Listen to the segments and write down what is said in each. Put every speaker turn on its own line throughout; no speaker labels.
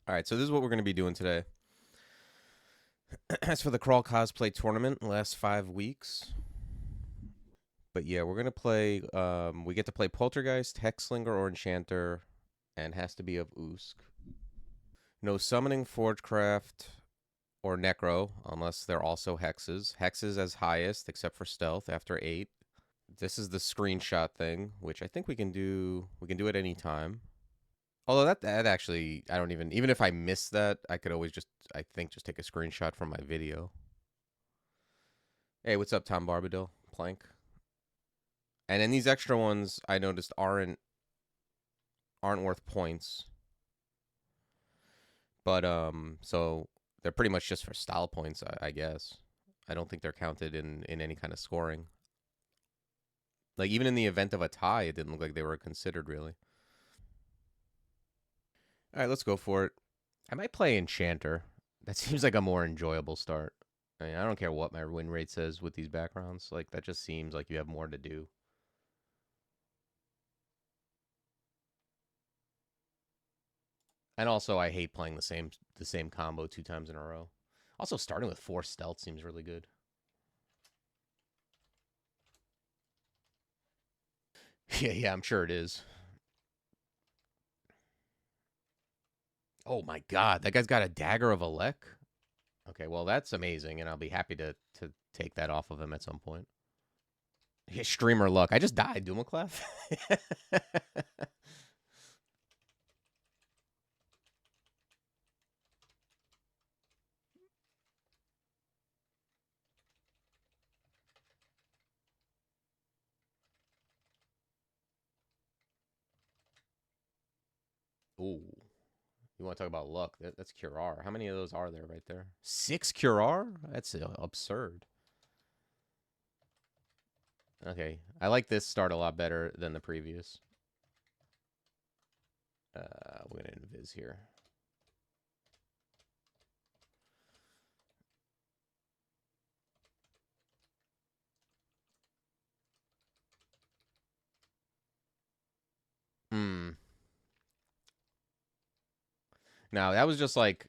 All right, so this is what we're going to be doing today. As for the Crawl Cosplay Tournament, last 5 weeks. But yeah, we're going to play, we get to play Poltergeist, Hexslinger, or Enchanter, and has to be of Usk. No summoning, Forgecraft, or Necro, unless they're also Hexes. Hexes as highest, except for Stealth, after 8. This is the screenshot thing, which I think we can do at any time. Although that actually, I don't even if I miss that, I could always just, I think, just take a screenshot from my video. Hey, what's up, Tom Barbadil? Plank. And then these extra ones I noticed aren't worth points. But so they're pretty much just for style points, I guess. I don't think they're counted in any kind of scoring. Like even in the event of a tie, it didn't look like they were considered really. All right, let's go for it. I might play Enchanter. That seems like a more enjoyable start. I mean, I don't care what my win rate says with these backgrounds. Like that just seems like you have more to do. And also, I hate playing the same combo 2 times in a row. Also, starting with 4 stealth seems really good. Yeah, I'm sure it is. Oh my god, that guy's got a dagger of Alek. Okay, well that's amazing, and I'll be happy to take that off of him at some point. Yeah, streamer luck. I just died, Dumaclef. Ooh. You want to talk about luck? That's Curar. How many of those are there right there? 6 Curar? That's absurd. Okay, I like this start a lot better than the previous. We're gonna invis here. Now that was just like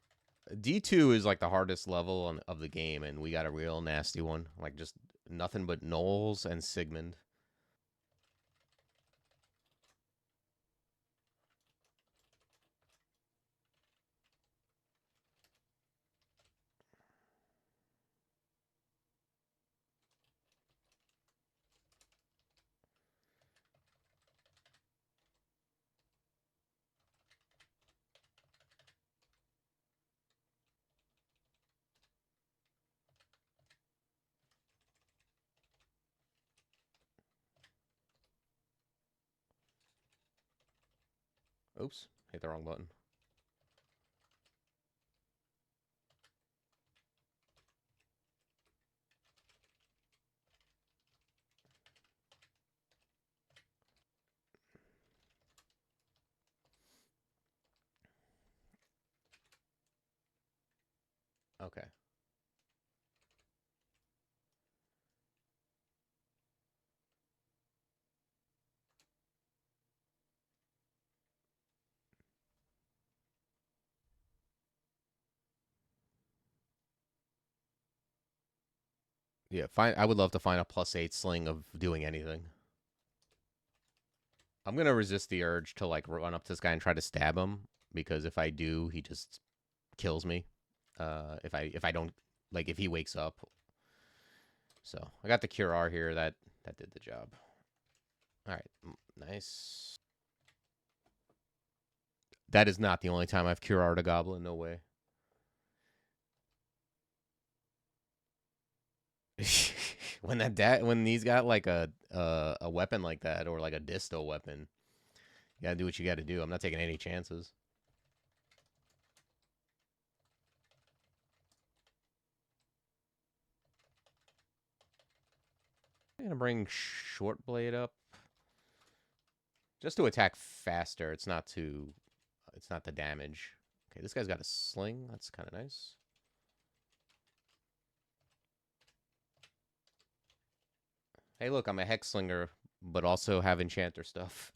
D2 is like the hardest level of the game, and we got a real nasty one. Like just nothing but Knowles and Sigmund. Oops, hit the wrong button. Okay. Yeah, I would love to find a +8 sling of doing anything. I'm gonna resist the urge to like run up to this guy and try to stab him because if I do, he just kills me. If I don't like if he wakes up. So I got the Cure R here. That did the job. All right, nice. That is not the only time I've Cure R'd a goblin. No way. when he's got like a weapon like that or like a disto weapon, you gotta do what you gotta do. I'm not taking any chances. I'm gonna bring Short Blade up just to attack faster. It's not the damage. Okay, this guy's got a sling. That's kind of nice. Hey, look, I'm a Hexslinger, but also have Enchanter stuff.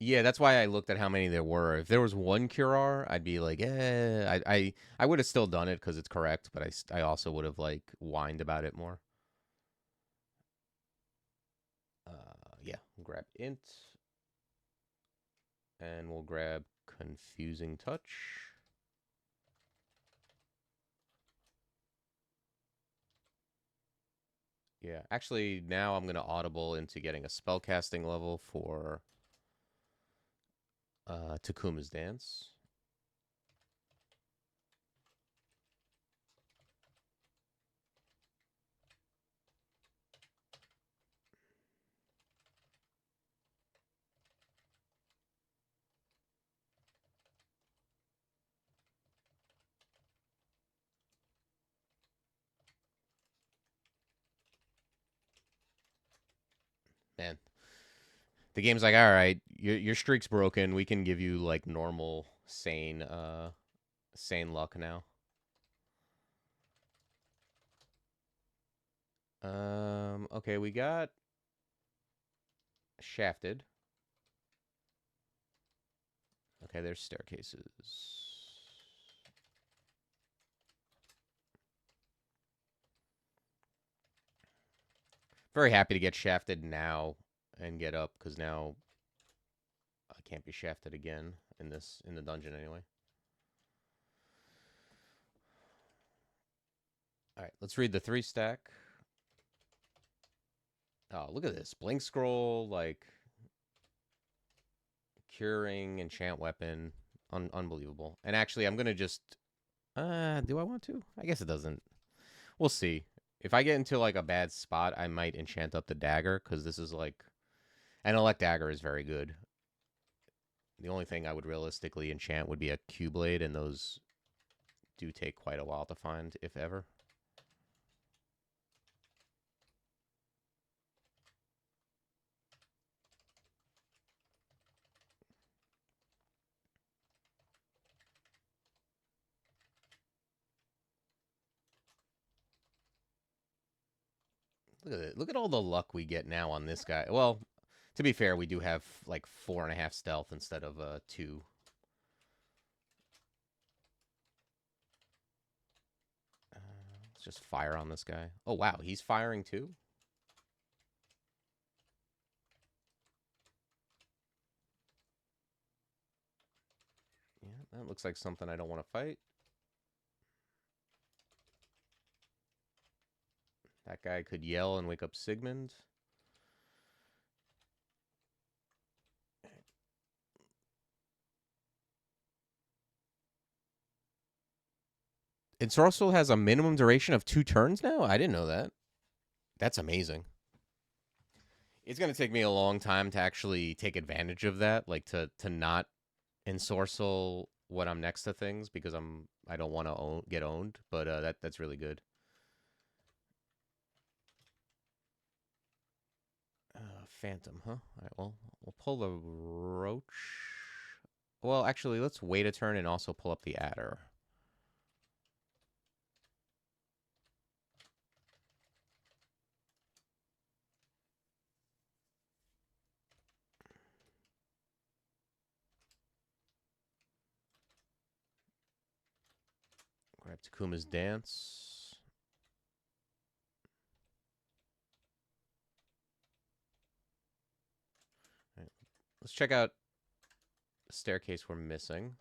Yeah, that's why I looked at how many there were. If there was one Curar, I'd be like, eh. I would have still done it because it's correct, but I also would have like whined about it more. Yeah, we'll grab int, and we'll grab confusing touch. Yeah, actually, now I'm gonna audible into getting a spellcasting level for Takuma's Dance. Man, the game's like, all right, your streak's broken. We can give you like normal, sane luck now. Okay, we got Shafted. Okay, there's staircases. Very happy to get shafted now and get up because now I can't be shafted again in the dungeon anyway. All right, let's read the 3 stack. Oh, look at this. Blink scroll, like curing, enchant weapon. Unbelievable. And actually, I'm going to just do I want to? I guess it doesn't. We'll see. If I get into like a bad spot, I might enchant up the dagger because this is like an elect dagger is very good. The only thing I would realistically enchant would be a Q-blade, and those do take quite a while to find, if ever. Look at it. Look at all the luck we get now on this guy. Well, to be fair, we do have like 4.5 stealth instead of 2. Let's just fire on this guy. Oh wow, he's firing too. Yeah, that looks like something I don't want to fight. That guy could yell and wake up Sigmund. Ensorcel has a minimum duration of 2 turns now? I didn't know that. That's amazing. It's going to take me a long time to actually take advantage of that, like to not ensorcel when I'm next to things because I don't want to get owned, but that's really good. Phantom, huh? All right, well, we'll pull the Roach. Well, actually, let's wait a turn and also pull up the Adder. Grab Takuma's Dance. All right, let's check out the staircase we're missing.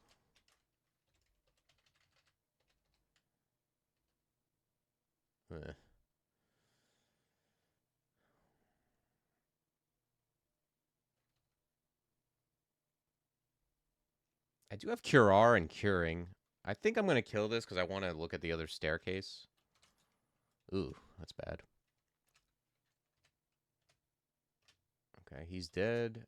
Eh. I do have Cure R and Curing. I think I'm going to kill this because I want to look at the other staircase. Ooh, that's bad. Okay, he's dead.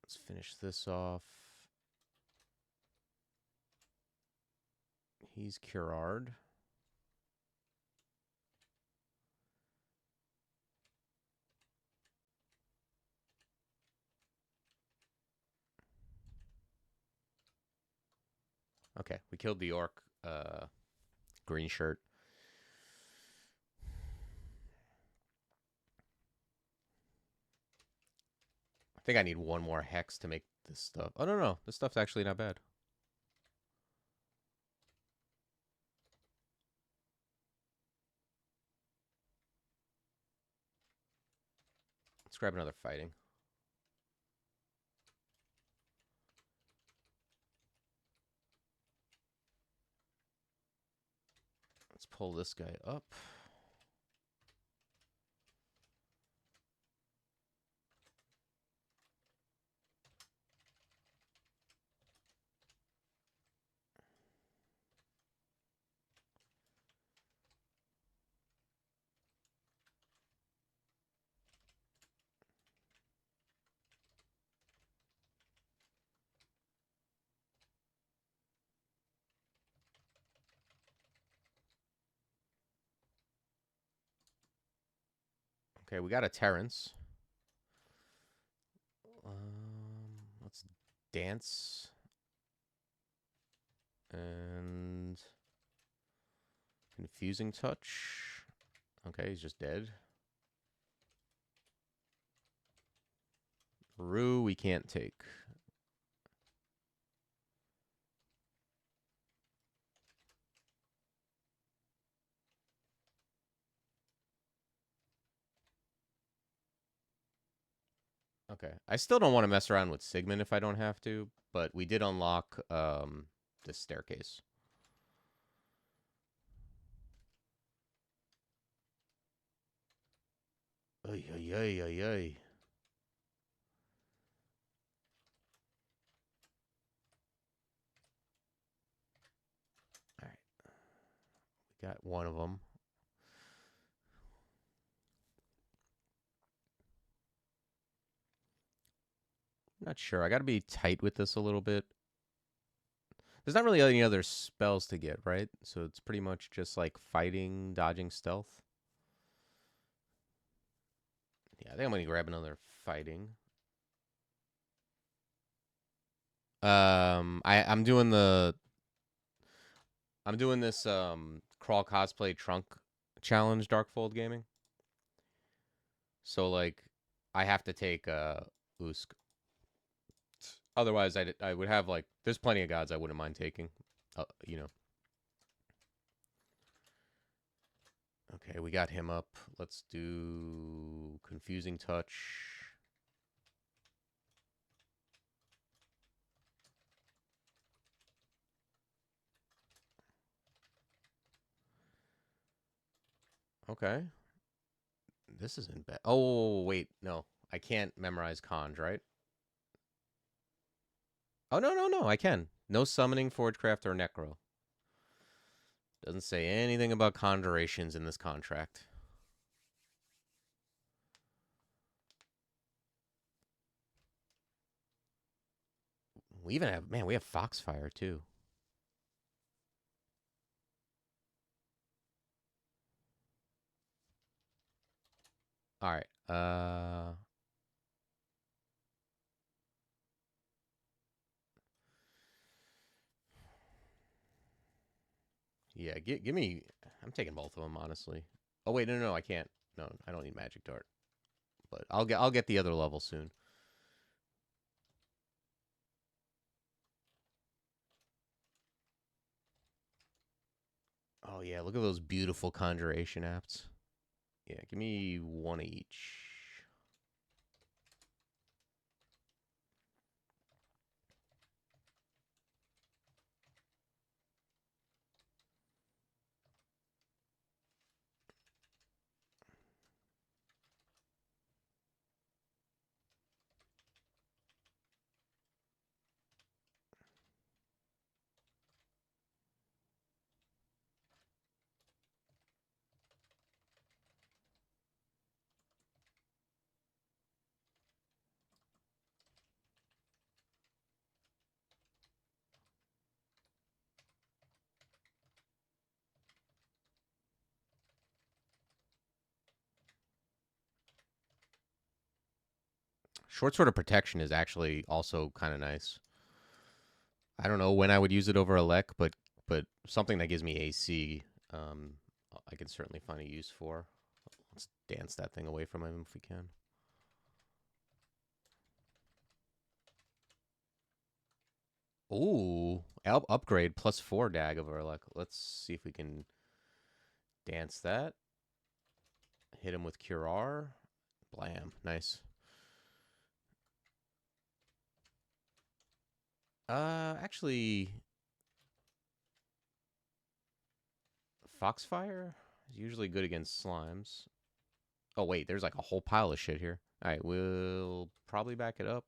Let's finish this off. He's Curard. Okay, we killed the orc green shirt. think I need one more hex to make this stuff. Oh, no, no. This stuff's actually not bad. Let's grab another fighting. Let's pull this guy up. Okay, we got a Terrence. Let's dance. And confusing touch. Okay, he's just dead. Rue, we can't take. Okay. I still don't want to mess around with Sigmund if I don't have to, but we did unlock this staircase. Ay, ay, ay, ay, ay. All right. We got one of them. Not sure. I got to be tight with this a little bit. There's not really any other spells to get, right? So it's pretty much just like fighting, dodging, stealth. Yeah, I think I'm going to grab another fighting. I'm doing this crawl cosplay trunk challenge, Darkfold Gaming. So like I have to take Usk. Otherwise I would have like there's plenty of gods I wouldn't mind taking. You know. Okay, we got him up. Let's do confusing touch. Okay. This isn't bad. Oh, wait. No. I can't memorize conj, right? Oh, no, no, no. I can. No summoning, Forgecraft, or Necro. Doesn't say anything about conjurations in this contract. We even have, man, we have Foxfire, too. All right. Yeah, give me... I'm taking both of them, honestly. Oh, wait, no, no, I can't. No, I don't need Magic Dart. But I'll get the other level soon. Oh, yeah, look at those beautiful conjuration apps. Yeah, give me one each. Short Sword of Protection is actually also kind of nice. I don't know when I would use it over a Lek, but something that gives me AC, I can certainly find a use for. Let's dance that thing away from him if we can. Ooh, upgrade +4 Dagger. Like, let's see if we can dance that. Hit him with Cure R. Blam. Nice. Actually, Foxfire is usually good against slimes. Oh, wait, there's like a whole pile of shit here. All right, we'll probably back it up.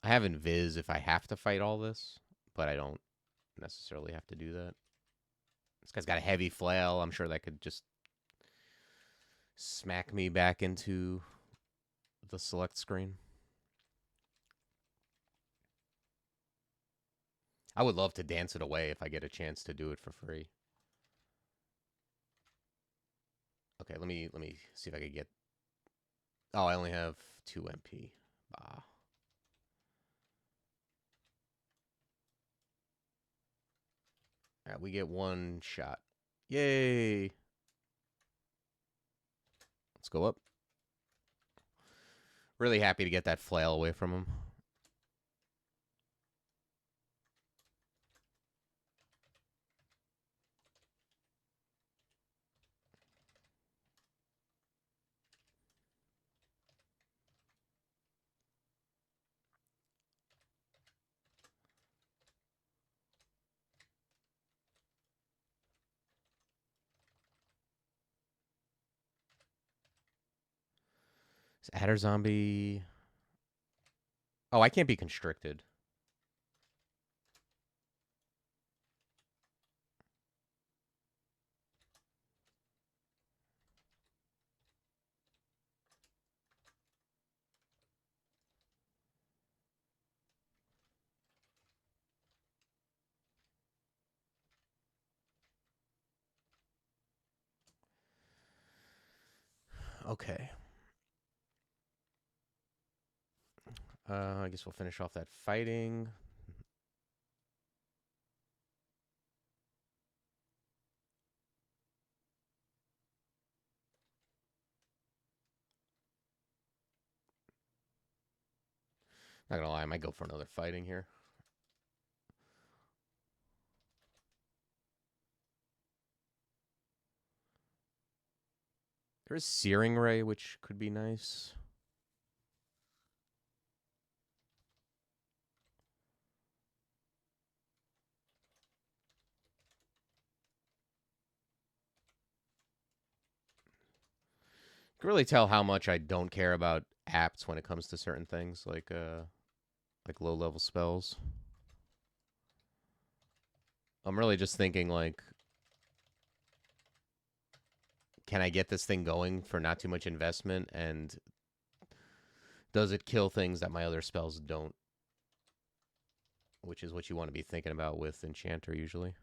I have Invis if I have to fight all this, but I don't necessarily have to do that. This guy's got a heavy flail. I'm sure that could just smack me back into the select screen. I would love to dance it away if I get a chance to do it for free. Okay, let me see if I could get. Oh, I only have 2 MP. Bah. All right, we get 1 shot. Yay! Let's go up. Really happy to get that flail away from him. Is Adder Zombie. Oh, I can't be constricted. Okay. I guess we'll finish off that fighting. Not gonna lie, I might go for another fighting here. There's Searing Ray, which could be nice. You can really tell how much I don't care about apts when it comes to certain things, like low-level spells. I'm really just thinking, like, can I get this thing going for not too much investment, and does it kill things that my other spells don't? Which is what you want to be thinking about with Enchanter, usually.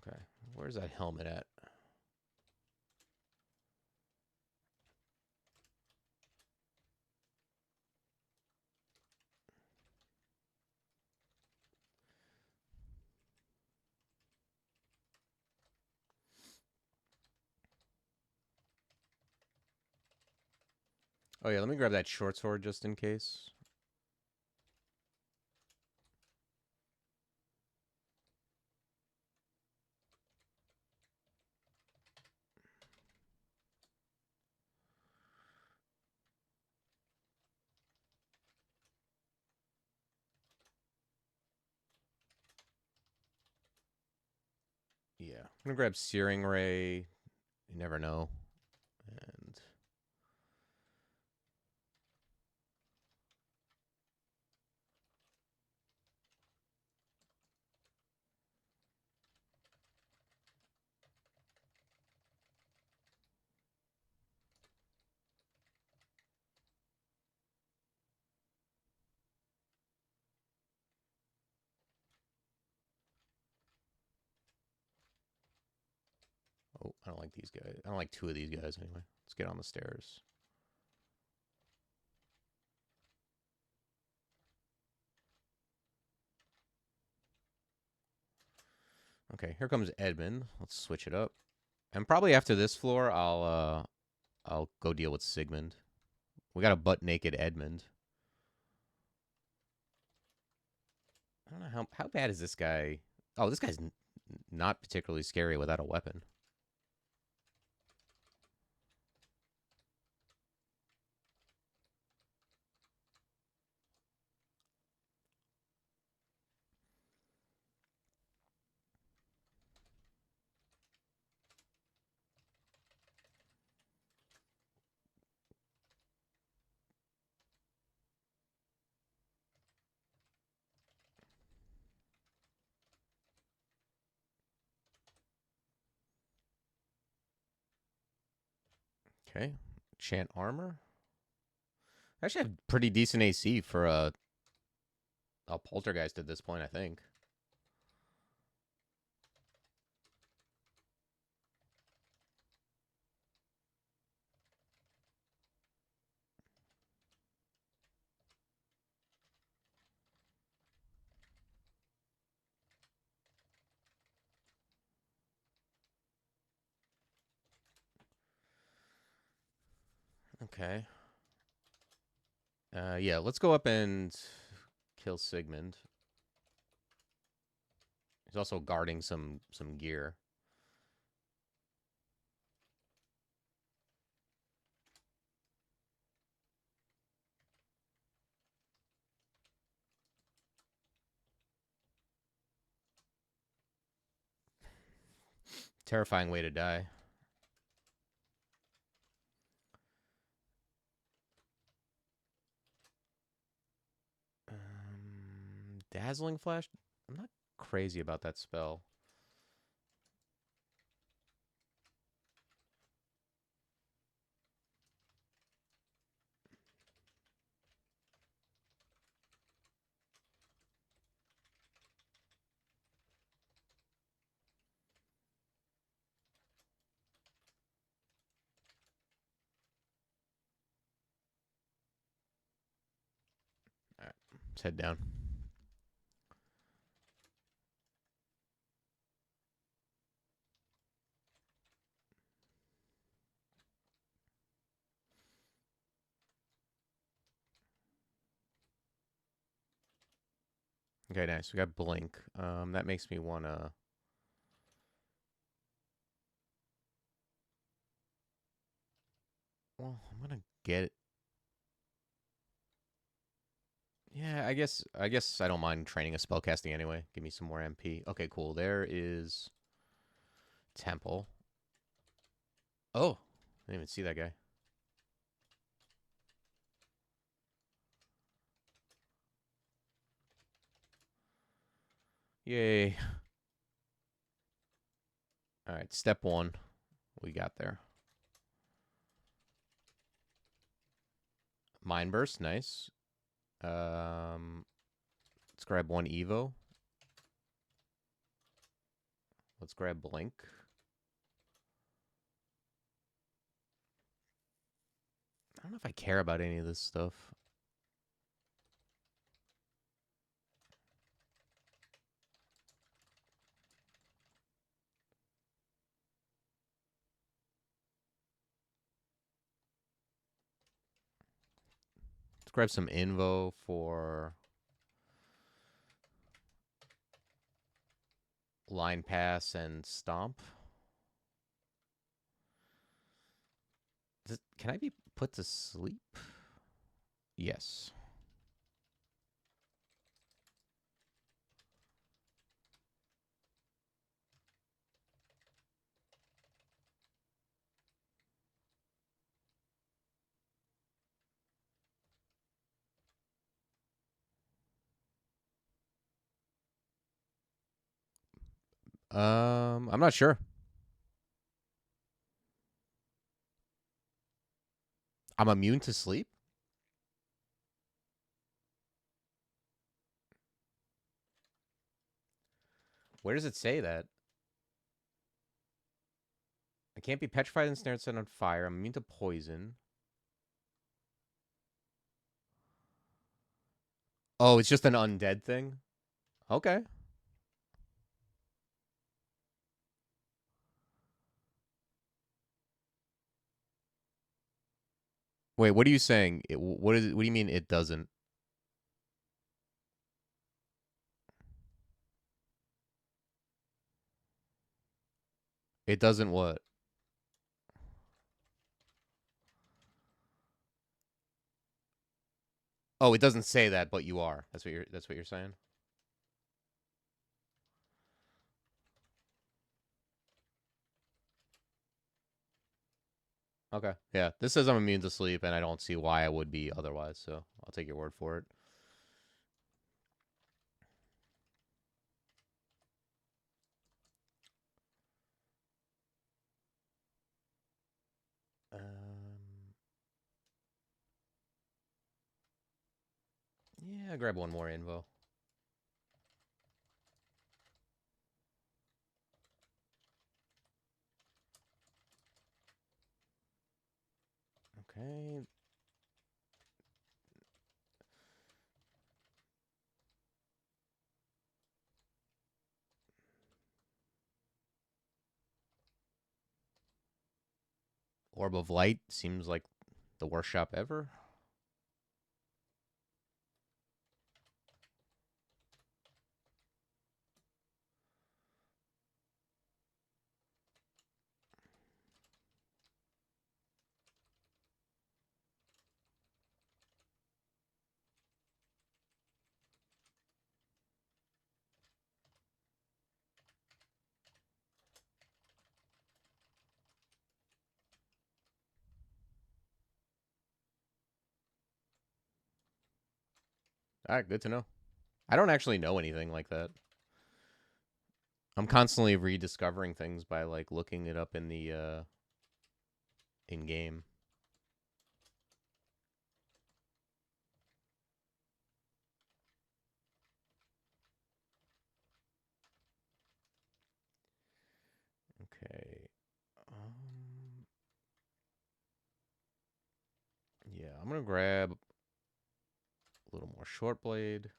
Okay, where's that helmet at? Oh yeah, let me grab that short sword just in case. Yeah, I'm gonna grab Searing Ray. You never know. And I don't like these guys. I don't like two of these guys anyway. Let's get on the stairs. Okay, here comes Edmund. Let's switch it up. And probably after this floor, I'll go deal with Sigmund. We got a butt naked Edmund. I don't know how bad is this guy. Oh, this guy's not particularly scary without a weapon. Okay, enchant armor. I actually have pretty decent AC for a poltergeist at this point, I think. Okay. Yeah, let's go up and kill Sigmund. He's also guarding some gear. Terrifying way to die. Dazzling flash. I'm not crazy about that spell. All right, let's head down. Okay, nice. We got blink. That makes me wanna. Well, I'm gonna get it. Yeah, I guess I don't mind training a spellcasting anyway. Give me some more MP. Okay, cool. There is Temple. Oh, I didn't even see that guy. Yay. All right, step one. We got there. Mind burst, nice. Let's grab one Evo. Let's grab blink. I don't know if I care about any of this stuff. Let's grab some Invo for line pass and stomp. Can I be put to sleep? Yes. I'm not sure. I'm immune to sleep? Where does it say that? I can't be petrified, ensnared, set on fire. I'm immune to poison. Oh, it's just an undead thing? Okay. Wait, what are you saying? What is it? What do you mean it doesn't? It doesn't what? Oh, it doesn't say that, but you are. That's what you're saying? Okay. Yeah. This says I'm immune to sleep, and I don't see why I would be otherwise, so I'll take your word for it. Yeah, grab one more info. Okay. Orb of Light seems like the worst shop ever. All right, good to know. I don't actually know anything like that. I'm constantly rediscovering things by like looking it up in the in game. Okay. Um, yeah, I'm gonna grab a little more short blade.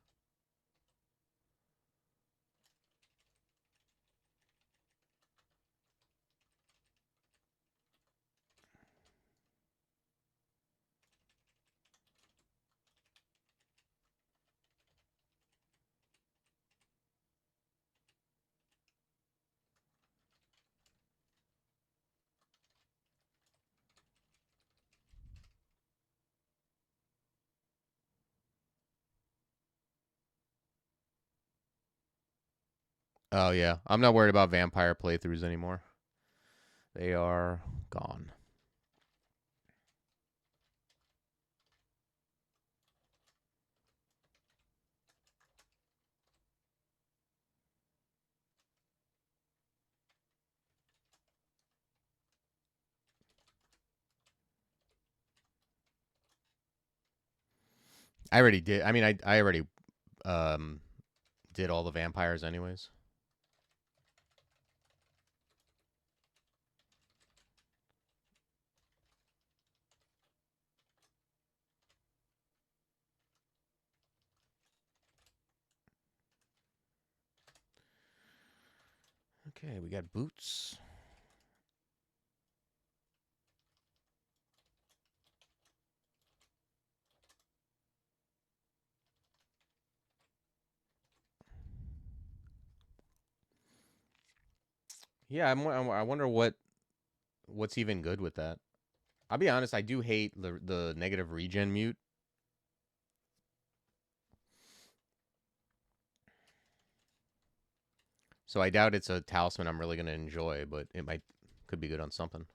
Oh yeah, I'm not worried about vampire playthroughs anymore. They are gone. I already did. I mean, I already um did all the vampires anyways. Okay, we got boots. Yeah, I wonder what's even good with that. I'll be honest, I do hate the negative regen mute. So I doubt it's a talisman I'm really gonna enjoy, but it could be good on something.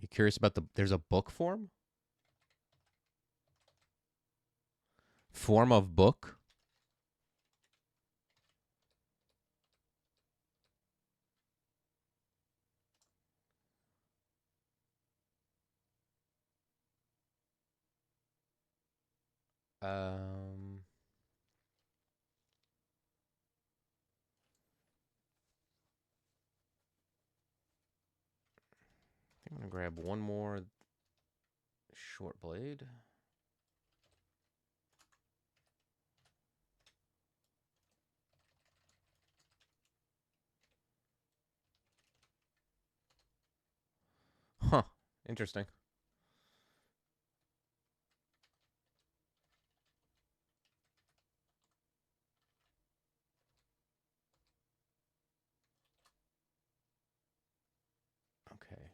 You curious about there's a book form? Form of book? Um, I'm gonna grab one more short blade. Huh. Interesting. Okay.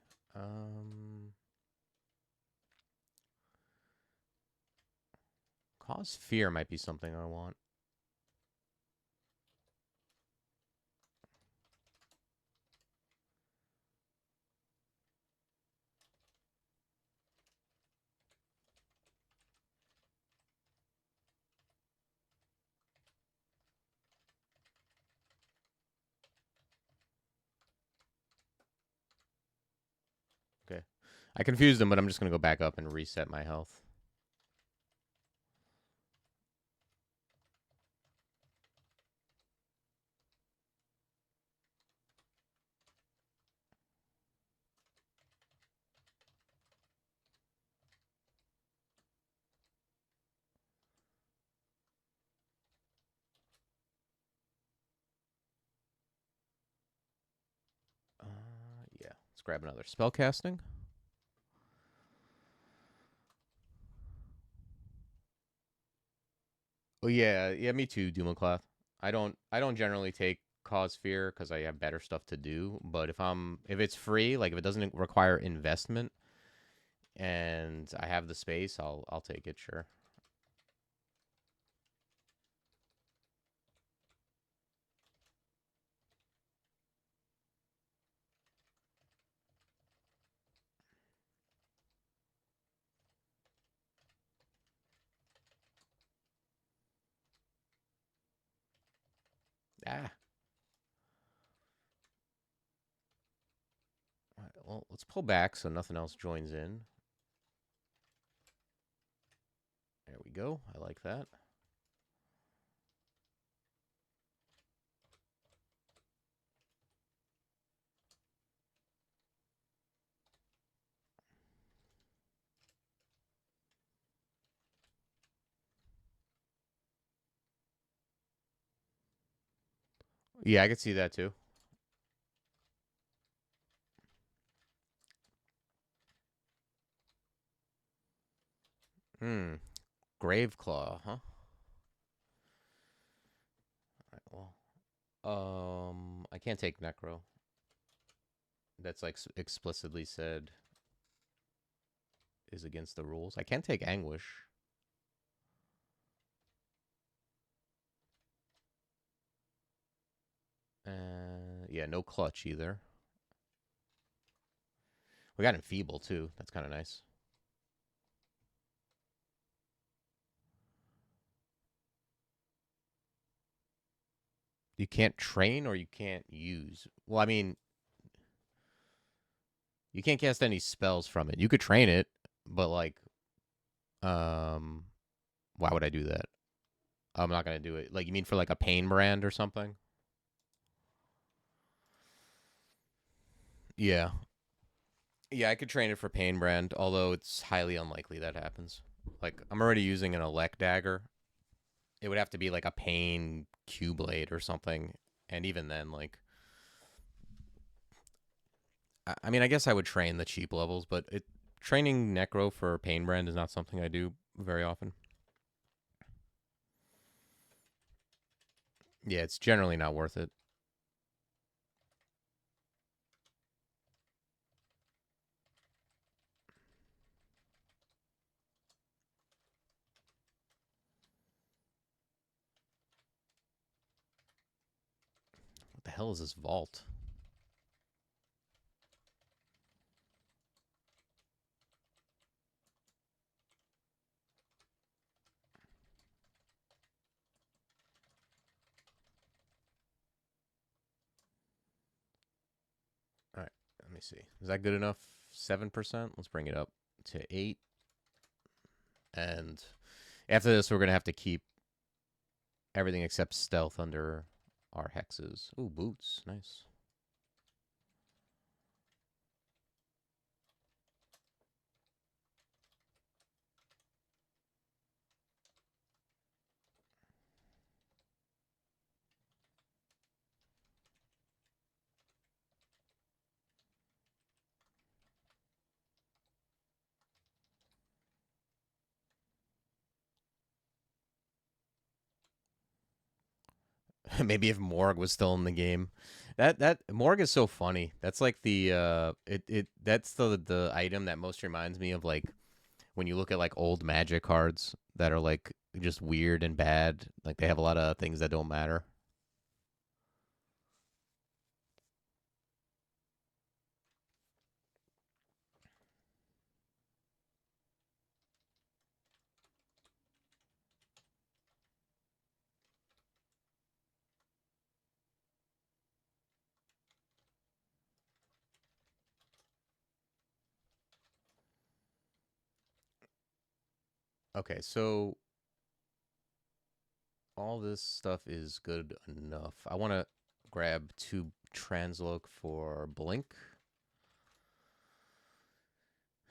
Cause fear might be something I want. Okay. I confused them, but I'm just gonna go back up and reset my health. Yeah. Let's grab another spell casting. Oh yeah, yeah, me too, Doomcloth. I don't generally take cause fear because I have better stuff to do. But if it's free, like if it doesn't require investment and I have the space, I'll take it, sure. Ah. All right, well, let's pull back so nothing else joins in. There we go. I like that. Yeah, I could see that too. Hmm. Graveclaw, huh? All right, well, I can't take Necro. That's like explicitly said is against the rules. I can't take Anguish. Yeah, no clutch either. We got Enfeeble too. That's kind of nice. You can't train or you can't use. Well, I mean, you can't cast any spells from it. You could train it, but like, um, why would I do that? I'm not gonna do it. Like, you mean for like a pain brand or something? Yeah, yeah, I could train it for pain brand, although it's highly unlikely that happens. Like, I'm already using an elect dagger. It would have to be like a pain Q blade or something, and even then, like, I mean, I guess I would train the cheap levels, but training Necro for Pain Brand is not something I do very often. Yeah, it's generally not worth it. What the hell is this vault? All right, let me see. Is that good enough? 7%? Let's bring it up to 8. And After this, we're gonna have to keep everything except stealth under our hexes. Ooh, boots. Nice. Maybe if Morg was still in the game. That Morg is so funny. That's like the that's the item that most reminds me of like when you look at like old Magic cards that are like just weird and bad. Like they have a lot of things that don't matter. Okay, so all this stuff is good enough. I want to grab 2 Transloc for Blink.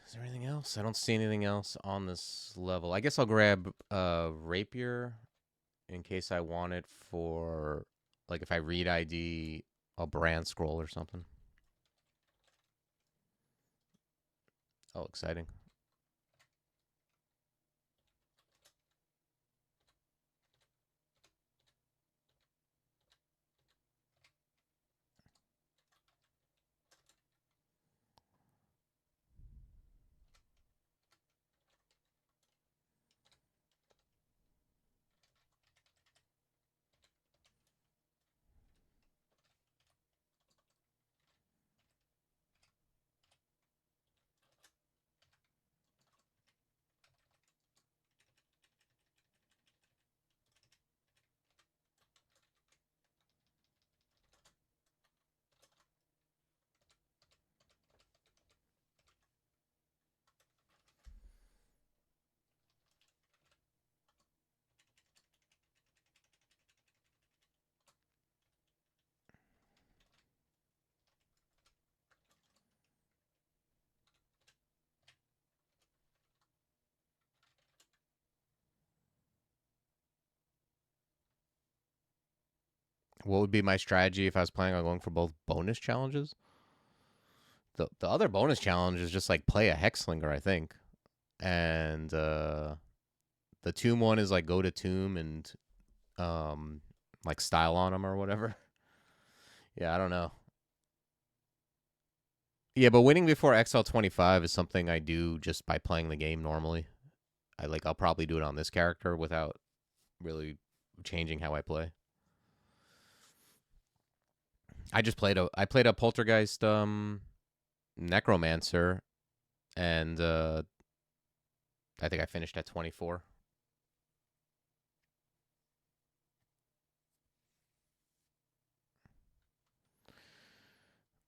Is there anything else? I don't see anything else on this level. I guess I'll grab Rapier in case I want it for, like, if I read ID, a brand scroll or something. Oh, exciting. What would be my strategy if I was planning on going for both bonus challenges? The other bonus challenge is just like play a Hexlinger, I think. And the tomb one is like go to tomb and um like style on them or whatever. Yeah, I don't know. Yeah, but winning before XL25 is something I do just by playing the game normally. I'll probably do it on this character without really changing how I play. I played a Poltergeist Necromancer and I think I finished at 24.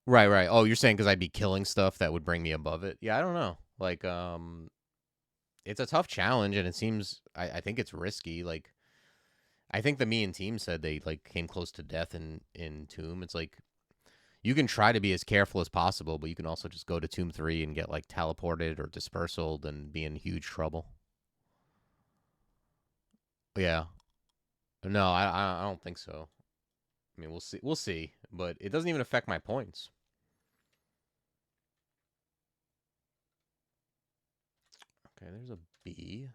Right, right. Oh, you're saying cuz I'd be killing stuff that would bring me above it. Yeah, I don't know. Like it's a tough challenge and it seems I think it's risky. Like I think the me and team said they like came close to death in Tomb. It's like you can try to be as careful as possible, but you can also just go to Tomb 3 and get like teleported or dispersaled and be in huge trouble. Yeah. No, I don't think so. I mean, we'll see. We'll see, but it doesn't even affect my points. Okay, there's a B.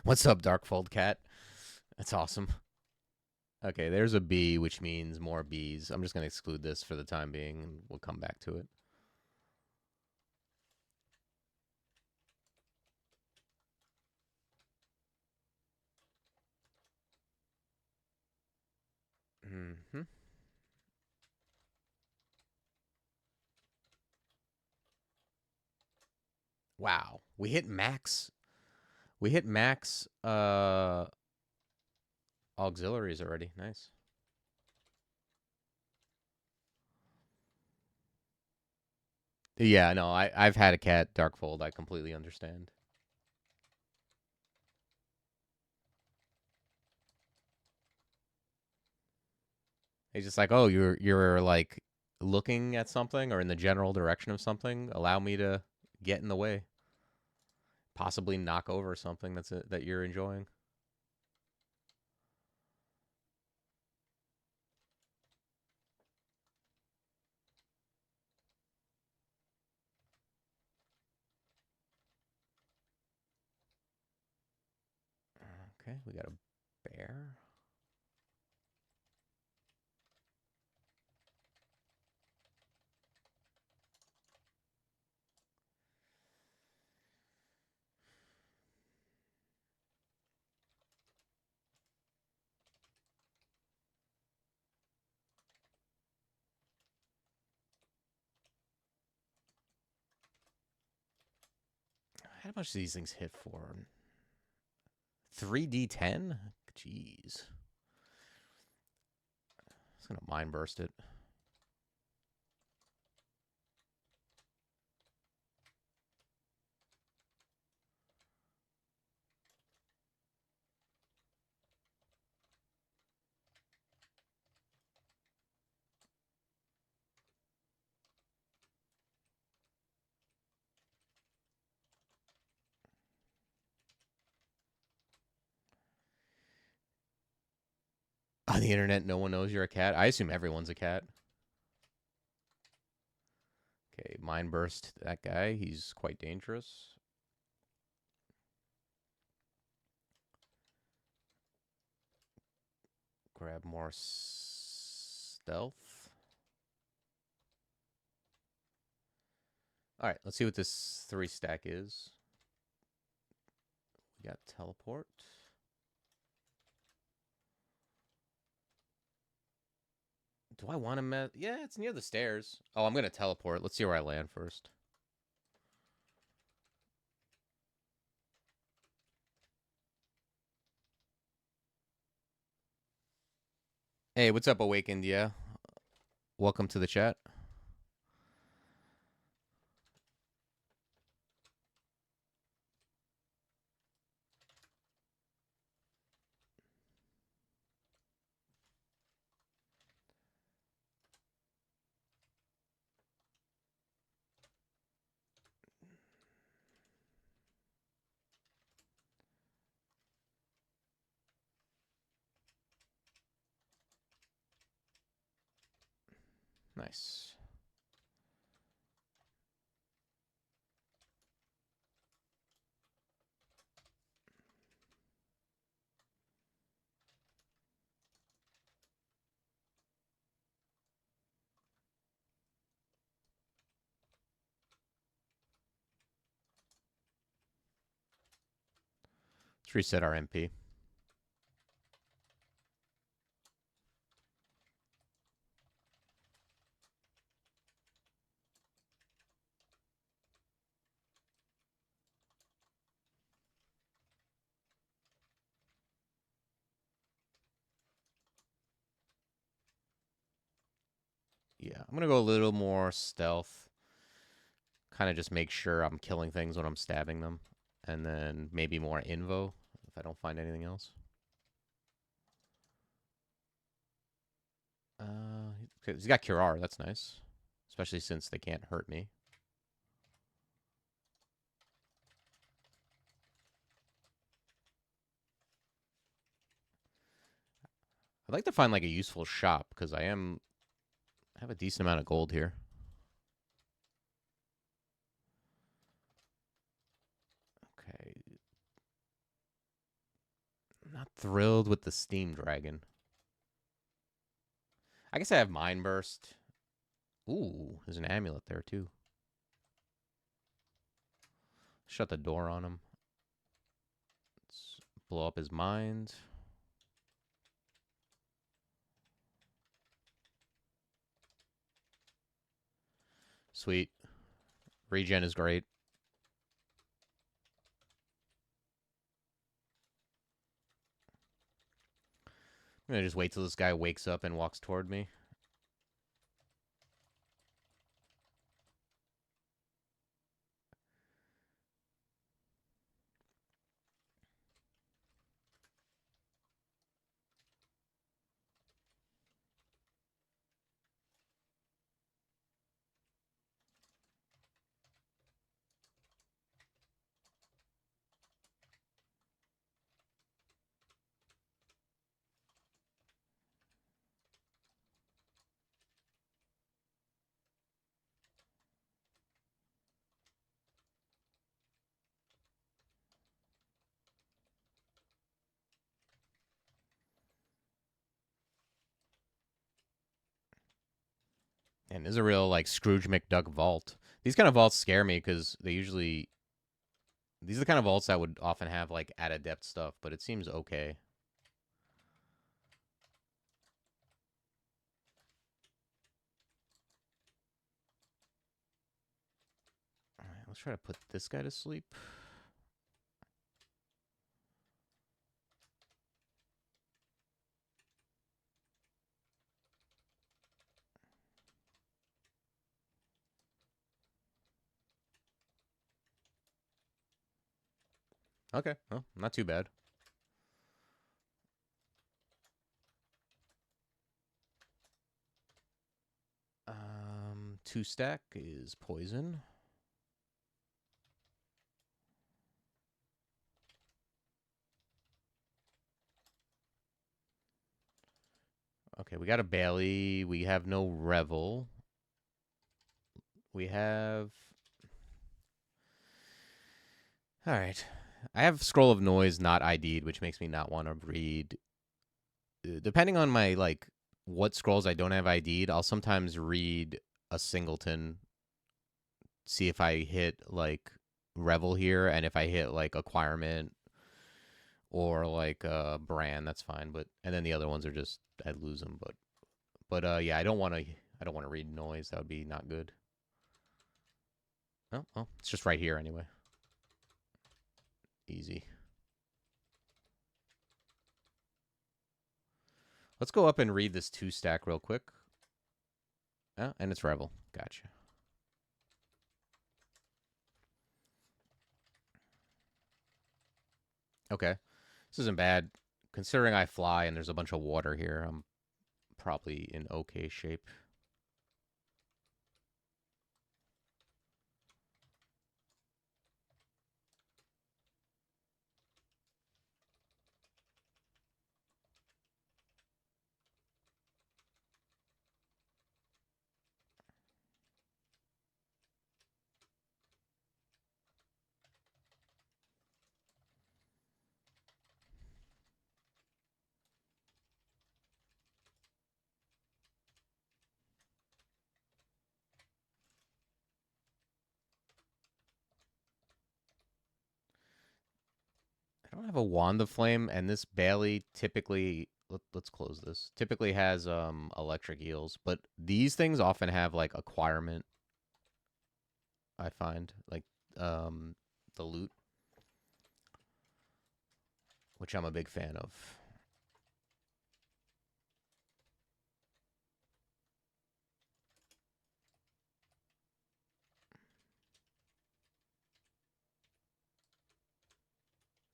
What's up, Darkfold Cat? That's awesome. Okay, there's a B, which means more Bs. I'm just going to exclude this for the time being, and we'll come back to it. Mm-hmm. Wow, we hit max. We hit max auxiliaries already. Nice. Yeah, no, I've had a cat, Darkfold. I completely understand. He's just like, oh, you're like looking at something or in the general direction of something. Allow me to get in the way, possibly knock over something that you're enjoying. Okay, we got a bear. How much do these things hit for? 3d10? Jeez. It's gonna mind burst it. On the internet, no one knows you're a cat. I assume everyone's a cat. Okay, mind burst that guy. He's quite dangerous. Grab more stealth. All right, let's see what this 3 stack is. We got teleport. Do I want to Yeah, it's near the stairs. Oh, I'm going to teleport. Let's see where I land first. Hey, what's up, Awakened? Yeah. Welcome to the chat. Nice. Let's reset our MP. Yeah, I'm going to go a little more stealth. Kind of just make sure I'm killing things when I'm stabbing them. And then maybe more invo if I don't find anything else. He's got Curar. That's nice. Especially since they can't hurt me. I'd like to find like a useful shop because I have a decent amount of gold here. Okay. I'm not thrilled with the Steam Dragon. I guess I have Mind Burst. Ooh, there's an amulet there too. Shut the door on him. Let's blow up his mind. Sweet. Regen is great. I'm going to just wait till this guy wakes up and walks toward me. And this is a real like Scrooge McDuck vault. These kind of vaults scare me because they usually these are the kind of vaults that would often have like at a depth stuff, but it seems okay. All right, let's try to put this guy to sleep. Okay, well, not too bad. Two stack is poison. Okay, we got a Bailey. We have no Revel. We have. All right. I have Scroll of Noise not ID'd, which makes me not want to read. Depending on my like what scrolls I don't have ID'd, I'll sometimes read a singleton, see if I hit like Revel here, and if I hit like Acquirement or like Brand, that's fine. But and then the other ones are just I'd lose them. But yeah, I don't want to read Noise. That would be not good. Oh, it's just right here anyway. Easy. Let's go up and read this two stack real quick. Oh, and it's Revel. Gotcha. Okay. This isn't bad. Considering I fly and there's a bunch of water here, I'm probably in okay shape. I don't have a Wand of Flame, and this Bailey typically let's close this. Typically has electric eels, but these things often have like acquirement. I find like the loot, which I'm a big fan of.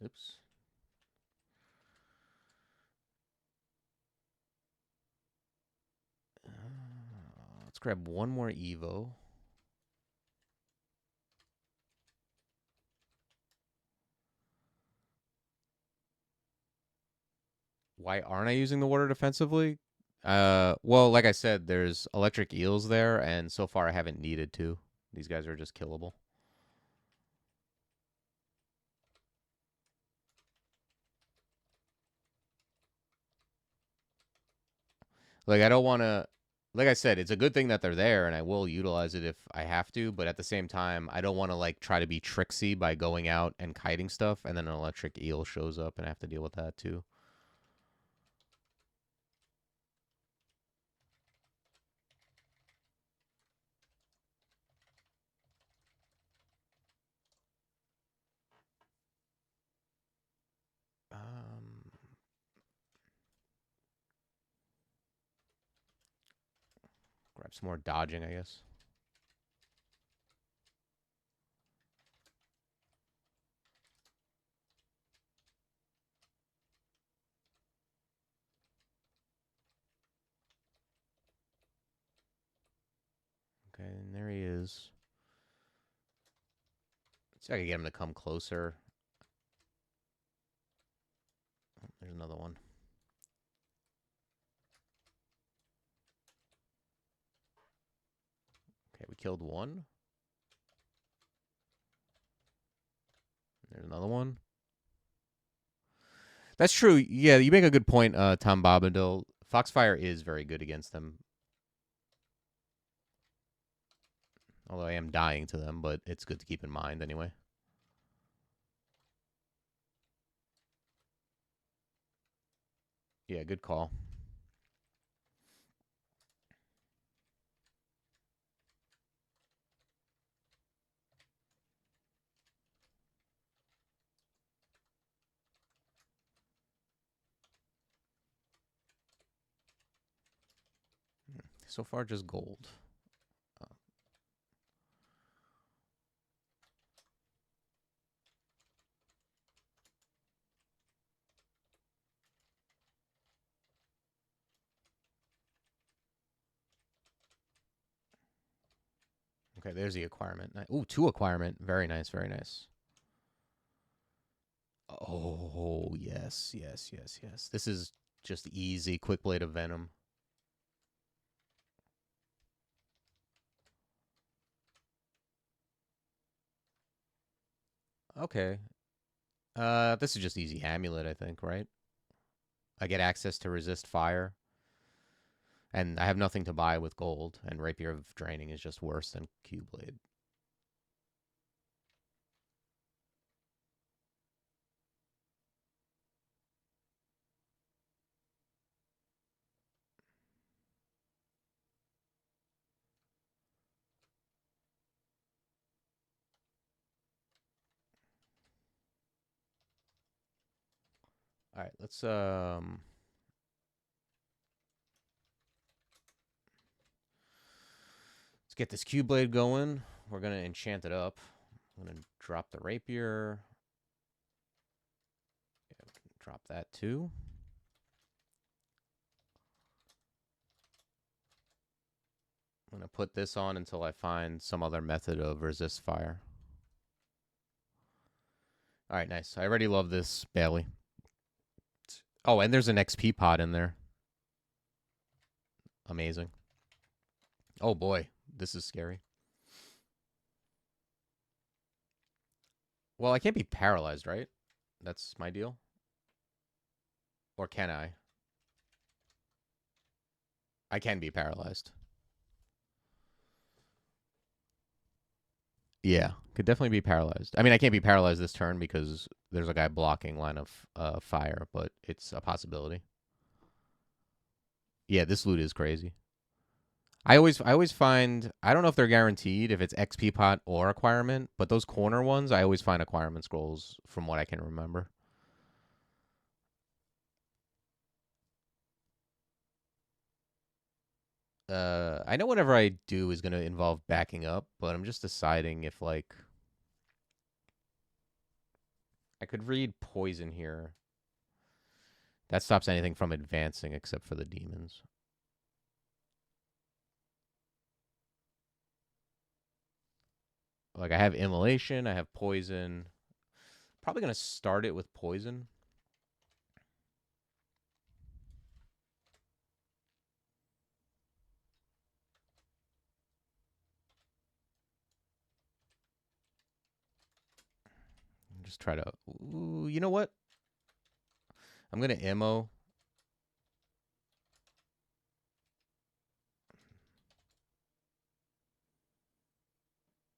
Oops. Let's grab one more Evo. Why aren't I using the water defensively? Well, like I said, there's electric eels there, and so far I haven't needed to. These guys are just killable. Like I don't want to. Like I said, it's a good thing that they're there, and I will utilize it if I have to. But at the same time, I don't want to like try to be tricksy by going out and kiting stuff, and then an electric eel shows up, and I have to deal with that too. Um, Grab some more dodging, I guess. Okay, and there he is. Let's see if I can get him to come closer. Oh, there's another one. Okay, we killed one. There's another one. That's true. Yeah, you make a good point, Tom Bobadil. Foxfire is very good against them. Although I am dying to them, but it's good to keep in mind anyway. Yeah, good call. So far, just gold. Okay, there's the acquirement. Ooh, 2 acquirement. Very nice, very nice. Oh, yes, yes, yes, yes. This is just easy. Quick Blade of Venom. Okay. This is just easy amulet, I think, right? I get access to resist fire, and I have nothing to buy with gold, and Rapier of Draining is just worse than Q-Blade. All right, let's get this Q-Blade going. We're gonna enchant it up. I'm gonna drop the Rapier. Yeah, we can drop that too. I'm gonna put this on until I find some other method of resist fire. All right, nice. I already love this Bailey. Oh, and there's an XP pod in there. Amazing. Oh boy, this is scary. Well, I can't be paralyzed, right? That's my deal. Or can I? I can be paralyzed. Yeah, could definitely be paralyzed. I mean, I can't be paralyzed this turn because there's a guy blocking line of fire, but it's a possibility. Yeah, this loot is crazy. I always find, I don't know if they're guaranteed if it's XP pot or acquirement, but those corner ones I always find acquirement scrolls from what I can remember. I know whatever I do is going to involve backing up, but I'm just deciding if like I could read poison here. That stops anything from advancing except for the demons. Like I have immolation, I have poison. Probably going to start it with poison. Just try to. Ooh, you know what? I'm going to immo.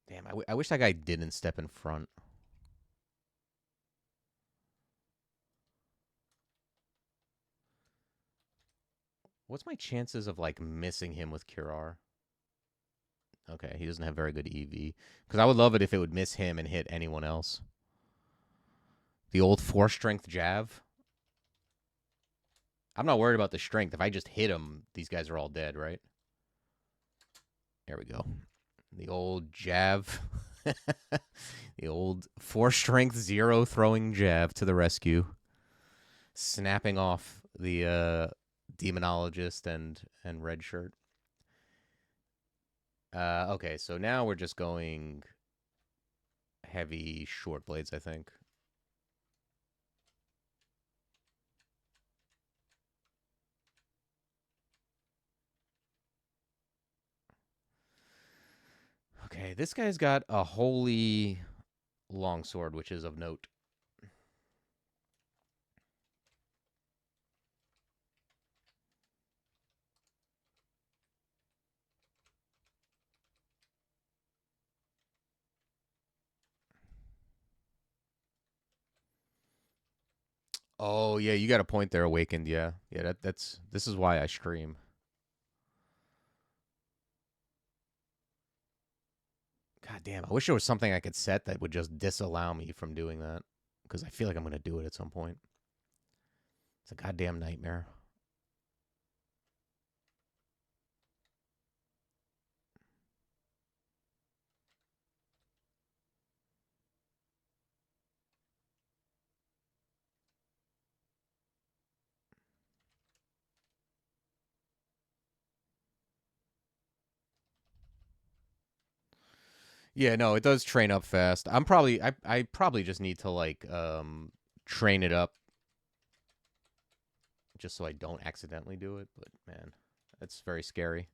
Damn, I wish that guy didn't step in front. What's my chances of like missing him with Curar? Okay, he doesn't have very good EV. Because I would love it if it would miss him and hit anyone else. The old 4 strength Jav. I'm not worried about the strength. If I just hit him, these guys are all dead, right? There we go. The old Jav. The old 4 strength 0 throwing Jav to the rescue. Snapping off the demonologist and red shirt. Okay, so now we're just going heavy short blades, I think. Okay, this guy's got a holy longsword, which is of note. Oh yeah, you got a point there, Awakened. Yeah, yeah. That's this is why I stream. God damn, I wish there was something I could set that would just disallow me from doing that. Because I feel like I'm gonna do it at some point. It's a goddamn nightmare. Yeah, no, it does train up fast. I probably just need to like train it up just so I don't accidentally do it. But man, that's very scary.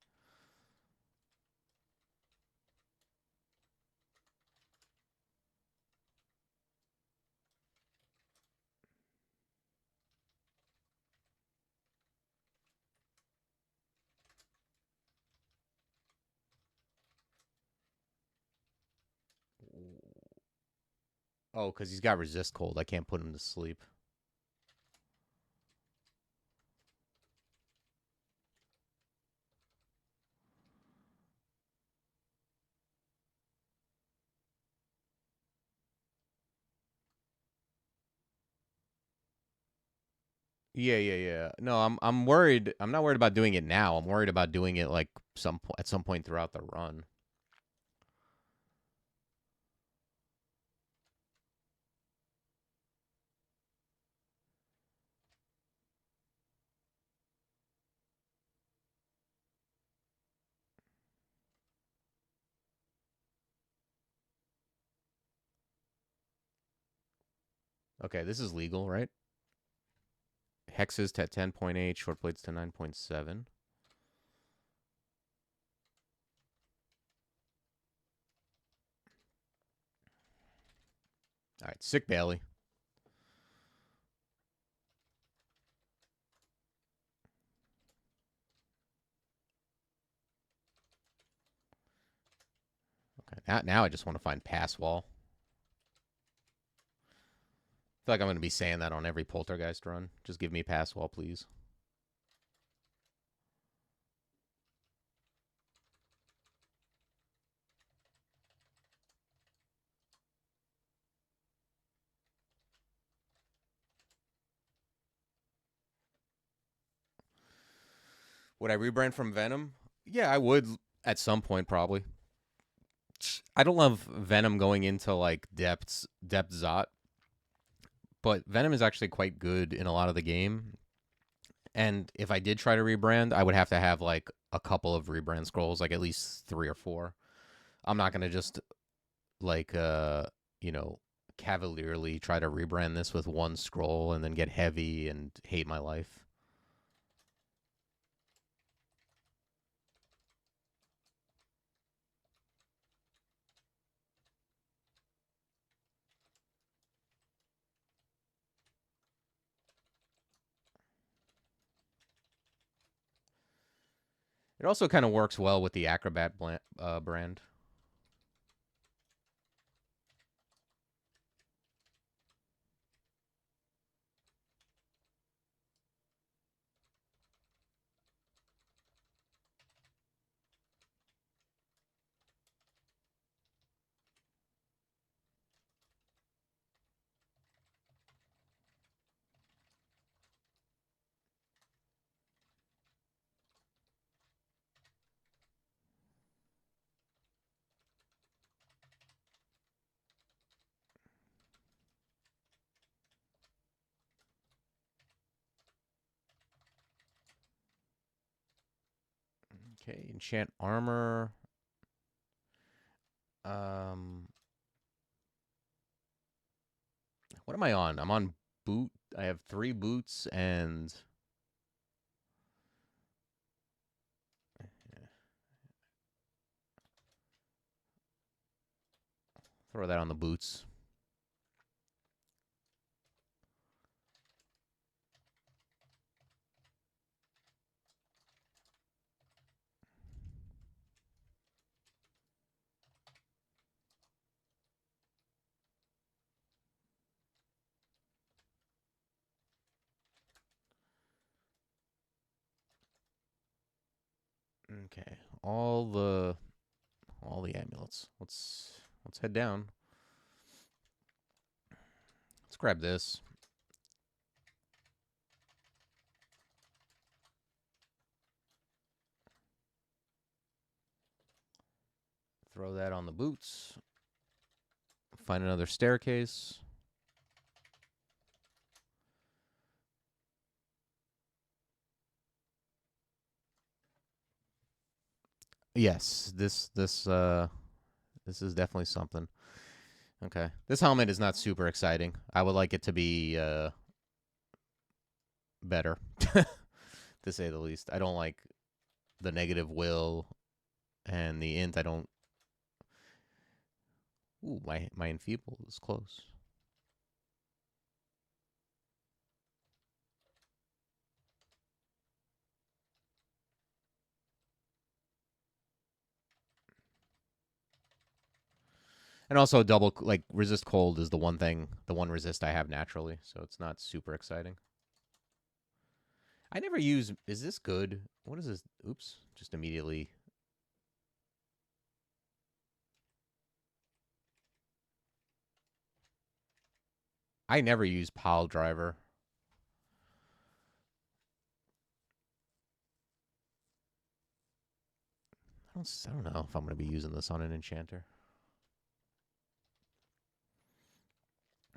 Oh, because he's got resist cold. I can't put him to sleep. Yeah, yeah, yeah. No, I'm worried. I'm not worried about doing it now. I'm worried about doing it like at some point throughout the run. Okay, this is legal, right? Hexes to 10.8, short blades to 9.7. All right, sick Bailey. Okay, now I just want to find pass wall. I feel like I'm going to be saying that on every Poltergeist run. Just give me pass wall, please. Would I rebrand from Venom? Yeah, I would at some point probably. I don't love Venom going into like depth Zot, but Venom is actually quite good in a lot of the game. And if I did try to rebrand, I would have to have like a couple of rebrand scrolls, like at least 3 or 4. I'm not gonna just like you know cavalierly try to rebrand this with one scroll and then get heavy and hate my life. It also kind of works well with the Acrobat brand. Okay, enchant armor. Um, what am I on? I'm on boot. I have 3 boots and throw that on the boots. Okay, all the amulets. Let's head down. Let's grab this. Throw that on the boots. Find another staircase. Yes, this is definitely something. Okay. This helmet is not super exciting. I would like it to be better, to say the least. I don't like the negative will and the int. I don't. Ooh, my enfeeble is close. And also double like resist cold is the one resist I have naturally, so it's not super exciting. I never use. Is this good? What is this? Oops! Just immediately. I never use pile driver. I don't know if I'm going to be using this on an enchanter.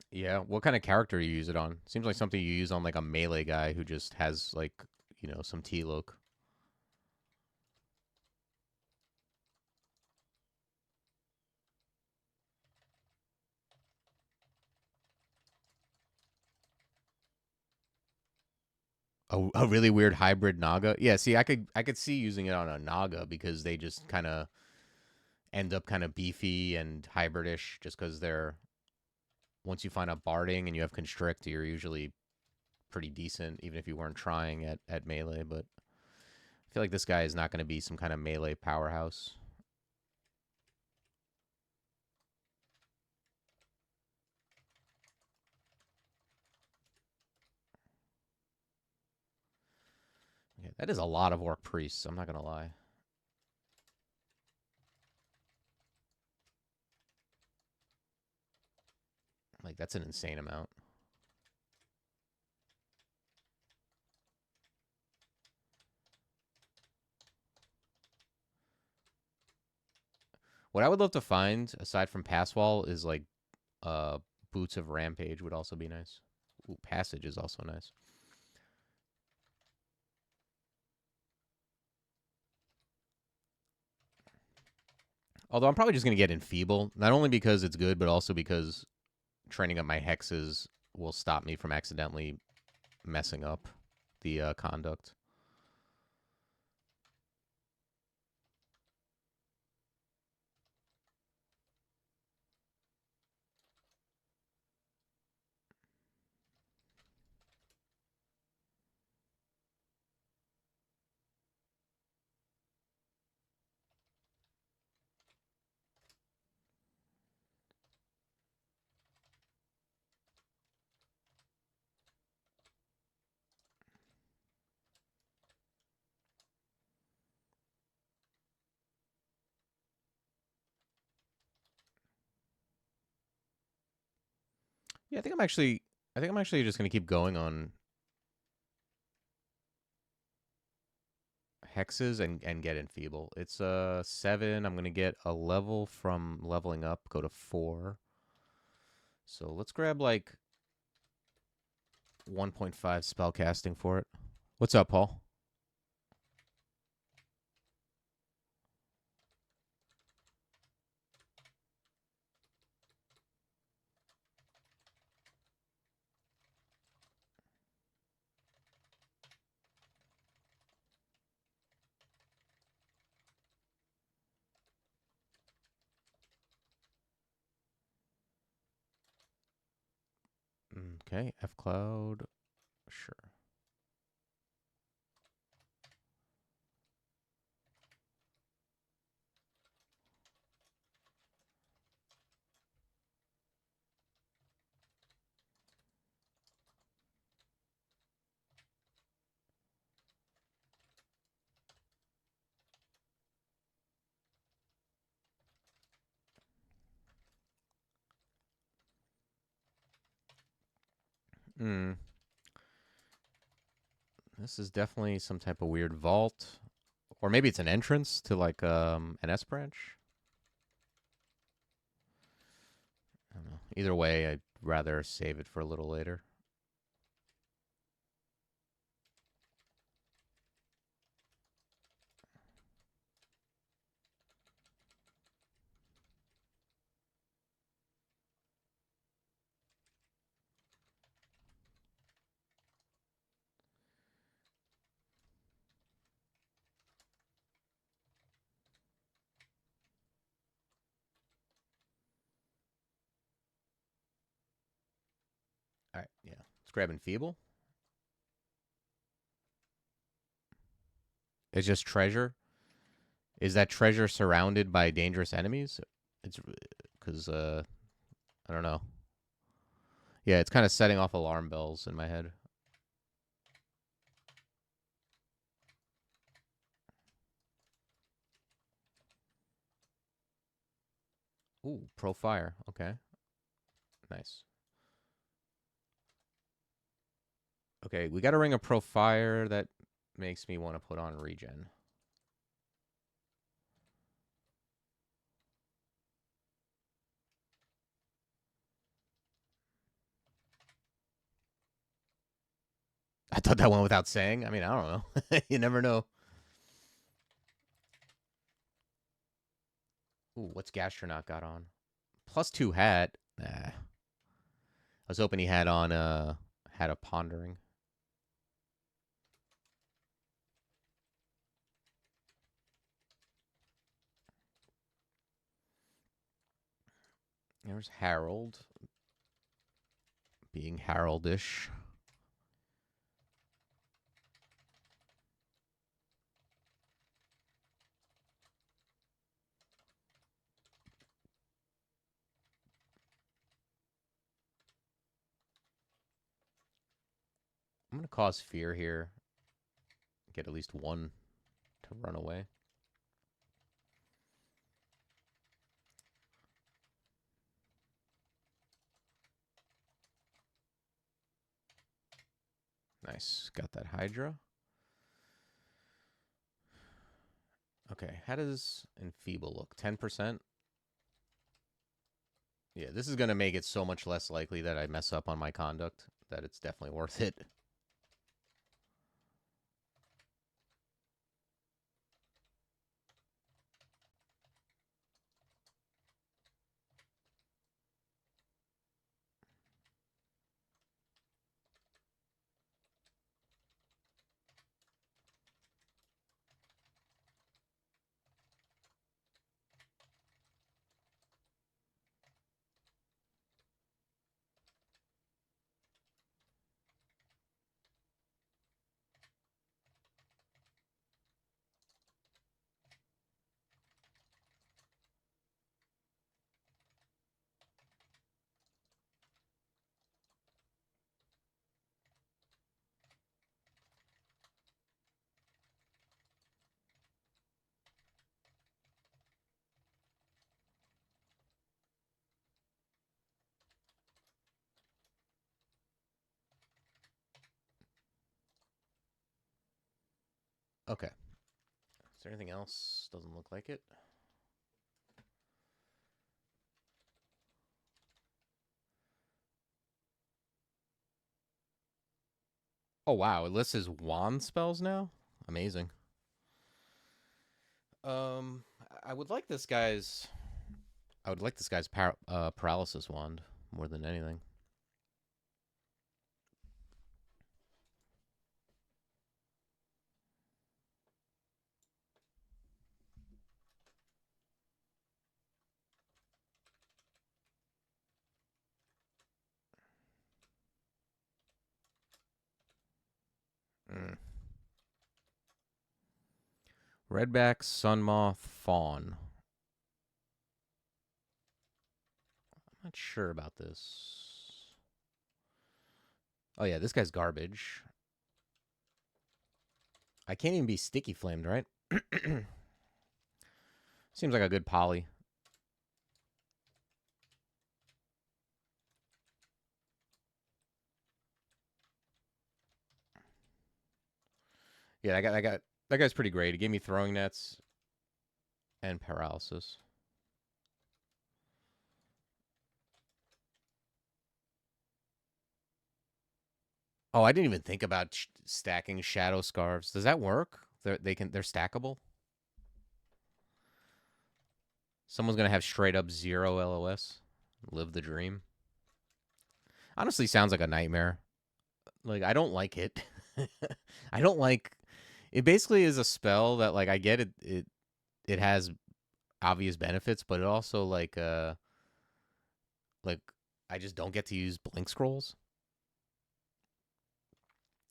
Yeah, what kind of character you use it on? Seems like something you use on like a melee guy who just has like, some T-look. A really weird hybrid Naga. Yeah, see, I could see using it on a Naga because they just kind of end up kind of beefy and hybridish just because they're once you find out barding and you have constrict, you're usually pretty decent even if you weren't trying at melee, but I feel like this guy is not going to be some kind of melee powerhouse. Okay, that is a lot of orc priests, I'm not going to lie. Like, that's an insane amount. What I would love to find, aside from Pass Wall, is like Boots of Rampage would also be nice. Ooh, Passage is also nice. Although I'm probably just going to get Enfeeble, not only because it's good, but also because training up my hexes will stop me from accidentally messing up the conduct. Yeah, I think I'm actually just going to keep going on hexes and get Enfeeble. It's 7. I'm going to get a level from leveling up, go to 4. So let's grab like 1.5 spellcasting for it. What's up, Paul? Okay, F Cloud. Sure. Hmm. This is definitely some type of weird vault. Or maybe it's an entrance to like an S branch. I don't know. Either way, I'd rather save it for a little later. All right, yeah. Let's grab Enfeeble. It's just treasure. Is that treasure surrounded by dangerous enemies? It's because I don't know. Yeah, it's kind of setting off alarm bells in my head. Ooh, pro fire. Okay, nice. Okay, we got a ring of pro fire that makes me want to put on regen. I thought that went without saying. I mean, I don't know. You never know. Ooh, what's Gastronaut got on? +2 hat. Nah. I was hoping he had on had a pondering. There's Harold. Being Haroldish. I'm gonna cause fear here. Get at least one to run away. Nice. Got that Hydra. Okay, how does Enfeeble look? 10%? Yeah, this is going to make it so much less likely that I mess up on my conduct that it's definitely worth it. Okay. Is there anything else? Doesn't look like it. Oh, wow. It lists his wand spells now? Amazing. I would like this guy's... I would like this guy's paralysis wand more than anything. Mm. Redback, Sunmoth, Fawn. I'm not sure about this. Oh, yeah, this guy's garbage. I can't even be sticky flamed, right? Seems like a good poly. Yeah, that guy's pretty great. He gave me throwing nets and paralysis. Oh, I didn't even think about stacking shadow scarves. Does that work? They're stackable. Someone's gonna have straight up 0 LOS. Live the dream. Honestly, sounds like a nightmare. Like I don't like it. I don't like. It basically is a spell that like I get it. It has obvious benefits, but it also like I just don't get to use blink scrolls.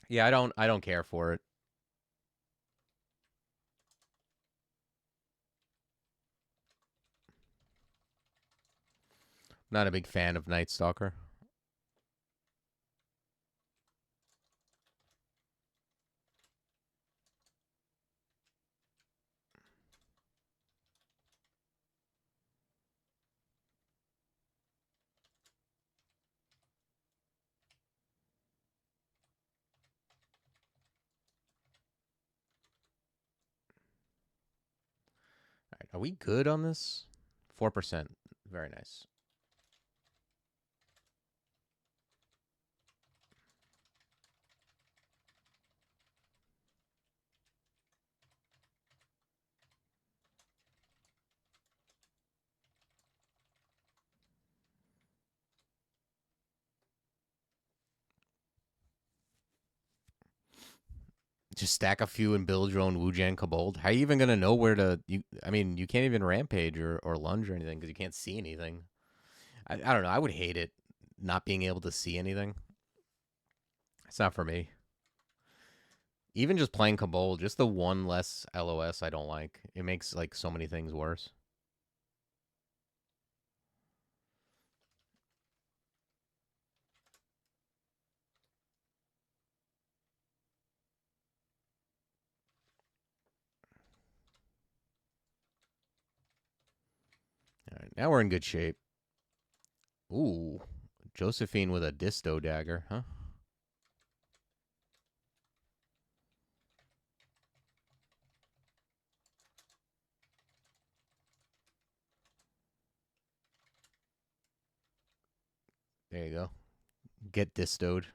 Yeah, I don't care for it. Not a big fan of Night Stalker. All right, are we good on this? 4%. Very nice. Just stack a few and build your own Wujan Kobold. How are you even gonna know where to? I mean, you can't even rampage or lunge or anything because you can't see anything. I don't know. I would hate it not being able to see anything. It's not for me. Even just playing Kobold, just the one less LOS I don't like. It makes like so many things worse. All right, now we're in good shape. Ooh, Josephine with a Disto dagger, huh? There you go. Get distoed.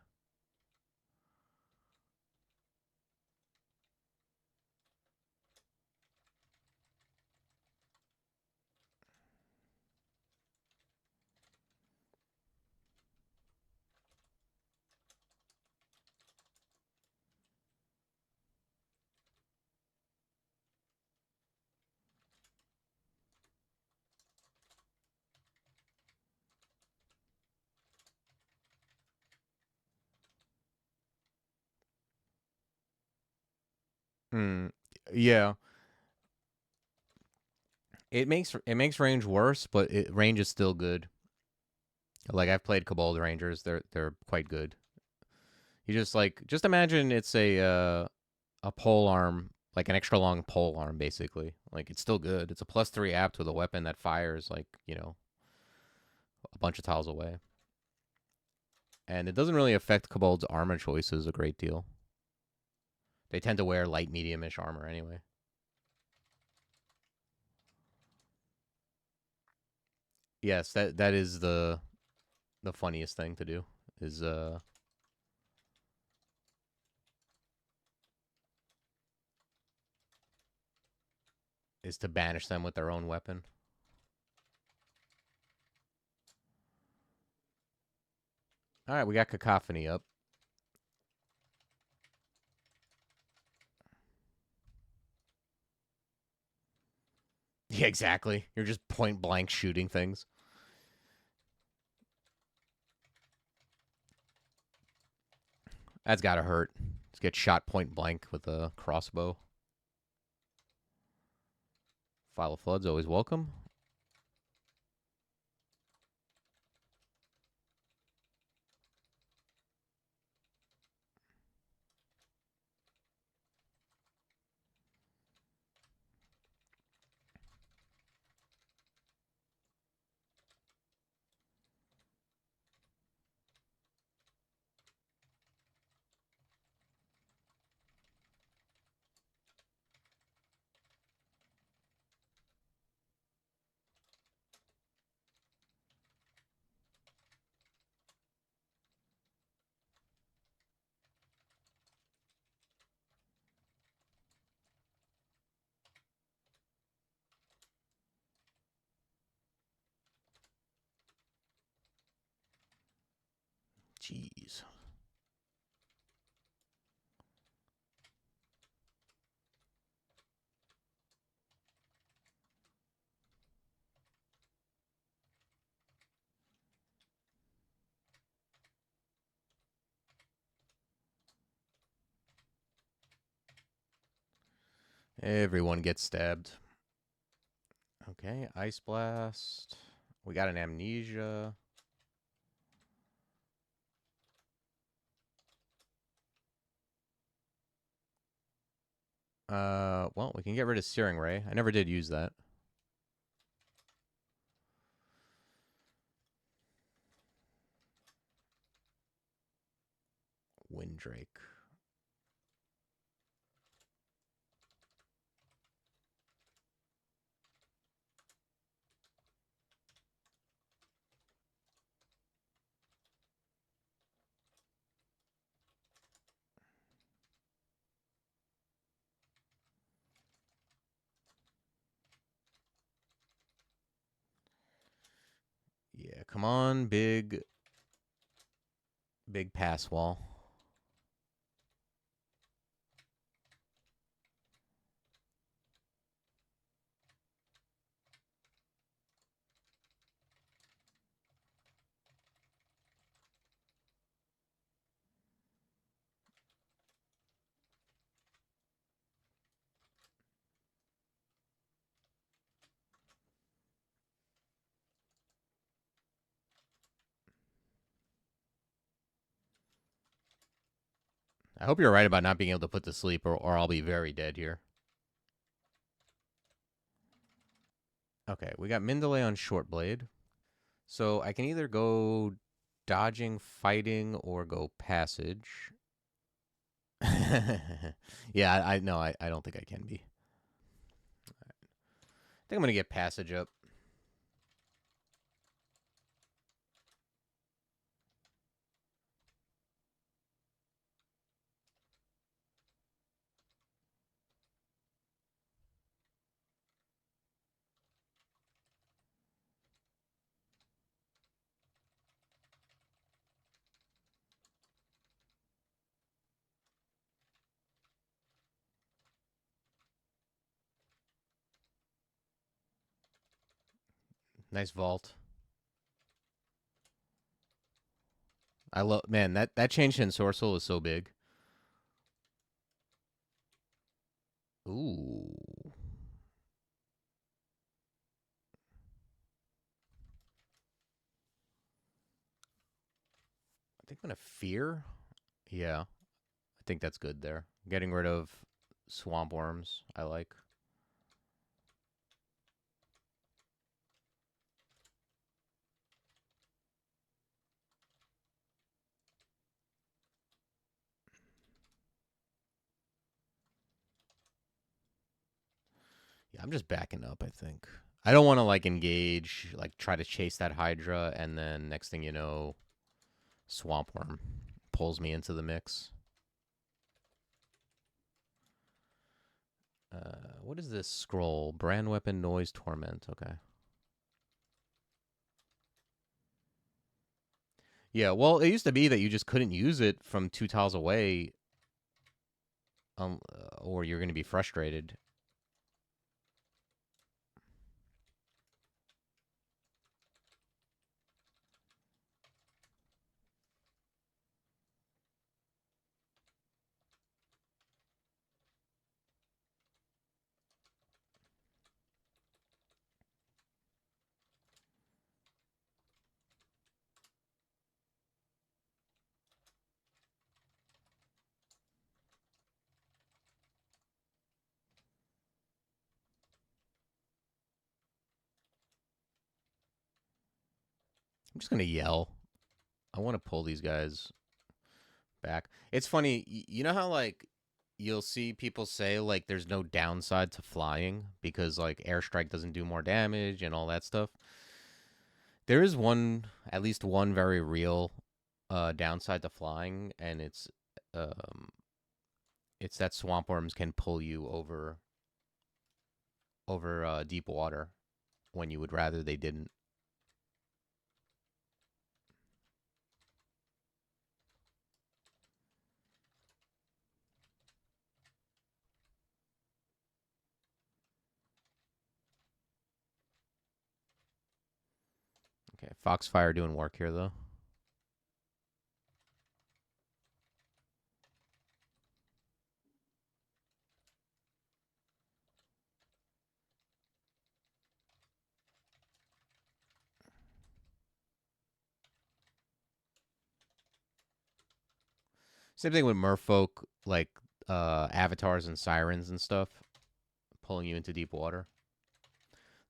Hmm. Yeah, it makes range worse, but range is still good. Like I've played Kobold Rangers, they're quite good. You just imagine it's a pole arm, like an extra long pole arm, basically. Like it's still good. It's a +3 apt with a weapon that fires like a bunch of tiles away, and it doesn't really affect Kobold's armor choices a great deal. They tend to wear light medium-ish armor anyway. Yes, that is the funniest thing to do is to banish them with their own weapon. All right, we got Cacophony up. Yeah, exactly. You're just point blank shooting things. That's gotta hurt. Just get shot point blank with a crossbow. File of Flood's always welcome. Jeez. Everyone gets stabbed. Okay, Ice Blast. We got an Amnesia. Well, we can get rid of Searing Ray. I never did use that. Windrake. Yeah, come on, big pass wall. I hope you're right about not being able to put to sleep, or I'll be very dead here. Okay, we got Mindalay on Short Blade. So I can either go dodging, fighting, or go passage. Yeah, I no, I don't think I can be. I think I'm gonna get passage up. Nice vault. I love, man, that change in Sorcel is so big. Ooh. I think I'm gonna fear. Yeah, I think that's good there. Getting rid of swamp worms. I like. Yeah, I'm just backing up, I think. I don't want to like engage, like try to chase that Hydra, and then next thing you know, swamp worm pulls me into the mix. What is this scroll? Brand weapon, noise, torment. Okay. Yeah, well, it used to be that you just couldn't use it from 2 tiles away, or you're going to be frustrated. I'm just going to yell. I want to pull these guys back. It's funny, you know how like you'll see people say like there's no downside to flying because like airstrike doesn't do more damage and all that stuff. There is one, at least one very real downside to flying, and um it's that swamp worms can pull you over deep water when you would rather they didn't. Okay, Foxfire doing work here though. Same thing with merfolk, like avatars and sirens and stuff, pulling you into deep water.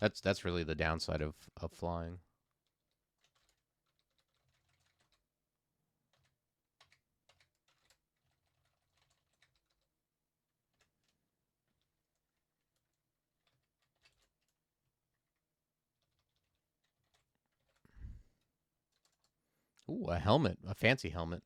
That's really the downside of flying. Ooh, a helmet, a fancy helmet.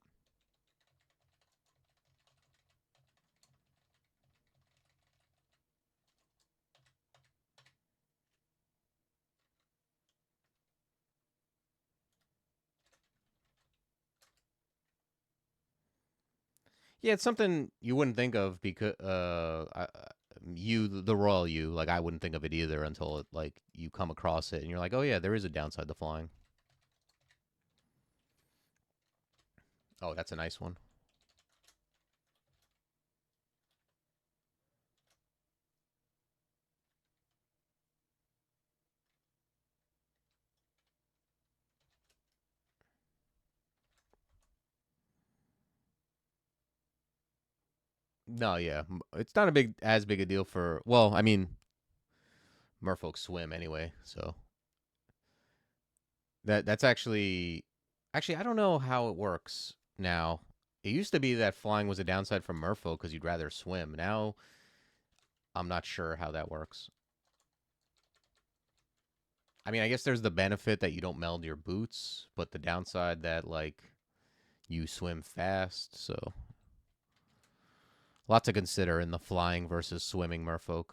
Yeah, it's something you wouldn't think of because you, the royal you, like I wouldn't think of it either until it, like you come across it and you're like, oh yeah, there is a downside to flying. Oh, that's a nice one. No, yeah, it's not a as big a deal for. Well, I mean, merfolk swim anyway, so that's actually I don't know how it works now. It used to be that flying was a downside for merfolk because you'd rather swim. Now I'm not sure how that works. I mean, I guess there's the benefit that you don't meld your boots, but the downside that like you swim fast, so a lot to consider in the flying versus swimming merfolk.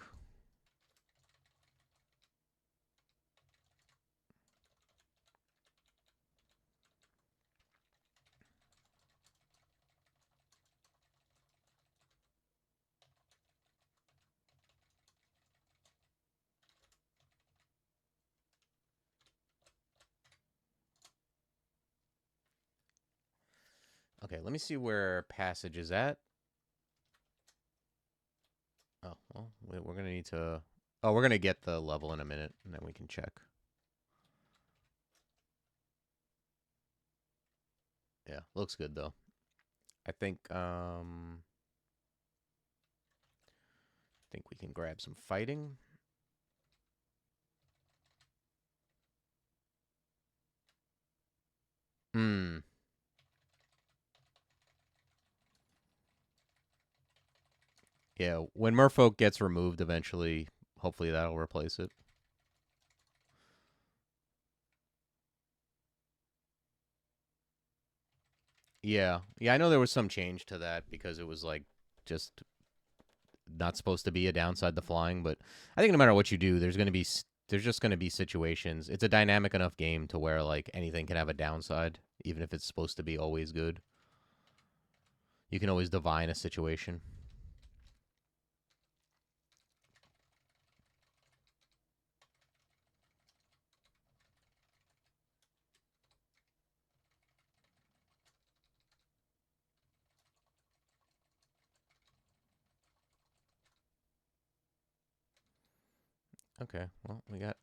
Okay, let me see where passage is at. Oh, well, we're gonna need to. Oh, we're gonna get the level in a minute, and then we can check. Yeah, looks good though. I think we can grab some fighting. Hmm. Yeah, when merfolk gets removed eventually, hopefully that'll replace it. Yeah. Yeah, I know there was some change to that because it was like just not supposed to be a downside to flying, but I think no matter what you do, there's just going to be situations. It's a dynamic enough game to where like anything can have a downside, even if it's supposed to be always good. You can always divine a situation. Okay, well, we got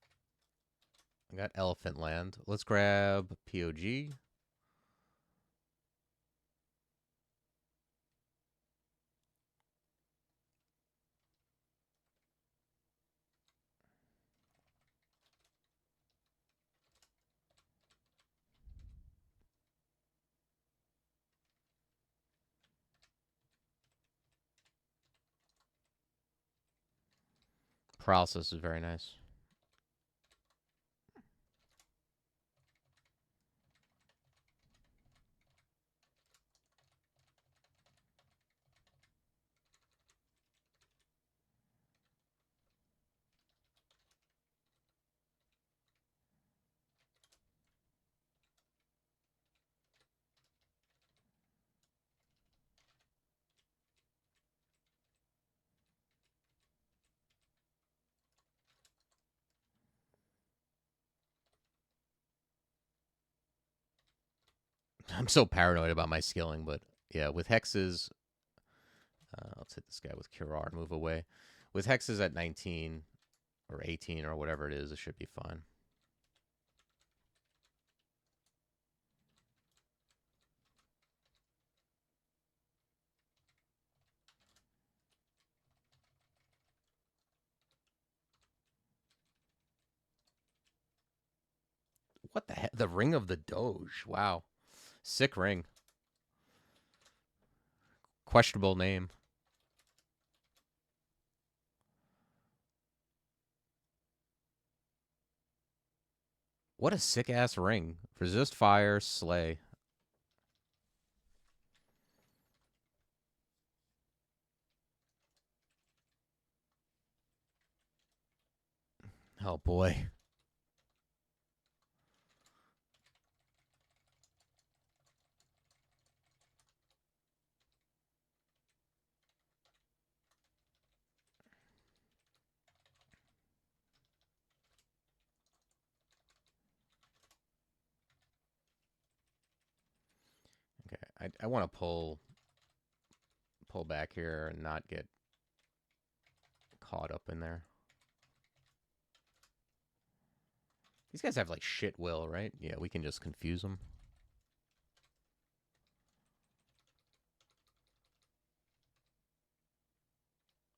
Elephant Land. Let's grab POG. Paralysis is very nice. I'm so paranoid about my skilling, but yeah, with hexes, let's hit this guy with Curar, move away. With hexes at 19 or 18 or whatever it is, it should be fine. What the heck? The Ring of the Doge. Wow. Sick ring. Questionable name. What a sick ass ring. Resist fire, slay. Oh boy. Okay, I want to pull back here and not get caught up in there. These guys have like shit will, right? Yeah, we can just confuse them.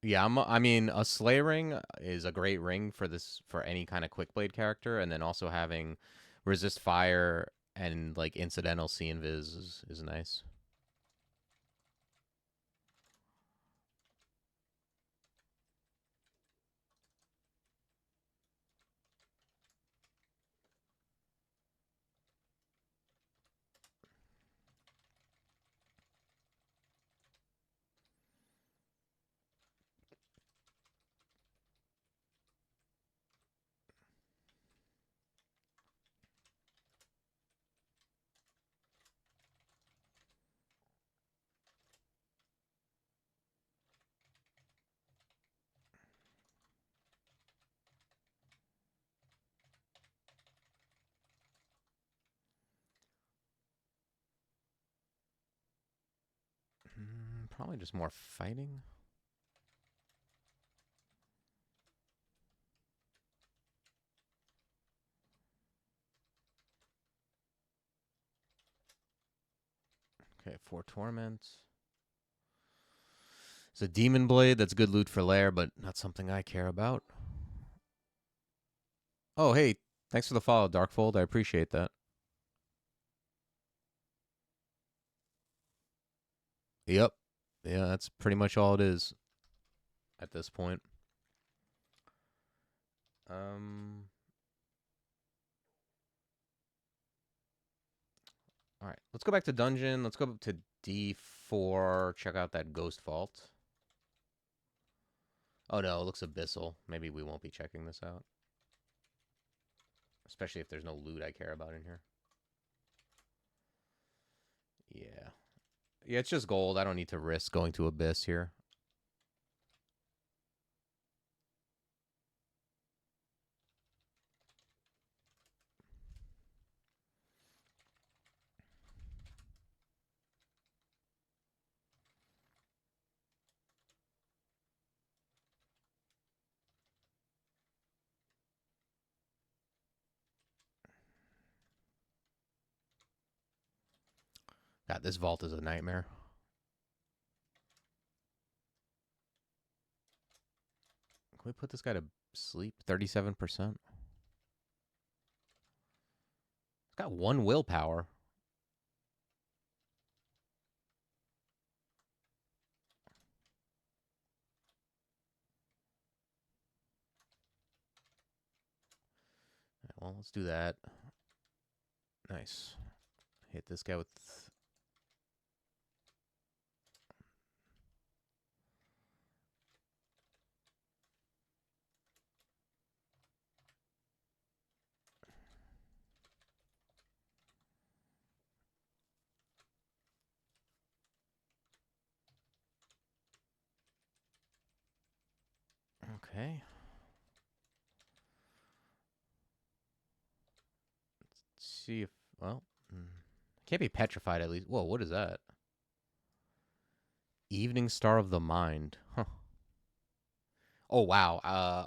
Yeah, I mean, a Slay ring is a great ring for this for any kind of quick blade character, and then also having resist fire and like incidental see invis is nice. Probably just more fighting. Okay, 4 torment. It's a demon blade. That's good loot for lair, but not something I care about. Oh, hey, thanks for the follow, Darkfold. I appreciate that. Yep. Yeah, that's pretty much all it is at this point. Um. All right, let's go back to dungeon. Let's go to D4. Check out that ghost vault. Oh no, it looks abyssal. Maybe we won't be checking this out. Especially if there's no loot I care about in here. Yeah. Yeah, it's just gold. I don't need to risk going to abyss here. God, this vault is a nightmare. Can we put this guy to sleep? 37%. It's got 1 willpower. Right, well, let's do that. Nice. Hit this guy with... Okay. Let's see if... Well... Can't be petrified at least. Whoa, what is that? Evening Star of the Mind. Huh. Oh, wow.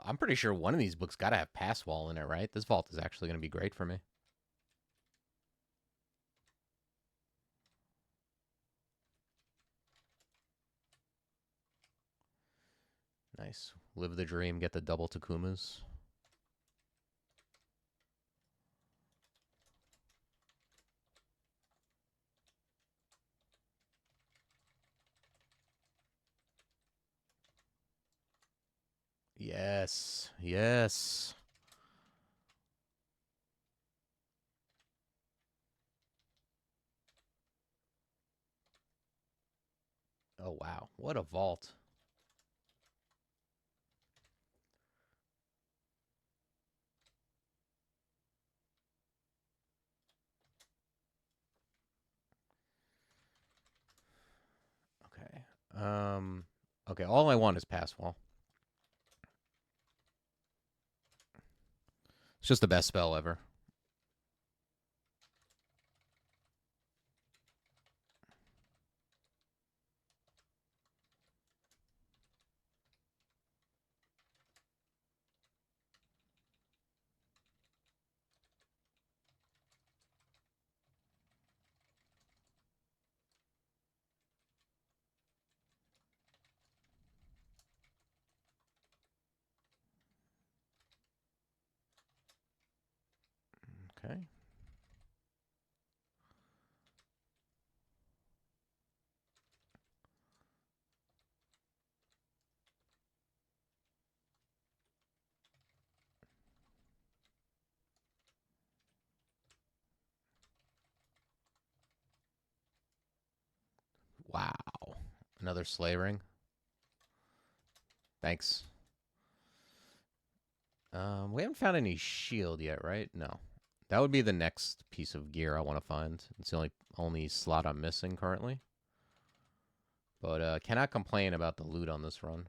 I'm pretty sure one of these books got to have Pass Wall in it, right? This vault is actually going to be great for me. Nice. Live the dream, get the double Takumas. Yes. Yes. Oh, wow. What a vault. Okay. Okay, all I want is Pass Wall. It's just the best spell ever. Okay. Wow. Another Slay Ring. Thanks. We haven't found any shield yet, right? No. That would be the next piece of gear I want to find. It's the only slot I'm missing currently. But cannot complain about the loot on this run.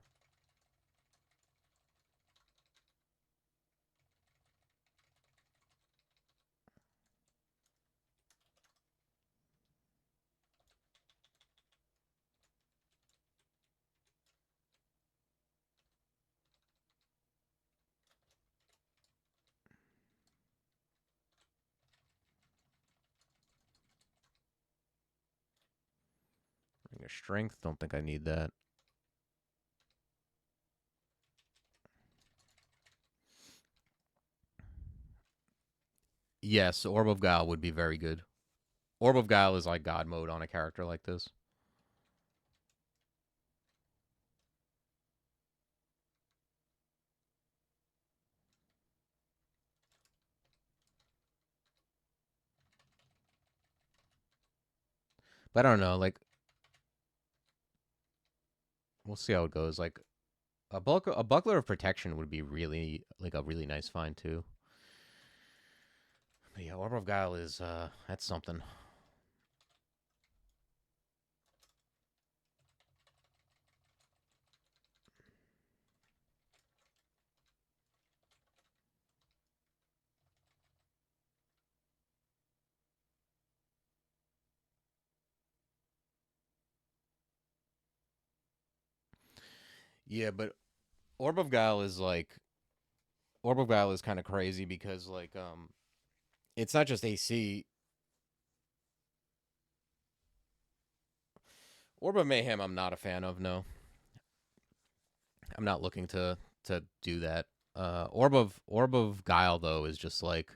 Ring of Strength. Don't think I need that. Yes, Orb of Guile would be very good. Orb of Guile is like God mode on a character like this. But I don't know, like we'll see how it goes. Like a buckler of protection would be really like a really nice find too. But yeah, Orb of Guile is that's something. Yeah, but Orb of Guile is like Orb of Guile is kind of crazy because like it's not just AC. Orb of Mayhem I'm not a fan of, no. I'm not looking to do that. Orb of Guile though is just like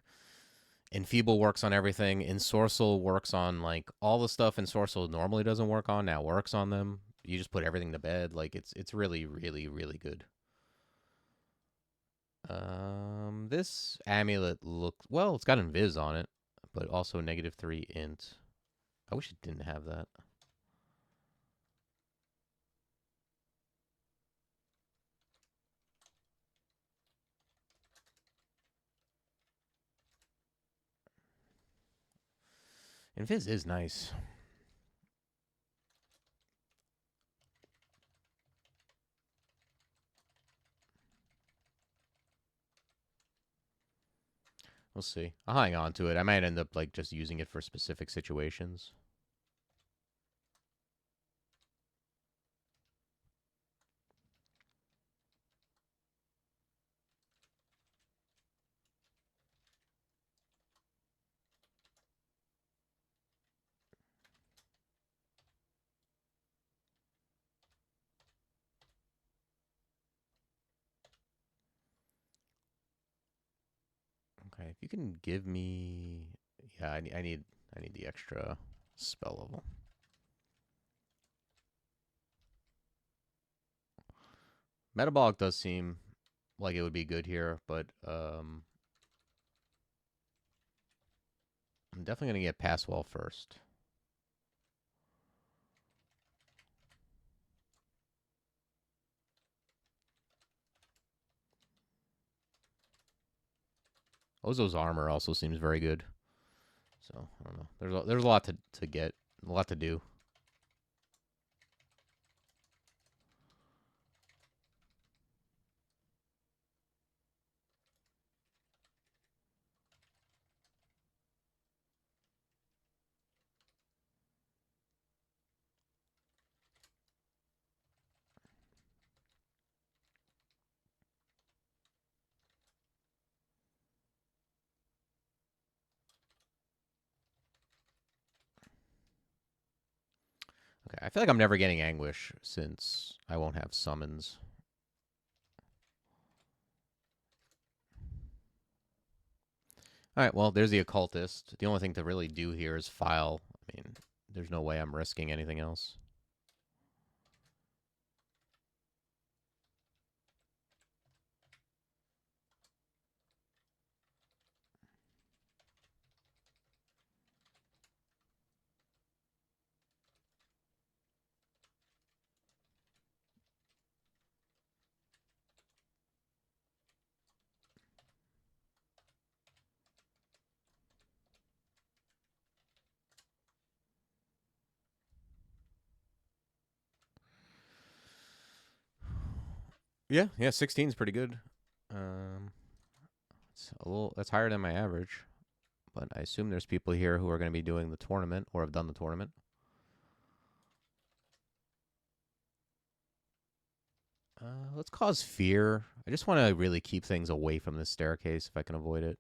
Enfeeble works on everything. Ensorcel works on like all the stuff Ensorcel normally doesn't work on now works on them. You just put everything to bed. Like it's really really really good. This amulet looks well. It's got invis on it, but also -3 int. I wish it didn't have that. Invis is nice. We'll see. I'll hang on to it. I might end up like just using it for specific situations. Okay, if you can give me, yeah, I need the extra spell level. Metabolic does seem like it would be good here, but I'm definitely gonna get pass wall first. Ozo's armor also seems very good. So I don't know. There's a lot to get, a lot to do. Okay, I feel like I'm never getting anguish since I won't have summons. All right, well, there's the occultist. The only thing to really do here is file. I mean, there's no way I'm risking anything else. Yeah, 16 is pretty good. It's a little that's higher than my average, but I assume there's people here who are going to be doing the tournament or have done the tournament. Let's cause fear. I just want to really keep things away from this staircase if I can avoid it.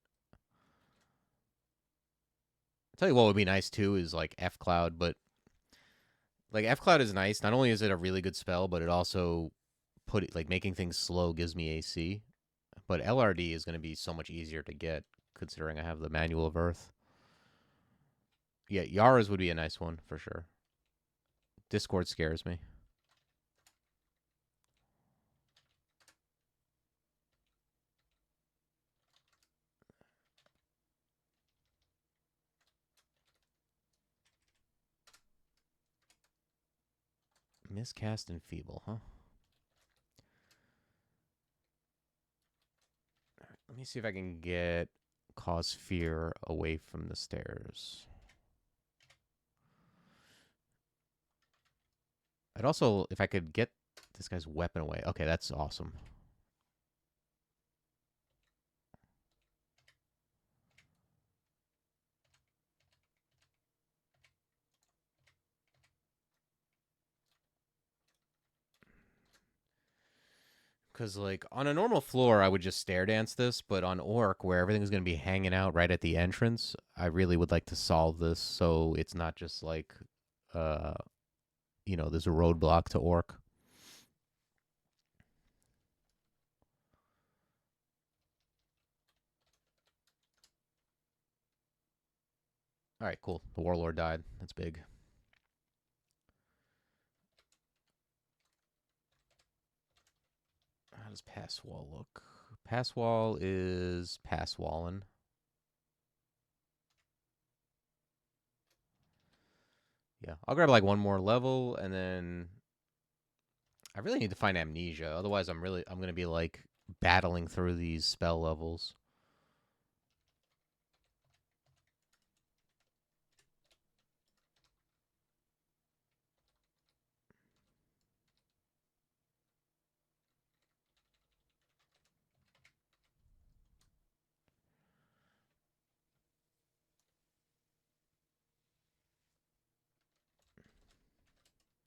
I'll tell you what would be nice too is like F Cloud, but like F Cloud is nice. Not only is it a really good spell, but it also put it, like making things slow gives me AC. But LRD is going to be so much easier to get considering I have the Manual of Earth. Yeah, Yara's would be a nice one for sure. Discord scares me. Miscast and Feeble, huh? Let me see if I can get Cause Fear away from the stairs. I'd also, if I could get this guy's weapon away. Okay, that's awesome. Because, like, on a normal floor, I would just stare dance this, but on Orc, where everything's going to be hanging out right at the entrance, I really would like to solve this so it's not just like, uh, there's a roadblock to Orc. All right, cool. The Warlord died. That's big. How does Pass Wall look? Pass Wall is Pass Wallin. Yeah, I'll grab like one more level, and then I really need to find Amnesia. Otherwise, I'm gonna be like battling through these spell levels.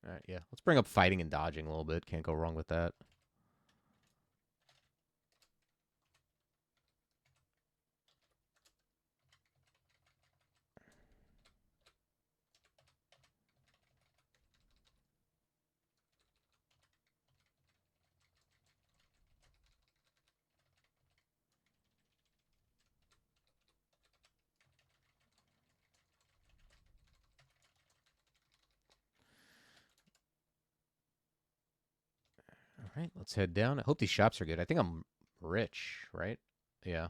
All right, yeah. Let's bring up fighting and dodging a little bit. Can't go wrong with that. All right, let's head down. I hope these shops are good. I think I'm rich, right? Yeah.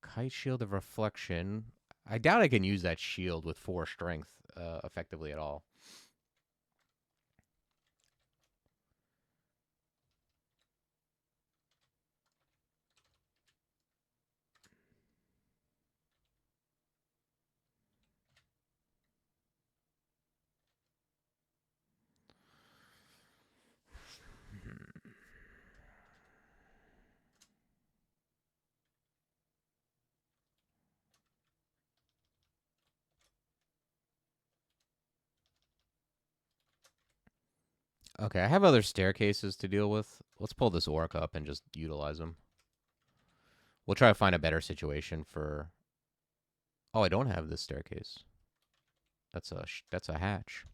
Kite shield of reflection. I doubt I can use that shield with 4 strength effectively at all. Okay, I have other staircases to deal with. Let's pull this orc up and just utilize them. We'll try to find a better situation for... Oh, I don't have this staircase. That's a hatch.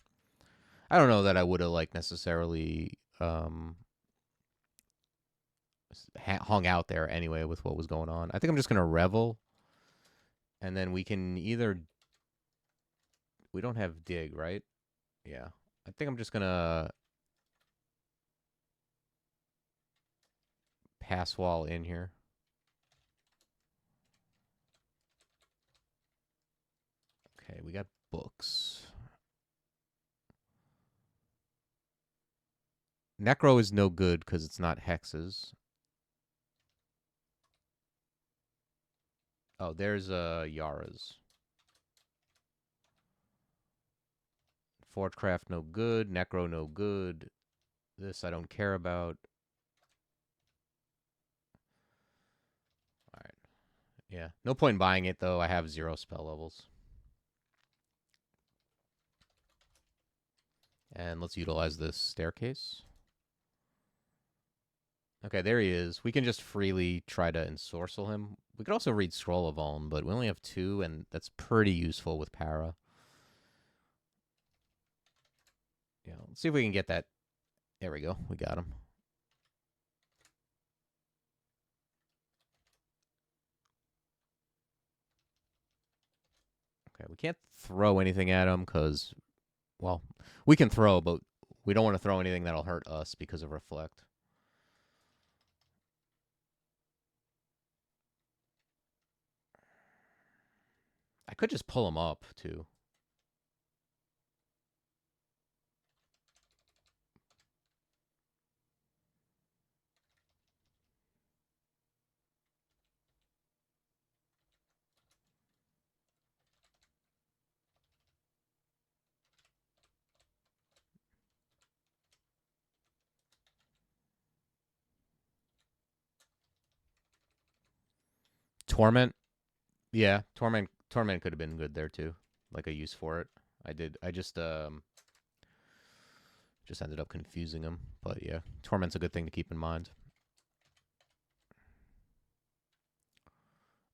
I don't know that I would have like necessarily hung out there anyway with what was going on. I think I'm just gonna revel, and then we can either... We don't have dig, right? Yeah. I think I'm just gonna pass wall in here. Okay, we got books. Necro is no good because it's not hexes. Oh, there's Yara's. Fortcraft no good. Necro no good. This I don't care about. Alright. Yeah. No point in buying it, though. I have 0 spell levels. And let's utilize this staircase. Okay, there he is. We can just freely try to ensorcel him. We could also read Scroll of Ulm, but we only have 2, and that's pretty useful with Para. Yeah, let's see if we can get that. There we go. We got him. Okay, we can't throw anything at him because, well, we can throw, but we don't want to throw anything that'll hurt us because of Reflect. I could just pull him up, too. Torment. Yeah, Torment could have been good there, too. Like a use for it. I just ended up confusing him. But yeah, Torment's a good thing to keep in mind.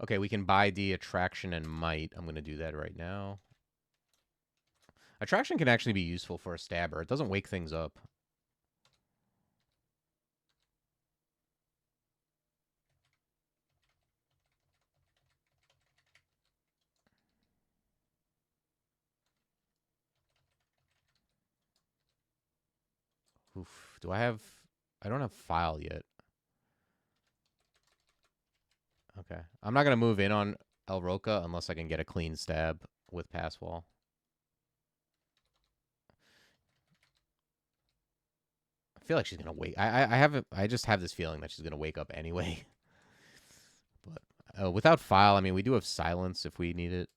Okay, we can buy the Attraction and Might. I'm going to do that right now. Attraction can actually be useful for a stabber. It doesn't wake things up. Oof. Do I have... I don't have File yet. Okay. I'm not going to move in on El Roca unless I can get a clean stab with Pass Wall. I feel like she's going to wake... I just have this feeling that she's going to wake up anyway. But without File, I mean, we do have Silence if we need it.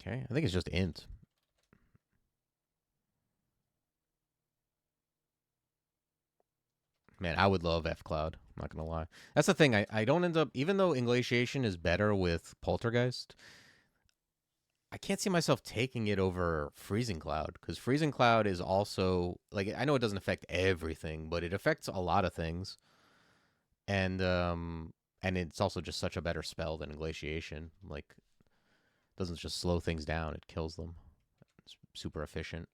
Okay, I think it's just int. Man, I would love F Cloud. I'm not gonna lie. That's the thing. I don't end up, even though Inglatiation is better with Poltergeist, I can't see myself taking it over Freezing Cloud, because Freezing Cloud is also like, I know it doesn't affect everything, but it affects a lot of things, and it's also just such a better spell than Inglatiation. Like, it doesn't just slow things down; it kills them. It's super efficient.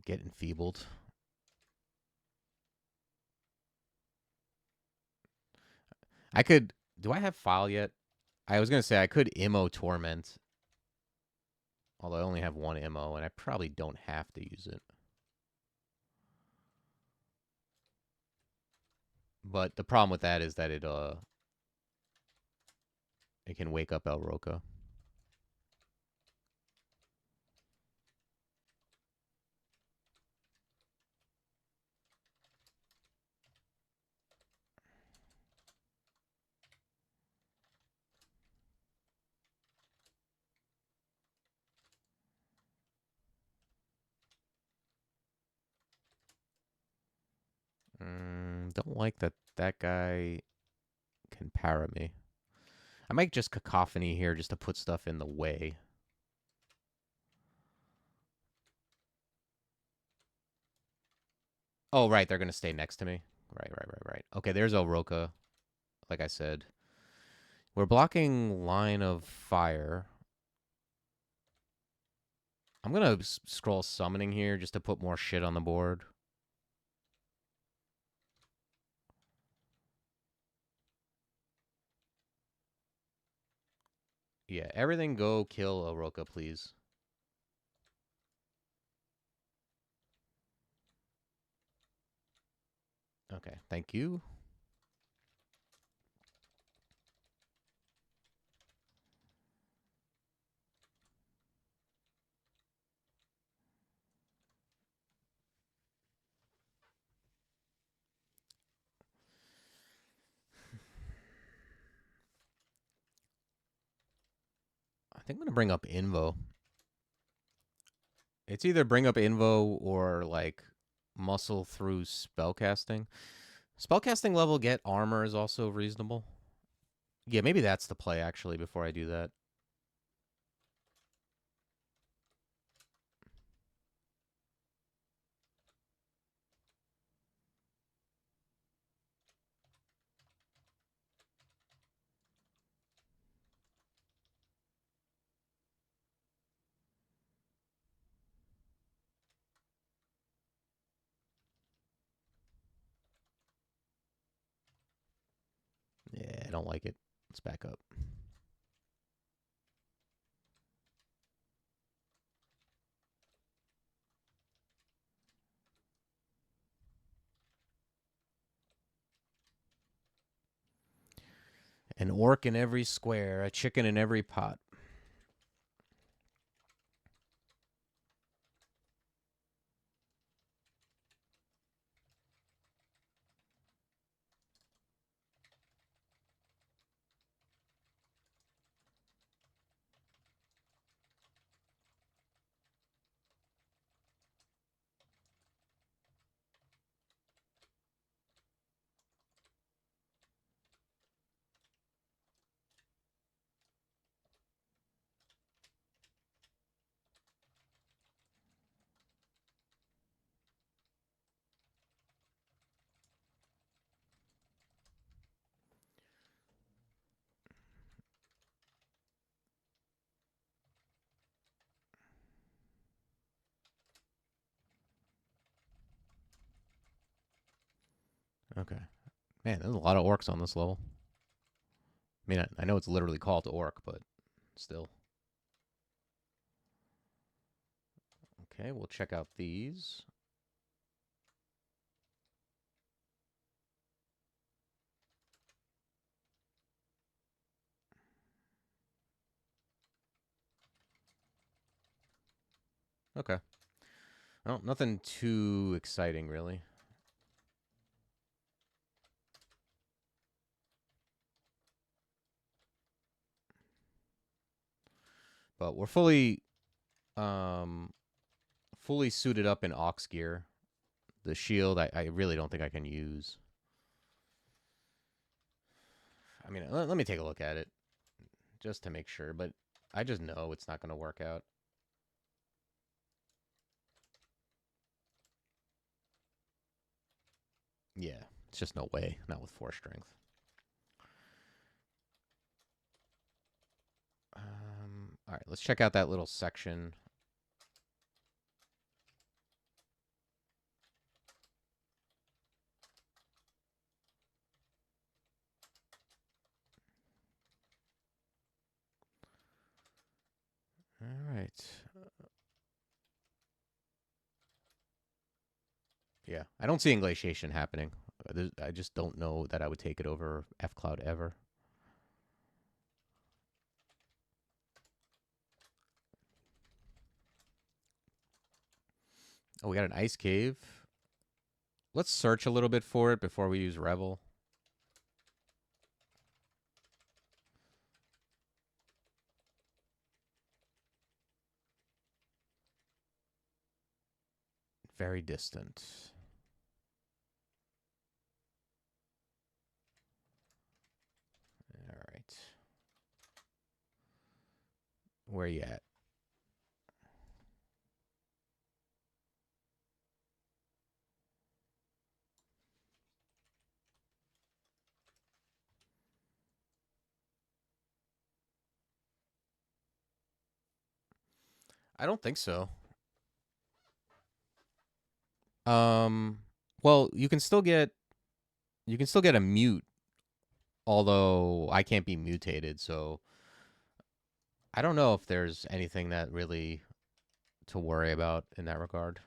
Get enfeebled. I could. Do I have file yet? I was gonna say I could Immo Torment, although I only have one Immo, and I probably don't have to use it. But the problem with that is that it can wake up El Roca. Don't like that guy can para me. I might just Cacophony here just to put stuff in the way. Oh, right, they're gonna stay next to me. Right. Okay, there's El Roca. Like I said, we're blocking line of fire. I'm gonna scroll summoning here just to put more shit on the board. Yeah, everything go kill El Roca, please. Okay, thank you. I think I'm gonna bring up Invo. It's either bring up Invo or like muscle through spellcasting. Spellcasting level get armor is also reasonable. Yeah, maybe that's the play actually before I do that. Yeah, I don't like it. Let's back up. An orc in every square, a chicken in every pot. Okay. Man, there's a lot of orcs on this level. I mean, I know it's literally called orc, but still. Okay, we'll check out these. Okay. Well, nothing too exciting, really. But we're um, fully suited up in Ox gear. The shield, I really don't think I can use. I mean, let me take a look at it just to make sure, but I just know it's not going to work out. Yeah, it's just no way. Not with 4 strength. All right, let's check out that little section. All right. Yeah, I don't see Inglatiation happening. I just don't know that I would take it over F Cloud ever. Oh, we got an ice cave. Let's search a little bit for it before we use Revel. Very distant. All right. Where you at? I don't think so. Um, well, you can still get a mute, although I can't be mutated, so I don't know if there's anything that really to worry about in that regard.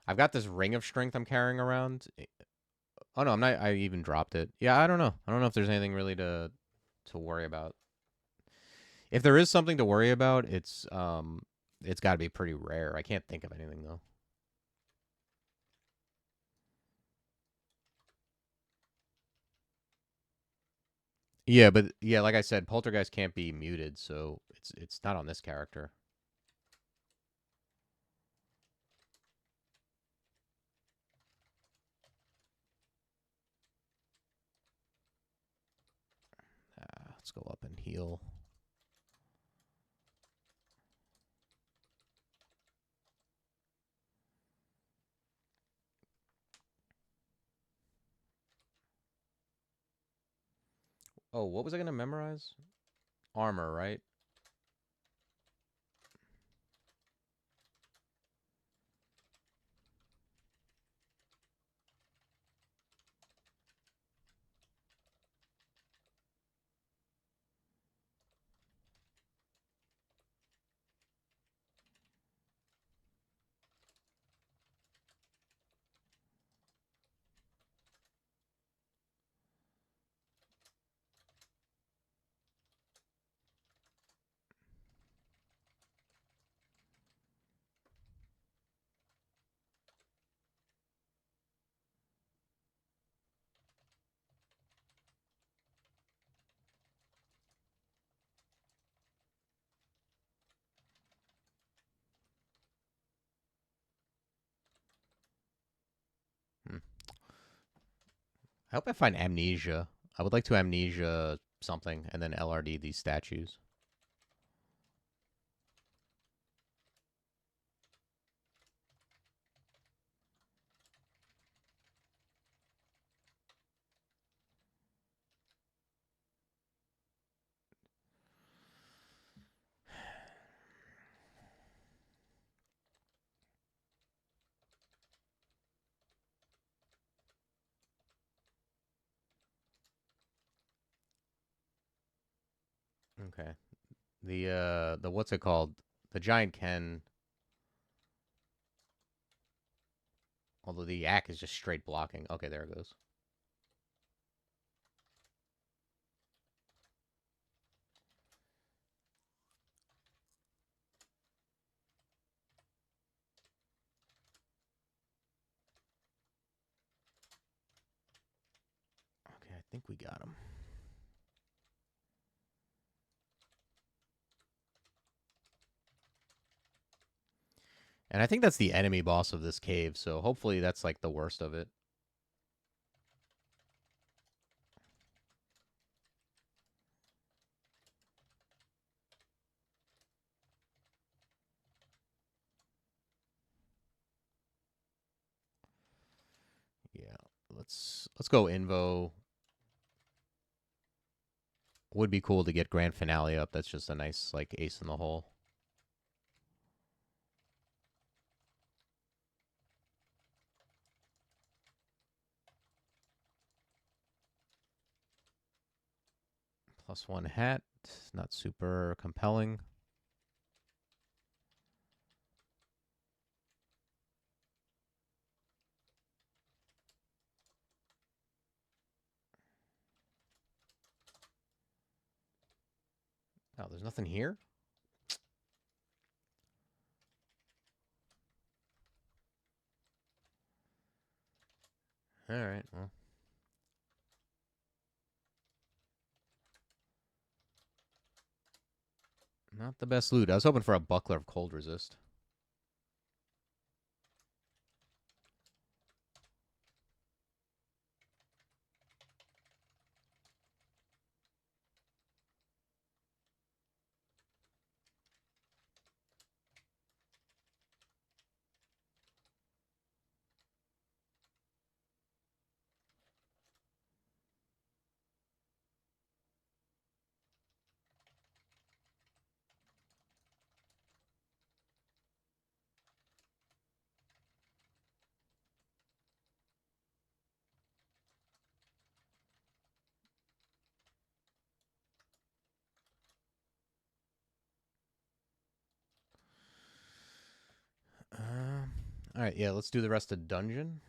I've got this ring of strength I'm carrying around. Oh no, I'm not. I even dropped it. Yeah, I don't know. I don't know if there's anything really to worry about. If there is something to worry about, it's got to be pretty rare. I can't think of anything though. Yeah, but yeah, like I said, Poltergeist can't be muted, so it's not on this character. Let's go up and heal. Oh, what was I gonna memorize? Armor, right? Hmm. I hope I find amnesia. I would like to amnesia something and then LRD these statues. Okay. The what's it called? The giant Ken. Although the yak is just straight blocking. Okay, there it goes. think we got him. And I think that's the enemy boss of this cave, so hopefully that's like the worst of it. Yeah, let's go Invo. Would be cool to get Grand Finale up. That's just a nice like ace in the hole. +1 hat, not super compelling. Oh, there's nothing here? All right, well. Not the best loot. I was hoping for a buckler of cold resist. All right, yeah, let's do the rest of dungeon.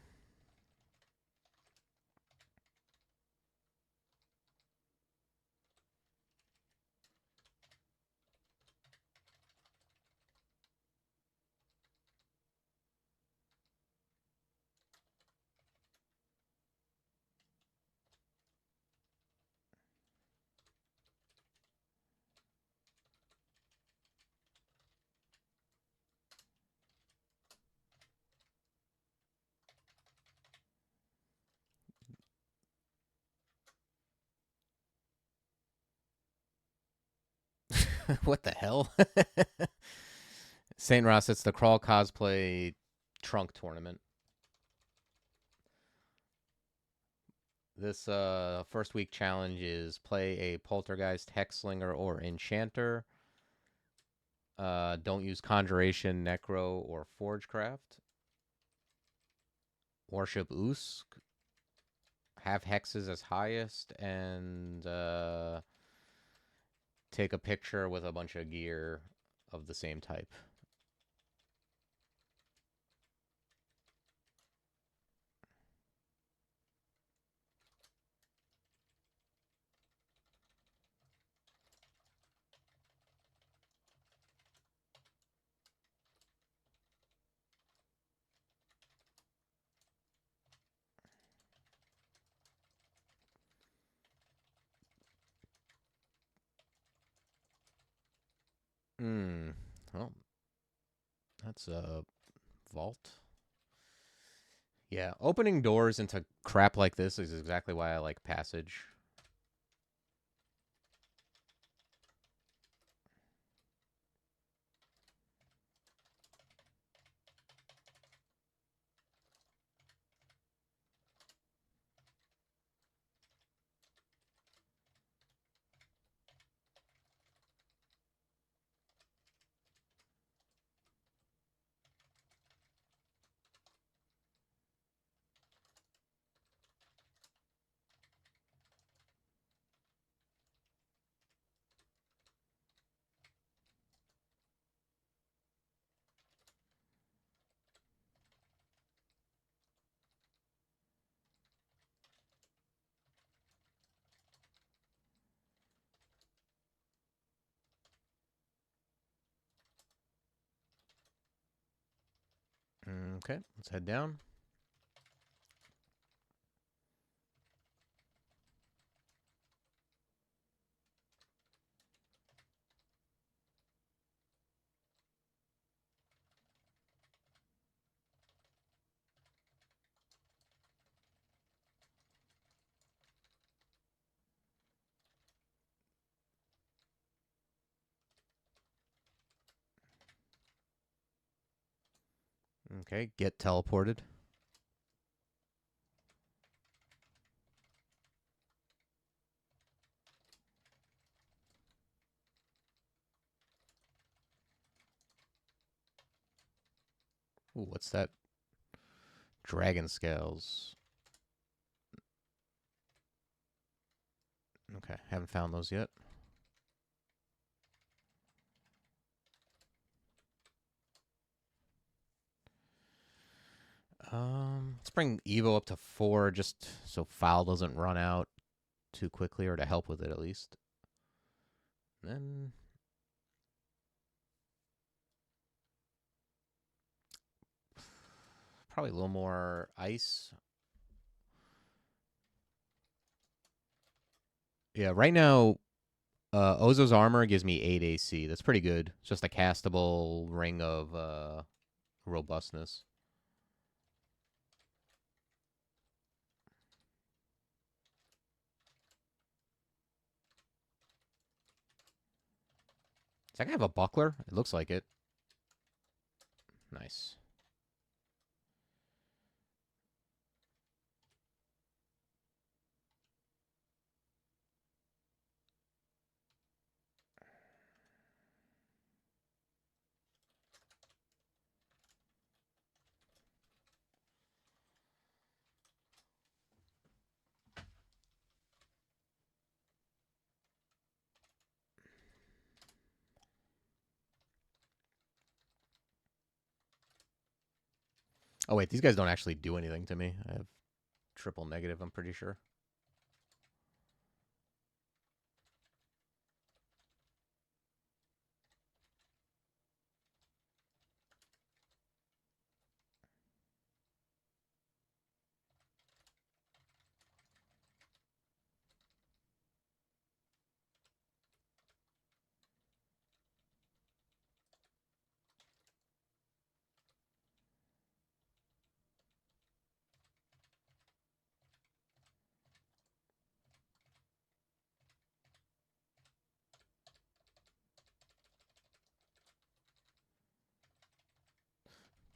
What the hell? St. Ross, it's the Crawl Cosplay Trunk Tournament. This first week challenge is play a Poltergeist, Hexslinger, or Enchanter. Don't use Conjuration, Necro, or Forgecraft. Worship Usk. Have hexes as highest, and take a picture with a bunch of gear of the same type. Well, that's a vault. Yeah, opening doors into crap like this is exactly why I like Passage. Okay, let's head down. Okay, get teleported. Ooh, what's that? Dragon scales. Okay, haven't found those yet. Let's bring Evo up to 4 just so Foul doesn't run out too quickly, or to help with it at least. Then probably a little more ice. Yeah, right now, Ozo's armor gives me 8 AC. That's pretty good. It's just a castable ring of robustness. Does that guy have a buckler? It looks like it. Nice. Oh, wait, these guys don't actually do anything to me. I have triple negative, I'm pretty sure.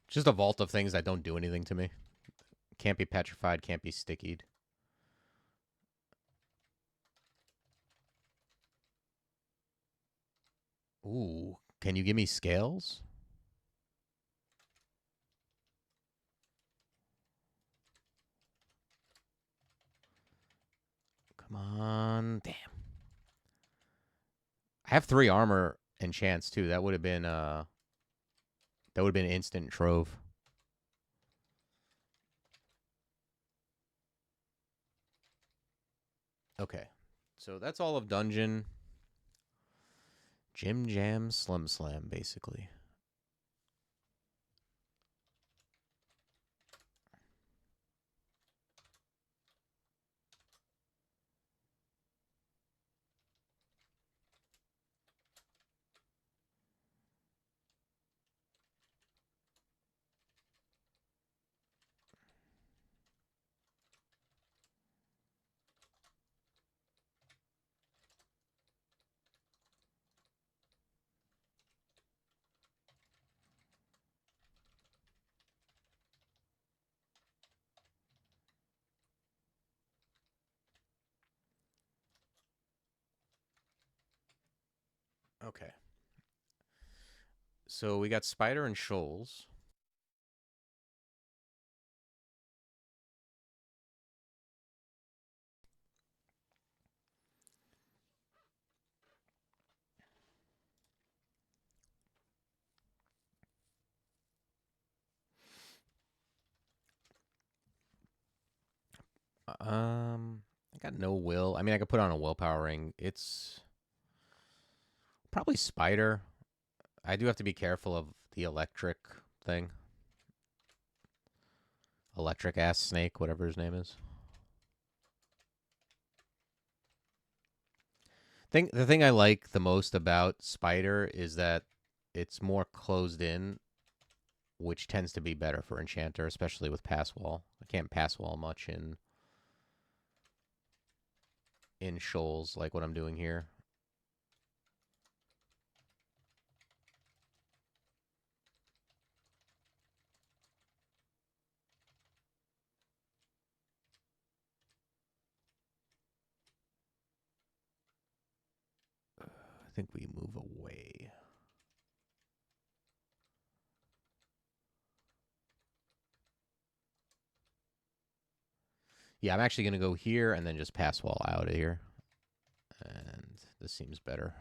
Just a vault of things that don't do anything to me. Can't be petrified, can't be stickied. Ooh, can you give me scales? Come on. Damn. I have 3 armor and chance too. That would have been instant trove. Okay. So that's all of dungeon. Jim Jam Slim Slam, basically. Okay. So we got Spider and Shoals. I got no will. I mean, I could put on a willpower ring. It's probably Spider. I do have to be careful of the electric thing. Electric ass snake, whatever his name is. The thing I like the most about Spider is that it's more closed in, which tends to be better for Enchanter, especially with pass wall. I can't pass wall much in shoals like what I'm doing here. think we move away. Yeah, I'm actually going to go here and then just pass wall out of here. And this seems better.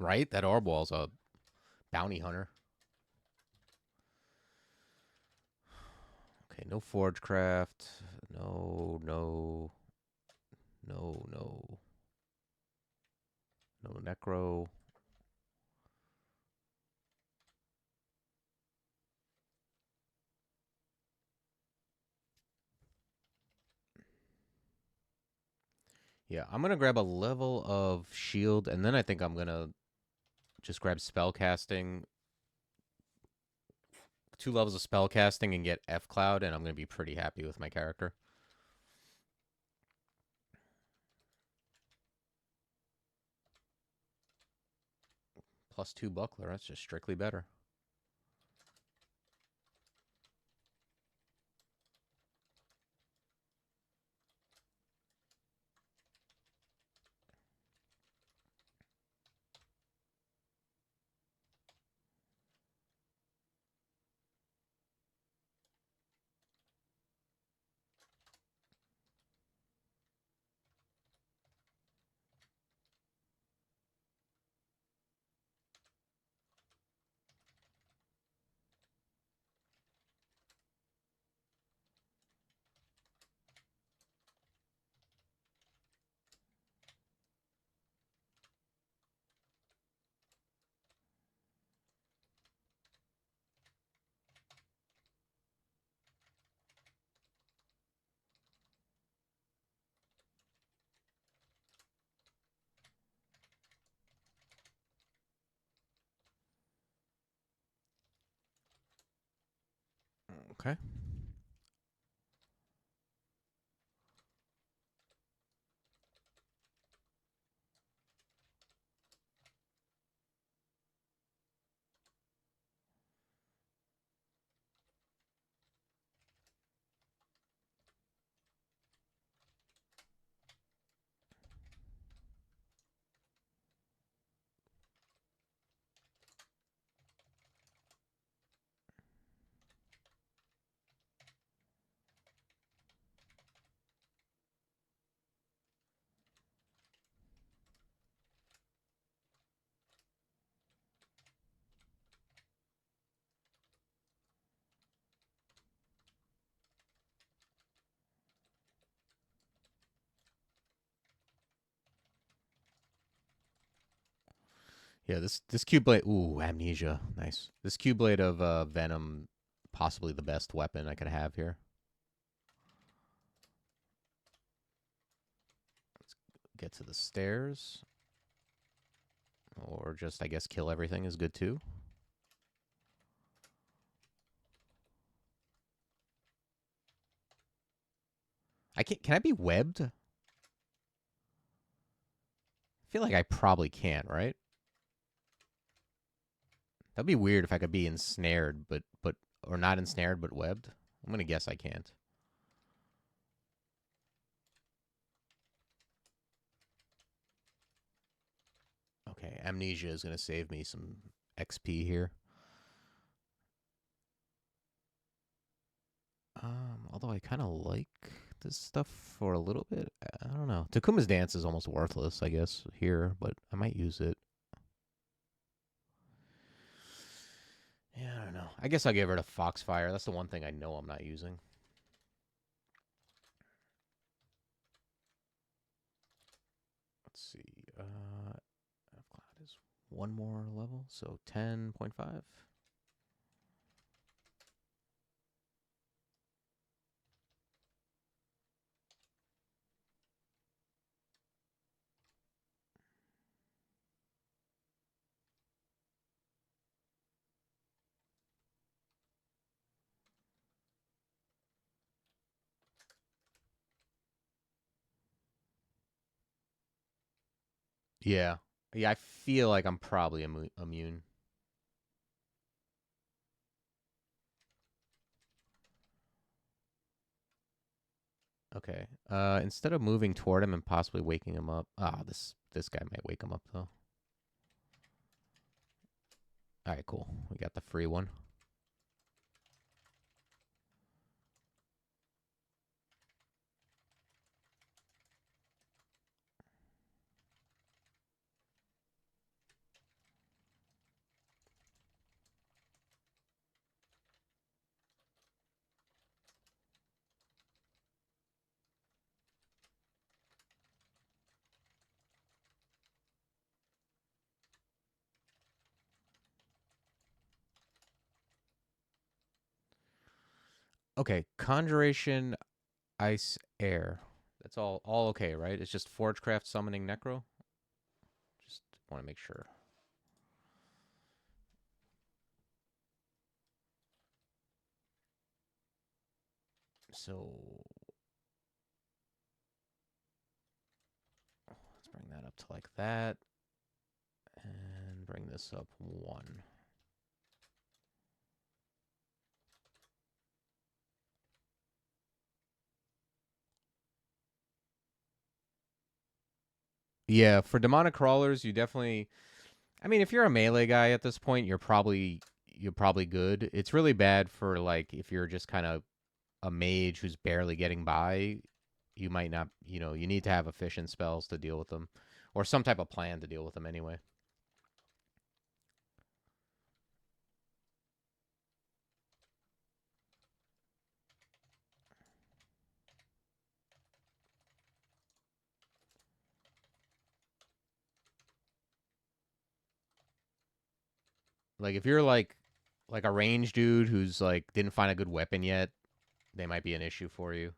Right? That orb wall's a bounty hunter. Okay, no Forgecraft. No, no. No, no. No Necro. Yeah, I'm going to grab a level of shield, and then I think I'm going to just grab spellcasting. 2 levels of spellcasting and get F Cloud, and I'm going to be pretty happy with my character. +2 buckler. That's just strictly better. Okay. Yeah, this Q-Blade... Ooh, Amnesia. Nice. This Q-Blade of Venom, possibly the best weapon I could have here. Let's get to the stairs. Or just, I guess, kill everything is good, too. I can't... Can I be webbed? I feel like I probably can't, right? That'd be weird if I could be ensnared, but or not ensnared, but webbed. I'm gonna guess I can't. Okay, Amnesia is gonna save me some XP here. Although I kind of like this stuff for a little bit. I don't know. Takuma's Dance is almost worthless, I guess, here, but I might use it. Yeah, I don't know. I guess I'll get rid of Foxfire. That's the one thing I know I'm not using. Let's see. F-Cloud is one more level, so 10.5. Yeah. Yeah, I feel like I'm probably immune. Okay. Instead of moving toward him and possibly waking him up. This guy might wake him up though. All right, cool. We got the free one. Okay, conjuration, ice, air. That's all okay, right? It's just forgecraft summoning necro. Just want to make sure. So let's bring that up to like that, and bring this up 1. Yeah, for demonic crawlers, you definitely. I mean, if you're a melee guy at this point, you're probably good. It's really bad for like if you're just kind of a mage who's barely getting by. You might not. You need to have efficient spells to deal with them, or some type of plan to deal with them anyway. Like if you're like a range dude who's like didn't find a good weapon yet, they might be an issue for you.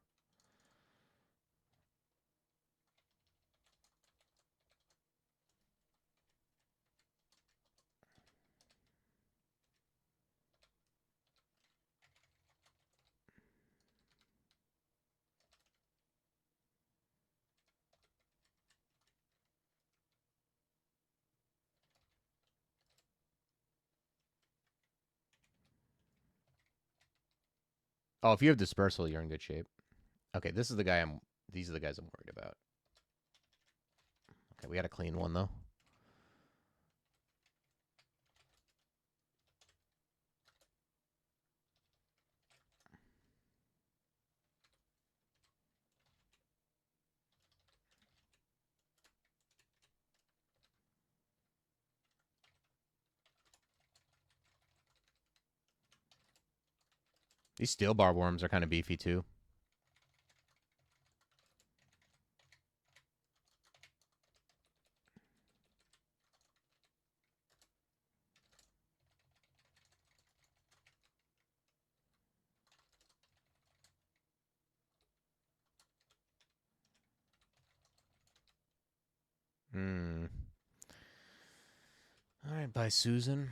Oh, if you have dispersal, you're in good shape. Okay, this is the guy I'm. These are the guys I'm worried about. Okay, we got a clean one though. These steel bar worms are kind of beefy too. Hmm. All right, bye, Susan.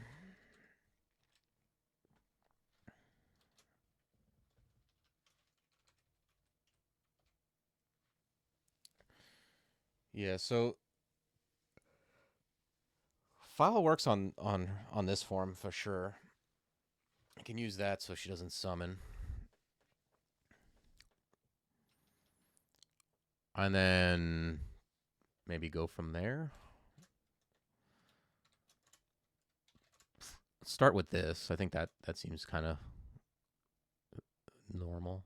Yeah, so file works on this form for sure. I can use that so she doesn't summon. And then maybe go from there. Let's start with this. I think that seems kind of normal.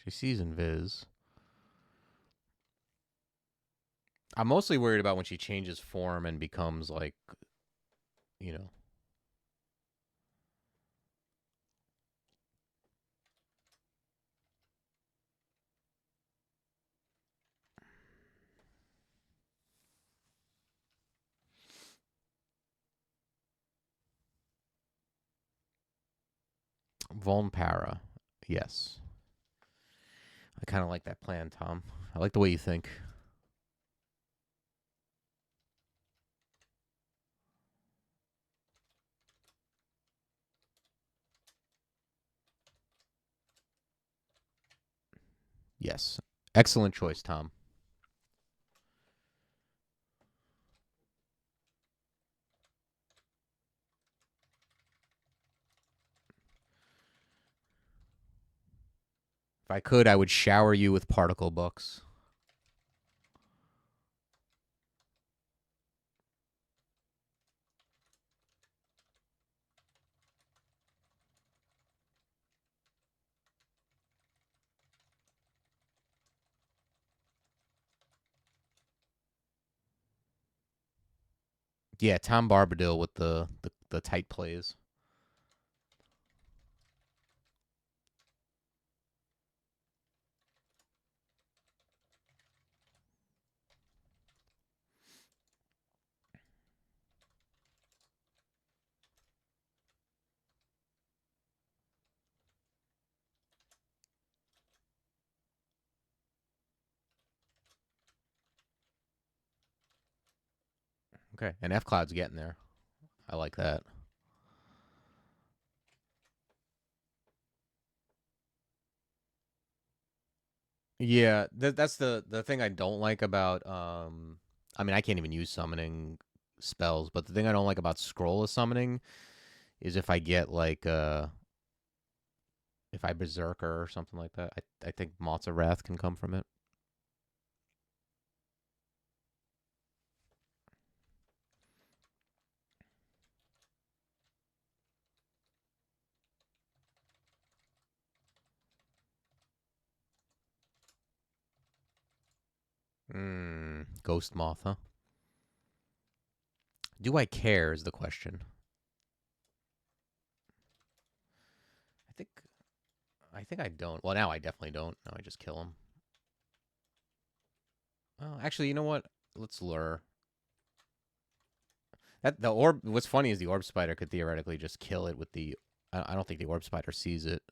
She sees invis. I'm mostly worried about when she changes form and becomes like, you know, Vuln Para. Yes. I kind of like that plan, Tom. I like the way you think. Yes. Excellent choice, Tom. If I could, I would shower you with particle books. Yeah, Tom Barbadil with the tight plays. Okay, and F Cloud's getting there. I like that. Yeah, that's the thing I don't like about I mean, I can't even use summoning spells, but the thing I don't like about scroll of summoning is if I get like if I berserker or something like that. I think Moths of Wrath can come from it. Ghost Moth, huh? Do I care is the question. I think I don't. Well, now I definitely don't. Now I just kill him. Oh, actually, you know what? Let's lure. That the orb. What's funny is the orb spider could theoretically just kill it with the. I don't think the orb spider sees it.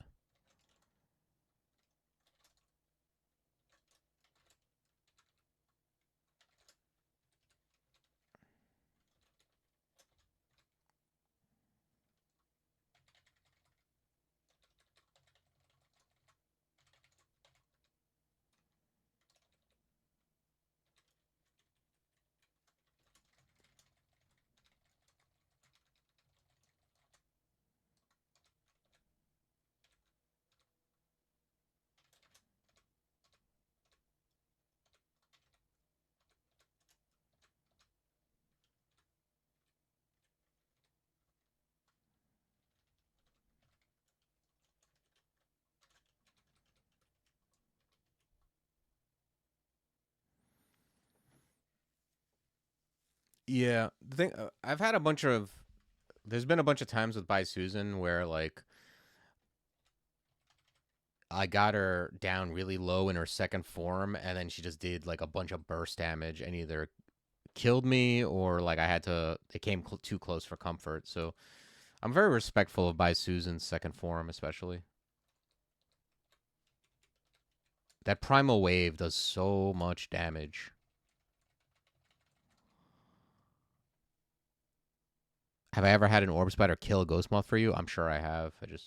Yeah, the thing I've had a bunch of. There's been a bunch of times with By Susan where like I got her down really low in her second form, and then she just did like a bunch of burst damage and either killed me or like I had to. It came too close for comfort. So I'm very respectful of By Susan's second form, especially. That primal wave does so much damage. Have I ever had an orb spider kill a ghost moth for you? I'm sure I have. It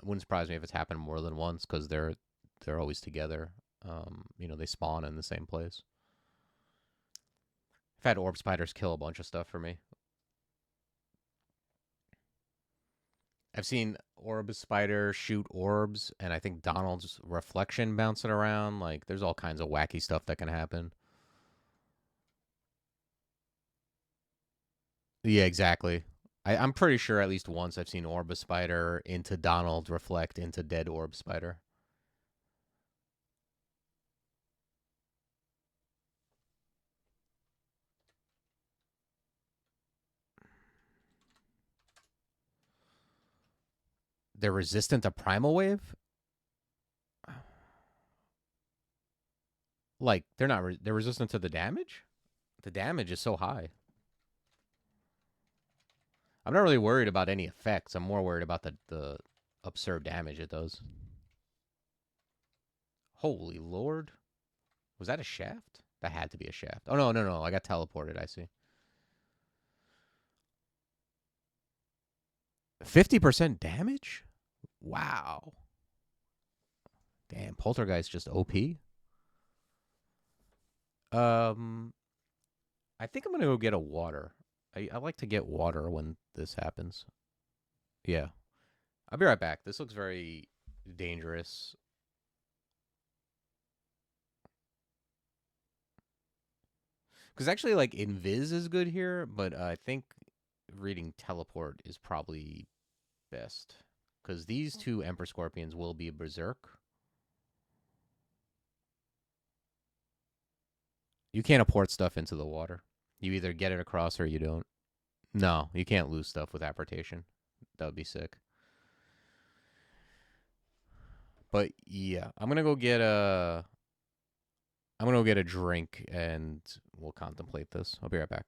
wouldn't surprise me if it's happened more than once because they're always together. They spawn in the same place. I've had orb spiders kill a bunch of stuff for me. I've seen orb spider shoot orbs, and I think Donald's reflection bouncing around. Like, there's all kinds of wacky stuff that can happen. Yeah, exactly. I'm pretty sure at least once I've seen orb spider into Donald reflect into dead orb spider. They're resistant to primal wave. Like they're not. They're resistant to the damage. The damage is so high. I'm not really worried about any effects. I'm more worried about the absurd damage it does. Holy Lord. Was that a shaft? That had to be a shaft. Oh, no, no, no. I got teleported. I see. 50% damage? Wow. Damn, Poltergeist just OP. Um, I think I'm gonna go get a water. I like to get water when this happens. Yeah, I'll be right back. This looks very dangerous. Because actually, like, Invis is good here, but I think reading Teleport is probably best. Because these two Emperor Scorpions will be Berserk. You can't apport stuff into the water. You either get it across or you don't. No, you can't lose stuff with apportation. That would be sick. But yeah, I'm gonna go get a drink and we'll contemplate this. I'll be right back.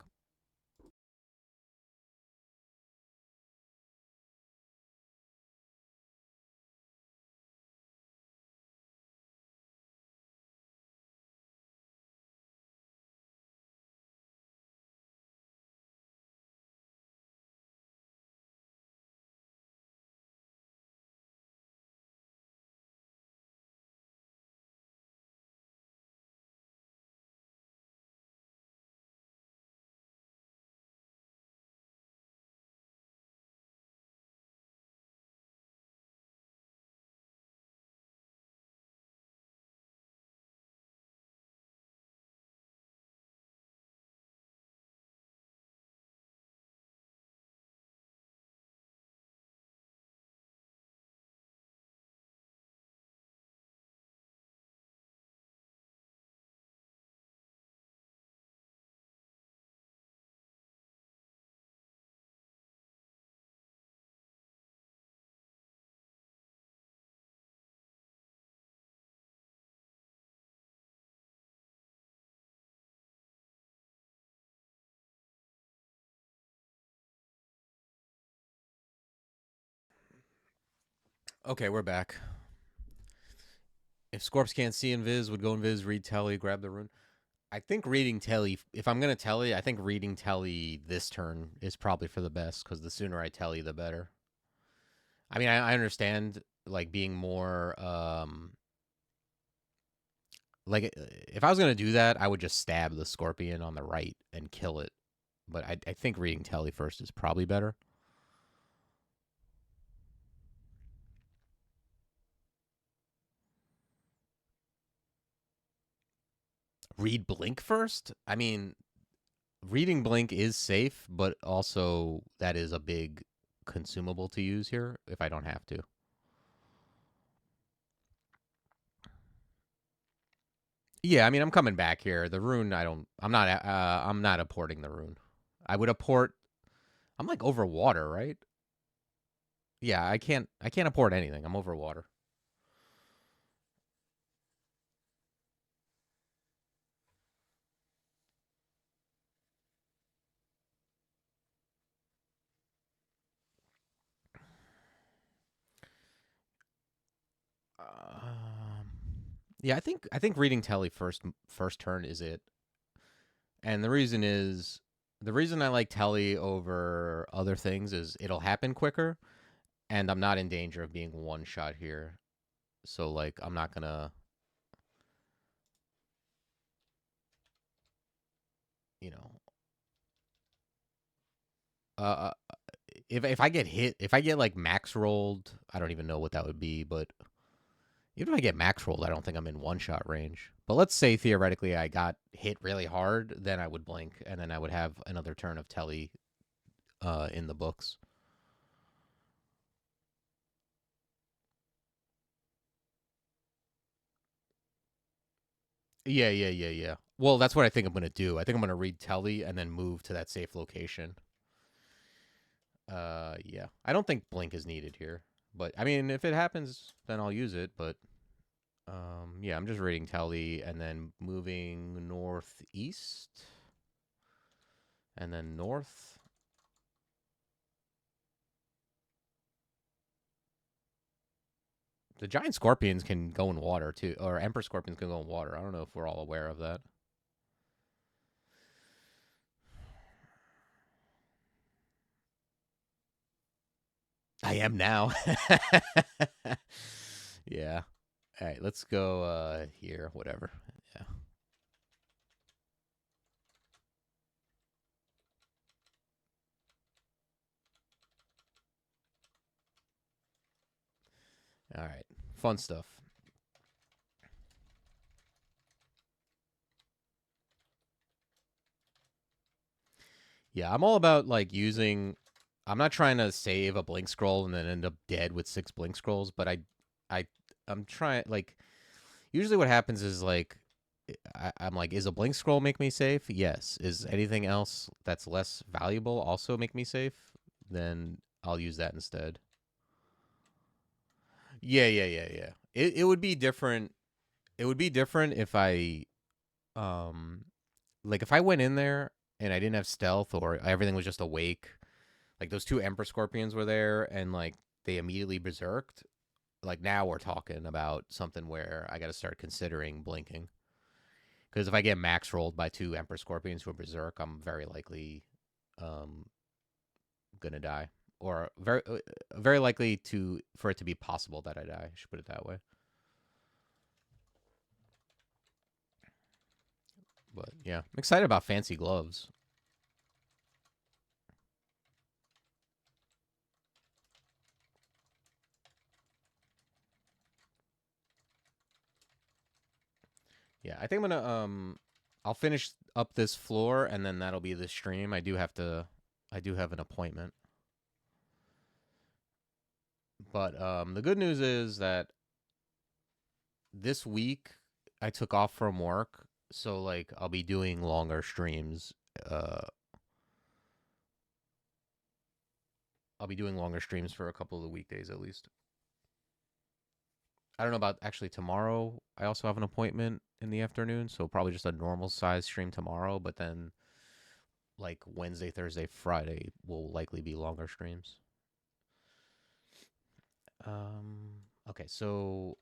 Okay, we're back. If Scorps can't see Invis, would go Invis, read Telly, grab the rune. I think reading Telly, if I'm going to Telly, I think reading Telly this turn is probably for the best because the sooner I Telly, the better. I mean, I understand like being more, like if I was going to do that, I would just stab the Scorpion on the right and kill it. But I think reading Telly first is probably better. Read Blink first? I mean, reading Blink is safe, but also that is a big consumable to use here if I don't have to. Yeah, I mean, I'm coming back here. The rune, I'm not apporting the rune. I would apport. I'm like over water, right? Yeah, I can't apport anything. I'm over water. Um, yeah, I think reading Telly first turn is it, and the reason I like Telly over other things is it'll happen quicker, and I'm not in danger of being one shot here. So like I'm not gonna, you know, uh, if I get hit, if I get like max rolled, I don't even know what that would be, but even if I get max rolled, I don't think I'm in one shot range. But let's say theoretically I got hit really hard, then I would blink, and then I would have another turn of Telly in the books. Yeah, yeah, yeah, yeah. Well, that's what I think I'm gonna do. I think I'm gonna read Telly and then move to that safe location. Yeah. I don't think blink is needed here, but I mean, if it happens, then I'll use it. But yeah, I'm just reading Telly and then moving northeast and then north. The giant scorpions can go in water too, or emperor scorpions can go in water. I don't know if we're all aware of that. I am now. Yeah. All right, let's go here, whatever. Yeah. All right. Fun stuff. Yeah, I'm all about like using. I'm not trying to save a blink scroll and then end up dead with 6 blink scrolls, but I, I'm trying like. Usually, what happens is like, I'm like, is a blink scroll make me safe? Yes. Is anything else that's less valuable also make me safe? Then I'll use that instead. Yeah. It would be different. It would be different if I um like if I went in there and I didn't have stealth or everything was just awake. Like those 2 Emperor Scorpions were there and like they immediately berserked. Like now we're talking about something where I got to start considering blinking. Because if I get max rolled by 2 Emperor Scorpions who are berserk, I'm very likely um gonna die, or very likely to for it to be possible that I die. I should put it that way. But yeah, I'm excited about fancy gloves. Yeah, I think I'm gonna I'll finish up this floor and then that'll be the stream. I do have an appointment. But the good news is that this week I took off from work, so like I'll be doing longer streams. Uh I'll be doing longer streams for a couple of the weekdays at least. I don't know about actually tomorrow. I also have an appointment in the afternoon, so probably just a normal size stream tomorrow, but then like Wednesday, Thursday, Friday will likely be longer streams. Okay, so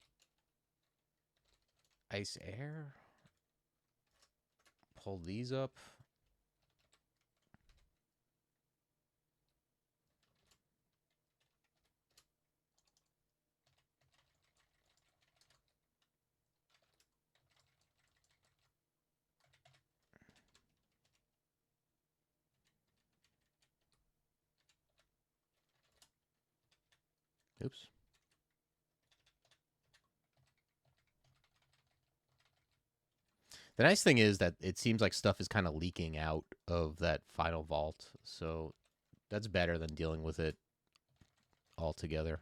ice air. Pull these up. Oops. The nice thing is that it seems like stuff is kind of leaking out of that final vault, so that's better than dealing with it altogether.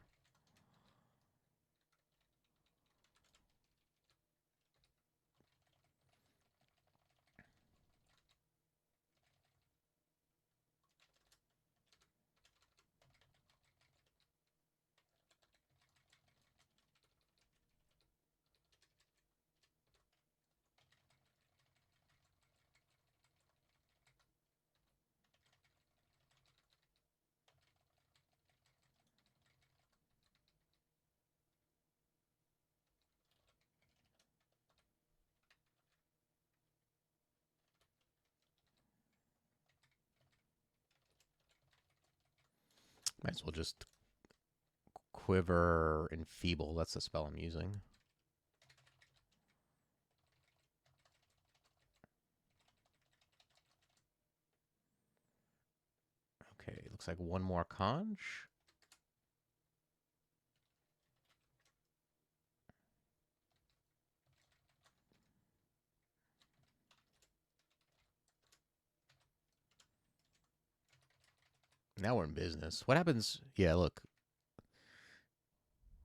Might as well just quiver and feeble. That's the spell I'm using. Okay, looks like one more conch. Now we're in business. What happens? Yeah, look.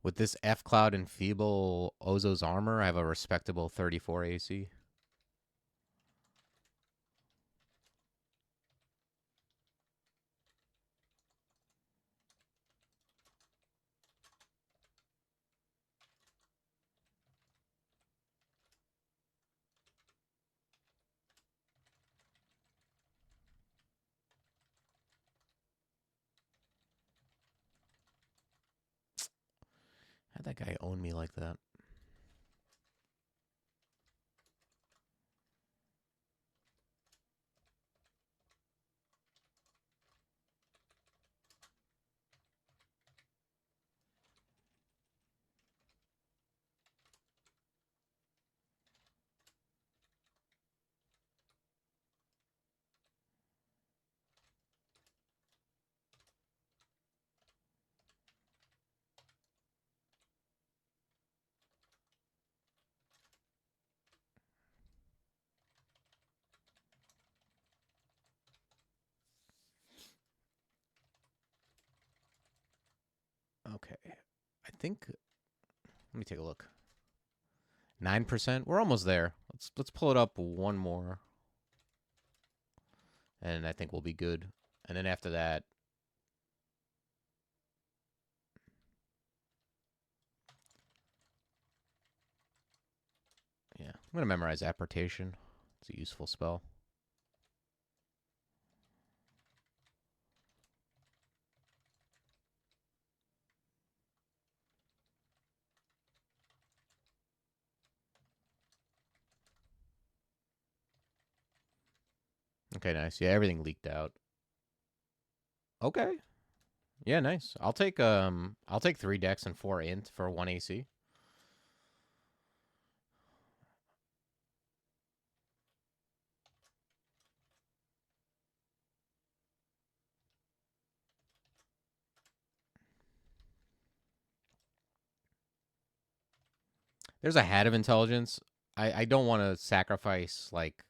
With this F Cloud and Feeble Ozo's armor, I have a respectable 34 AC. How'd that guy own me like that? Okay. I think let me take a look. 9%. We're almost there. Let's pull it up one more. And I think we'll be good. And then after that, yeah, I'm going to memorize apportation. It's a useful spell. Okay, nice. Yeah, everything leaked out. Okay. Yeah, nice. I'll take 3 decks and 4 int for 1 AC. There's a hat of intelligence. I don't want to sacrifice like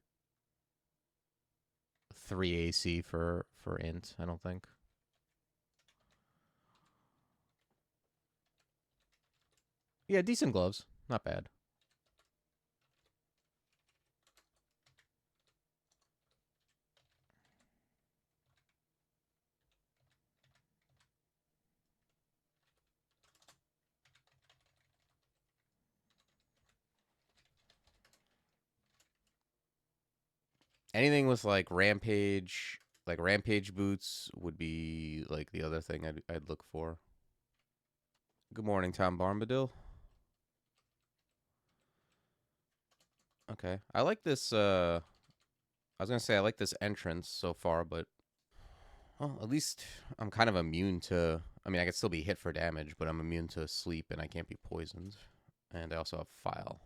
3 AC for int, I don't think. Yeah, decent gloves. Not bad. Anything with like rampage boots would be like the other thing I'd look for. Good morning, Tom Bombadil. Okay. I like this I was going to say I like this entrance so far, but well, at least I'm kind of immune to I mean, I could still be hit for damage, but I'm immune to sleep and I can't be poisoned. And I also have file.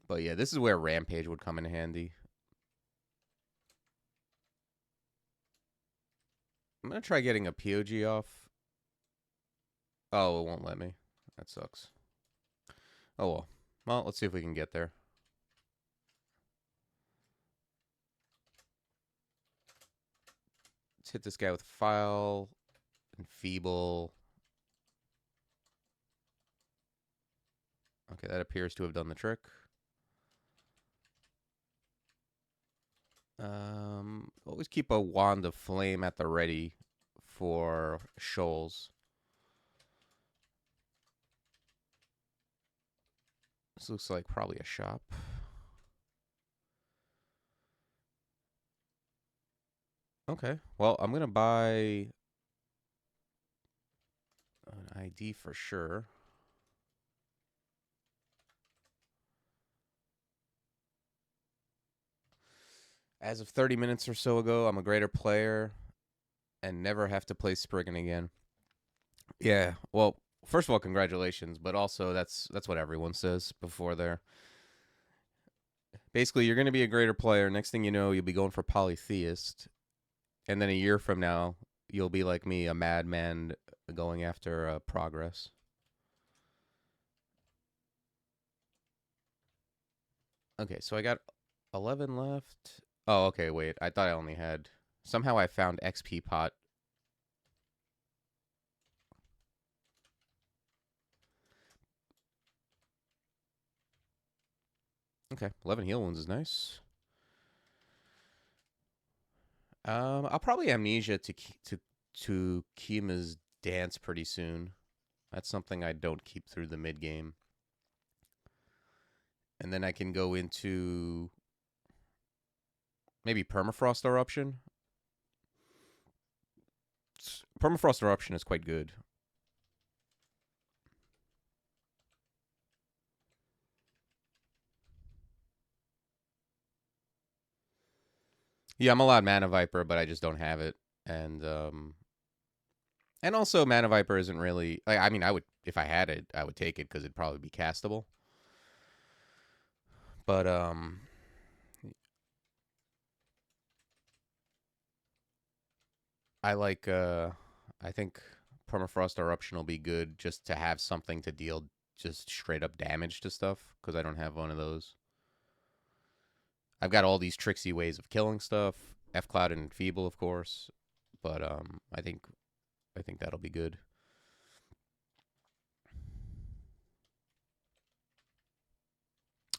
But yeah, this is where rampage would come in handy. I'm going to try getting a POG off. Oh, it won't let me. That sucks. Oh well. Well, let's see if we can get there. Let's hit this guy with file and feeble. Okay, that appears to have done the trick. Always keep a wand of flame at the ready for shoals. This looks like probably a shop. Okay, well, I'm going to buy an ID for sure. As of 30 minutes or so ago, I'm a greater player and never have to play Spriggan again. Yeah, well, first of all, congratulations, but also that's what everyone says before they're basically you're going to be a greater player. Next thing you know, you'll be going for polytheist, and then a year from now, you'll be like me, a madman going after progress. Okay, so I got 11 left. Oh, okay, wait. I thought I only had. Somehow I found XP pot. Okay, 11 heal wounds is nice. I'll probably amnesia to Kima's dance pretty soon. That's something I don't keep through the mid game. And then I can go into maybe permafrost eruption. Permafrost eruption is quite good. Yeah, I'm allowed Mana Viper, but I just don't have it. And also Mana Viper isn't really like, I mean, I would, if I had it, I would take it because it'd probably be castable. But I like I think Permafrost Eruption will be good just to have something to deal just straight up damage to stuff because I don't have one of those. I've got all these tricksy ways of killing stuff. F Cloud and Feeble, of course, but I think that'll be good.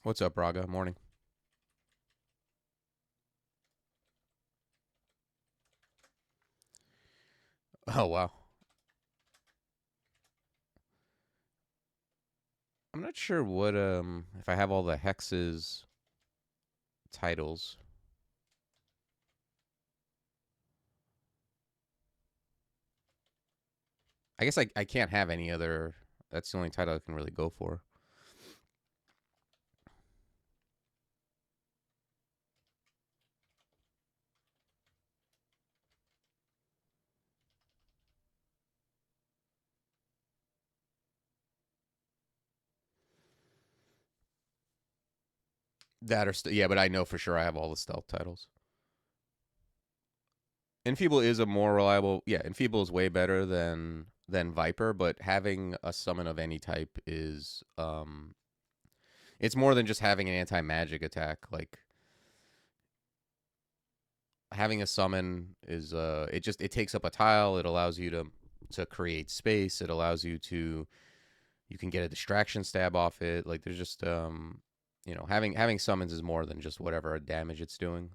What's up, Braga? Morning. Oh wow. I'm not sure what if I have all the hexes titles. I guess I can't have any other. That's the only title I can really go for. That or yeah, but I know for sure I have all the stealth titles. Enfeeble is a more reliable. Yeah, Enfeeble is way better than Viper, but having a summon of any type is it's more than just having an anti magic attack. Like having a summon is it takes up a tile. It allows you to create space. It allows you can get a distraction stab off it. Like there's just having summons is more than just whatever damage it's doing.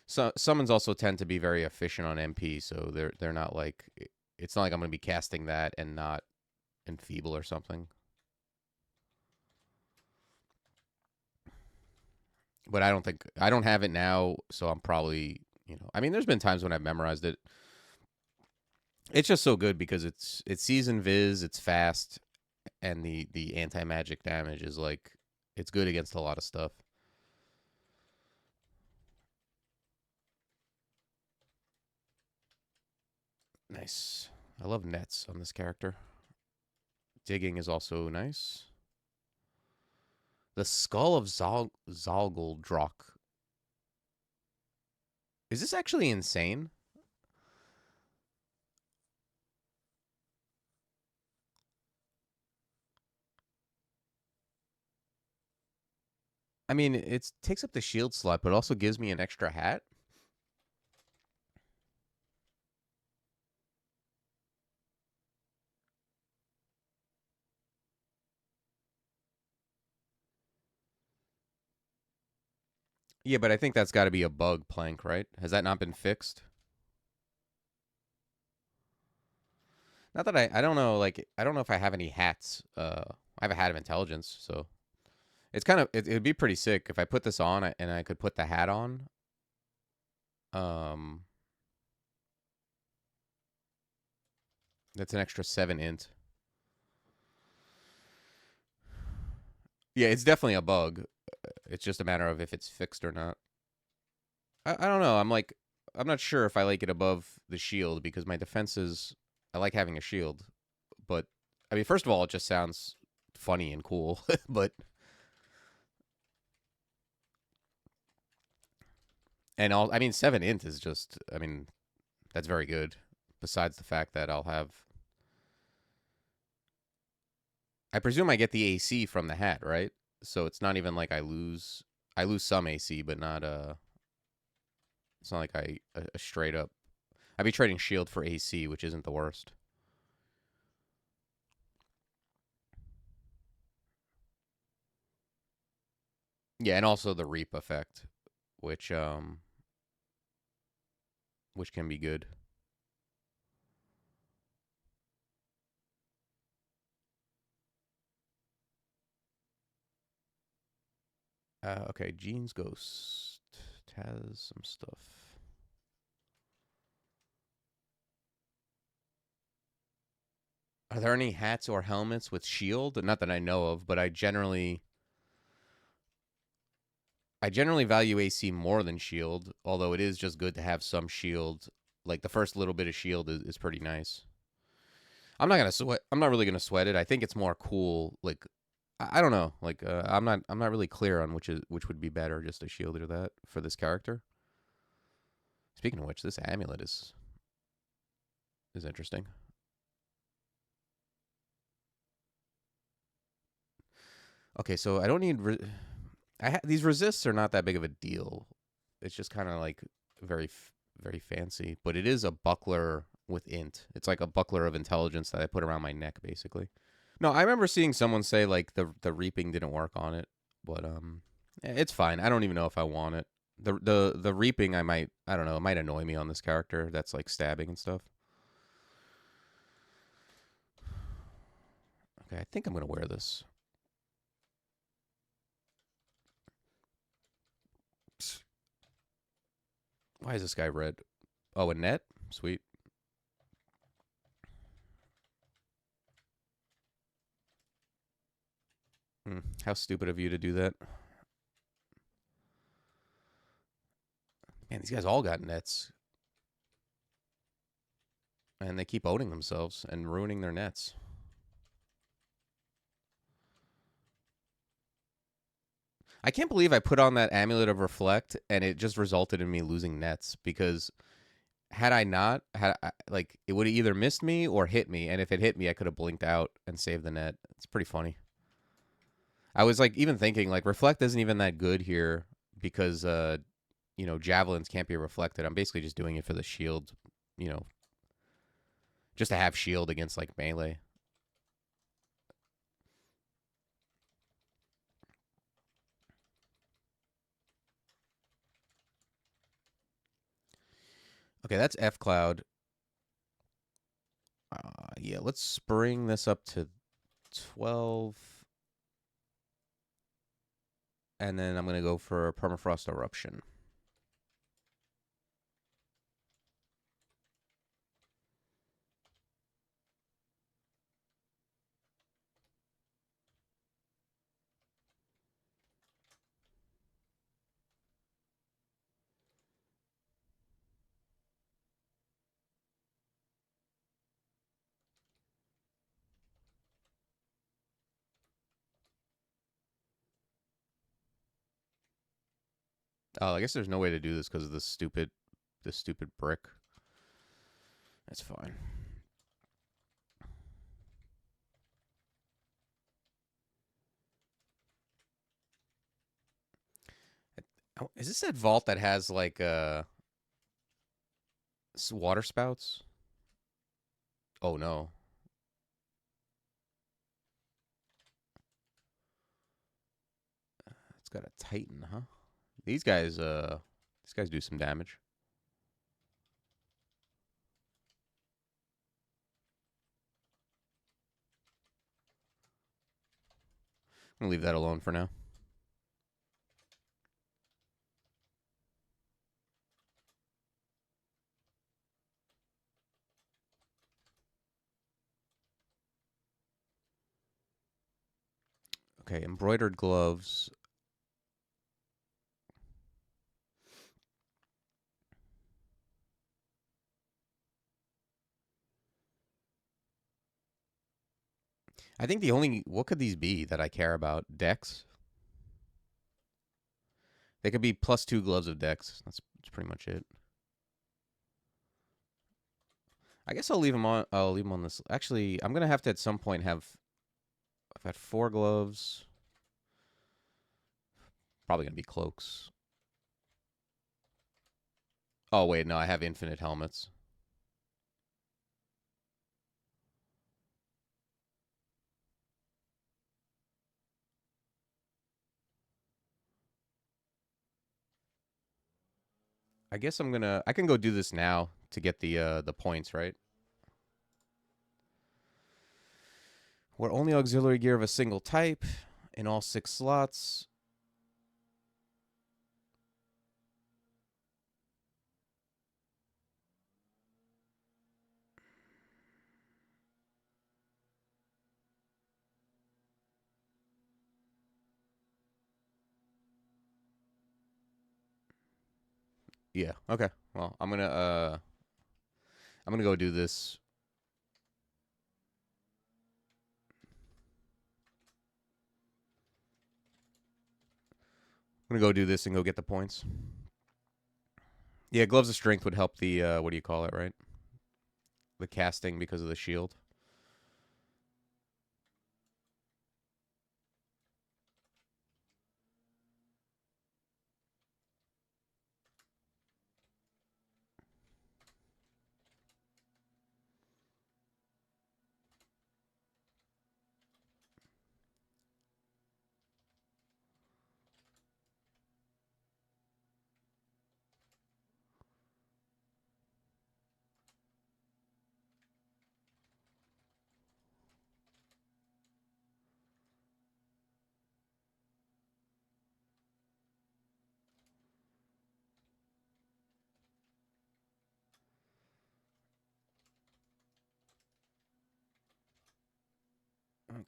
So summons also tend to be very efficient on MP, so they're not like it's not like I'm going to be casting that and not enfeeble or something. But I don't have it now, so I'm probably I mean, there's been times when I've memorized it. It's just so good because it's season viz, it's fast, and the anti magic damage is like it's good against a lot of stuff. Nice. I love nets on this character. Digging is also nice. The skull of Zalgoldrock. Is this actually insane? I mean, it takes up the shield slot, but also gives me an extra hat. Yeah, but I think that's got to be a bug plank, right? Has that not been fixed? Not that I don't know. Like I don't know if I have any hats. I have a hat of intelligence, so it's kind of it'd be pretty sick if I put this on and I could put the hat on. Um, that's an extra 7 int. Yeah, it's definitely a bug. It's just a matter of if it's fixed or not. I don't know. I'm not sure if I like it above the shield because my defense is I like having a shield, but I mean, first of all, it just sounds funny and cool, but and all I mean, 7 int is just I mean that's very good. Besides the fact that I presume I get the AC from the hat, right? So it's not even like I lose some AC, but not it's not like I a straight up. I'd be trading shield for AC, which isn't the worst. Yeah, and also the reap effect, which um which can be good. Okay, Jean's Ghost has some stuff. Are there any hats or helmets with shield? Not that I know of, but I generally I generally value AC more than shield, although it is just good to have some shield. Like the first little bit of shield is pretty nice. I'm not gonna sweat. I'm not really gonna sweat it. I think it's more cool. Like I don't know. Like I'm not really clear on which would be better, just a shield or that for this character. Speaking of which, this amulet is interesting. Okay, so I don't need. These resists are not that big of a deal. It's just kind of like very very fancy, but it is a buckler with int. It's like a buckler of intelligence that I put around my neck, basically. No, I remember seeing someone say like the reaping didn't work on it, but it's fine. I don't even know if I want it. The reaping I don't know, it might annoy me on this character that's like stabbing and stuff. Okay, I think I'm gonna wear this. Why is this guy red? Oh, a net? Sweet. How stupid of you to do that. Man, these guys all got nets. And they keep owning themselves and ruining their nets. I can't believe I put on that amulet of reflect and it just resulted in me losing nets because had I not had like it would have either missed me or hit me, and if it hit me, I could have blinked out and saved the net. It's pretty funny. I was like even thinking like reflect isn't even that good here because javelins can't be reflected. I'm basically just doing it for the shield, you know, just to have shield against like melee. Okay, that's F Cloud. Yeah, let's bring this up to 12. And then I'm going to go for Permafrost Eruption. Oh, I guess there's no way to do this because of this stupid brick. That's fine. Is this that vault that has like water spouts? Oh no. It's got a Titan, huh? These guys do some damage. I'm gonna leave that alone for now. Okay, embroidered gloves. I think what could these be that I care about? Dex? They could be +2 gloves of Dex. That's pretty much it. I guess I'll leave them on. I'll leave them on this. Actually, I'm gonna have to at some point have. I've got 4 gloves. Probably gonna be cloaks. Oh wait, no, I have infinite helmets. I guess I can go do this now to get the points, right? We're only auxiliary gear of a single type in all 6 slots. Yeah. Okay. Well, I'm gonna go do this. I'm gonna go do this and go get the points. Yeah, gloves of strength would help the what do you call it, right? The casting because of the shield.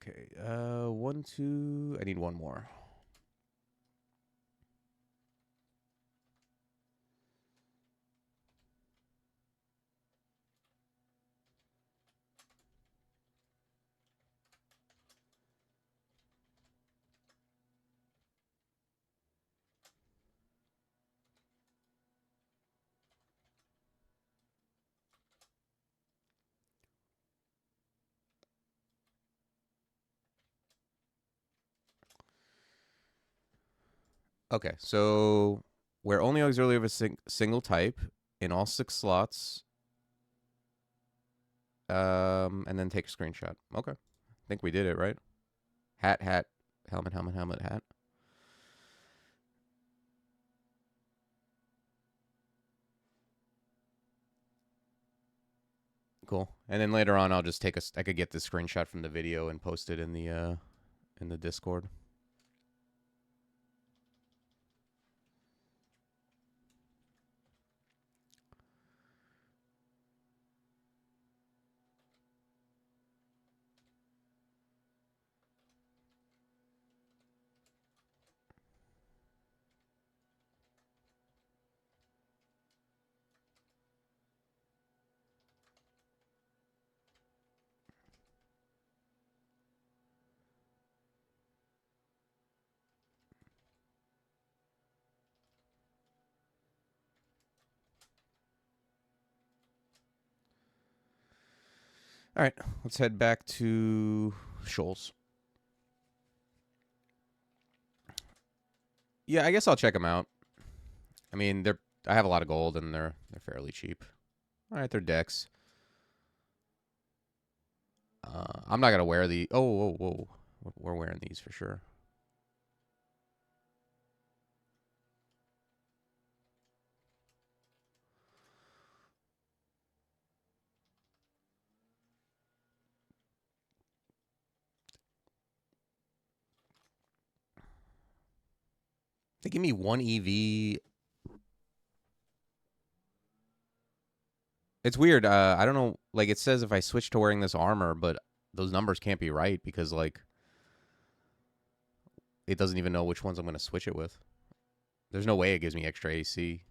Okay. One, two. I need one more. Okay, so where only auxiliary of a single type in all 6 slots, and then take a screenshot. Okay, I think we did it right. Hat, hat, helmet, helmet, helmet, hat. Cool. And then later on, I'll just take I could get this screenshot from the video and post it in the Discord. All right, let's head back to Shoals. Yeah, I guess I'll check them out. I mean, I have a lot of gold and they're fairly cheap. All right, they're decks. I'm not gonna wear the. Oh, whoa, whoa. We're wearing these for sure. They give me one EV. It's weird. I don't know. Like it says if I switch to wearing this armor, but those numbers can't be right because like it doesn't even know which ones I'm gonna switch it with. There's no way it gives me extra AC.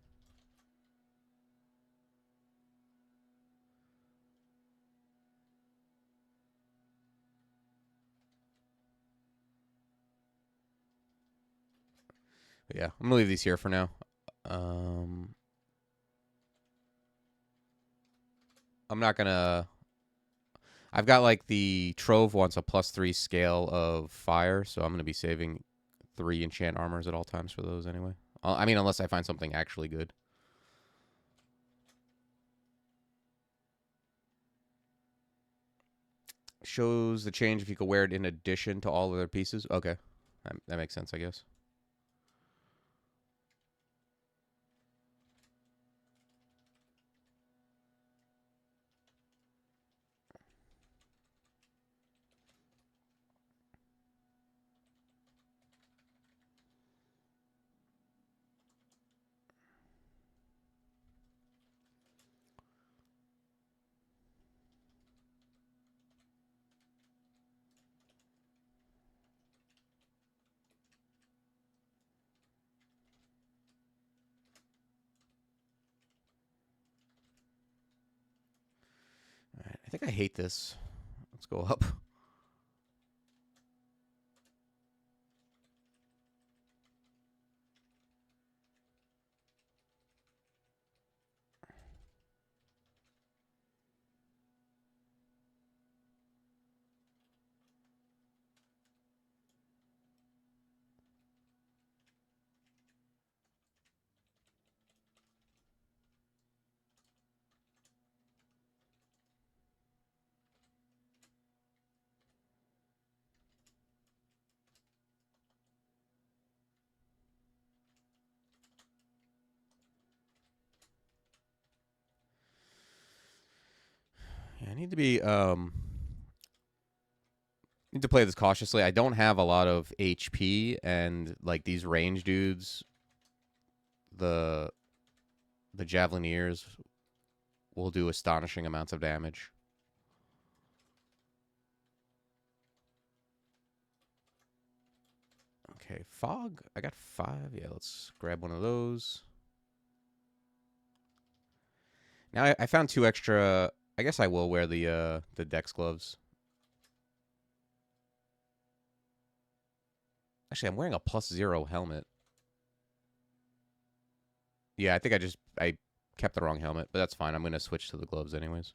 But yeah, I'm gonna leave these here for now. Um, I'm not gonna. I've got like the Trove wants a +3 scale of fire, so I'm gonna be saving 3 enchant armors at all times for those anyway. I mean, unless I find something actually good. Shows the change if you could wear it in addition to all other pieces. Okay, that makes sense, I guess. think I hate this. Let's go up. Yeah, I need to be need to play this cautiously. I don't have a lot of HP, and like these range dudes, the the Javelineers will do astonishing amounts of damage. Okay, fog. I got 5. Yeah, let's grab one of those. Now I found 2 extra. I guess I will wear the Dex gloves. Actually, I'm wearing a +0 helmet. Yeah, I think I kept the wrong helmet, but that's fine. I'm gonna switch to the gloves anyways.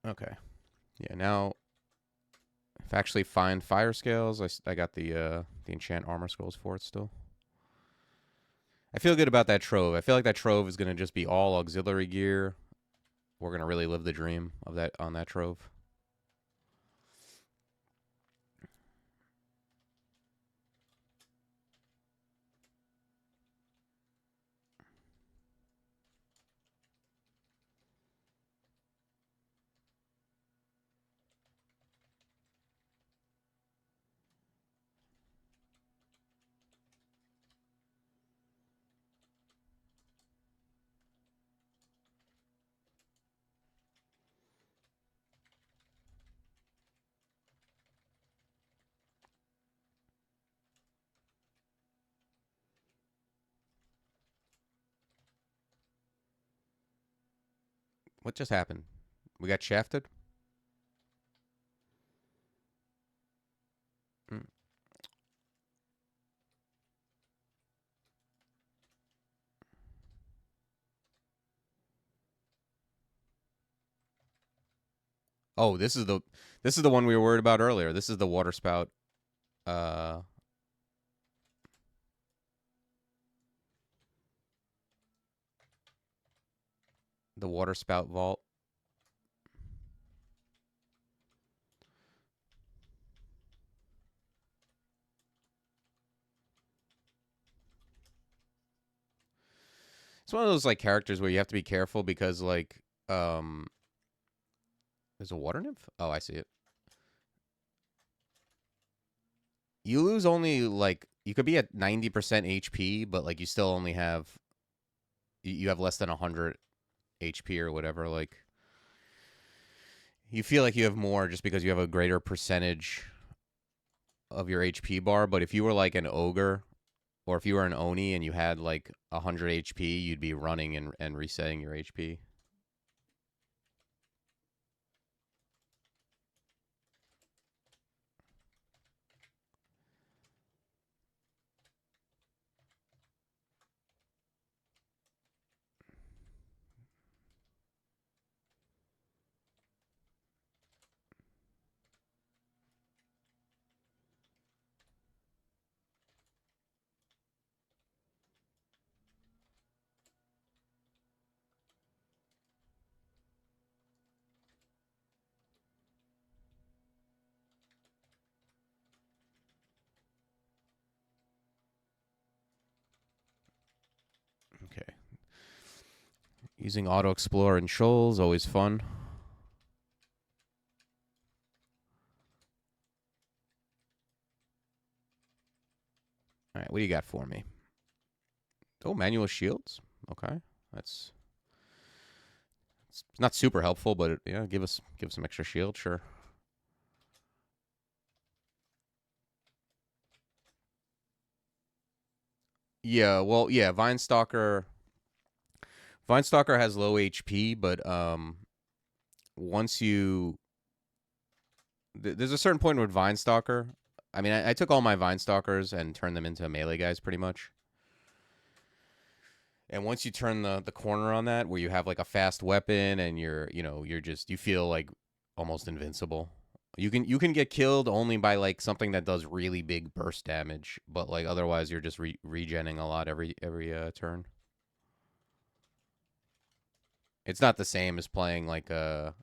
Okay. Yeah. Now, if I actually find fire scales, I got the enchant armor scrolls for it still. I feel good about that trove. I feel like that trove is gonna just be all auxiliary gear. We're gonna really live the dream of that on that trove. What just happened? We got shafted. Mm. Oh, this is the one we were worried about earlier. This is the water spout. Uh, the water spout vault. It's one of those like characters where you have to be careful because like there's a water nymph. Oh, I see it. You lose only like you could be at 90% HP, but like you still only have you have less than 100 HP or whatever. Like you feel like you have more just because you have a greater percentage of your HP bar. But if you were like an ogre or if you were an Oni and you had like 100 HP, you'd be running and resetting your HP. Using Auto Explorer and Shoals, always fun. All right, what do you got for me? Oh, manual shields. Okay, that's it's not super helpful, but yeah, give some extra shield, sure. Yeah, well, yeah, Vinestalker has low HP, but once you there's a certain point with Vinestalker. I mean, I took all my Vinestalkers and turned them into melee guys pretty much. And once you turn the corner on that, where you have like a fast weapon and you're just you feel like almost invincible. You can get killed only by like something that does really big burst damage, but like otherwise you're just regenning a lot every turn. It's not the same as playing like a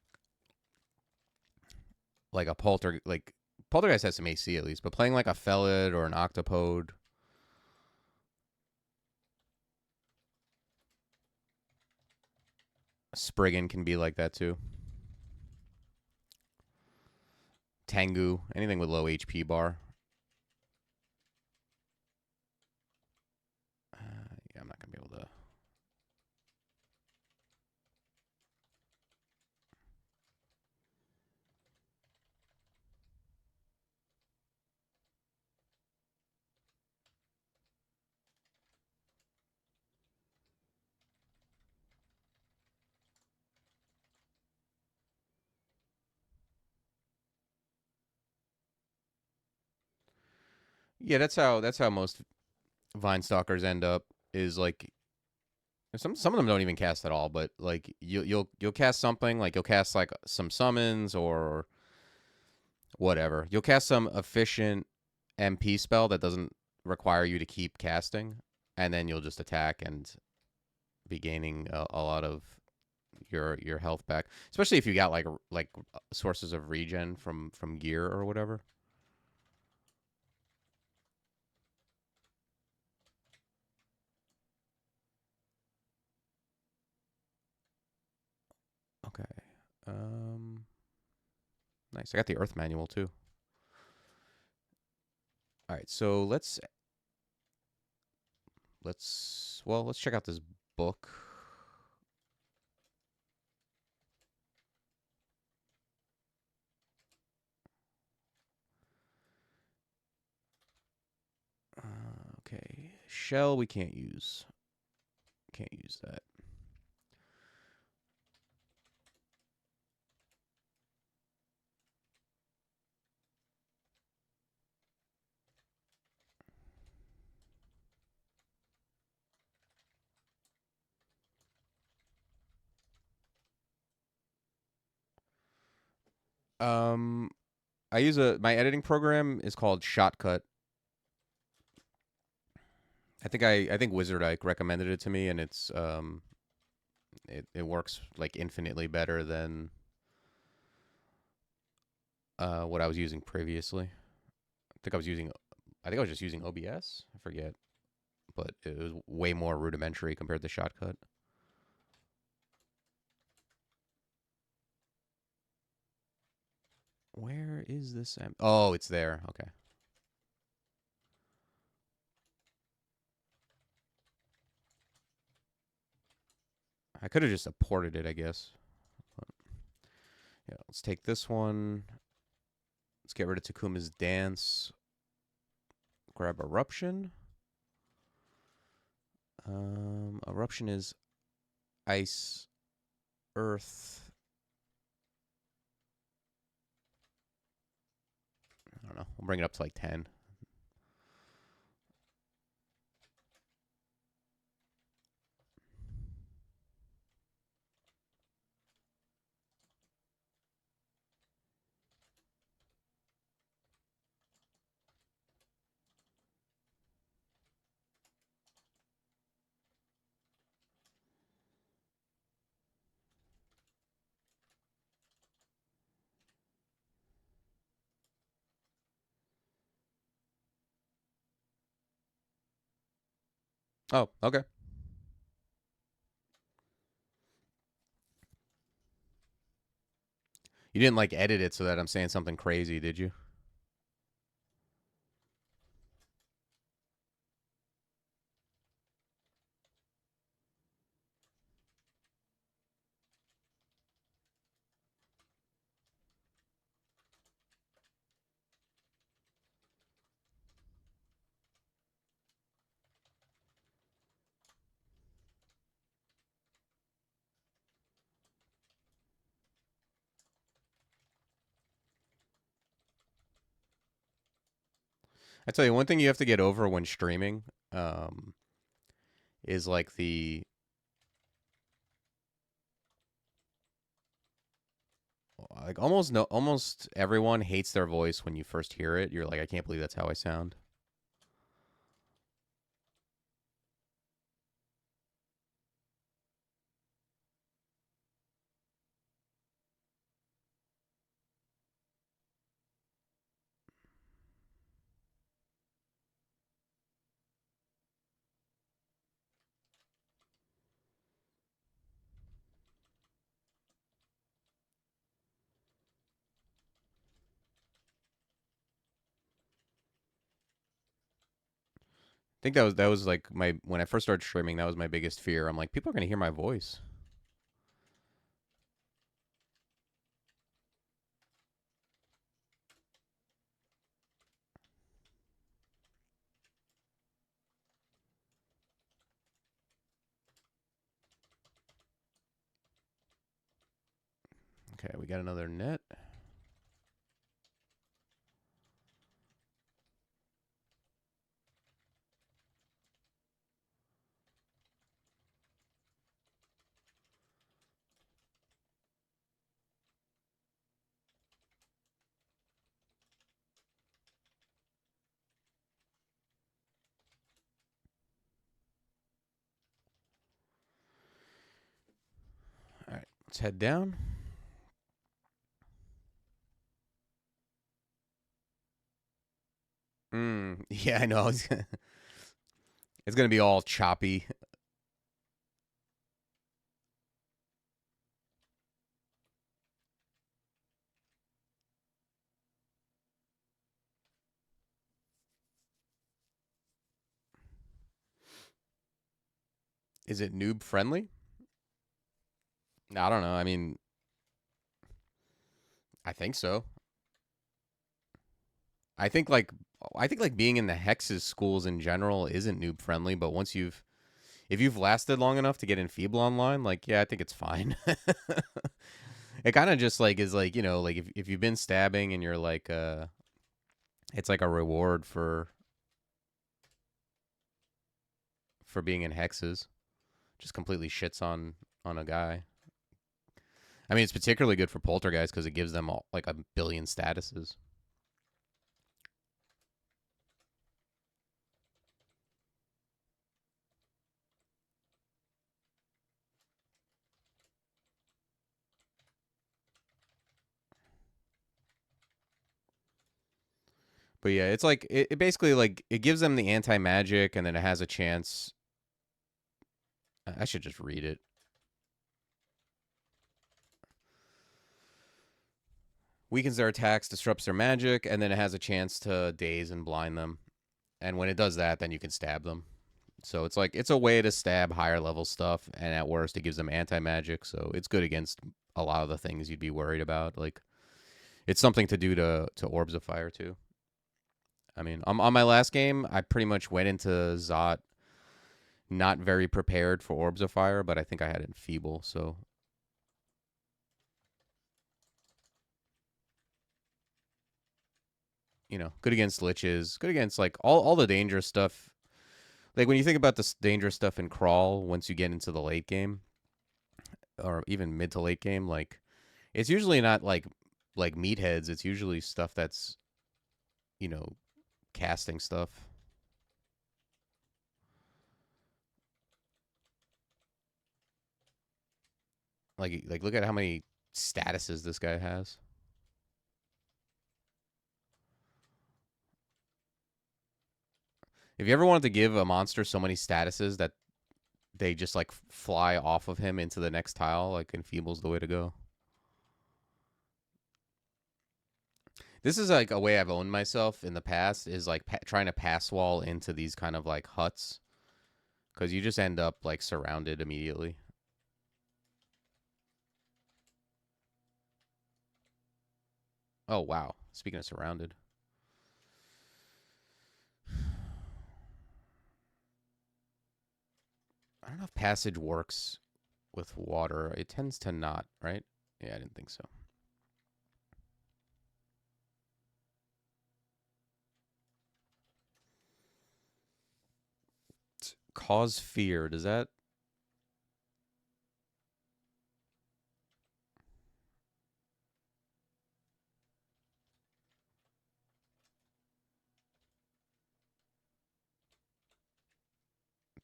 Poltergeist has some AC at least, but playing like a Felid or an Octopode. Spriggan can be like that too. Tengu, anything with low HP bar. Yeah, I'm not gonna be able to. Yeah, that's how most Vine stalkers end up. Is like some of them don't even cast at all, but like you'll cast something, like you'll cast like some summons or whatever. You'll cast some efficient MP spell that doesn't require you to keep casting, and then you'll just attack and be gaining a lot of your health back, especially if you got like sources of regen from gear or whatever. Okay. Um nice. I got the earth manual too. All right, so let's check out this book. Okay. Shell we can't use. Can't use that. Um I use my editing program is called Shotcut. I think Wizard Ike recommended it to me, and it works like infinitely better than what I was using previously. I think I was just using OBS. I forget, but it was way more rudimentary compared to Shotcut. Where is this? Oh, it's there. Okay. I could have just ported it, I guess. But yeah, let's take this one. Let's get rid of Takuma's dance. Grab eruption. Eruption is ice, earth. I don't know. We'll bring it up to like 10. Oh, okay. You didn't like edit it so that I'm saying something crazy, did you? I tell you, one thing you have to get over when streaming is like almost everyone hates their voice when you first hear it. You're like, I can't believe that's how I sound. I think that was like my when I first started streaming. That was my biggest fear. I'm like, people are gonna hear my voice. Okay, we got another net. All right, let's head down. Yeah, I know. It's gonna be all choppy. Is it noob friendly? I don't know. I mean, I think so. I think like I think like being in the hexes schools in general isn't noob friendly, but once you've if you've lasted long enough to get in Feeble online, like yeah, I think it's fine. It kind of just like is like like if you've been stabbing and you're like it's like a reward for being in hexes. Just completely shits on a guy. I mean, it's particularly good for Poltergeist because it gives them all, like a billion statuses. But yeah, it's like it basically like it gives them the anti magic, and then it has a chance. I should just read it. Weakens their attacks, disrupts their magic, and then it has a chance to daze and blind them. And when it does that, then you can stab them. So it's like it's a way to stab higher level stuff, and at worst, it gives them anti magic. So it's good against a lot of the things you'd be worried about. Like it's something to do to orbs of fire too. I mean, on my last game, I pretty much went into Zot not very prepared for orbs of fire, but I think I had it in feeble. So good against liches, good against like all the dangerous stuff. Like when you think about this dangerous stuff in crawl, once you get into the late game or even mid to late game, like it's usually not like meatheads. It's usually stuff that's you know casting stuff. Like look at how many statuses this guy has. If you ever wanted to give a monster so many statuses that they just like fly off of him into the next tile, like Enfeeble's the way to go. This is like a way I've owned myself in the past is like trying to pass wall into these kind of like huts because you just end up like surrounded immediately. Oh wow! Speaking of surrounded, I don't know if passage works with water. It tends to not, right? Yeah, I didn't think so. Cause fear. Does that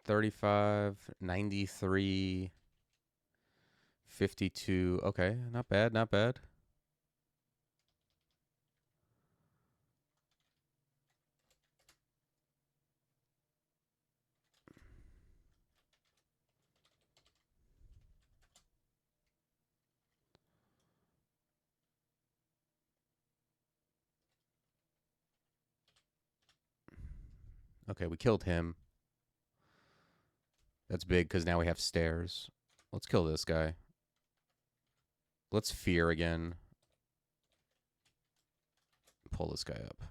35, 93, 52? Okay, not bad, not bad. Okay, we killed him. That's big because now we have stairs. Let's kill this guy. Let's fear again. Pull this guy up.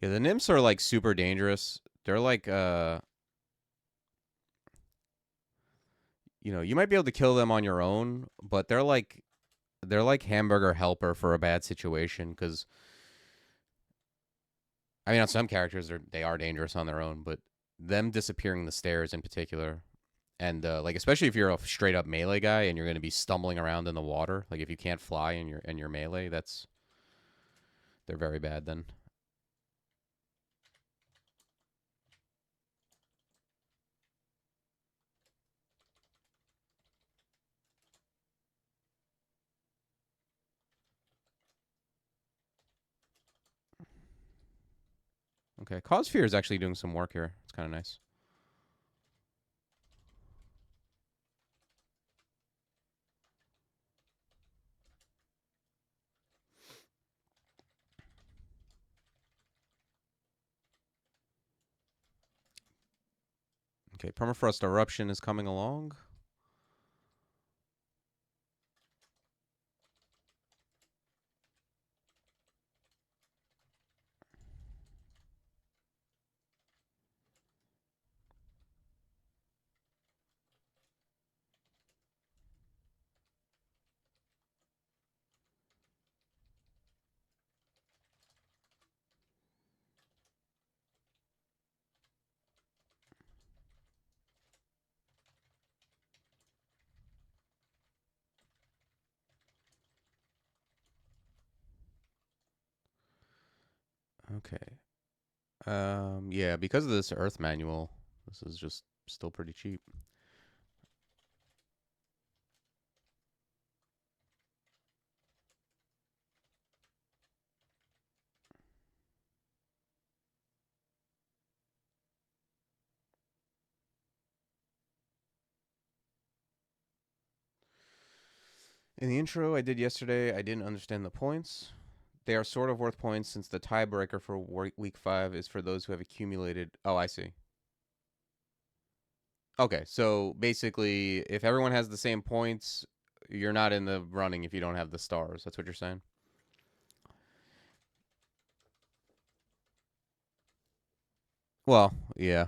Yeah, the nymphs are like super dangerous. They're like you know, you might be able to kill them on your own, but they're like hamburger helper for a bad situation cuz I mean on some characters they are dangerous on their own, but them disappearing the stairs in particular and like especially if you're a straight up melee guy and you're going to be stumbling around in the water, like if you can't fly and you're melee, they're very bad then. Okay, Cause Fear is actually doing some work here. It's kind of nice. Okay, Permafrost Eruption is coming along. Okay. Yeah, because of this Earth manual, this is just still pretty cheap. In the intro I did yesterday, I didn't understand the points. They are sort of worth points since the tiebreaker for week 5 is for those who have accumulated. Oh, I see. Okay, so basically, if everyone has the same points, you're not in the running if you don't have the stars. That's what you're saying? Well, yeah.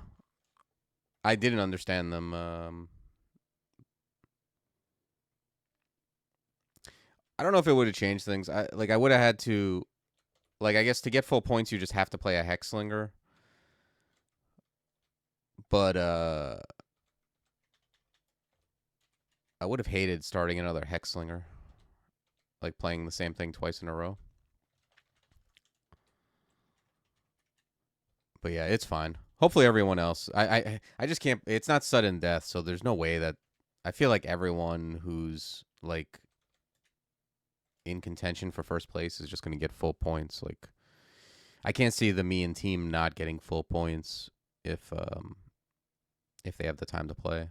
I didn't understand them. I don't know if it would have changed things. I would have had to like I guess to get full points you just have to play a Hexslinger. But I would have hated starting another Hexslinger. Like playing the same thing twice in a row. But yeah, it's fine. Hopefully everyone else. I just can't. It's not sudden death, so there's no way that. I feel like everyone who's like in contention for first place is just going to get full points. Like I can't see the me and team not getting full points if if they have the time to play.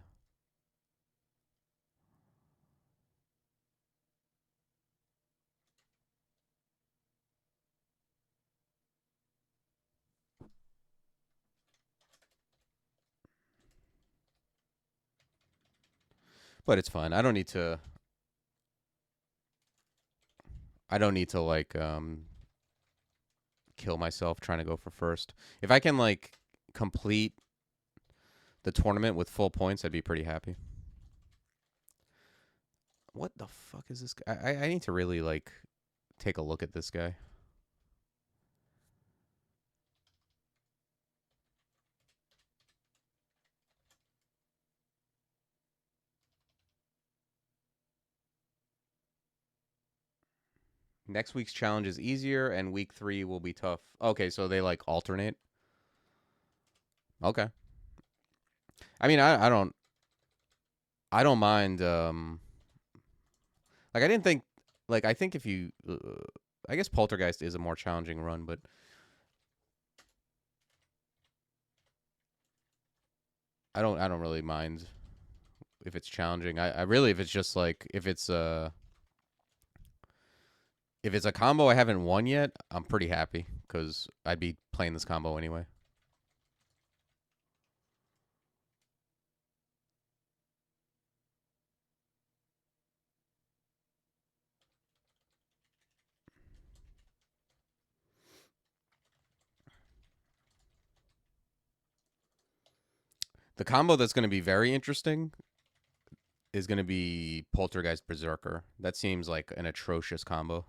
But it's fine. I don't need to. I don't need to like kill myself trying to go for first. If I can like complete the tournament with full points, I'd be pretty happy. What the fuck is this guy? I need to really like take a look at this guy. Next week's challenge is easier, and week 3 will be tough. Okay, so they like alternate. Okay. I mean, I don't mind. Like I didn't think. Like I think if you, I guess Poltergeist is a more challenging run, but I don't really mind if it's challenging. I really if it's just like if it's a combo I haven't won yet, I'm pretty happy because I'd be playing this combo anyway. The combo that's going to be very interesting is going to be Poltergeist Berserker. That seems like an atrocious combo.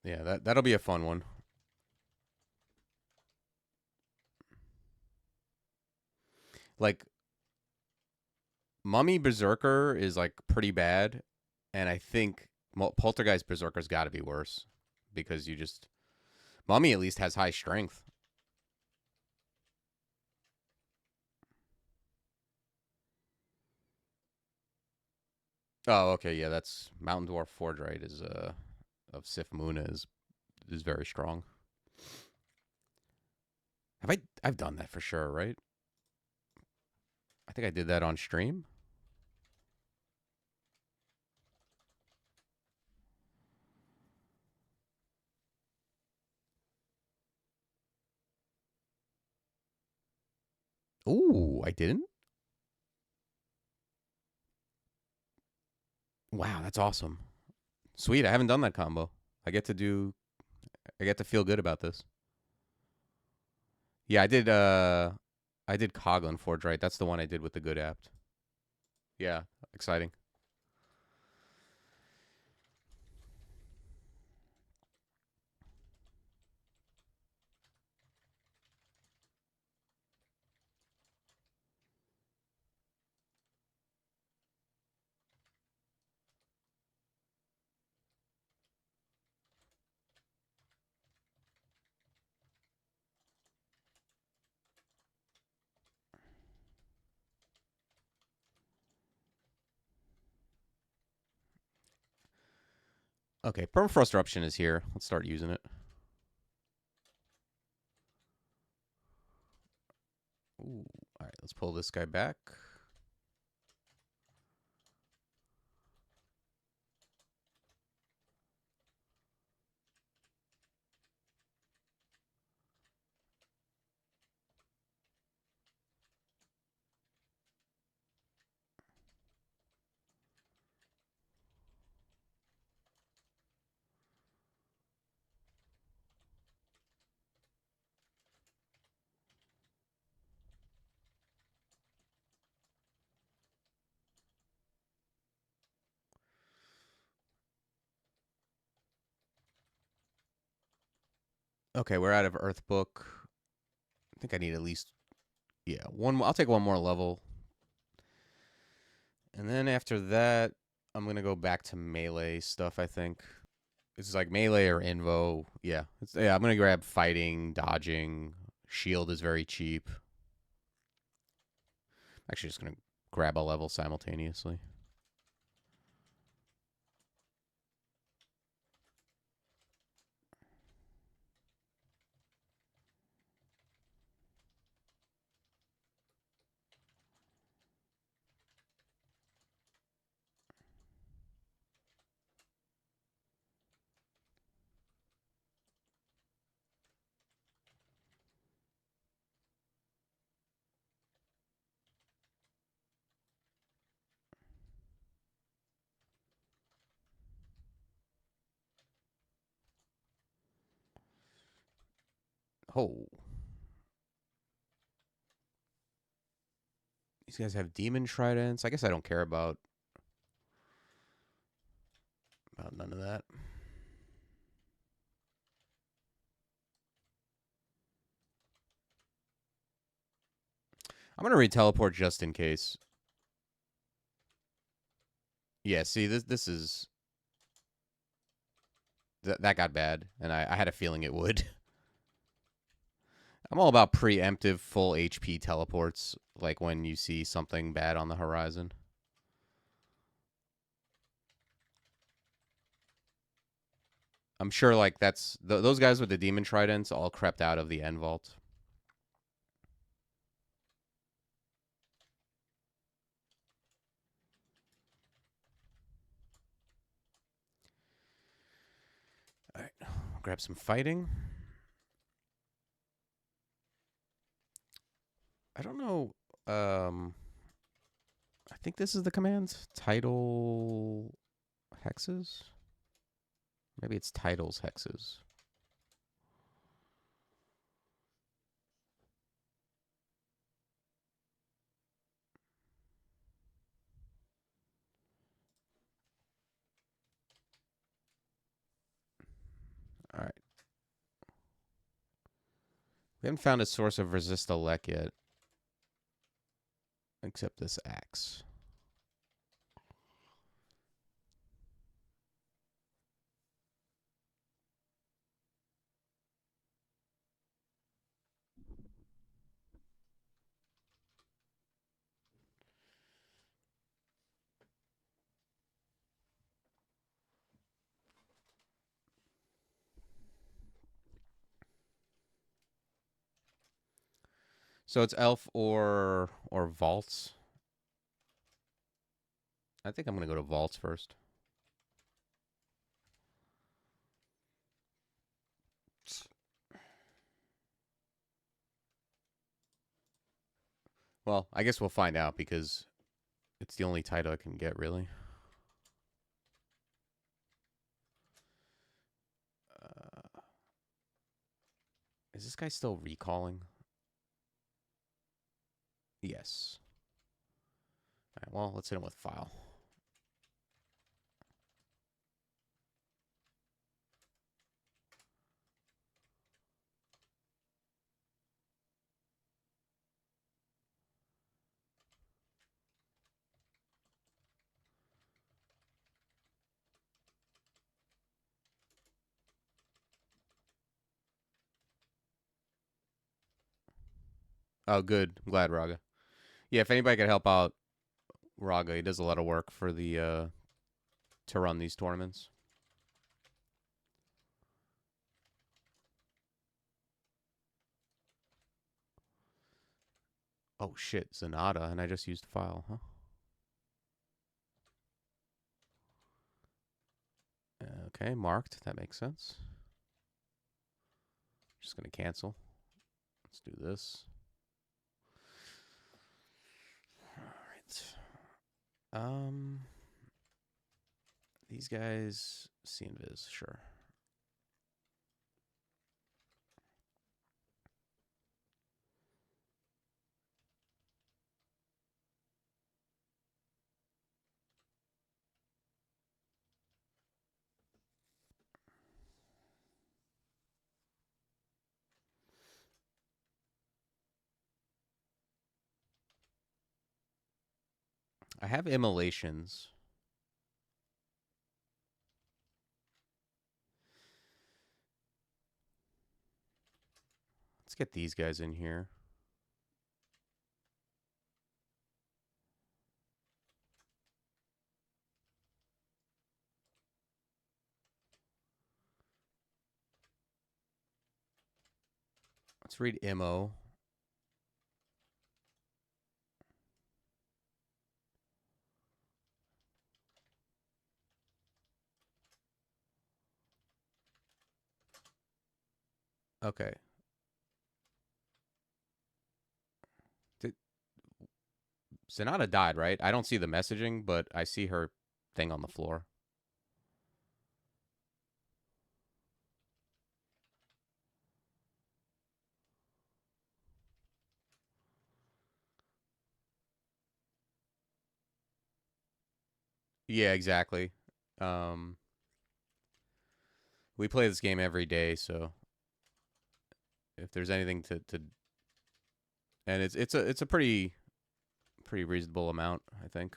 Yeah, that'll be a fun one. Like Mummy Berserker is like pretty bad, and I think Poltergeist Berserker's got to be worse because you just Mummy at least has high strength. Oh, okay, yeah, that's Mountain Dwarf Forge is of Sif Muna is very strong. I've done that for sure, right? I think I did that on stream. Ooh, I didn't. Wow, that's awesome. Sweet, I haven't done that combo. I get to do. I get to feel good about this. Yeah, I did. I did Coglin Forge right. That's the one I did with the good apt. Yeah, exciting. Okay, Permafrost Eruption is here. Let's start using it. Ooh, all right, let's pull this guy back. Okay, we're out of Earth Book. I think I need at least, yeah, one. I'll take one more level. And then after that, I'm going to go back to melee stuff, I think. It's like melee or invo. Yeah. I'm going to grab fighting, dodging. Shield is very cheap. Actually, just going to grab a level simultaneously. Oh. These guys have demon tridents. I guess I don't care about none of that. I'm going to re-teleport just in case. Yeah, see, this is... that got bad, and I had a feeling it would. I'm all about preemptive full HP teleports, like when you see something bad on the horizon. I'm sure like that's those guys with the demon tridents all crept out of the end vault. All right, grab some fighting. I don't know. I think this is the command. Title hexes. Maybe it's titles hexes. All right. We haven't found a source of resist elect yet, except this axe. So it's elf or vaults. I think I'm gonna go to vaults first. Well, I guess we'll find out because it's the only title I can get, really. Is this guy still recalling? Yes. All right, well, let's hit him with file. Oh, good. I'm glad, Raga. Yeah, if anybody could help out Raga, he does a lot of work for the to run these tournaments. Oh shit, Zanata, and I just used file, huh? Okay, marked. That makes sense. Just gonna cancel. Let's do this. All right. These guys see invis, sure. I have immolations. Let's get these guys in here. Let's read Immo. Okay. Did, Sonata died, right? I don't see the messaging, but I see her thing on the floor. Yeah, exactly. Um, we play this game every day, so if there's anything to and it's a pretty reasonable amount, I think.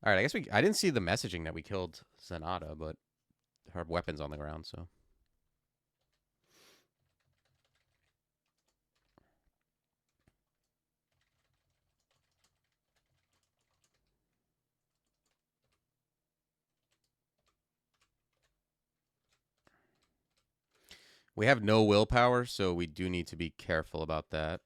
All right, I guess I didn't see the messaging that we killed Sonata, but her weapon's on the ground, so we have no willpower, so we do need to be careful about that.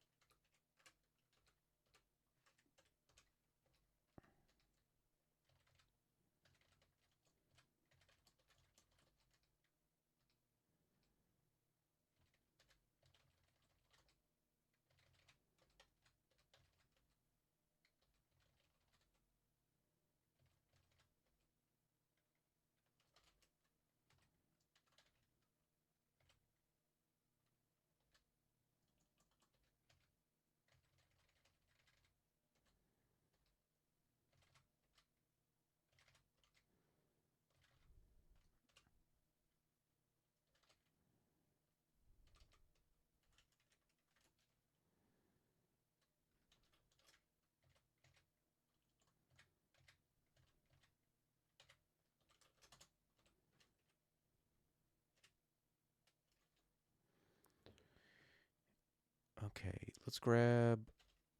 Okay, let's grab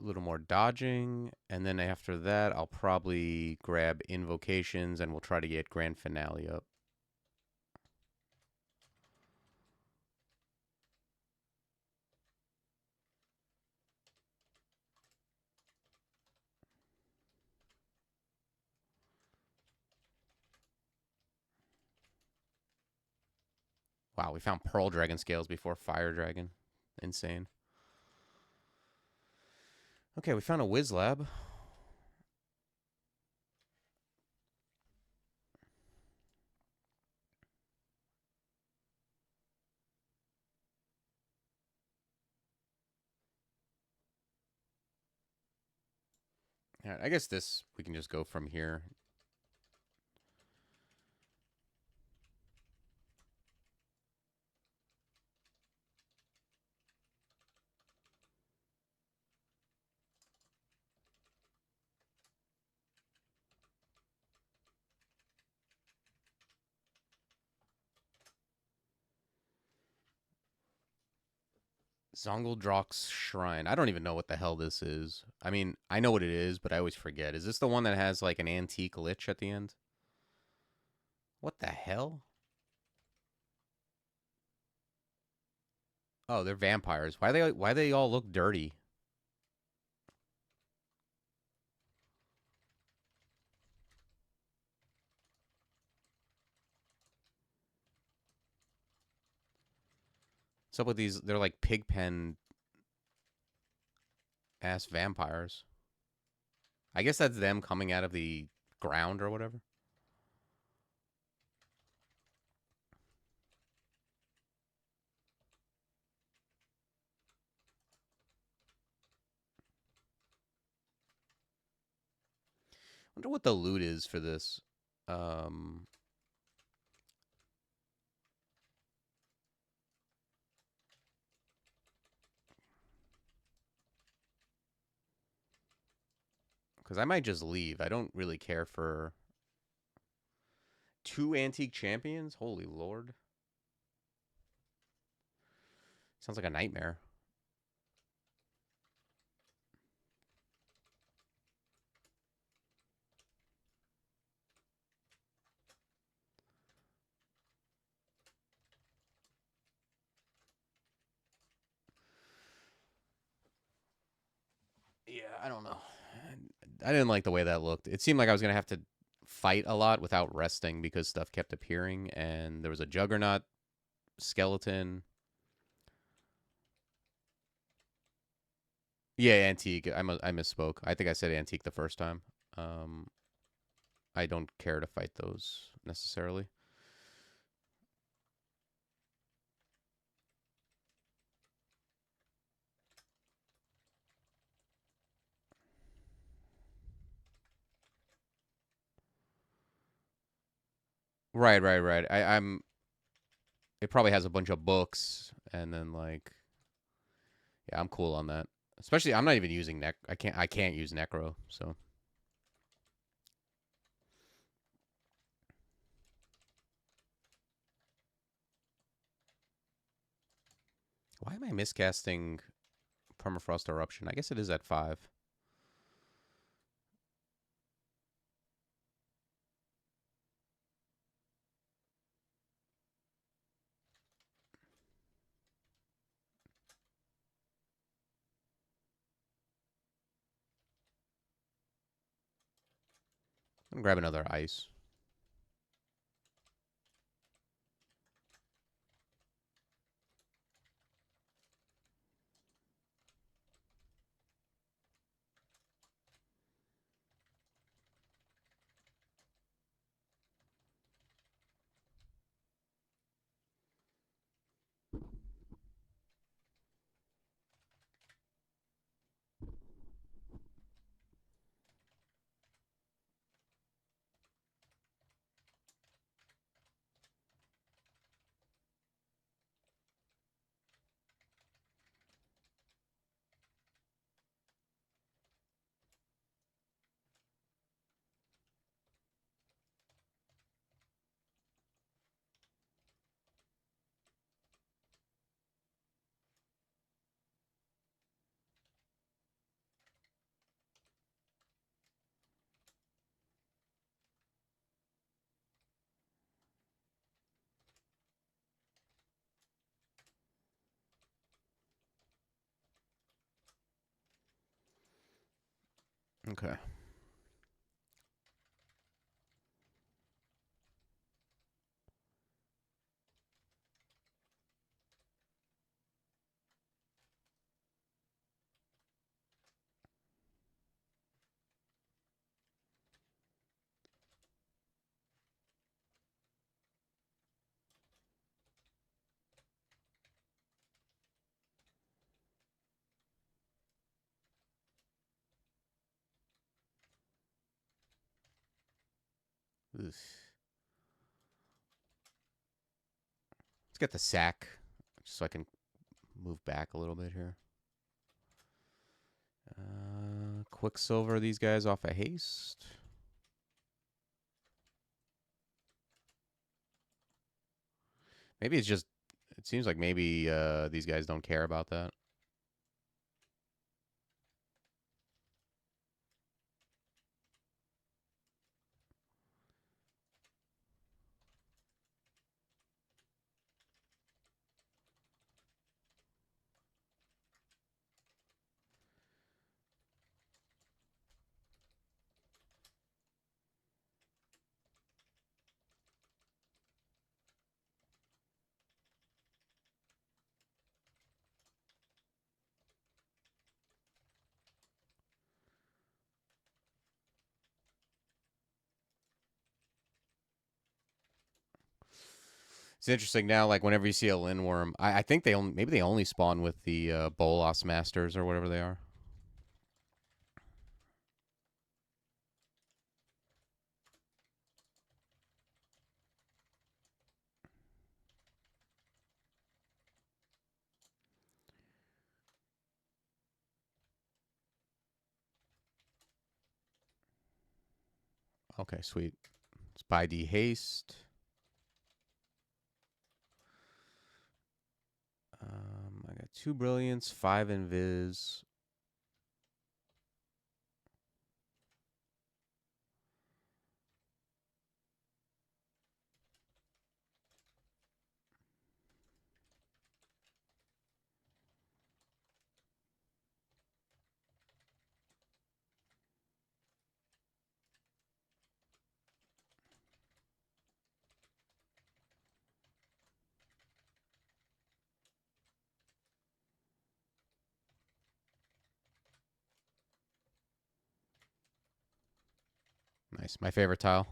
a little more dodging, and then after that, I'll probably grab invocations, and we'll try to get grand finale up. Wow, we found Pearl Dragon scales before Fire Dragon. Insane. Okay, we found a Whiz Lab. All right, I guess this we can just go from here. Zongeldrock's Shrine. I don't even know what the hell this is. I mean, I know what it is, but I always forget. Is this the one that has like an antique lich at the end? What the hell? Oh, they're vampires. Why they all look dirty? What's up with these? They're like pigpen ass vampires. I guess that's them coming out of the ground or whatever. Wonder what the loot is for this. Um, Because I might just leave. I don't really care for 2 antique champions. Holy lord. Sounds like a nightmare. Yeah, I don't know. I didn't like the way that looked. It seemed like I was going to have to fight a lot without resting because stuff kept appearing, and there was a Juggernaut skeleton. Yeah, antique. I misspoke. I think I said antique the first time. Um, I don't care to fight those necessarily. Right, right, right. I'm. It probably has a bunch of books, and then like, yeah, I'm cool on that. Especially, I'm not even using nec. I can't use necro. So why am I miscasting permafrost eruption? I guess it is at 5. I'm gonna grab another ice. Okay. Oof. Let's get the sack, just so I can move back a little bit here. Quicksilver these guys off a haste. Maybe it's just. It seems like maybe these guys don't care about that. It's interesting now. Like whenever you see a Lindworm, I think they only maybe they only spawn with the Bolas Masters or whatever they are. Okay, sweet. Let's buy D haste. I got 2 brilliance, 5 invis. Nice. My favorite tile.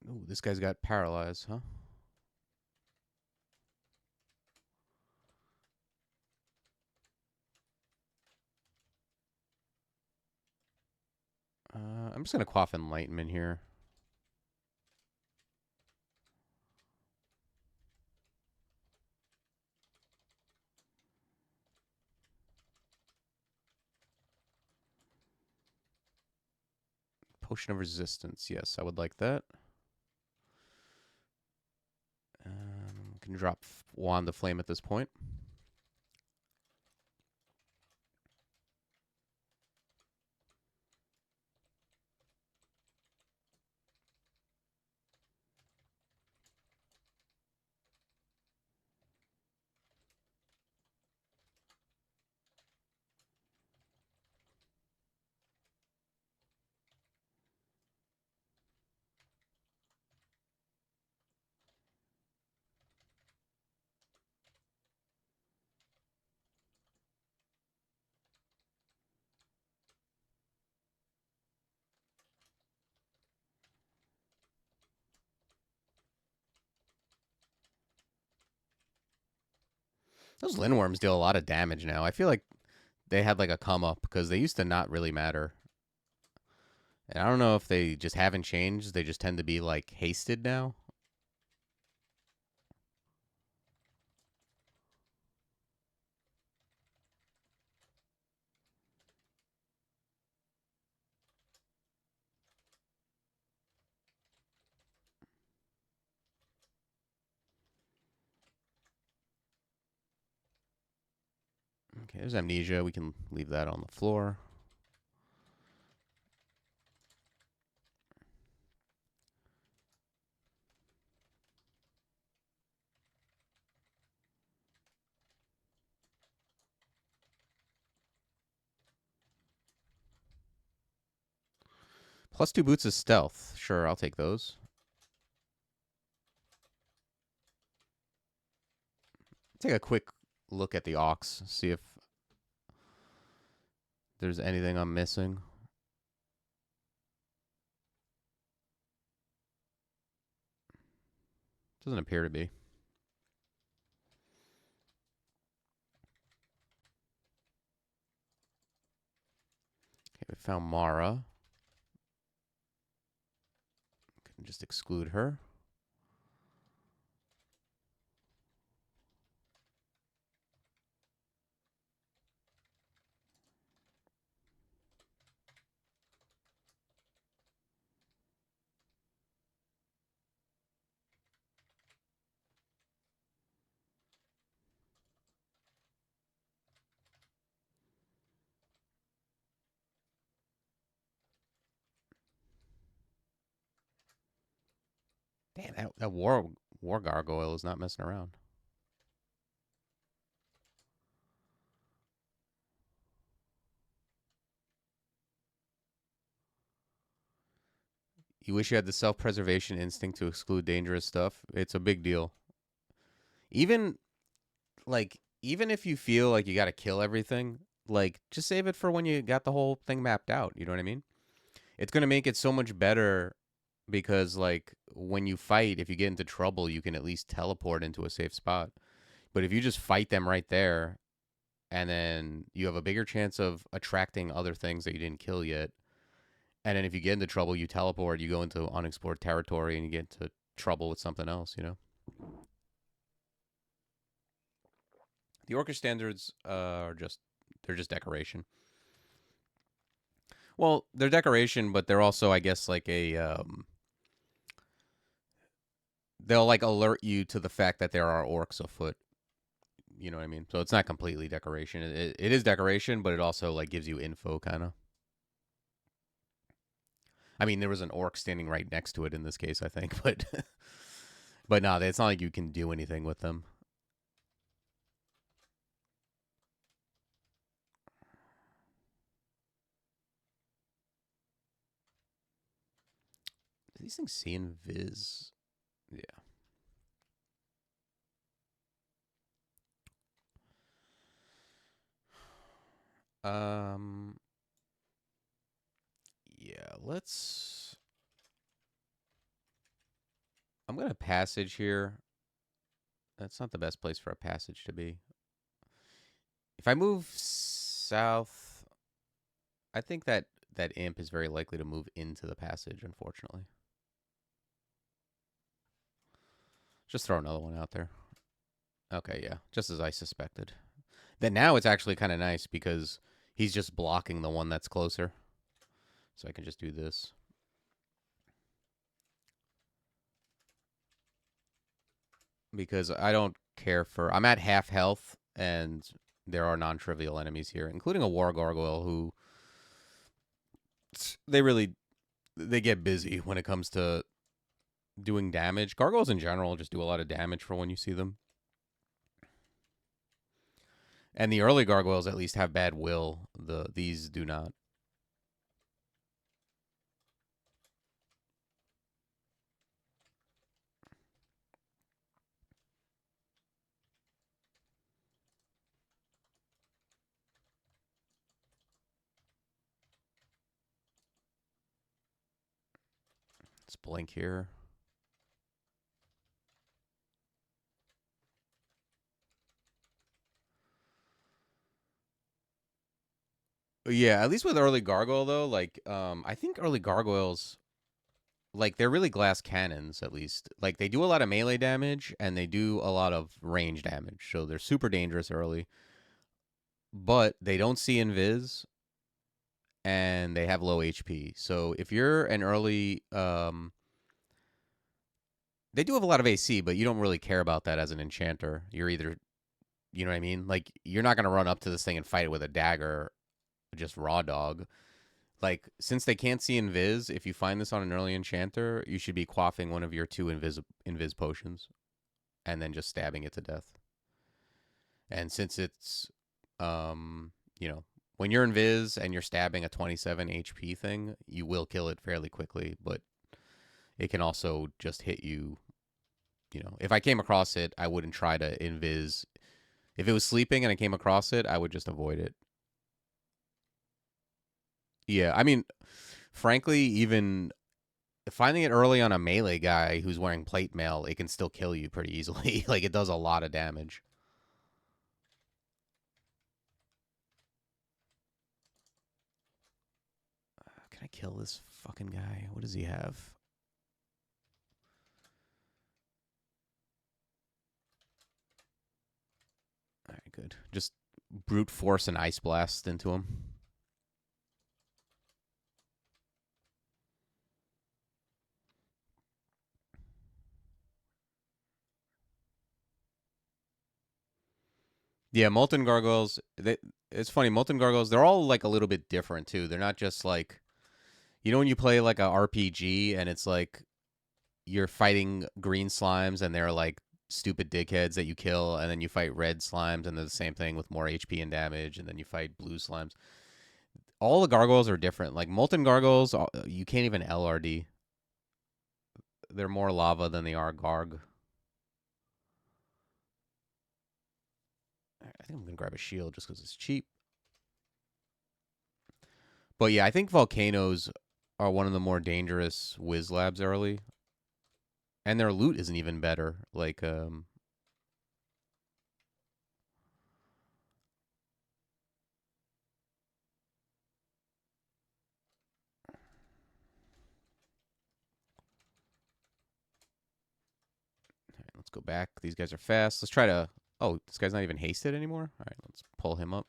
Ooh, this guy's got paralyzed, huh? I'm just going to quaff Enlightenment here. Potion of Resistance. Yes, I would like that. Can drop Wand of Flame at this point. Those Lindworms deal a lot of damage now. I feel like they had like a come up because they used to not really matter. And I don't know if they just haven't changed. They just tend to be like hasted now. Okay, there's Amnesia. We can leave that on the floor. +2 boots is stealth. Sure, I'll take those. Take a quick look at the Aux. See if there's anything I'm missing. Doesn't appear to be. Okay, we found Mara. Can just exclude her. Damn, that war gargoyle is not messing around. You wish you had the self-preservation instinct to exclude dangerous stuff. It's a big deal. Even even if you feel like you got to kill everything, like just save it for when you got the whole thing mapped out. You know what I mean? It's going to make it so much better because like when you fight, if you get into trouble, you can at least teleport into a safe spot. But if you just fight them right there and then you have a bigger chance of attracting other things that you didn't kill yet. And then if you get into trouble, you teleport, you go into unexplored territory and you get into trouble with something else, you know? The Orca standards are just They're just decoration. Well, they're decoration, but they're also, I guess, like a they'll like alert you to the fact that there are orcs afoot. You know what I mean? So it's not completely decoration. It is decoration, but it also like gives you info, kind of. I mean, there was an orc standing right next to it in this case, I think, but no, it's not like you can do anything with them. Do these things see in Viz? Yeah. Um. Yeah. Let's. I'm gonna passage here. That's not the best place for a passage to be. If I move south, I think that imp is very likely to move into the passage. Unfortunately, just throw another one out there. Okay, yeah, just as I suspected. Then now it's actually kind of nice because he's just blocking the one that's closer. So I can just do this. Because I don't care for. I'm at half health, and there are non-trivial enemies here, including a war gargoyle who they really they get busy when it comes to doing damage. Gargoyles in general just do a lot of damage for when you see them. And the early gargoyles at least have bad will. These do not. Let's blink here. Yeah, at least with early gargoyle though, like I think early gargoyles like they're really glass cannons at least. Like they do a lot of melee damage and they do a lot of range damage. So they're super dangerous early. But they don't see invis and they have low HP. So if you're an early they do have a lot of AC, but you don't really care about that as an enchanter. You're either you know what I mean? Like you're not going to run up to this thing and fight it with a dagger just raw dog. Like since they can't see invis, if you find this on an early enchanter, you should be quaffing one of your two invis potions and then just stabbing it to death. And since it's you know, when you're invis and you're stabbing a 27 HP thing, you will kill it fairly quickly, but it can also just hit you, you know. If I came across it, I wouldn't try to invis. If it was sleeping and I came across it, I would just avoid it. Yeah, I mean, frankly, even finding it early on a melee guy who's wearing plate mail, it can still kill you pretty easily. Like it does a lot of damage. Can I kill this fucking guy? What does he have? All right, good. Just brute force and ice blast into him. Yeah, molten gargoyles. It's funny. Molten gargoyles. They're all like a little bit different too. They're not just like you know when you play like a RPG and it's like you're fighting green slimes and they're like stupid dickheads that you kill, and then you fight red slimes and they're the same thing with more HP and damage, and then you fight blue slimes. All the gargoyles are different. Like molten gargoyles, you can't even LRD. They're more lava than they are garg. I think I'm gonna grab a shield just because it's cheap. But yeah, I think volcanoes are one of the more dangerous whiz labs early, and their loot isn't even better. Like let's go back. These guys are fast. Let's try to. Oh, this guy's not even hasted anymore. All right, let's pull him up.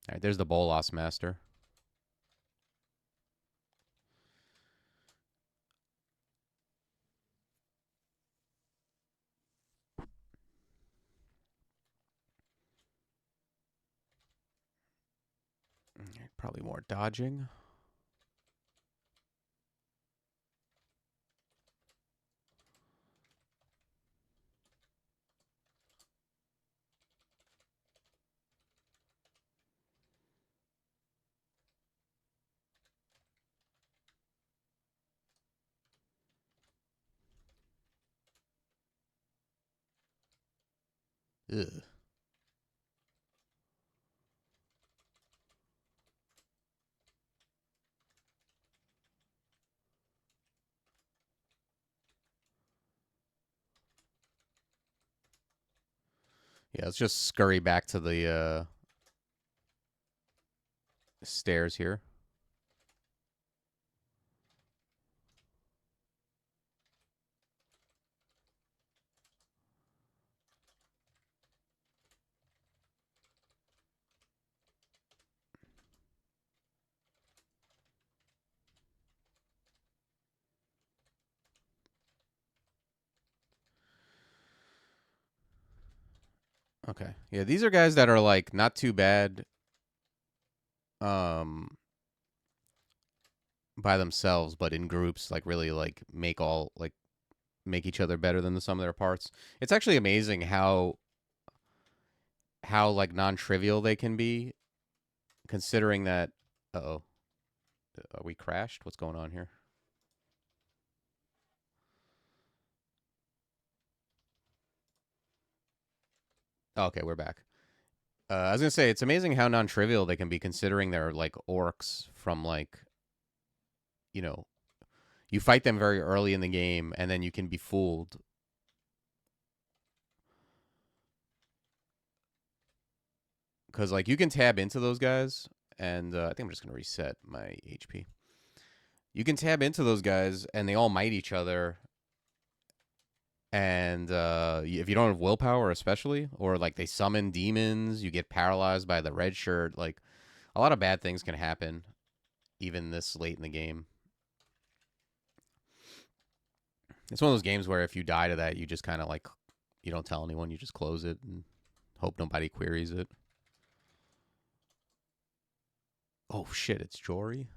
All right, there's the Bolas Master. Probably more dodging. Ugh. Yeah, let's just scurry back to the stairs here. Okay. Yeah, these are guys that are like not too bad um by themselves, but in groups like really like make each other better than the sum of their parts. It's actually amazing how like non-trivial they can be considering that uh-oh. Are we crashed? What's going on here? Oh, okay, we're back. I was gonna say it's amazing how non-trivial they can be, considering they're like orcs from like you know you fight them very early in the game, and then you can be fooled because like you can tab into those guys, and I think I'm just gonna reset my HP. You can tab into those guys, and they all might each other. And if you don't have willpower, especially, or like they summon demons, you get paralyzed by the red shirt. Like a lot of bad things can happen, even this late in the game. It's one of those games where if you die to that, you just kind of like you don't tell anyone, you just close it and hope nobody queries it. Oh shit, it's Jory.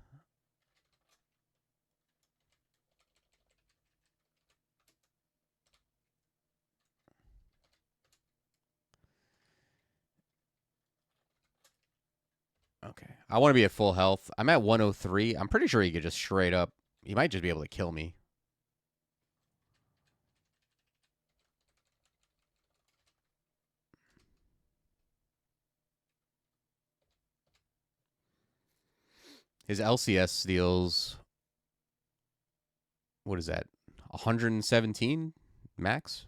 Okay, I want to be at full health. I'm at 103. I'm pretty sure he could just straight up. He might just be able to kill me. His LCS deals. What is that? 117 max.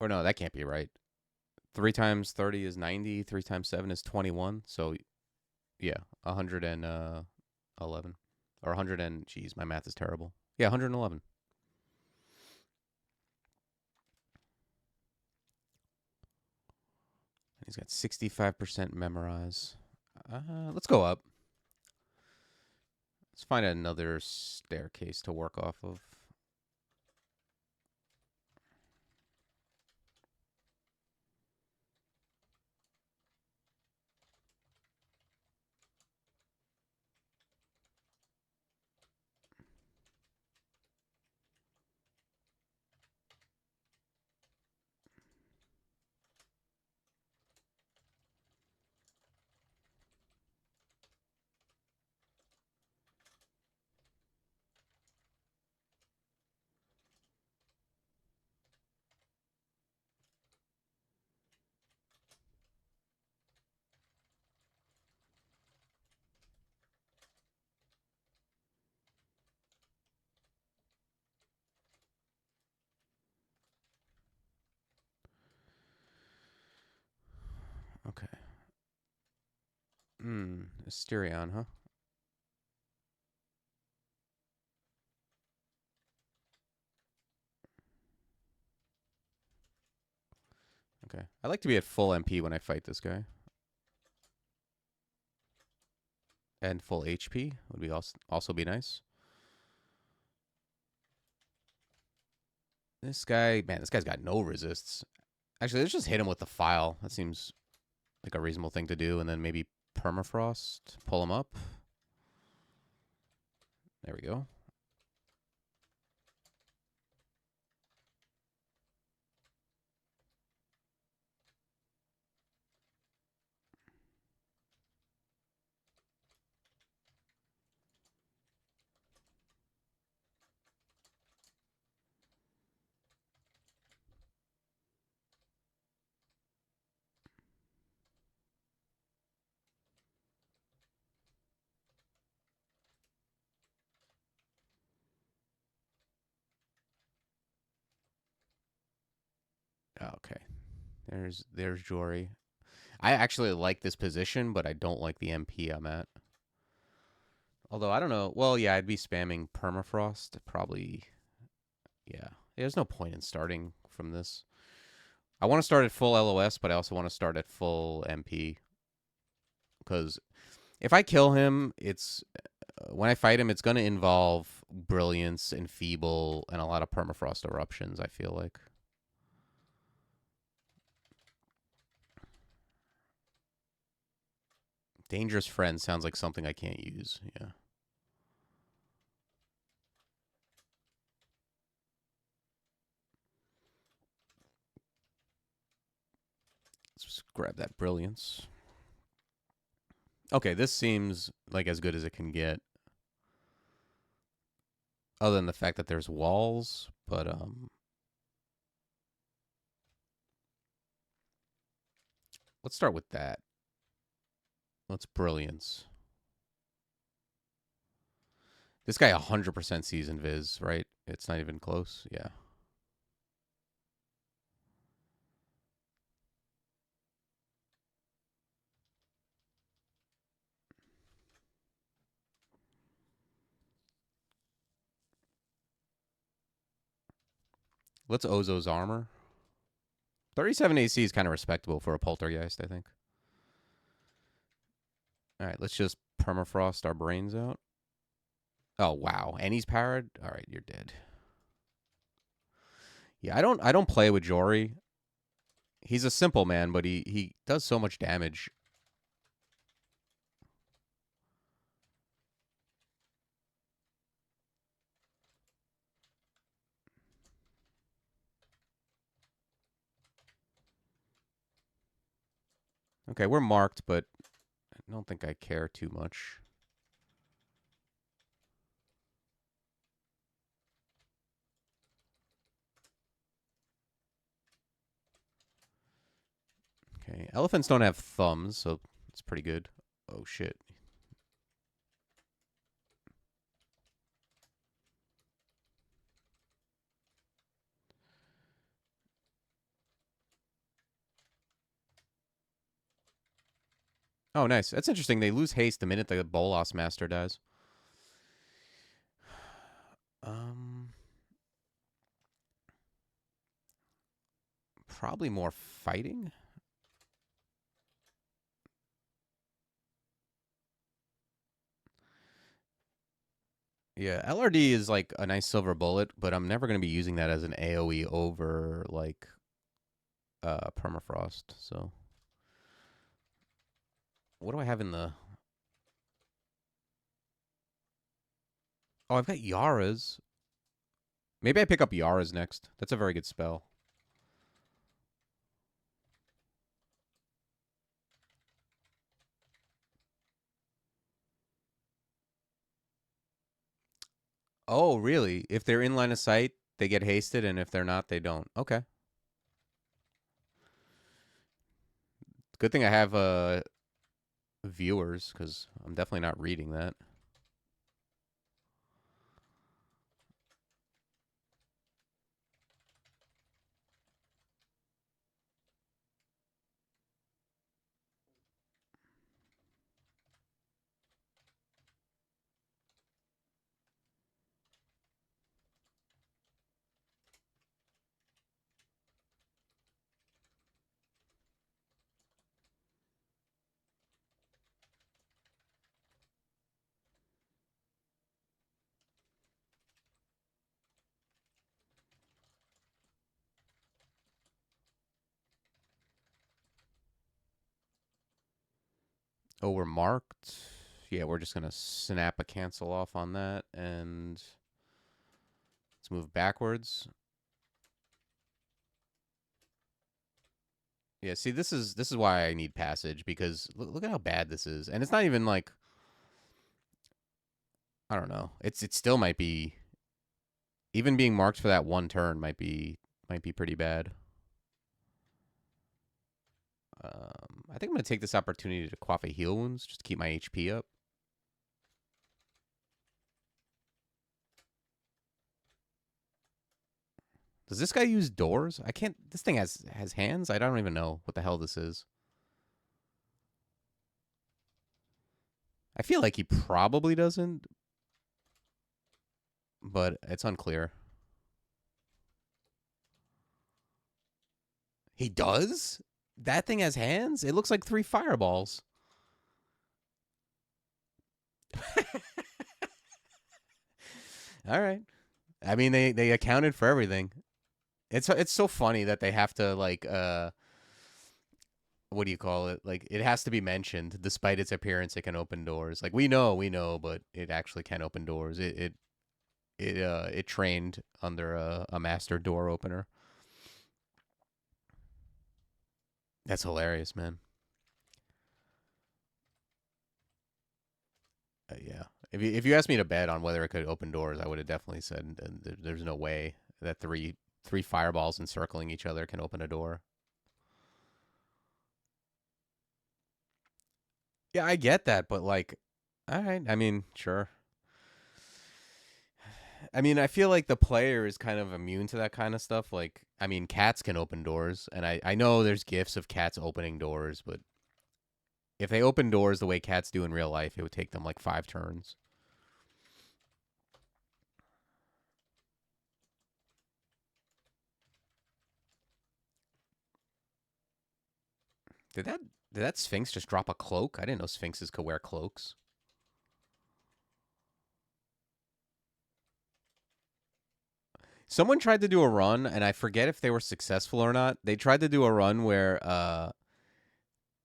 Or no, that can't be right. 3 times 30 is 90. 3 times 7 is 21. So yeah, 111 or 100 and geez, my math is terrible. Yeah, 111. And he's got 65% memorize. Let's go up. Let's find another staircase to work off of. Okay. Asterion, huh? Okay. I like to be at full MP when I fight this guy. And full HP would be also be nice. This guy, man, this guy's got no resists. Actually, let's just hit him with the file. That seems like a reasonable thing to do. And then maybe permafrost, pull him up. There we go. Okay. There's Jory. I actually like this position, but I don't like the MP I'm at. Although I don't know. Well, yeah, I'd be spamming permafrost. Probably. Yeah. There's no point in starting from this. I want to start at full LOS, but I also want to start at full MP. Because if I kill him, it's when I fight him, it's going to involve brilliance, enfeeble, and a lot of permafrost eruptions. I feel like. Dangerous friend sounds like something I can't use. Yeah. Let's just grab that brilliance. Okay, this seems like as good as it can get. Other than the fact that there's walls, but let's start with that. Let's brilliance. This guy 100% sees invis, right? It's not even close. Yeah. Let's Ozo's armor. 37 AC is kind of respectable for a poltergeist, I think. All right, let's just permafrost our brains out. Oh wow, and he's powered. All right, you're dead. Yeah, I don't play with Jory. He's a simple man, but he does so much damage. Okay, we're marked, but I don't think I care too much. Okay, elephants don't have thumbs, so it's pretty good. Oh shit. Oh, nice. That's interesting. They lose haste the minute the Bolas Master dies. Probably more fighting. Yeah, LRD is like a nice silver bullet, but I'm never going to be using that as an AoE over like permafrost. So, what do I have in the? Oh, I've got Yara's. Maybe I pick up Yara's next. That's a very good spell. Oh, really? If they're in line of sight, they get hasted, and if they're not, they don't. Okay. Good thing I have viewers, because I'm definitely not reading that. Oh, we're marked. Yeah, we're just gonna snap a cancel off on that, and let's move backwards. Yeah, see, this is why I need passage, because look at how bad this is, and it's not even like, I don't know. It still might be, even being marked for that one turn might be pretty bad. I think I'm gonna take this opportunity to quaff a heal wounds just to keep my HP up. Does this guy use doors? I can't. This thing has hands. I don't even know what the hell this is. I feel like he probably doesn't, but it's unclear. He does? That thing has hands? It looks like 3 fireballs. All right. I mean, they accounted for everything. It's so funny that they have to, like, what do you call it? Like, it has to be mentioned. Despite its appearance, it can open doors. Like, we know, but it actually can open doors. It trained under a master door opener. That's hilarious, man. Yeah. If you asked me to bet on whether it could open doors, I would have definitely said there's no way that three fireballs encircling each other can open a door. Yeah, I get that, but like, all right. I mean, sure. I mean, I feel like the player is kind of immune to that kind of stuff. Like, I mean, cats can open doors, and I know there's gifs of cats opening doors, but if they open doors the way cats do in real life, it would take them like 5 turns. Did that did that Sphinx just drop a cloak? I didn't know Sphinxes could wear cloaks. Someone tried to do a run, and I forget if they were successful or not. They tried to do a run where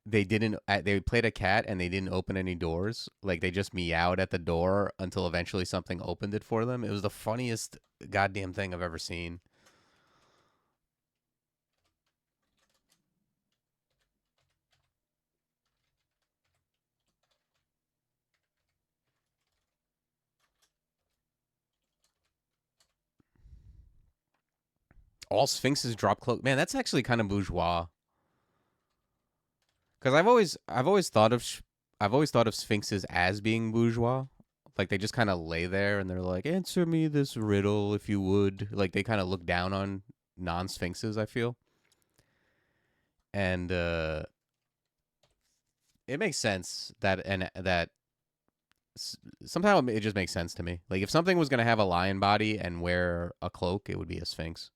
they didn't they played a cat and they didn't open any doors. Like, they just meowed at the door until eventually something opened it for them. It was the funniest goddamn thing I've ever seen. All Sphinxes drop cloak. Man, that's actually kind of bourgeois. Because I've always thought of Sphinxes as being bourgeois. Like, they just kind of lay there and they're like, "Answer me this riddle if you would." Like, they kind of look down on non-Sphinxes, I feel. And it makes sense that somehow it just makes sense to me. Like, if something was going to have a lion body and wear a cloak, it would be a Sphinx.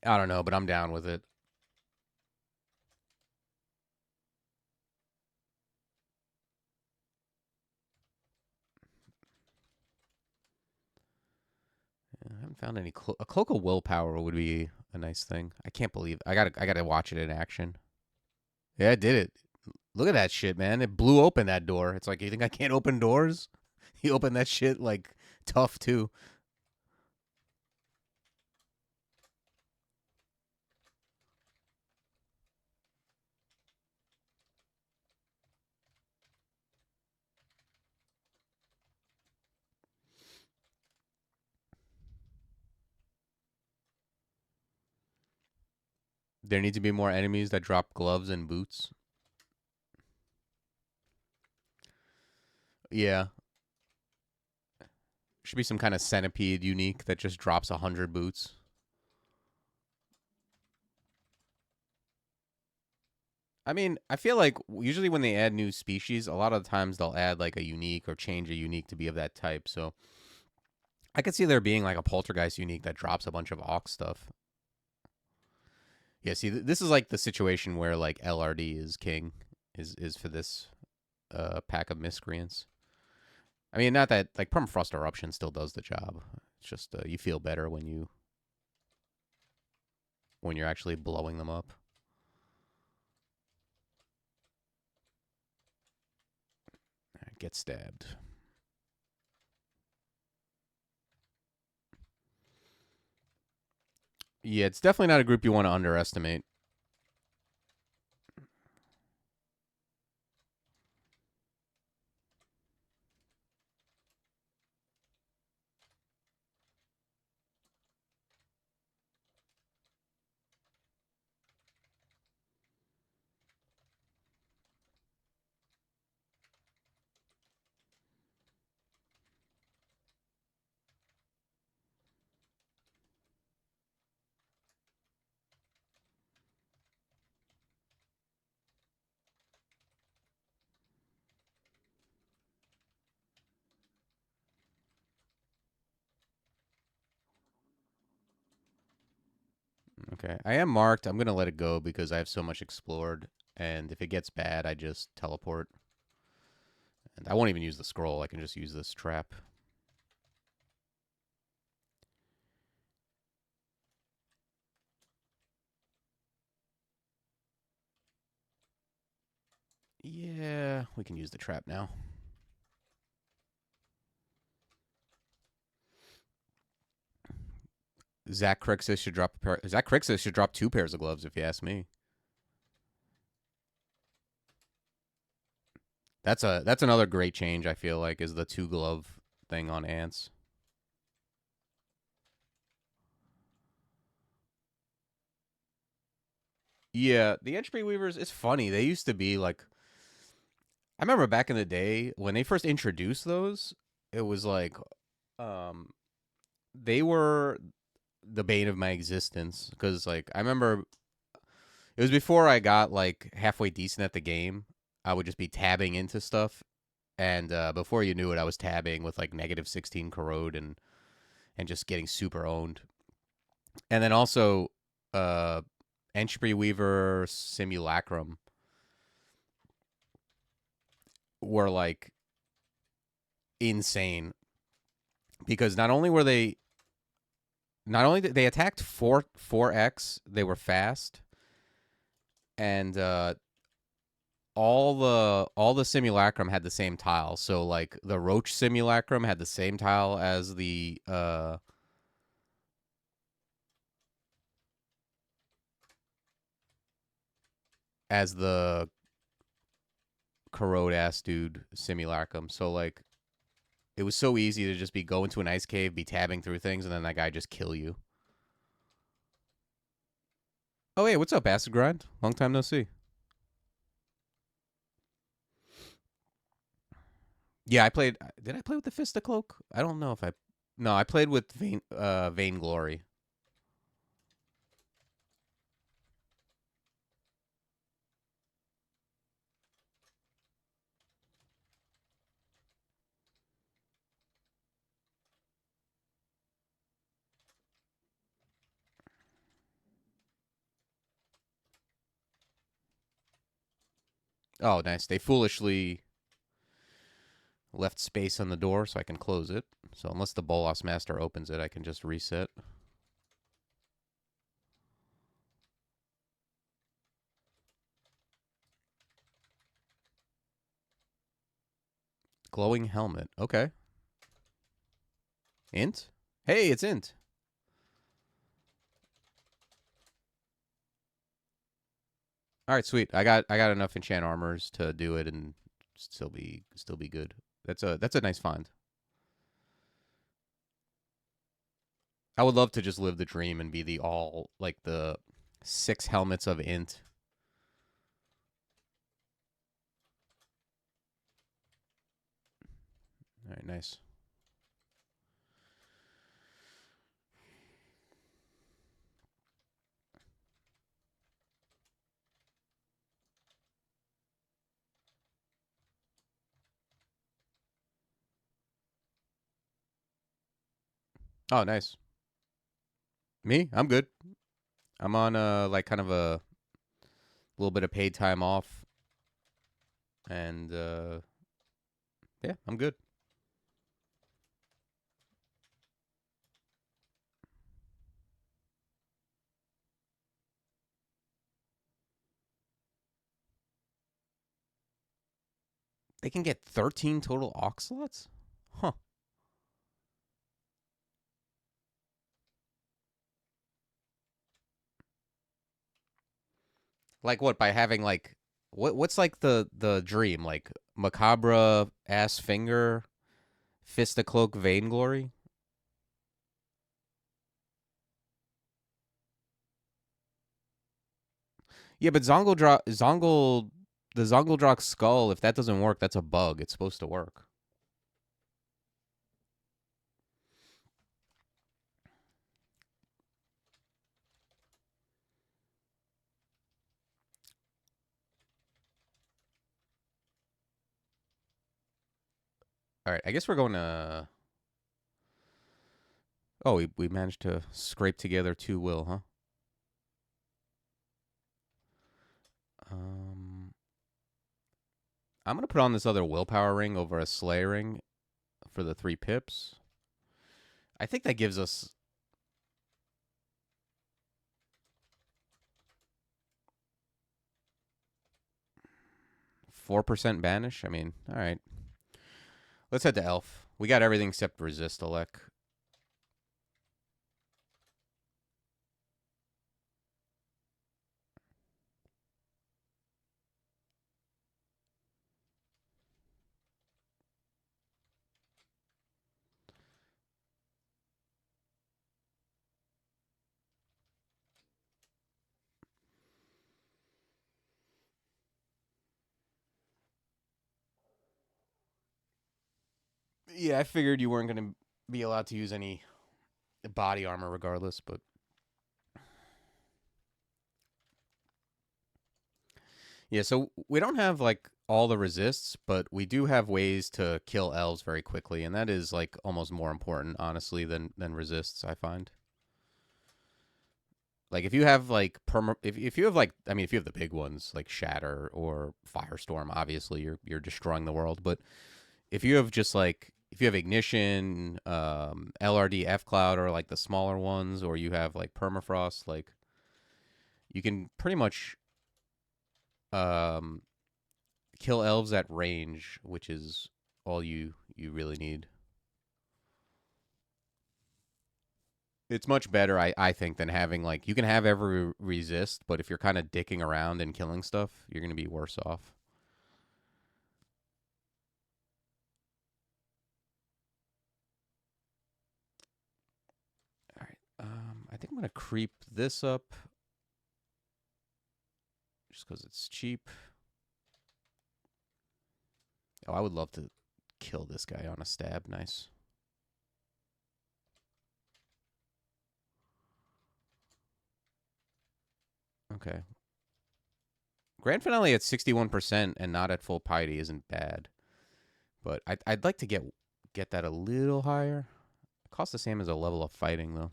I don't know, but I'm down with it. I haven't found any a cloak of willpower would be a nice thing. I can't believe I gotta watch it in action. Yeah, it did it. Look at that shit, man. It blew open that door. It's like, you think I can't open doors? He opened that shit like tough too. There need to be more enemies that drop gloves and boots. Yeah, should be some kind of centipede unique that just drops 100 boots. I mean, I feel like usually when they add new species, a lot of the times they'll add like a unique or change a unique to be of that type. So I could see there being like a poltergeist unique that drops a bunch of Ox stuff. Yeah, see, this is like the situation where like LRD is king, is for this pack of miscreants. I mean, not that like permafrost eruption still does the job. It's just you feel better when you're actually blowing them up. get stabbed. Yeah, it's definitely not a group you want to underestimate. Okay, I am marked. I'm gonna let it go because I have so much explored, and if it gets bad, I just teleport. And I won't even use the scroll. I can just use this trap. Yeah, we can use the trap now. Zach Crixus should drop a pair. Zach Crixus should drop 2 pairs of gloves, if you ask me. That's another great change. I feel like is the 2 glove thing on ants. Yeah, the Entropy Weavers. It's funny. They used to be like. I remember back in the day when they first introduced those. It was like, um, they were the bane of my existence because like I remember it was before I got like halfway decent at the game. I would just be tabbing into stuff, and before you knew it, I was tabbing with like -16 corrode and just getting super owned. And then also, uh, Entropy Weaver Simulacrum were like insane because not only did they attacked 4x, they were fast, and all the simulacrum had the same tile. So like the roach simulacrum had the same tile as the corrode ass dude simulacrum. So like it was so easy to just be go into an ice cave, be tabbing through things, and then that guy just kill you. Oh hey, what's up, Acid Grind? Long time no see. Yeah, I played. Did I play with the Fist of Cloak? I don't know if I. No, I played with Vainglory. Oh, nice. They foolishly left space on the door so I can close it. So unless the Bolas Master opens it, I can just reset. Glowing helmet. Okay. Int? Hey, it's int. All right, sweet. I got enough enchant armors to do it and still be good. That's a nice find. I would love to just live the dream and be the all like the 6 helmets of int. All right, nice. Oh, nice. Me? I'm good. I'm on like kind of a little bit of paid time off and yeah, I'm good. They can get 13 total aux slots? Huh. Like what, by having like what's like the dream? Like macabre ass finger, fist of cloak vainglory? Yeah, but the Zongoldrock skull, if that doesn't work, that's a bug. It's supposed to work. All right, I guess we're going to. Oh, we managed to scrape together 2 will, huh? Um, I'm gonna put on this other willpower ring over a Slay ring for the 3 pips. I think that gives us 4% banish. I mean, all right. Let's head to Elf. We got everything except resist elect. Yeah, I figured you weren't gonna be allowed to use any body armor regardless, but yeah, so we don't have like all the resists, but we do have ways to kill elves very quickly, and that is like almost more important, honestly, than resists, I find. Like if you have like if you have like I mean if you have the big ones like Shatter or Firestorm, obviously you're destroying the world, but if you have just like if you have Ignition, LRD F Cloud or like the smaller ones, or you have like Permafrost, like you can pretty much um kill elves at range, which is all you really need. It's much better, I think, than having like you can have every resist, but if you're kind of dicking around and killing stuff, you're gonna be worse off. All right, I think I'm gonna creep this up just because it's cheap. Oh, I would love to kill this guy on a stab. Nice. Okay. Grand finale at 61% and not at full piety isn't bad, but I'd like to get that a little higher. It costs the same as a level of fighting though.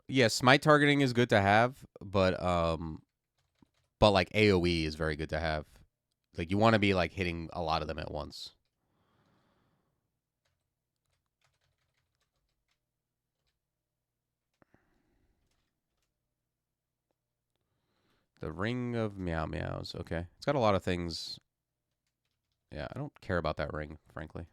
Yeah, smite targeting is good to have, but like AoE is very good to have. Like you want to be like hitting a lot of them at once. The Ring of Meow Meows. Okay, it's got a lot of things. Yeah, I don't care about that ring, frankly.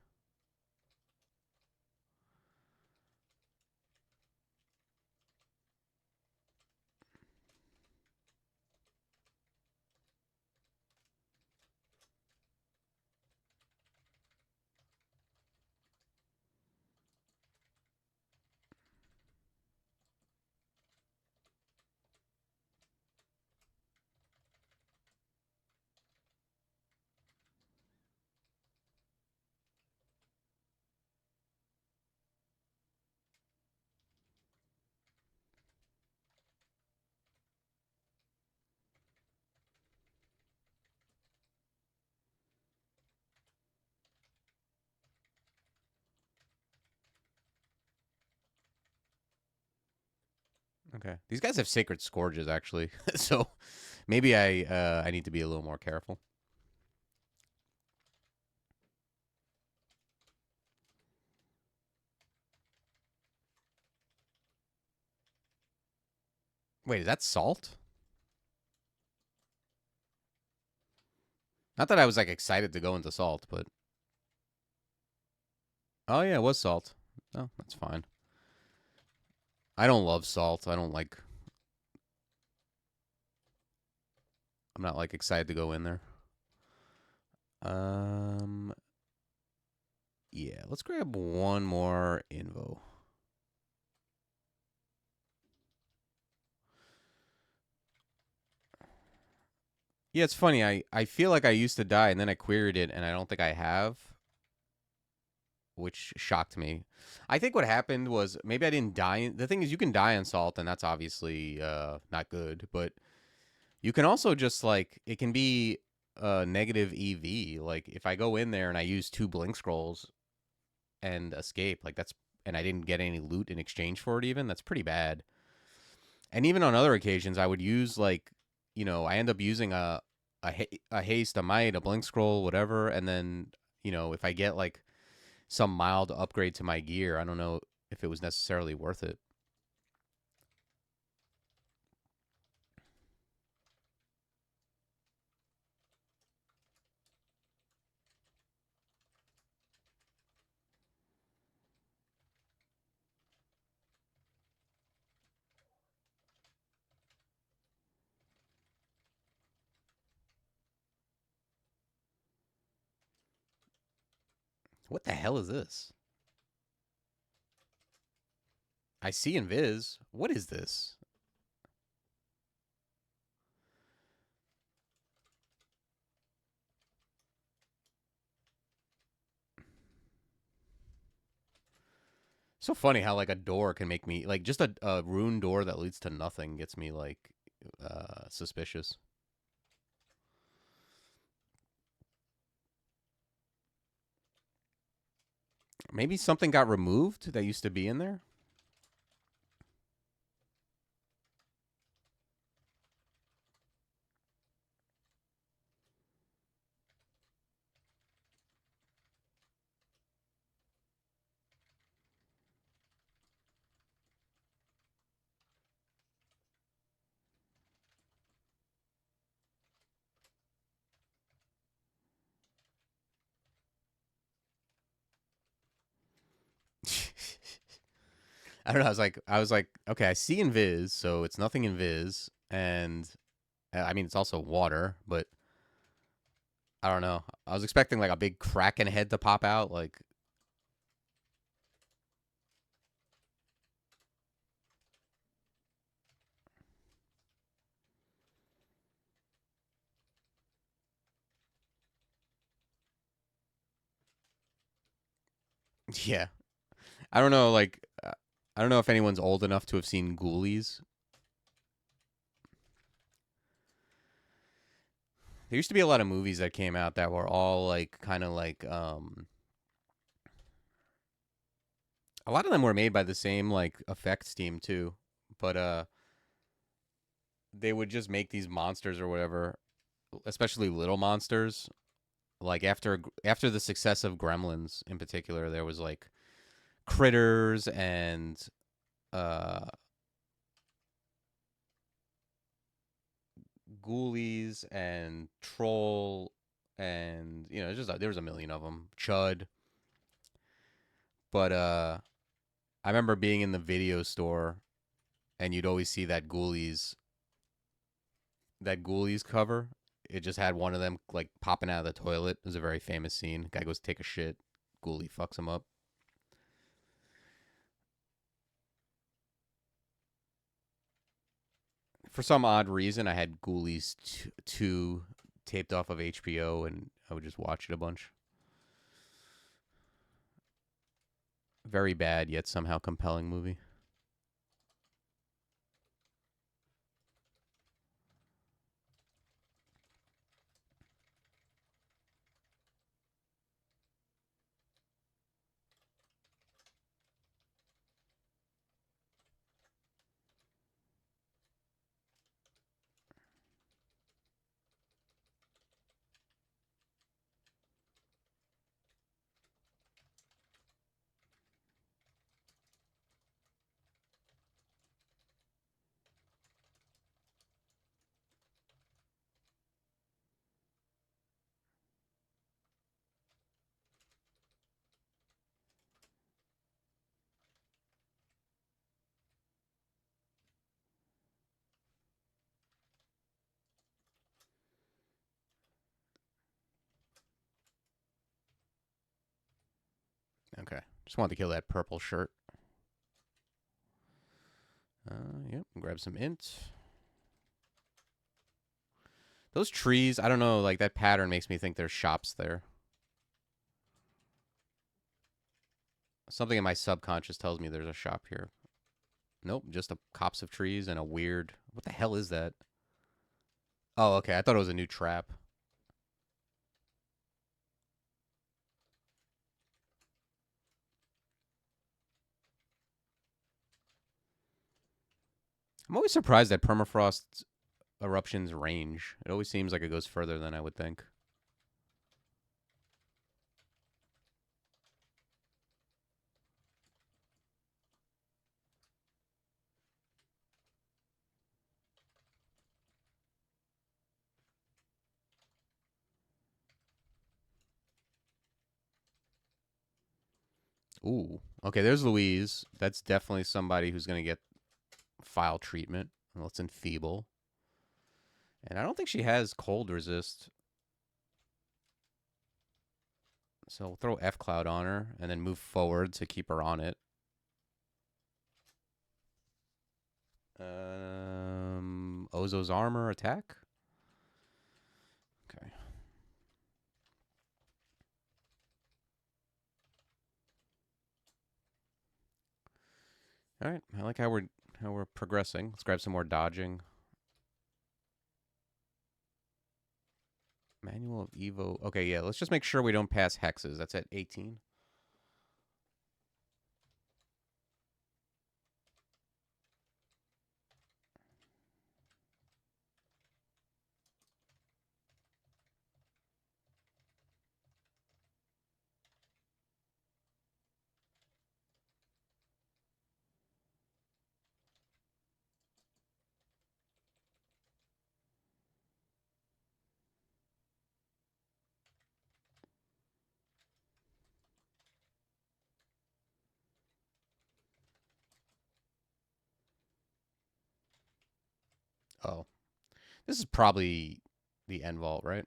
Okay, these guys have sacred scourges actually, so maybe I need to be a little more careful. Wait, is that salt? Not that I was like excited to go into salt, but oh yeah, it was salt. Oh, that's fine. I don't love salt. I don't like. I'm not like excited to go in there. Um, yeah, let's grab one more invo. Yeah, it's funny. I feel like I used to die and then I queried it and I don't think I have, which shocked me. I think what happened was maybe I didn't die. The thing is, you can die on salt and that's obviously not good, but you can also just like it can be negative EV. Like if I go in there and I use 2 blink scrolls and escape, like that's and I didn't get any loot in exchange for it even, that's pretty bad. And even on other occasions I would use like, I end up using a haste, a might, a blink scroll, whatever, and then, if I get like some mild upgrade to my gear, I don't know if it was necessarily worth it. What the hell is this? I see invis. What is this? So funny how like a door can make me like just a rune door that leads to nothing gets me like suspicious. Maybe something got removed that used to be in there. I don't know. I was like, okay, I see invis, so it's nothing invis, and I mean it's also water, but I don't know. I was expecting like a big kraken head to pop out, like yeah. I don't know, like I don't know if anyone's old enough to have seen Ghoulies. There used to be a lot of movies that came out that were all like kind of like a lot of them were made by the same like effects team too, but they would just make these monsters or whatever, especially little monsters. Like after the success of Gremlins in particular, there was like critters and uh ghoulies and troll and just there was a million of them. Chud, but I remember being in the video store and you'd always see that ghoulies cover. It just had one of them like popping out of the toilet. It was a very famous scene. Guy goes to take a shit. Ghoulie fucks him up. For some odd reason, I had Ghoulies 2 taped off of HBO, and I would just watch it a bunch. Very bad, yet somehow compelling movie. Just wanted to kill that purple shirt. Yep, grab some int. Those trees, I don't know, like that pattern makes me think there's shops there. Something in my subconscious tells me there's a shop here. Nope, just a copse of trees and a weird... What the hell is that? Oh, okay, I thought it was a new trap. I'm always surprised at permafrost eruptions range. It always seems like it goes further than I would think. Ooh. Okay, there's Louise. That's definitely somebody who's going to get file treatment. Let's enfeeble. And I don't think she has cold resist. So we'll throw F Cloud on her and then move forward to keep her on it. Ozo's armor attack. Okay. All right. I like how we're progressing. Let's grab some more dodging. Manual of Evo. Okay, yeah. Let's just make sure we don't pass hexes. That's at 18. Oh, this is probably the end vault, right?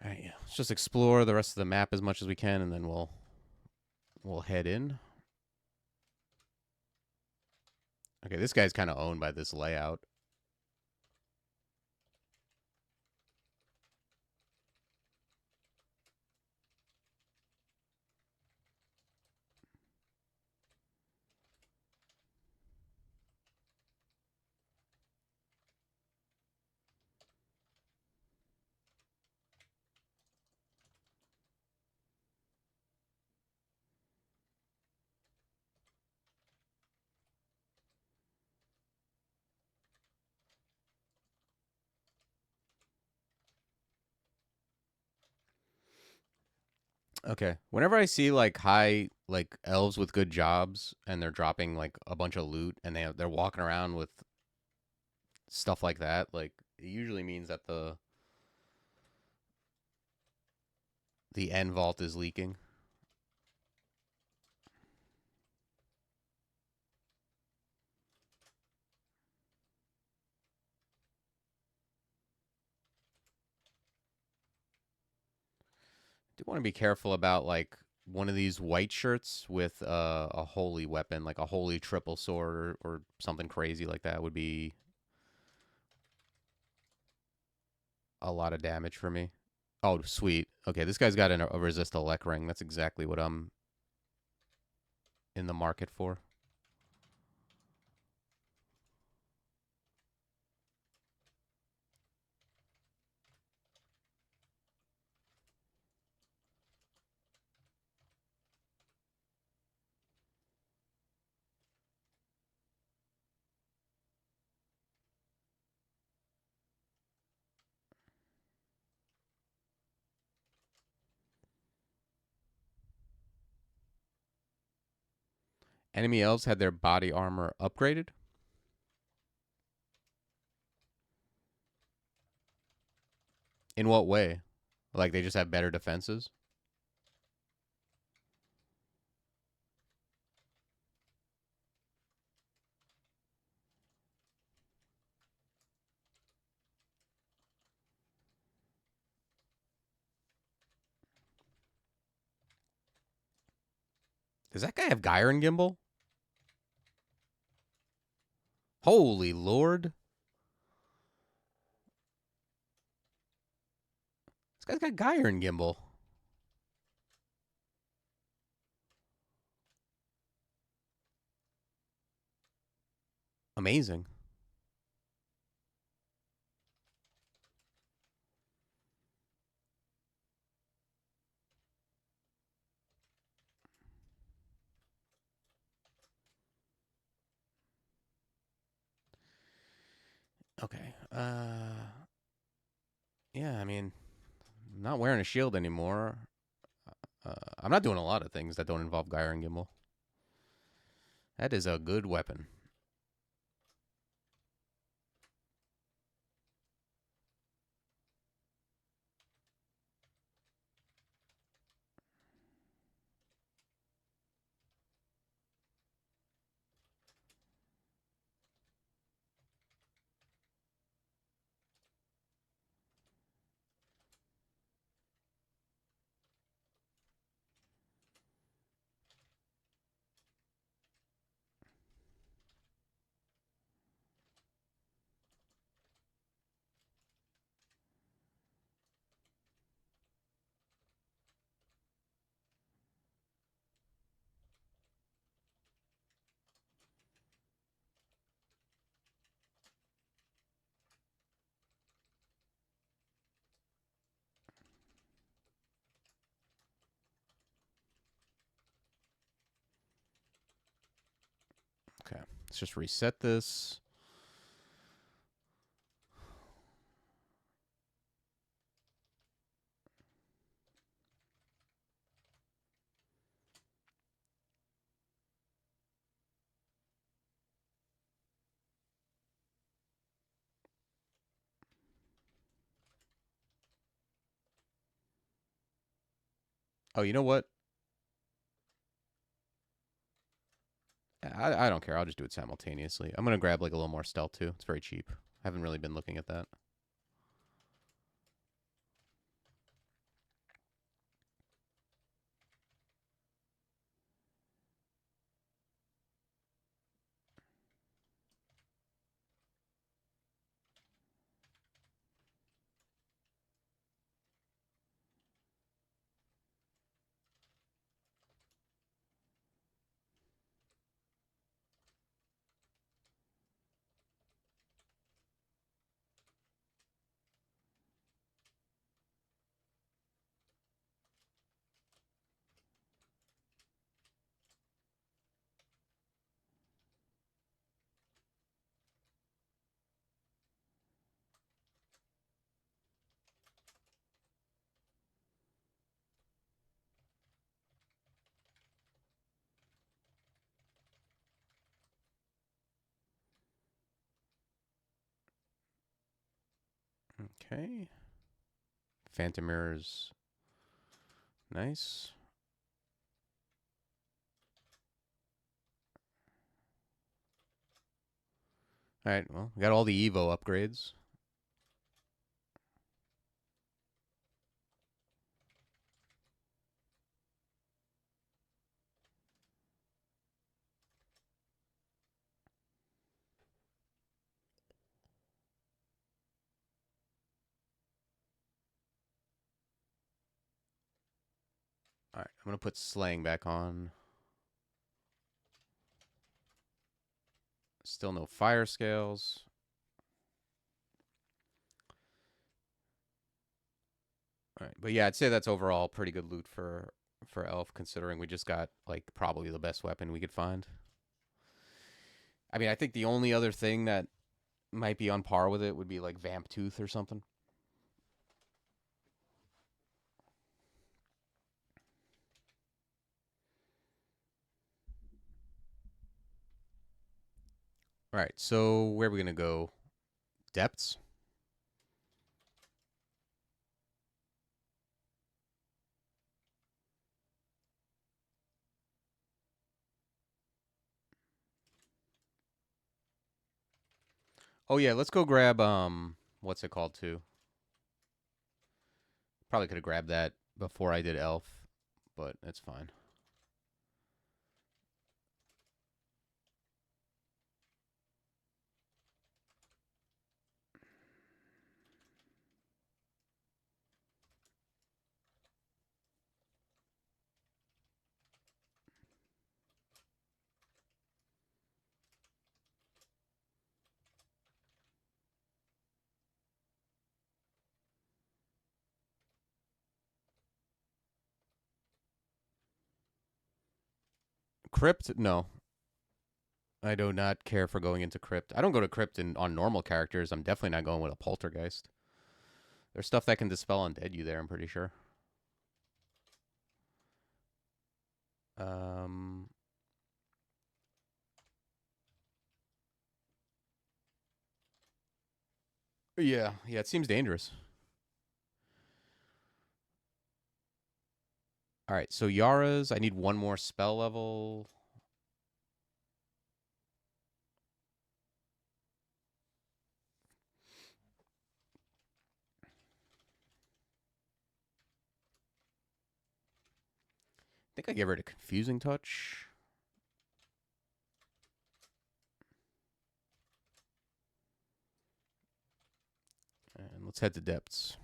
All right, yeah. Let's just explore the rest of the map as much as we can, and then we'll head in. Okay, this guy's kind of owned by this layout. Okay. Whenever I see like high like elves with good jobs and they're dropping like a bunch of loot and they're walking around with stuff like that, like it usually means that the end vault is leaking. Do want to be careful about like one of these white shirts with a holy weapon, like a holy triple sword or something crazy like that would be a lot of damage for me. Oh, sweet. Okay, this guy's got a resist elect ring. That's exactly what I'm in the market for. Enemy elves had their body armor upgraded. In what way? Like they just have better defenses? Does that guy have Gyre and Gimbal? Holy Lord. This guy's got Gyre and Gimbal. Amazing. Okay. Yeah, I mean, I'm not wearing a shield anymore. I'm not doing a lot of things that don't involve Gyre and Gimbal. That is a good weapon. Okay, let's just reset this. Oh, you know what? I don't care. I'll just do it simultaneously. I'm going to grab like a little more stealth too. It's very cheap. I haven't really been looking at that. Okay. Phantom mirrors. Nice. All right. Well, we got all the Evo upgrades. All right. I'm going to put slaying back on. Still no fire scales. All right. But yeah, I'd say that's overall pretty good loot for elf, considering we just got like probably the best weapon we could find. I mean, I think the only other thing that might be on par with it would be like Vamp Tooth or something. All right, so where are we going to go? Depths? Oh, yeah, let's go grab, what's it called, too? Probably could have grabbed that before I did Elf, but it's fine. Crypt? No. I do not care for going into Crypt. I don't go to Crypt on normal characters. I'm definitely not going with a Poltergeist. There's stuff that can dispel undead you there, I'm pretty sure. Um, yeah, it seems dangerous. All right, so Yara's, I need one more spell level. I think I gave her a Confusing Touch. And let's head to Depths.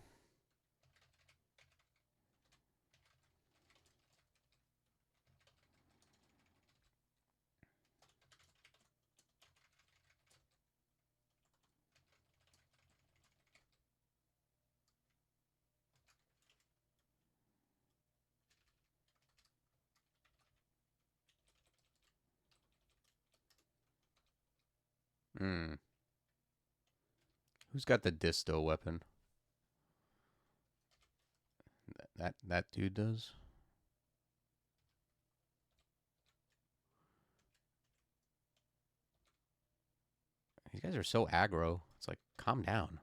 Hmm. Who's got the Disto weapon? That dude does. These guys are so aggro. It's like, calm down.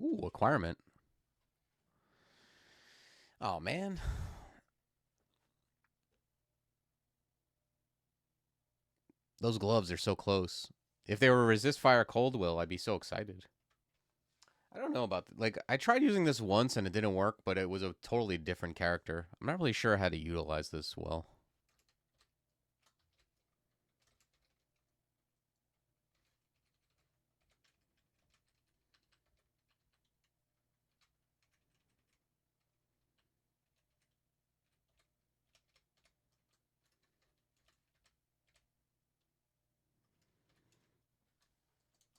Ooh, acquirement. Oh man, those gloves are so close. If they were resist fire cold will, I'd be so excited. I don't know about like I tried using this once and it didn't work, but it was a totally different character. I'm not really sure how to utilize this well.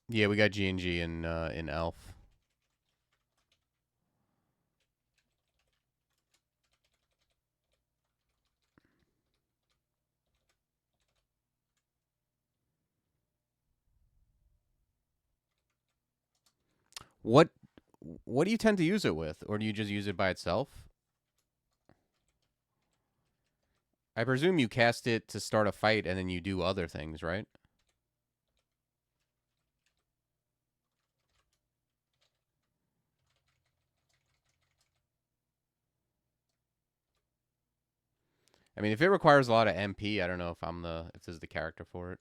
Yeah, we got G&G in Elf. What what do you tend to use it with, or do you just use it by itself? I presume you cast it to start a fight and then you do other things, right? I mean, if it requires a lot of MP, I don't know if this is the character for it.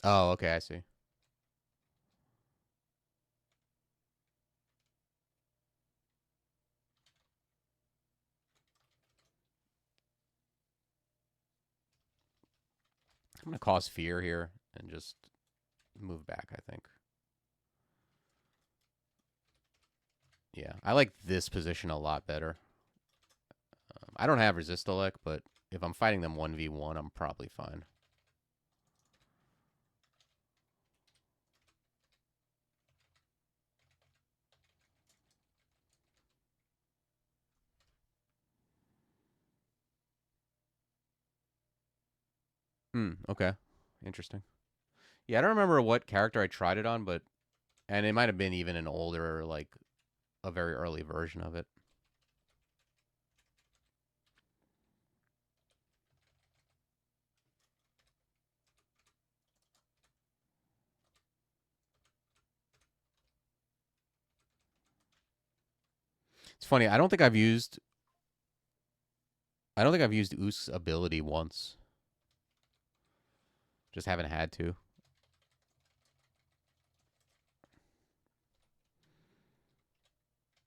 Oh, okay, I see. I'm gonna cause fear here and just move back, I think. Yeah, I like this position a lot better. I don't have resist elect, but if I'm fighting them 1v1, I'm probably fine. Okay. Interesting. Yeah, I don't remember what character I tried it on, but and it might have been even an older, like a very early version of it. It's funny. I don't think I've used Usk's ability once. Just haven't had to.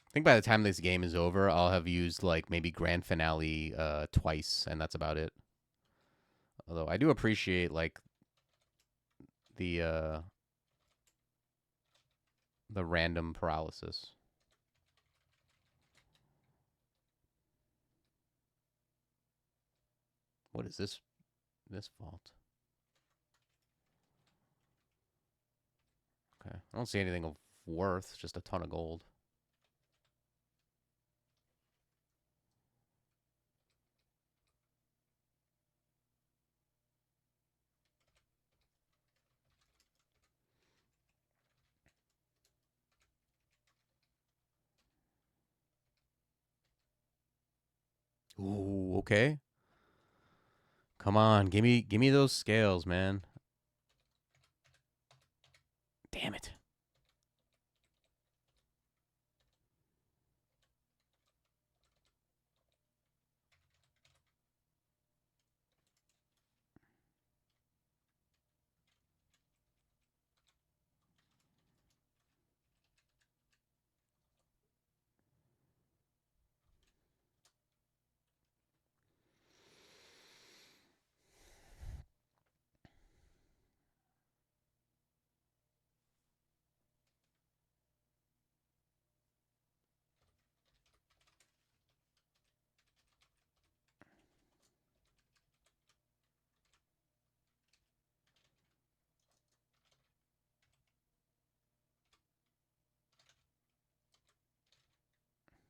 I think by the time this game is over, I'll have used like maybe grand finale twice, and that's about it. Although I do appreciate like the uh the random paralysis. What is this vault? Okay. I don't see anything of worth, just a ton of gold. Ooh, okay. Come on, give me those scales, man. Damn it.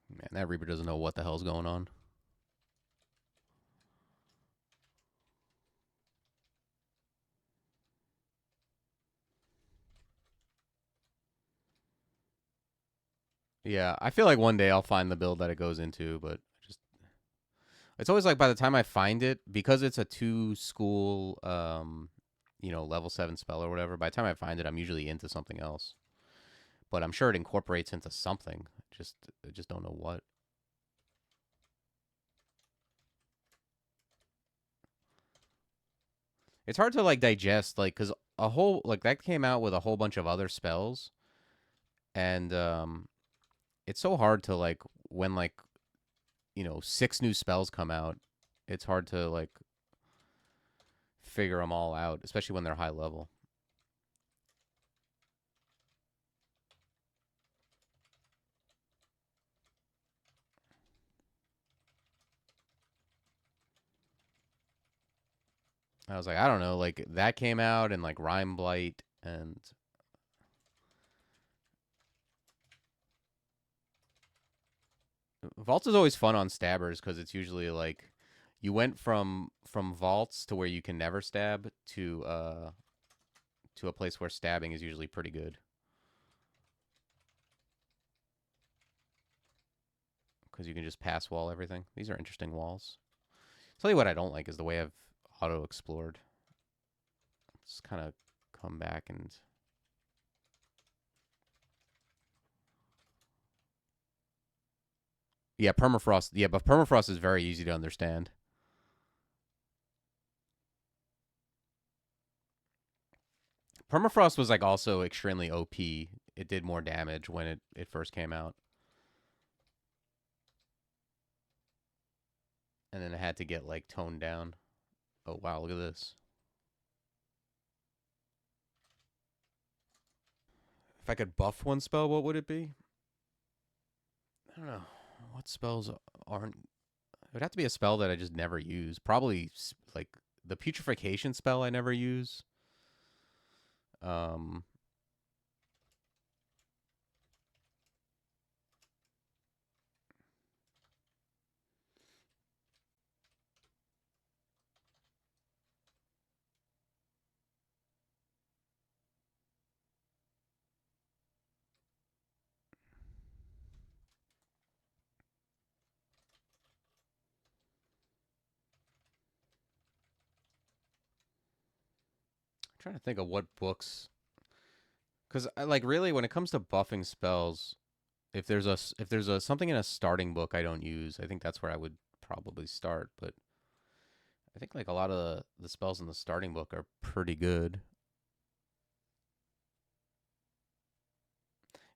Man, that Reaper doesn't know what the hell's going on. Yeah, I feel like one day I'll find the build that it goes into, but just it's always like by the time I find it, because it's a two school level 7 spell or whatever, by the time I find it, I'm usually into something else. But I'm sure it incorporates into something. I just don't know what. It's hard to like digest like cuz a whole like that came out with a whole bunch of other spells and it's so hard to like when like six new spells come out, it's hard to like figure them all out, especially when they're high level. I was like, I don't know, like that came out and like Rhyme Blight and Vault is always fun on stabbers because it's usually like you went from vaults to where you can never stab to a place where stabbing is usually pretty good because you can just pass wall everything. These are interesting walls. Tell you what I don't like is the way I've auto explored. Let's kind of come back and yeah, permafrost. Yeah, but permafrost is very easy to understand. Permafrost was like also extremely OP. It did more damage when it first came out, and then it had to get like toned down. Oh wow, look at this. If I could buff one spell, what would it be? I don't know. What spells aren't? It would have to be a spell that I just never use. Probably like the putrefaction spell I never use. Um, I'm trying to think of what books, because I like really when it comes to buffing spells, if there's a something in a starting book I don't use, I think that's where I would probably start. But I think like a lot of the spells in the starting book are pretty good.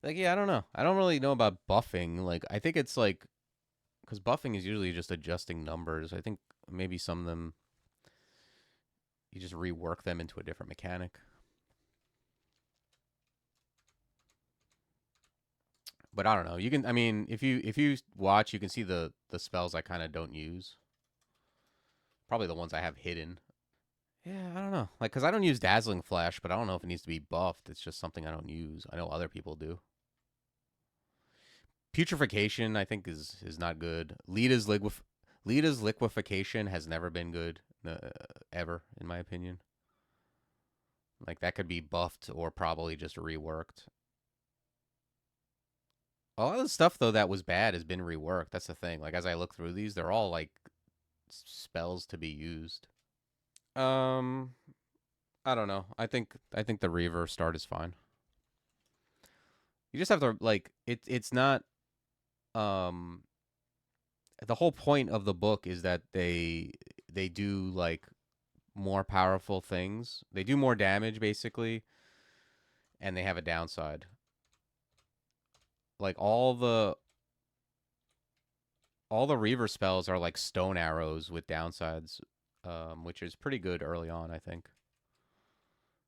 Like yeah, I don't know. I don't really know about buffing. Like I think it's like because buffing is usually just adjusting numbers. I think maybe some of them you just rework them into a different mechanic. But I don't know. You can I mean, if you watch, you can see the spells I kind of don't use. Probably the ones I have hidden. Yeah, I don't know. Like cuz I don't use dazzling flash, but I don't know if it needs to be buffed. It's just something I don't use. I know other people do. Putrefaction I think is not good. Lita's liquefaction has never been good ever in my opinion. Like that could be buffed or probably just reworked. A lot of the stuff though that was bad has been reworked. That's the thing. Like as I look through these, they're all like spells to be used. Um, I don't know. I think the Reaver start is fine. You just have to like it's not um the whole point of the book is that they do like more powerful things. They do more damage basically, and they have a downside. Like all the Reaver spells are like stone arrows with downsides, which is pretty good early on, I think.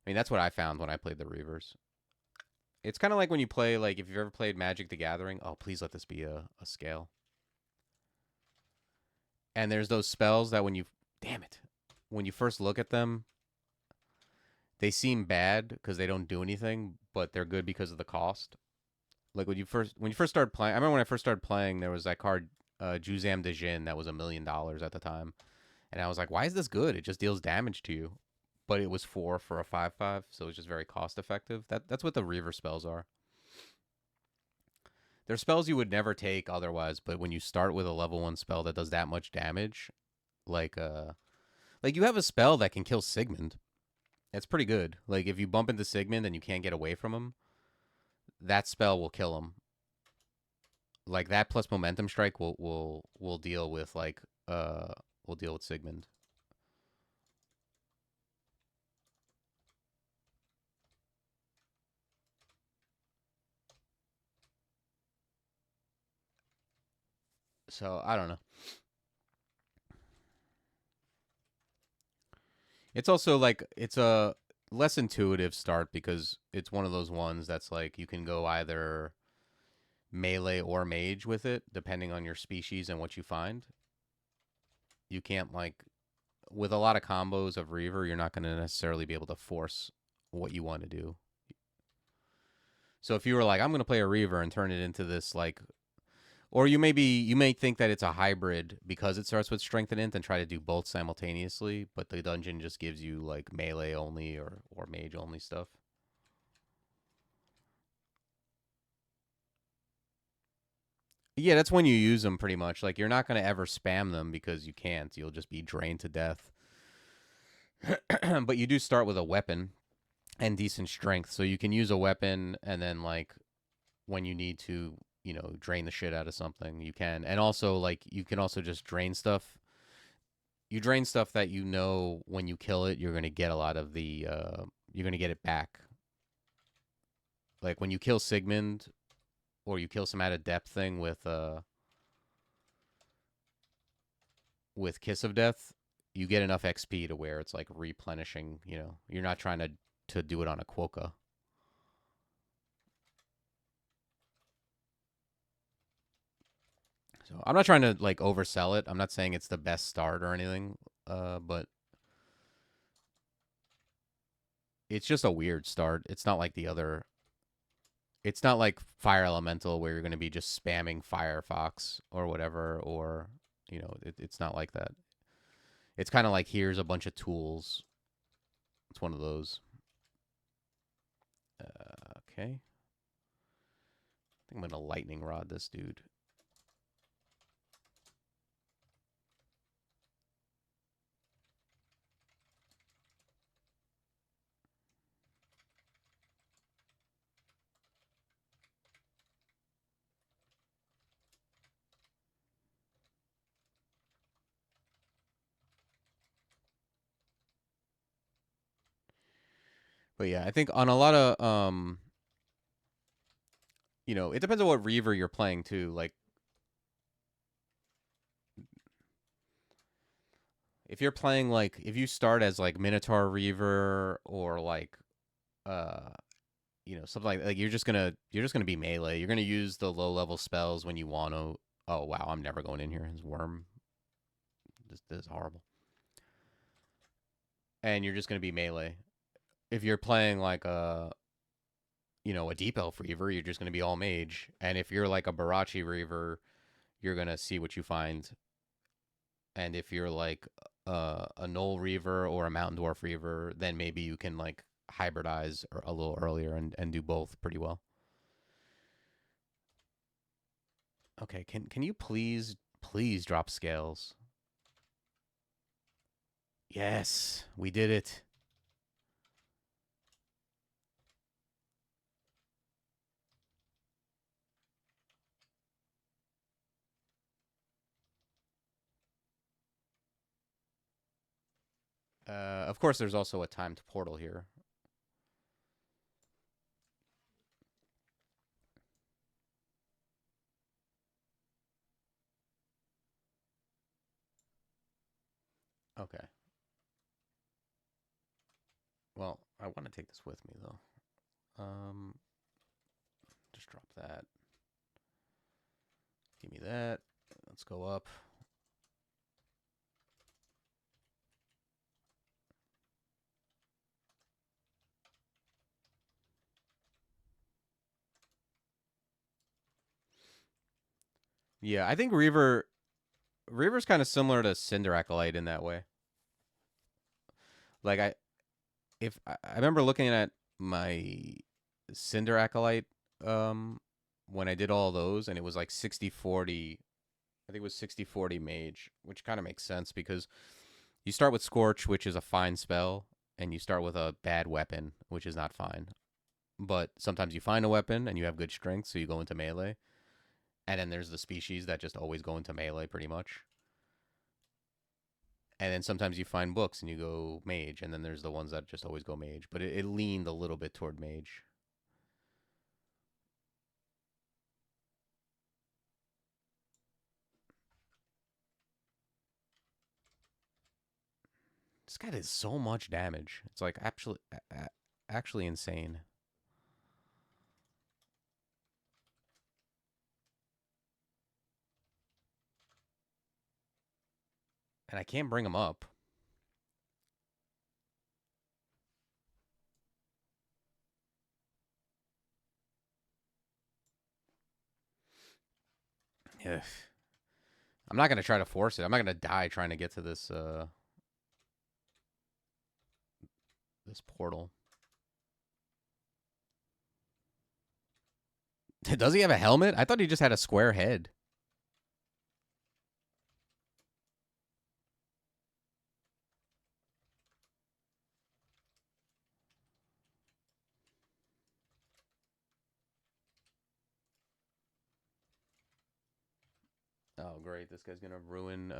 I mean, that's what I found when I played the Reavers. It's kind of like when you play, like, if you've ever played Magic the Gathering. Oh, please let this be a scale. And there's those spells that when you, damn it, when you first look at them, they seem bad because they don't do anything, but they're good because of the cost. Like when you first started playing, I remember when I first started playing, there was that card, Juzam de Jin, that was $1 million at the time. And I was like, why is this good? It just deals damage to you. But it was 4 for a 5/5, so it's just very cost effective. That's what the Reaver spells are. They're spells you would never take otherwise, but when you start with a level 1 spell that does that much damage, like like you have a spell that can kill Sigmund. It's pretty good. Like if you bump into Sigmund and you can't get away from him, that spell will kill him. Like that plus momentum strike will deal with like will deal with Sigmund. So I don't know. It's also like it's a less intuitive start because it's one of those ones that's like you can go either melee or mage with it depending on your species and what you find. You can't like with a lot of combos of Reaver, you're not going to necessarily be able to force what you want to do. So if you were like I'm going to play a Reaver and turn it into this like or you may think that it's a hybrid because it starts with strength and int and try to do both simultaneously, but the dungeon just gives you like melee only or mage only stuff. Yeah, that's when you use them pretty much. Like you're not going to ever spam them because you can't. You'll just be drained to death. But you do start with a weapon and decent strength, so you can use a weapon and then like when you need to, drain the shit out of something, you can. And also like you can also just drain stuff. You drain stuff that you know when you kill it, you're going to get a lot of the you're going to get it back. Like when you kill Sigmund or you kill some out of depth thing with Kiss of Death, you get enough XP to where it's like replenishing. You're not trying to do it on a quokka. So I'm not trying to like oversell it. I'm not saying it's the best start or anything, but it's just a weird start. It's not like the other. It's not like Fire Elemental where you're going to be just spamming Firefox or whatever, or it's not like that. It's kind of like here's a bunch of tools. It's one of those. Okay. I think I'm going to lightning rod this dude. But yeah, I think on a lot of it depends on what Reaver you're playing too. Like if you're playing like if you start as like Minotaur Reaver or like uh something like you're just gonna be melee. You're gonna use the low level spells when you want to. Oh wow, I'm never going in here. His worm. This is horrible. And you're just gonna be melee. If you're playing like a deep elf Reaver, you're just gonna be all mage. And if you're like a Barachi Reaver, you're gonna see what you find. And if you're like a Knoll Reaver or a Mountain Dwarf Reaver, then maybe you can like hybridize a little earlier and do both pretty well. Okay, can you please drop scales? Yes, we did it. Of course, there's also a timed portal here. Okay. Well, I want to take this with me though. Just drop that. Give me that. Let's go up. Yeah, I think Reaver's kind of similar to Cinder Acolyte in that way. Like I remember looking at my Cinder Acolyte when I did all those and it was like 60-40. I think it was 60-40 mage, which kind of makes sense because you start with Scorch, which is a fine spell, and you start with a bad weapon, which is not fine. But sometimes you find a weapon and you have good strength, so you go into melee. And then there's the species that just always go into melee pretty much. And then sometimes you find books and you go mage, and then there's the ones that just always go mage. But it leaned a little bit toward mage. This guy does so much damage. It's like actually insane. And I can't bring him up. Ugh. I'm not gonna try to force it. I'm not gonna die trying to get to this this portal. Does he have a helmet? I thought he just had a square head. Oh great, this guy's gonna ruin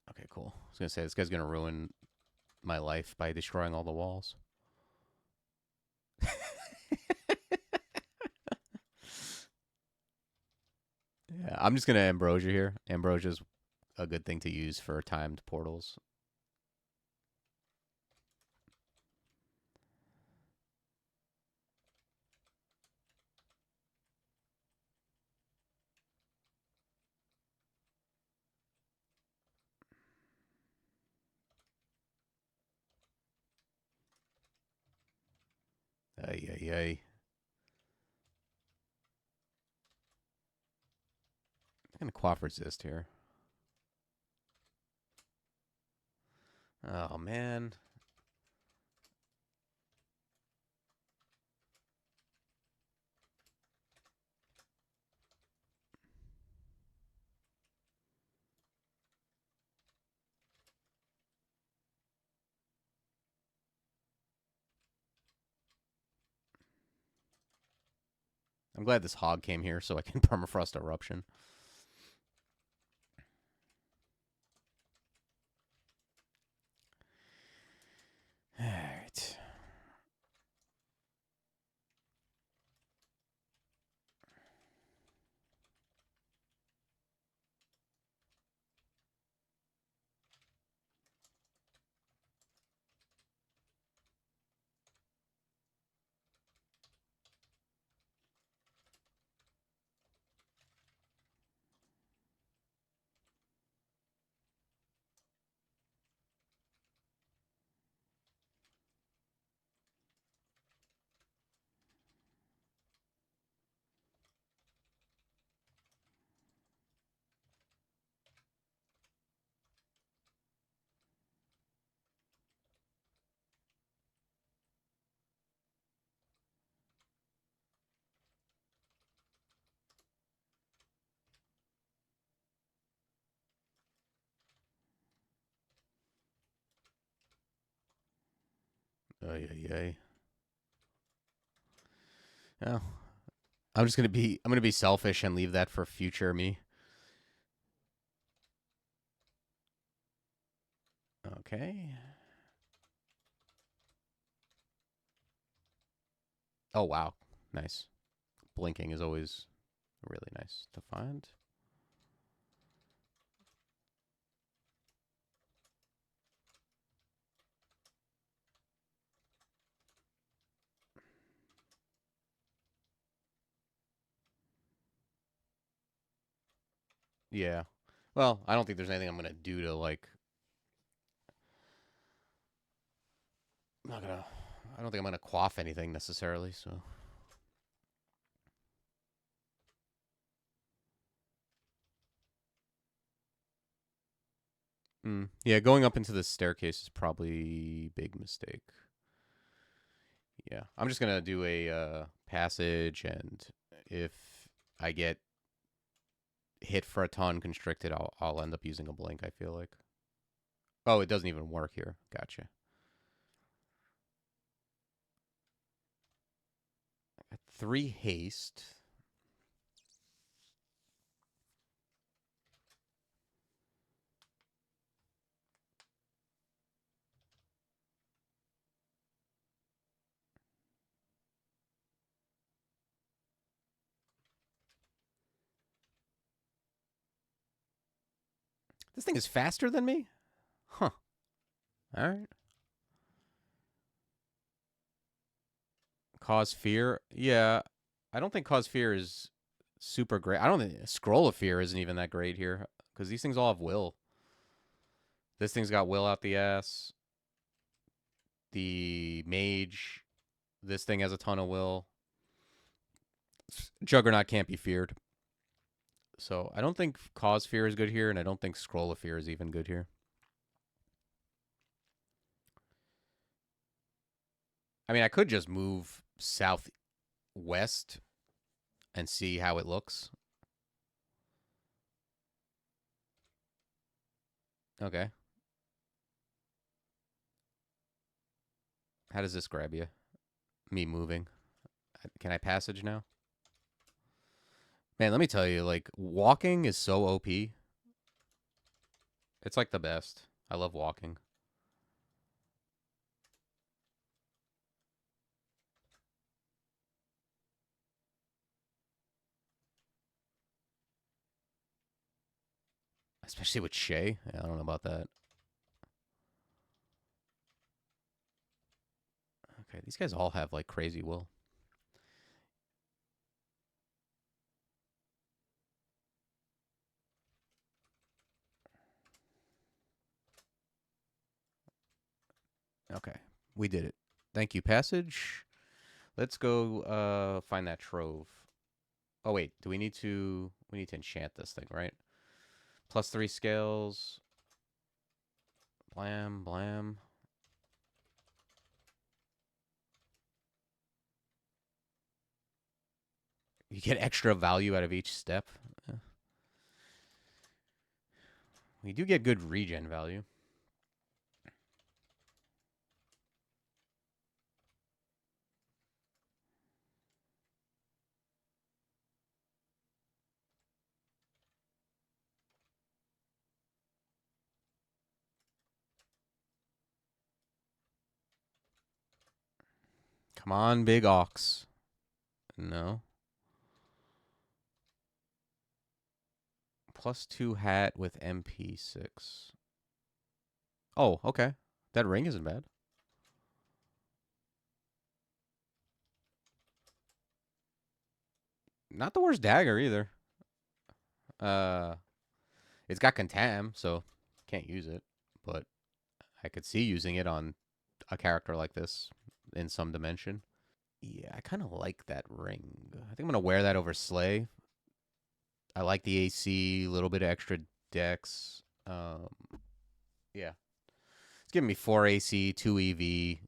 Okay, cool. I was gonna say this guy's gonna ruin my life by destroying all the walls. Yeah, I'm just gonna Ambrosia here. Ambrosia's a good thing to use for timed portals. Ay, ay, ay. I'm going to quaff resist here. Oh, man. I'm glad this hog came here so I can permafrost eruption. All right. Ay, ay, ay. Oh, I'm gonna be selfish and leave that for future me. Okay. Oh wow, nice. Blinking is always really nice to find. Yeah. Well, I don't think there's anything I'm gonna do to like. I'm not gonna. I don't think I'm gonna quaff anything necessarily. So. Yeah, going up into the staircase is probably a big mistake. Yeah, I'm just gonna do a passage, and if I get hit for a ton constricted, I'll end up using a blink. I feel like. Oh, it doesn't even work here. Gotcha. At 3 haste. This thing is faster than me? Huh. All right. Cause fear. Yeah. I don't think cause fear is super great. I don't think scroll of fear isn't even that great here because these things all have will. This thing's got will out the ass. The mage. This thing has a ton of will. Juggernaut can't be feared. So I don't think cause fear is good here, and I don't think scroll of fear is even good here. I mean, I could just move southwest and see how it looks. Okay. How does this grab you? Me moving. Can I passage now? Man, let me tell you, like, walking is so OP. It's like the best. I love walking. Especially with Shay. Yeah, I don't know about that. Okay, these guys all have, like, crazy will. Okay, we did it. Thank you, passage. Let's go find that trove. Oh wait, do we need to enchant this thing, right? +3 scales. Blam, blam. You get extra value out of each step. We do get good regen value. Come on, big ox. No. +2 hat with MP6. Oh, okay. That ring isn't bad. Not the worst dagger either. Uh, it's got contam, so can't use it. But I could see using it on a character like this in some dimension. Yeah, I kind of like that ring. I think I'm gonna wear that over Slay. I like the AC, a little bit of extra dex. Yeah, it's giving me 4 AC, 2 EV,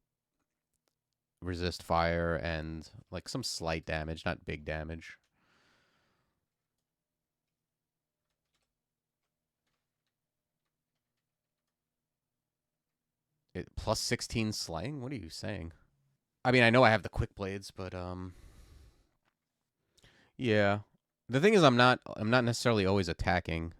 resist fire, and like some slight damage, not big damage. +16 slaying? What are you saying? I mean, I know I have the quick blades, but yeah. The thing is, I'm not necessarily always attacking.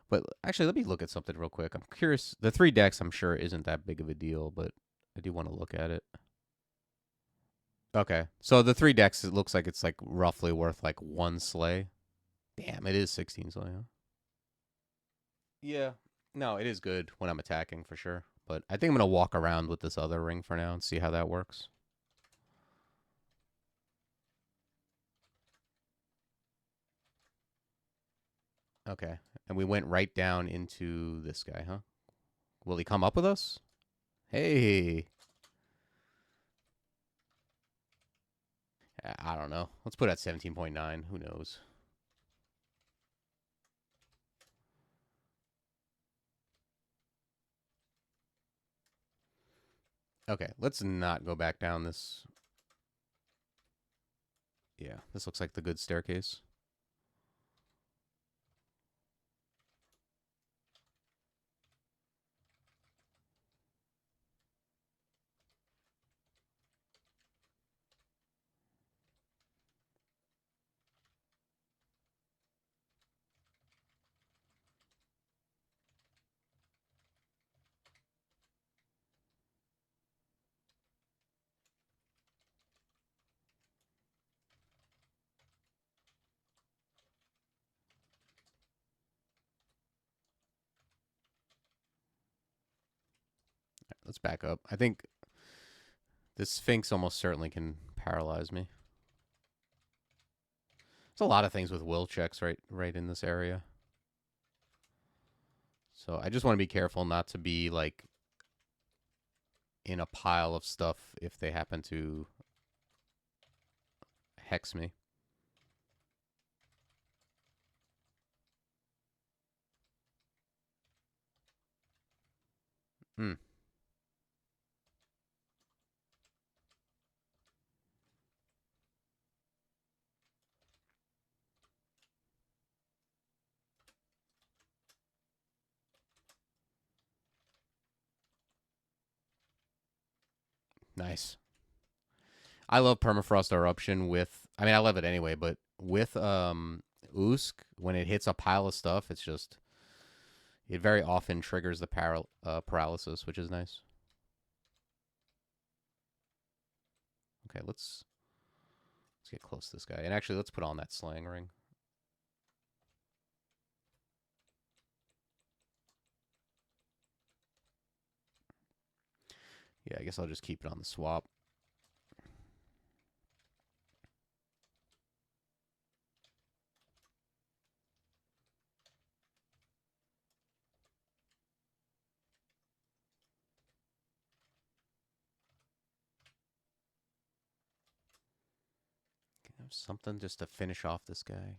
But actually, let me look at something real quick. I'm curious. The 3 decks, I'm sure, isn't that big of a deal, but I do want to look at it. Okay, so the 3 decks, it looks like it's like roughly worth like 1 slay. Damn, it is 16 slay. Huh? Yeah. No, it is good when I'm attacking for sure. But I think I'm gonna walk around with this other ring for now and see how that works. Okay, and we went right down into this guy, huh? Will he come up with us? Hey, I don't know. Let's put it at 17.9. Who knows? Okay, let's not go back down this. Yeah, this looks like the good staircase. Let's back up. I think this Sphinx almost certainly can paralyze me. There's a lot of things with will checks right in this area. So I just want to be careful not to be like in a pile of stuff if they happen to hex me. Hmm. Nice. I love permafrost eruption with. I mean, I love it anyway, but with Usk, when it hits a pile of stuff, it's just it very often triggers the paralysis, which is nice. Okay, let's get close to this guy, and actually, let's put on that slang ring. Yeah, I guess I'll just keep it on the swap. Something just to finish off this guy.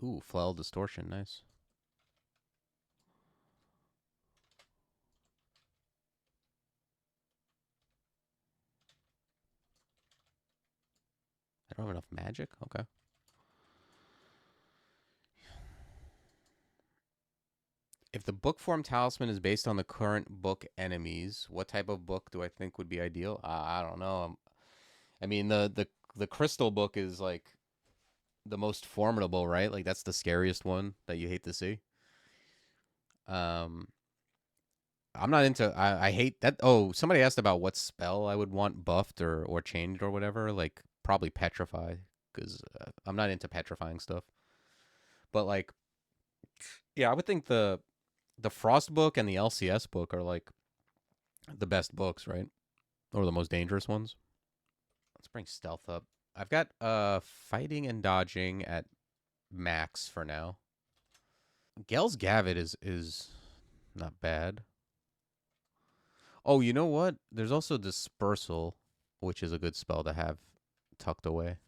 Ooh, flail distortion, nice. I don't have enough magic. Okay. If the book form talisman is based on the current book enemies, what type of book do I think would be ideal? I don't know. I mean, the crystal book is like the most formidable, right? Like that's the scariest one that you hate to see. Um, I'm not into. I hate that. Oh, somebody asked about what spell I would want buffed or changed or whatever. Like probably petrify because I'm not into petrifying stuff. But like, yeah, I would think the frost book and the LCS book are like the best books, right? Or the most dangerous ones. Let's bring stealth up. I've got fighting and dodging at max for now. Gell's Gavet is not bad. Oh, you know what? There's also dispersal, which is a good spell to have tucked away.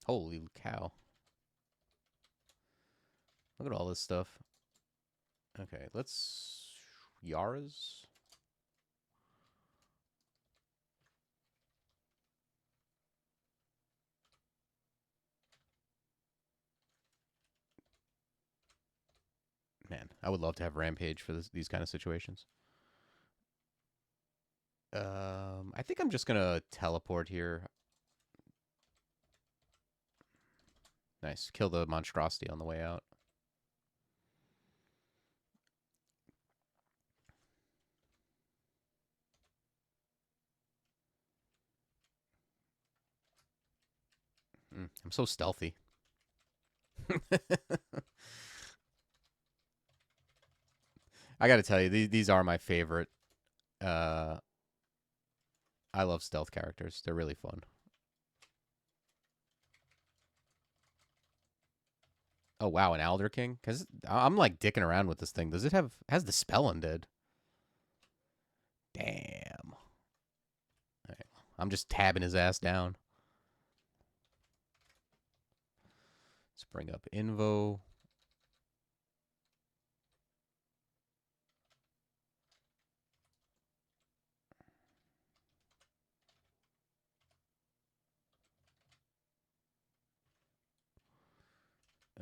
Holy cow. Look at all this stuff. Okay, let's Yara's. Man, I would love to have Rampage for these kind of situations. I think I'm just gonna teleport here. Nice. Kill the monstrosity on the way out. I'm so stealthy. I got to tell you, these are my favorite. Uh, I love stealth characters. They're really fun. Oh wow, an Alder King? Because I'm like dicking around with this thing. Does it have has the spell undead? Damn. Right. I'm just tabbing his ass down. Let's bring up Invo.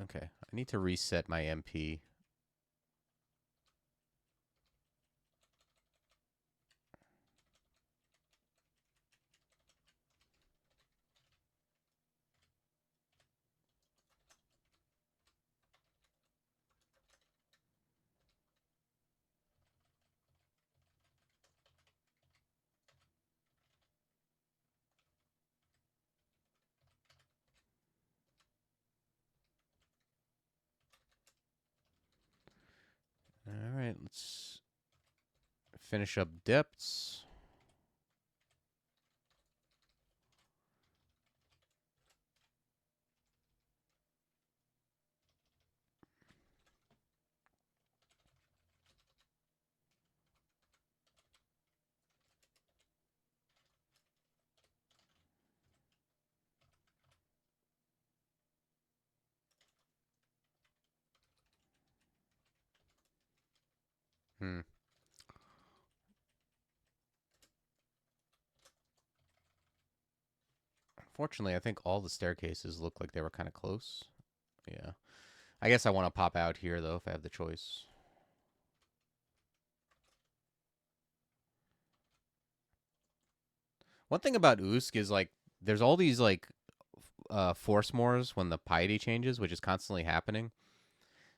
Okay, I need to reset my MP. let's finish up depths. Hmm. Unfortunately, I think all the staircases look like they were kind of close. Yeah. I guess I want to pop out here, though, if I have the choice. One thing about Usk is, like, there's all these, like, force mores when the piety changes, which is constantly happening.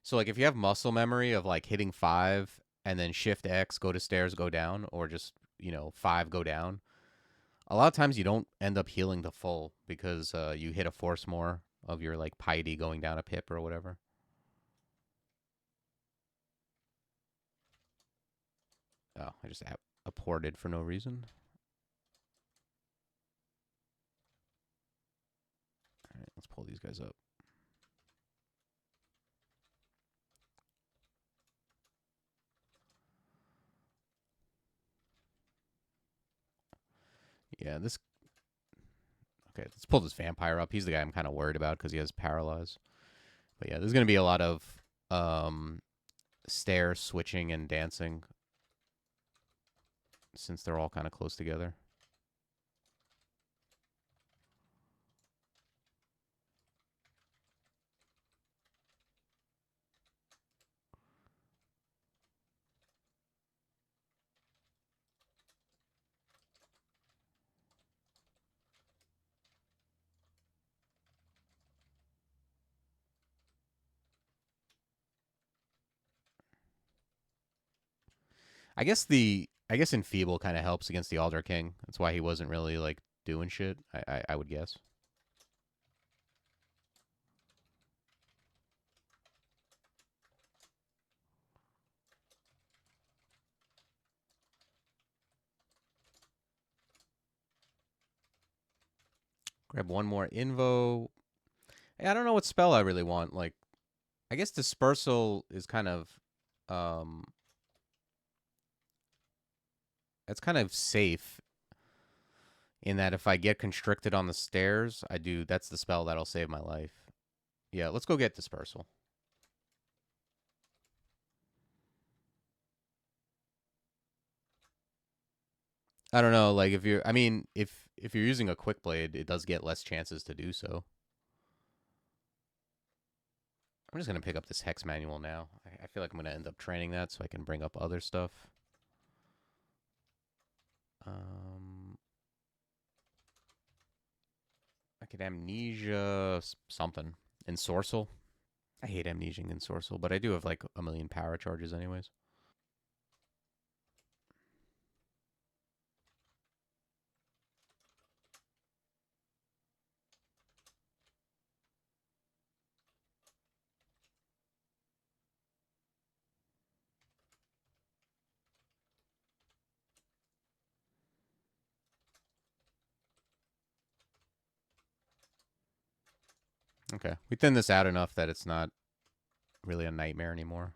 So, like, if you have muscle memory of, like, hitting 5 and then shift X, go to stairs, go down, or just, 5, go down, a lot of times you don't end up healing the full because you hit a force more of your, like, piety going down a pip or whatever. Oh, I just apported for no reason. All right, let's pull these guys up. Yeah, this. Okay, let's pull this vampire up. He's the guy I'm kind of worried about because he has paralyze. But yeah, there's going to be a lot of um, stair switching and dancing since they're all kind of close together. I guess Enfeeble kind of helps against the Alder King. That's why he wasn't really like doing shit. I would guess. Grab one more Invo. Hey, I don't know what spell I really want. Like, I guess Dispersal is kind of, um, it's kind of safe in that if I get constricted on the stairs, I do. That's the spell that'll save my life. Yeah, let's go get Dispersal. I don't know. Like, I mean, if you're using a quick blade, it does get less chances to do so. I'm just gonna pick up this hex manual now. I feel like I'm gonna end up training that so I can bring up other stuff. Um, I could amnesia something. Ensorcel. I hate amnesia and Ensorcel, but I do have like a million power charges anyways. Okay, we thin this out enough that it's not really a nightmare anymore.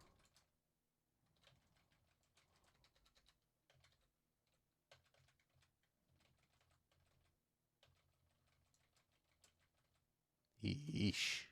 Yeesh.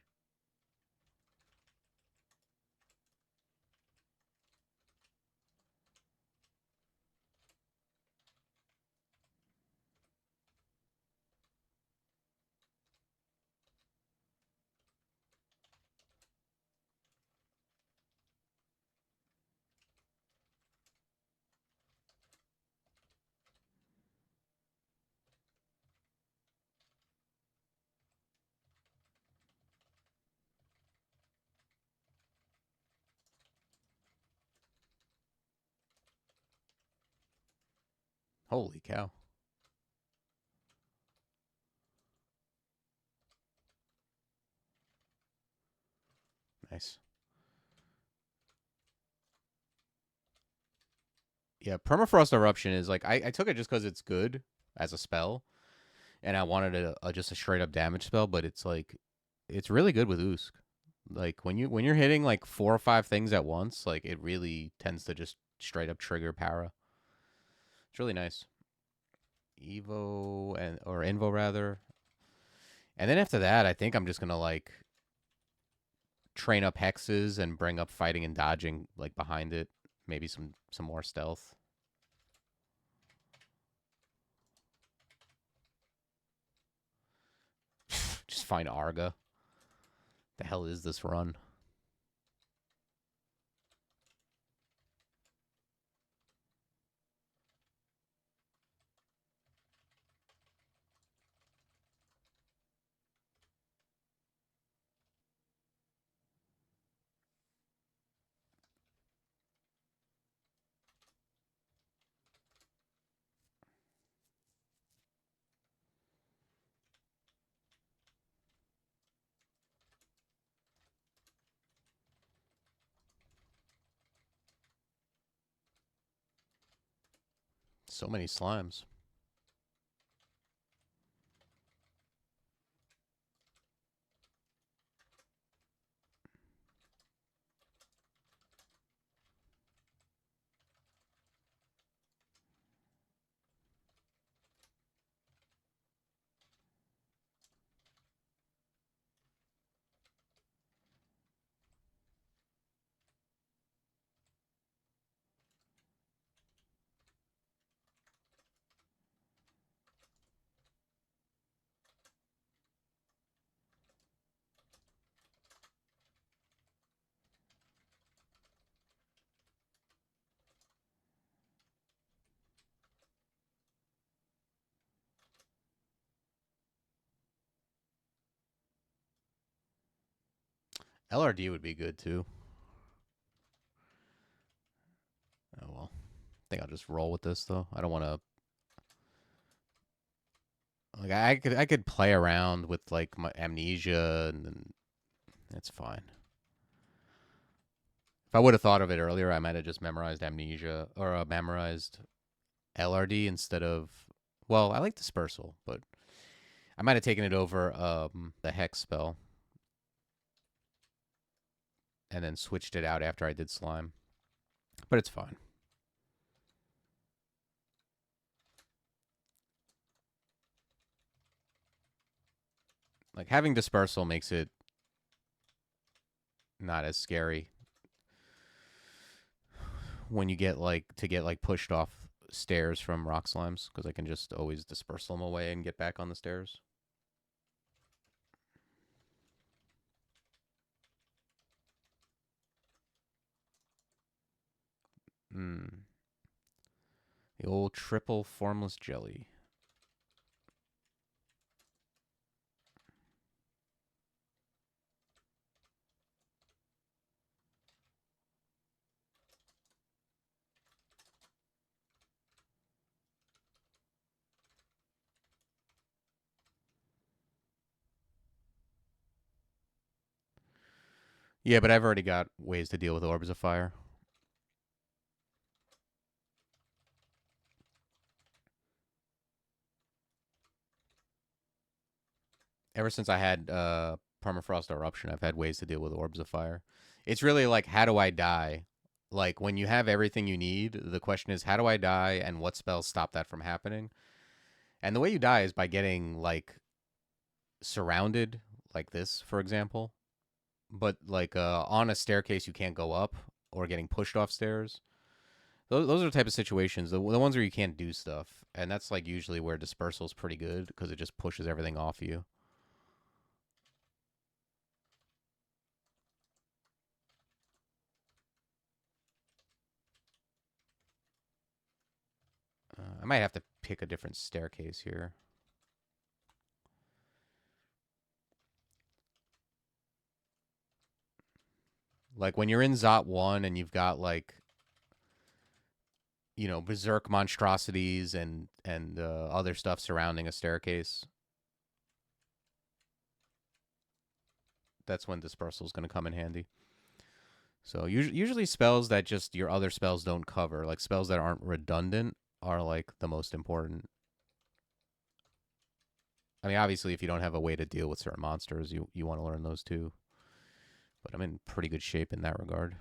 Holy cow. Nice. Yeah, Permafrost Eruption is like I took it just because it's good as a spell, and I wanted just a straight up damage spell, but it's like it's really good with Usk. Like when you're hitting like 4 or 5 things at once, like it really tends to just straight up trigger para. It's really nice. Evo and or Invo rather. And then after that, I think I'm just gonna like train up hexes and bring up fighting and dodging like behind it. Maybe some more stealth. Just find Arga. The hell is this run? So many slimes. LRD would be good too. Oh well. I think I'll just roll with this though. I don't want to like I could play around with like my amnesia and then it's fine. If I would have thought of it earlier, I might have just memorized amnesia or memorized LRD instead of well, I like dispersal, but I might have taken it over the hex spell and then switched it out after I did slime. But it's fine. Like having dispersal makes it not as scary when you get like to get like pushed off stairs from rock slimes because I can just always dispersal them away and get back on the stairs. Hmm. The old triple formless jelly. Yeah, but I've already got ways to deal with orbs of fire. Ever since I had permafrost eruption, I've had ways to deal with orbs of fire. It's really like how do I die? Like when you have everything you need, the question is how do I die and what spells stop that from happening? And the way you die is by getting like surrounded like this, for example, but like on a staircase you can't go up or getting pushed off stairs. Those are the type of situations, the ones where you can't do stuff. And that's like usually where dispersal is pretty good because it just pushes everything off you. I might have to pick a different staircase here. Like when you're in Zot 1 and you've got like, you know, berserk monstrosities and other stuff surrounding a staircase, that's when dispersal is going to come in handy. So usually spells that just your other spells don't cover, like spells that aren't redundant, are like the most important. I mean, obviously, if you don't have a way to deal with certain monsters, you want to learn those too. But I'm in pretty good shape in that regard.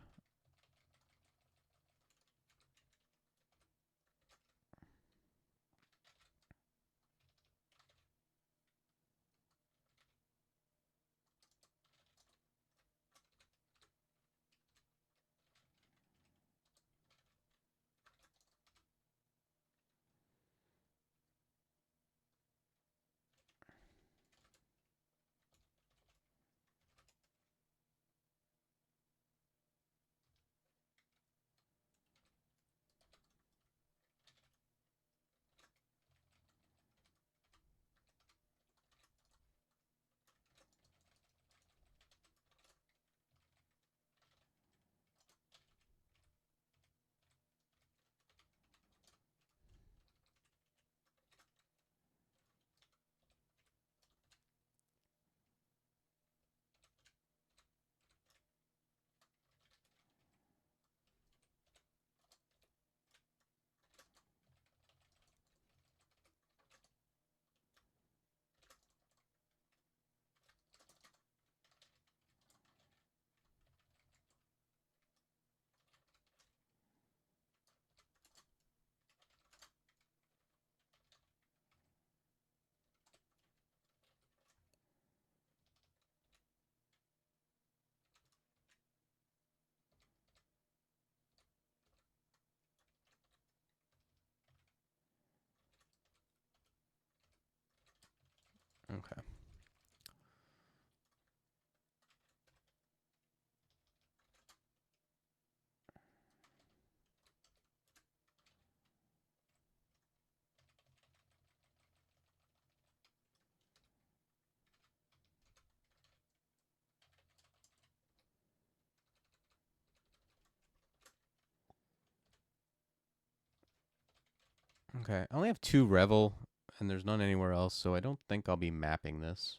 Okay. Okay. I only have 2 Revel, and there's none anywhere else, so I don't think I'll be mapping this.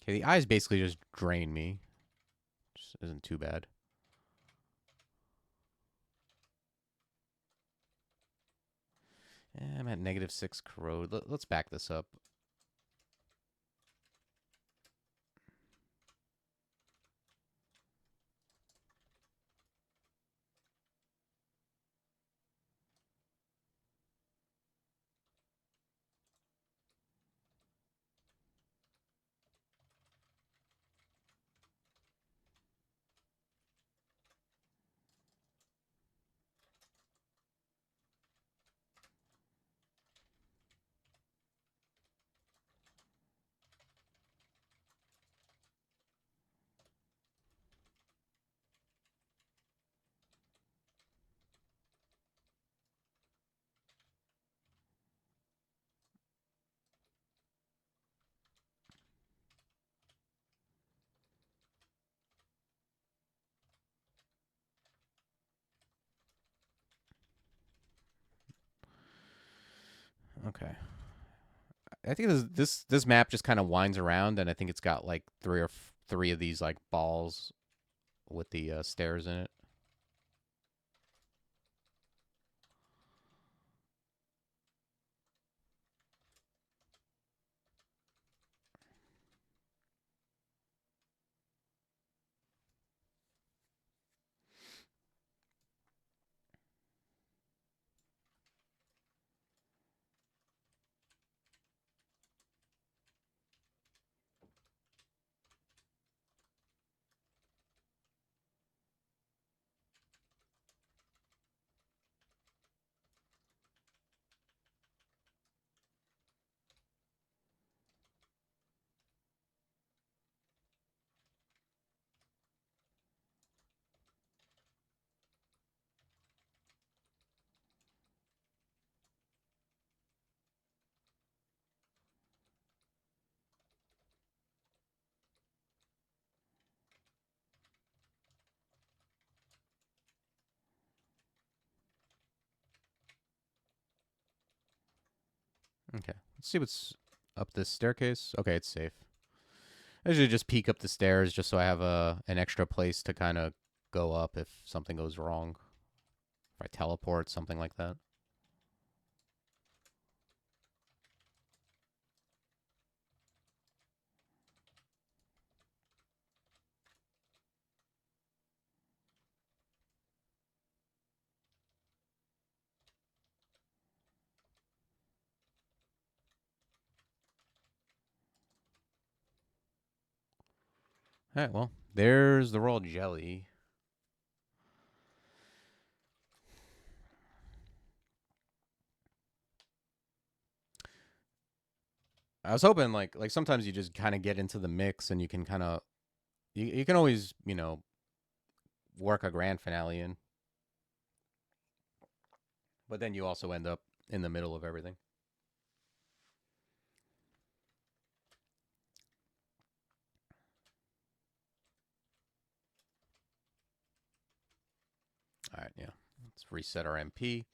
Okay, the eyes basically just drain me. Just isn't too bad. I'm at -6 corrode. Let's back this up. Okay. I think this map just kind of winds around, and I think it's got like three of these like balls with the stairs in it. Okay. Let's see what's up this staircase. Okay, it's safe. I usually just peek up the stairs just so I have an extra place to kind of go up if something goes wrong. If I teleport, something like that. All right, well, there's the raw jelly. I was hoping like sometimes you just kind of get into the mix and you can kind of you can always, work a grand finale in, but then you also end up in the middle of everything. All right, yeah. Let's reset our MP.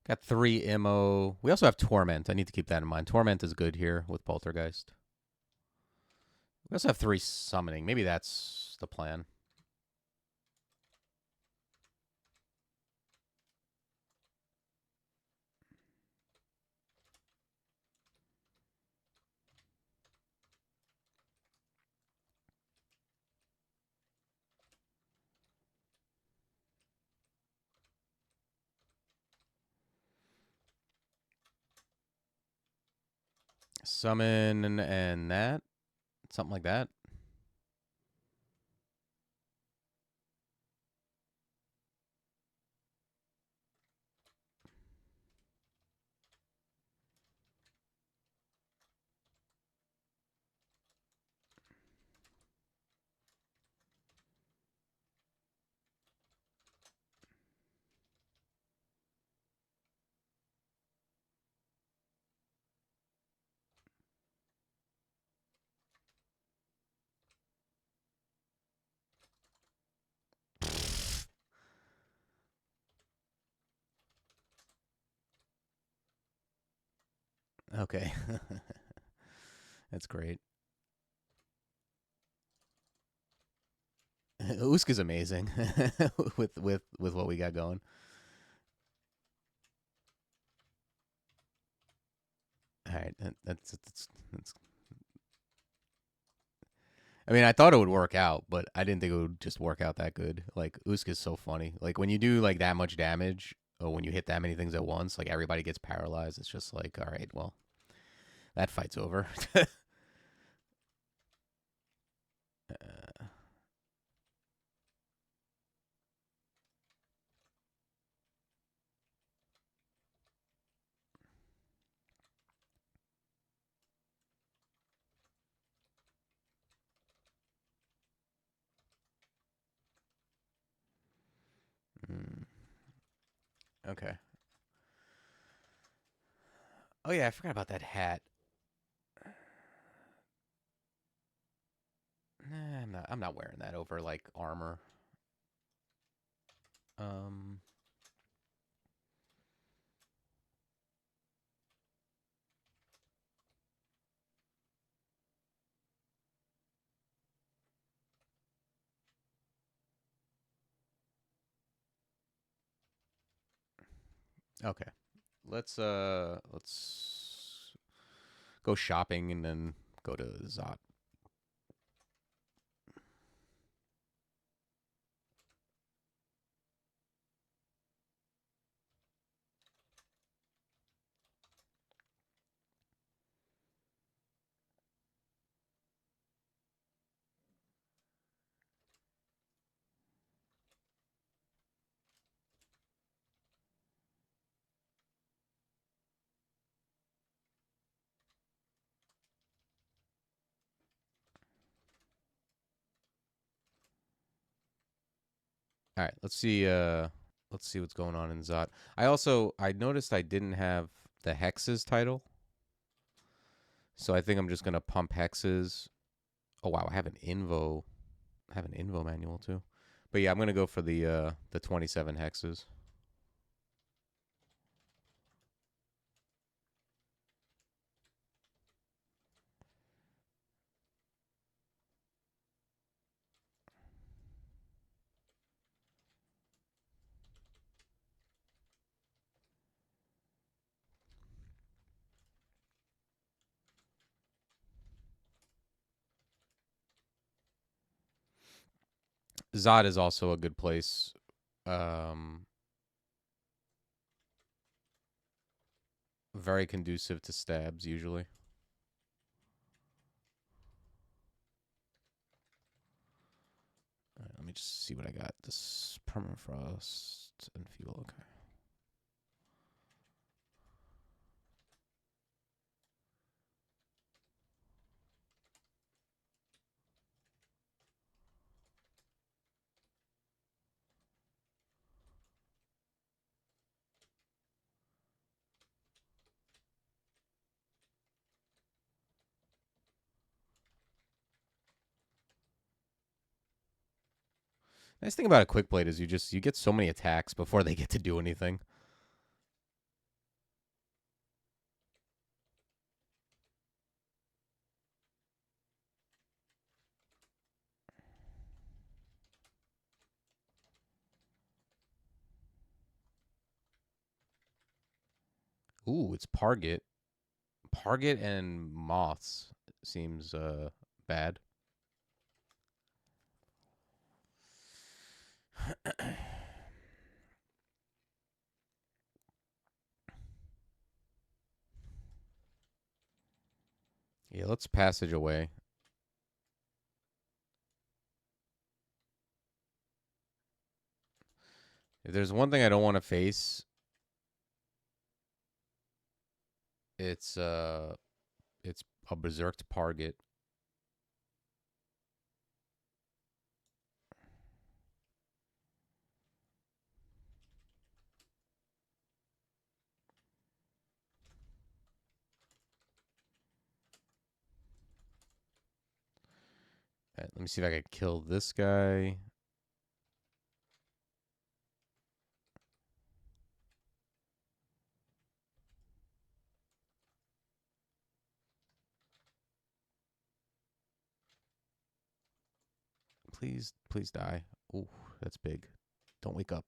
Got 3 MO. We also have Torment. I need to keep that in mind. Torment is good here with Poltergeist. We also have 3 Summoning. Maybe that's the plan. Summon and that. Something like that. Okay. That's great. Usk is amazing with what we got going. All right, that's. I mean, I thought it would work out, but I didn't think it would just work out that good. Like Usk is so funny. Like when you do like that much damage, or when you hit that many things at once, like everybody gets paralyzed. It's just like, all right, well, that fight's over. uh, mm, okay. Oh yeah, I forgot about that hat. Nah, I'm not wearing that over like armor. Um. Okay. Let's go shopping and then go to Zot. All right, let's see what's going on in Zot. I noticed I didn't have the hexes title, so I think I'm just gonna pump hexes. Oh wow, I have an invo manual too. But yeah, I'm gonna go for the 27 hexes. Zod is also a good place. Um, Very conducive to stabs usually. All right, let me just see what I got. This permafrost and fuel. Okay. Nice thing about a quick blade is you get so many attacks before they get to do anything. Ooh, it's Parget. Parget and moths seems bad. Yeah, let's passage away. If there's one thing I don't want to face, it's it's a berserked Parget. Right, let me see if I can kill this guy. Please, please die. Ooh, that's big. Don't wake up.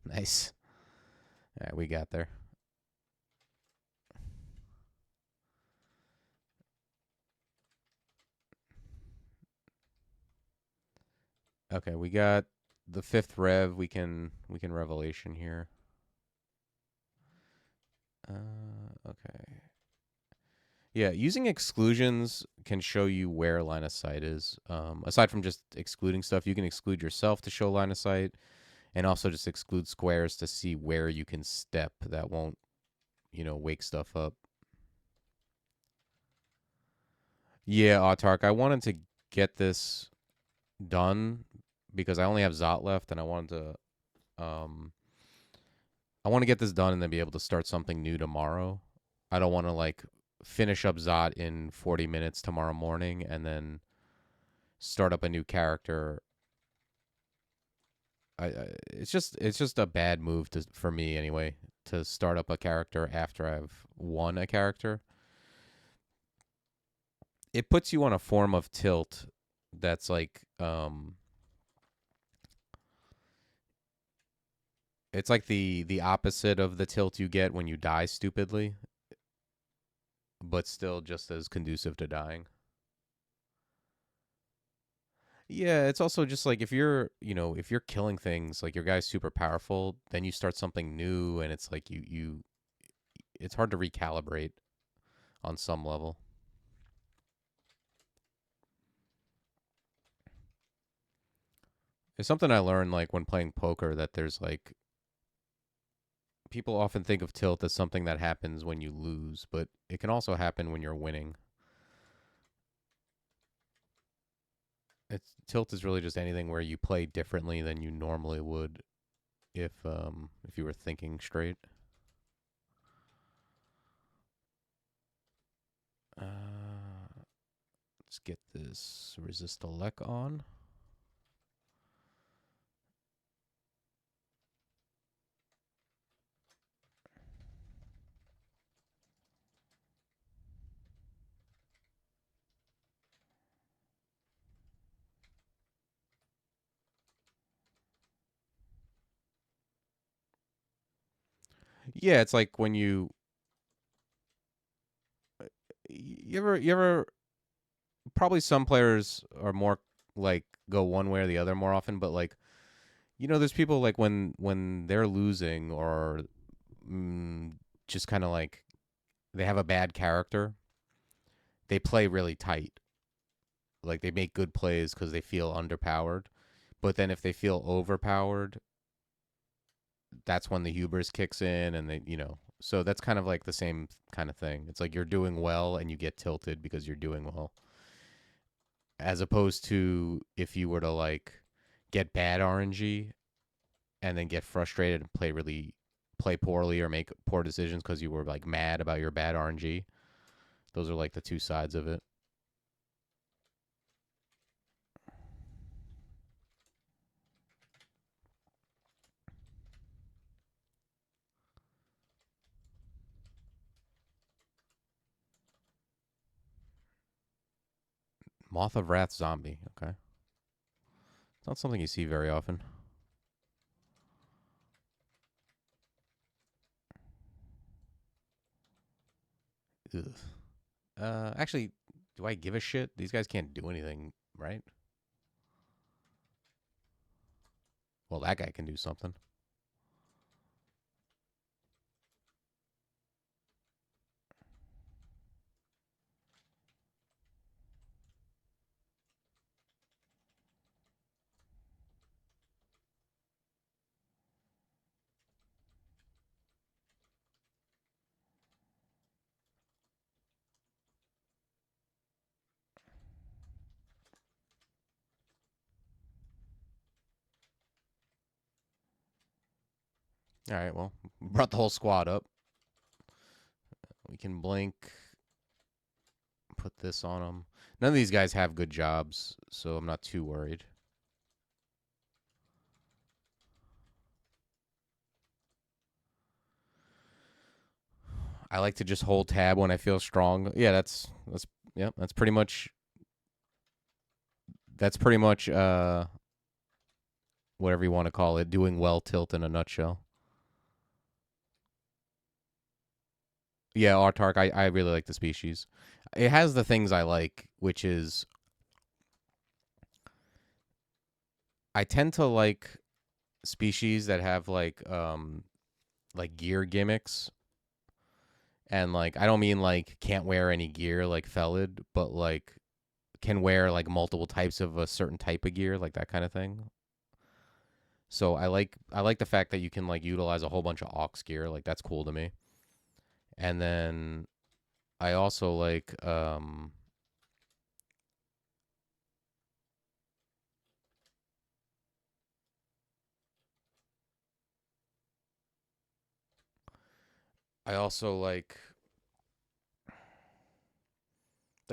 Nice. All right, we got there. Okay, we got the fifth rev. We can revelation here. Okay. Yeah, using exclusions can show you where line of sight is. Aside from just excluding stuff, you can exclude yourself to show line of sight, and also just exclude squares to see where you can step that won't, wake stuff up. Yeah, Autark, I wanted to get this done because I only have Zot left, and I want to get this done and then be able to start something new tomorrow. I don't want to like finish up Zot in 40 minutes tomorrow morning and then start up a new character. It's just a bad move for me anyway to start up a character after I've won a character. It puts you on a form of tilt that's like it's like the opposite of the tilt you get when you die stupidly, but still just as conducive to dying. Yeah, it's also just like if you're killing things, like your guy's super powerful, then you start something new and it's like it's hard to recalibrate on some level. It's something I learned like when playing poker that there's like people often think of tilt as something that happens when you lose, but it can also happen when you're winning. Tilt is really just anything where you play differently than you normally would if you were thinking straight. Let's get this resist elect on. Yeah, it's like when you ever probably some players are more like go one way or the other more often, but like there's people like when they're losing or mm, just kind of like they have a bad character, they play really tight. Like they make good plays because they feel underpowered. But then if they feel overpowered, that's when the hubris kicks in, and So that's kind of like the same kind of thing. It's like you're doing well and you get tilted because you're doing well, as opposed to if you were to like get bad RNG and then get frustrated and play poorly or make poor decisions because you were like mad about your bad RNG. Those are like the two sides of it. Moth of Wrath zombie. Okay, it's not something you see very often. Ugh. Actually, do I give a shit? These guys can't do anything, right? Well, that guy can do something. All right, well, brought the whole squad up. We can blink, put this on them. None of these guys have good jobs, so I'm not too worried. I like to just hold tab when I feel strong. Yeah, that's pretty much whatever you want to call it, doing well tilt in a nutshell. Yeah, Autark, I really like the species. It has the things I like, which is I tend to like species that have like gear gimmicks. And like I don't mean like can't wear any gear like Felid, but like can wear like multiple types of a certain type of gear, like that kind of thing. So I like the fact that you can like utilize a whole bunch of aux gear, like that's cool to me. And then I also like I also like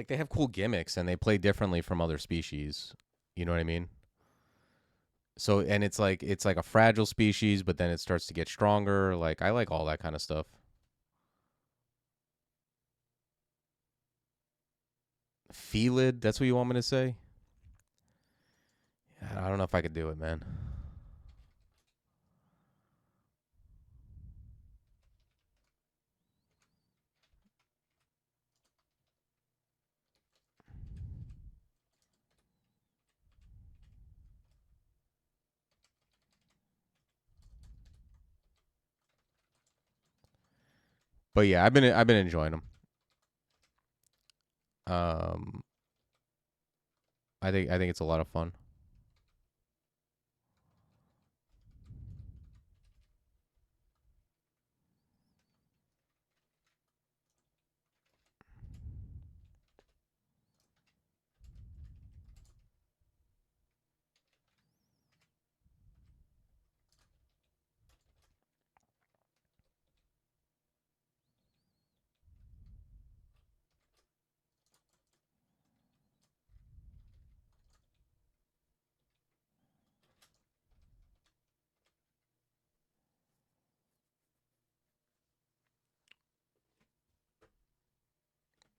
they have cool gimmicks and they play differently from other species. You know what I mean? So and it's like a fragile species, but then it starts to get stronger. Like I like all that kind of stuff. Felid, that's what you want me to say? I don't know if I could do it, man. But yeah, I've been enjoying them. Um, I think it's a lot of fun.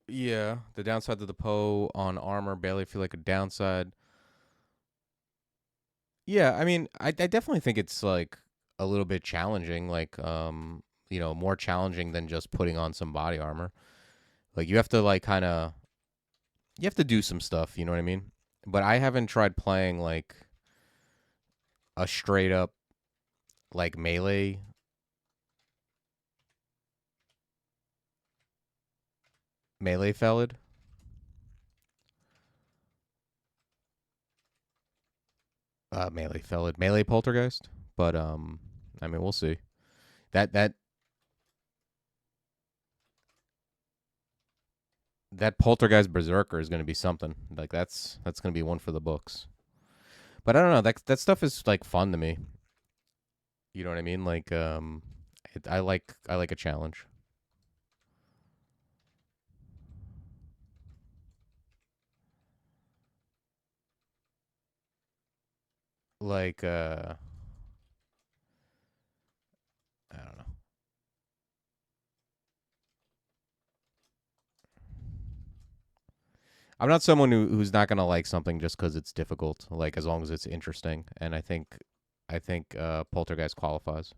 Yeah, the downside to the Poe on armor barely feel like a downside. Yeah, I mean, I definitely think it's like a little bit challenging, like more challenging than just putting on some body armor. Like you have to like kind of you have to do some stuff, you know what I mean? But I haven't tried playing like a straight up like melee felid. Melee poltergeist. But I mean, we'll see. That that poltergeist berserker is going to be something. Like that's going to be one for the books. But I don't know. That stuff is like fun to me. You know what I mean? Like I like a challenge. Like I don't know. I'm not someone who's not gonna like something just because it's difficult. Like as long as it's interesting, and I think Poltergeist qualifies.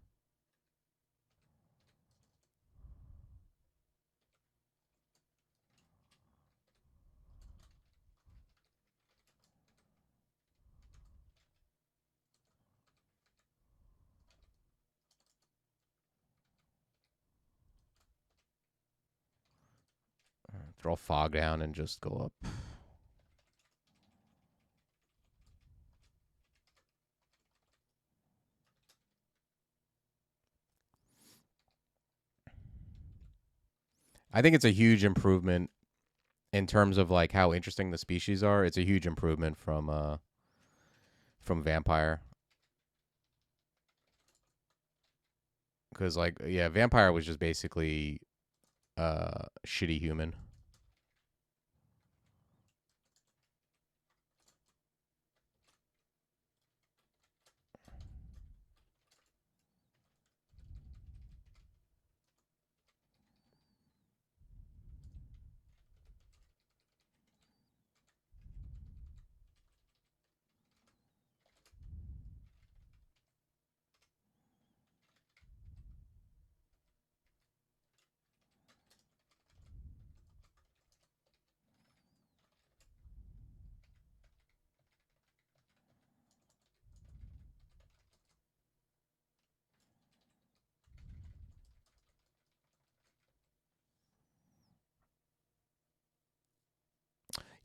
Throw fog down and just go up. I think it's a huge improvement in terms of like how interesting the species are. It's a huge improvement from vampire because like yeah, vampire was just basically shitty human.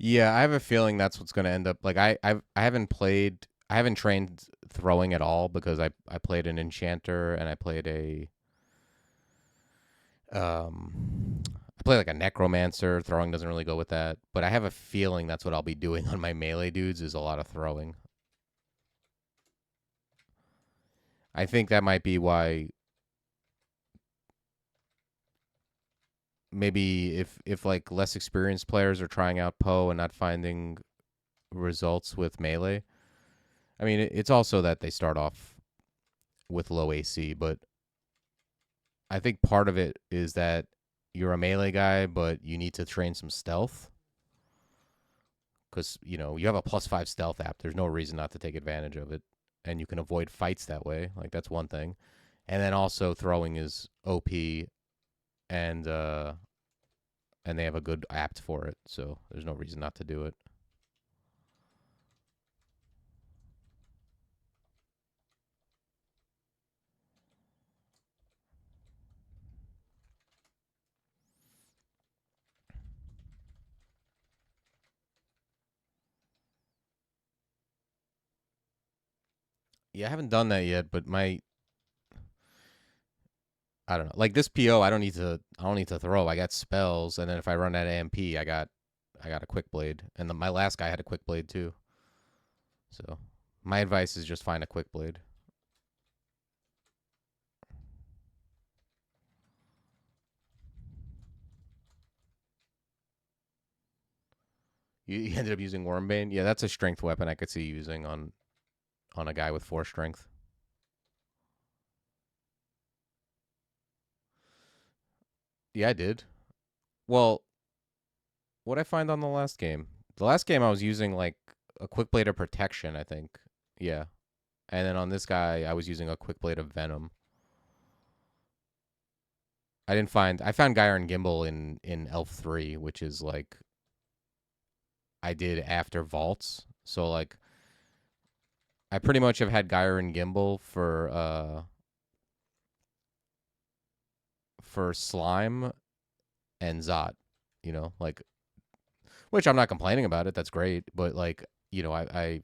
Yeah, I have a feeling that's what's going to end up. Like I haven't played, I haven't trained throwing at all because I played an enchanter and I played I play like a necromancer. Throwing doesn't really go with that, but I have a feeling that's what I'll be doing on my melee dudes is a lot of throwing. I think that might be why maybe if like less experienced players are trying out Poe and not finding results with melee. I mean, it's also that they start off with low AC, but I think part of it is that you're a melee guy, but you need to train some stealth because you know you have a +5 stealth app. There's no reason not to take advantage of it, and you can avoid fights that way. Like that's one thing, and then also throwing is OP, and uh, and they have a good apt for it, so there's no reason not to do it. Yeah, I haven't done that yet, but my I don't know. Like this PO, I don't need to throw. I got spells, and then if I run that AMP, I got a quick blade, and my last guy had a quick blade too. So my advice is just find a quick blade. You ended up using Wormbane. Yeah, that's a strength weapon I could see using on a guy with 4 strength. Yeah, I did. Well, what I find on the last game? The last game I was using like a quick blade of protection, I think. Yeah. And then on this guy, I was using a quick blade of venom. I found Gyre and Gimbal in Elf 3, which is like I did after vaults. So like I pretty much have had Gyre and Gimbal for Slime and Zot, you know, like which I'm not complaining about it. That's great, but like, you know, I've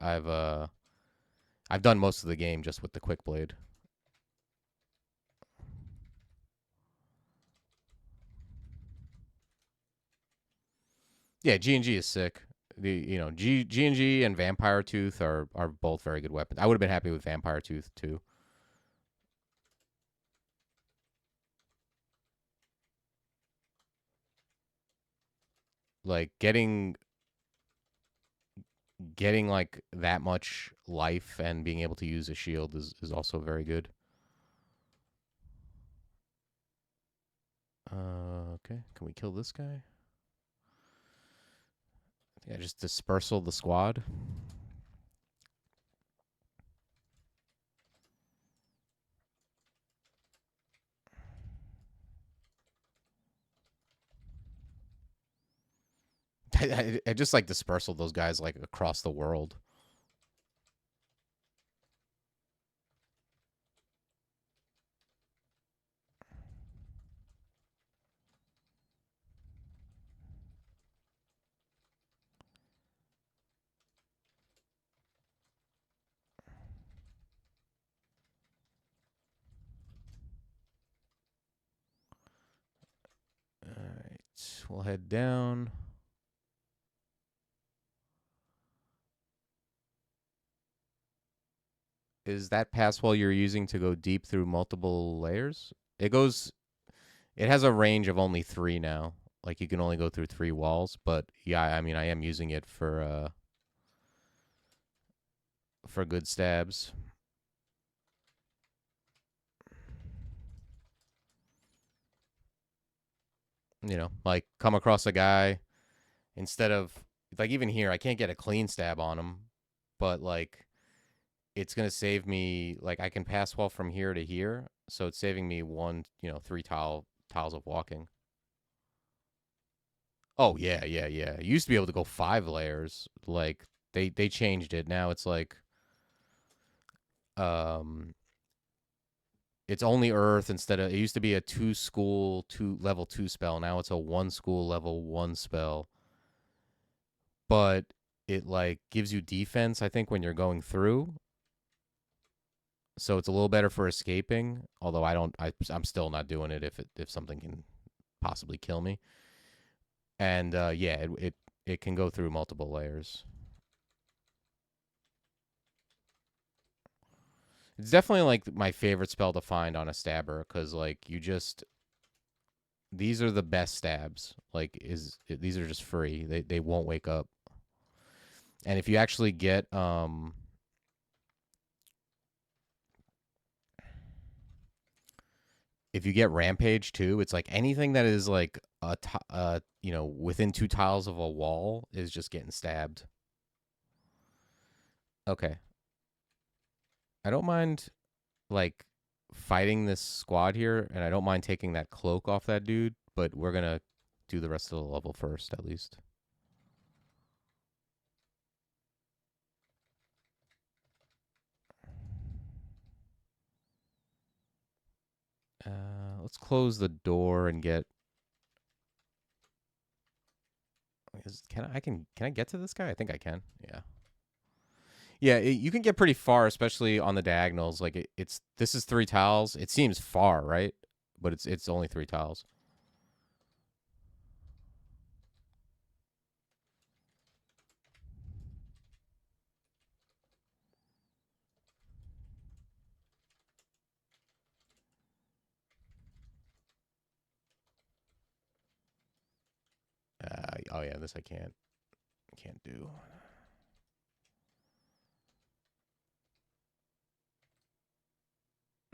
I've done most of the game just with the quick blade. Yeah, G&G is sick. The you know G&G and Vampire Tooth are both very good weapons. I would have been happy with Vampire Tooth too. Like getting like that much life and being able to use a shield is also very good. Okay, can we kill this guy? Yeah, just dispersal the squad. I just like dispersal those guys like across the world. All right, we'll head down. Is that pass wall you're using to go deep through multiple layers? It goes. It has a range of only 3 now. Like you can only go through 3 walls. But yeah, I mean, I am using it for good stabs. You know, like come across a guy instead of like even here, I can't get a clean stab on him, but like it's gonna save me. Like I can pass wall from here to here, so it's saving me 3 tiles of walking. Oh yeah, yeah, yeah. You used to be able to go 5 layers. Like they changed it. Now it's like um it's only earth instead of it used to be a 2 school 2 level 2 spell. Now it's a 1 school level 1 spell. But it like gives you defense, I think, when you're going through. So it's a little better for escaping, although I'm still not doing it if something can possibly kill me. And yeah, it can go through multiple layers. It's definitely like my favorite spell to find on a stabber because like you just these are the best stabs. Like these are just free. They won't wake up. And if you actually get if you get rampage too, it's like anything that is like within 2 tiles of a wall is just getting stabbed. Okay, I don't mind like fighting this squad here, and I don't mind taking that cloak off that dude, but we're gonna do the rest of the level first, at least. Let's close the door and get. Can I get to this guy? I think I can. Yeah. Yeah, you can get pretty far, especially on the diagonals. Like it's this is 3 tiles. It seems far, right? But it's only 3 tiles. Oh yeah, this I can't do.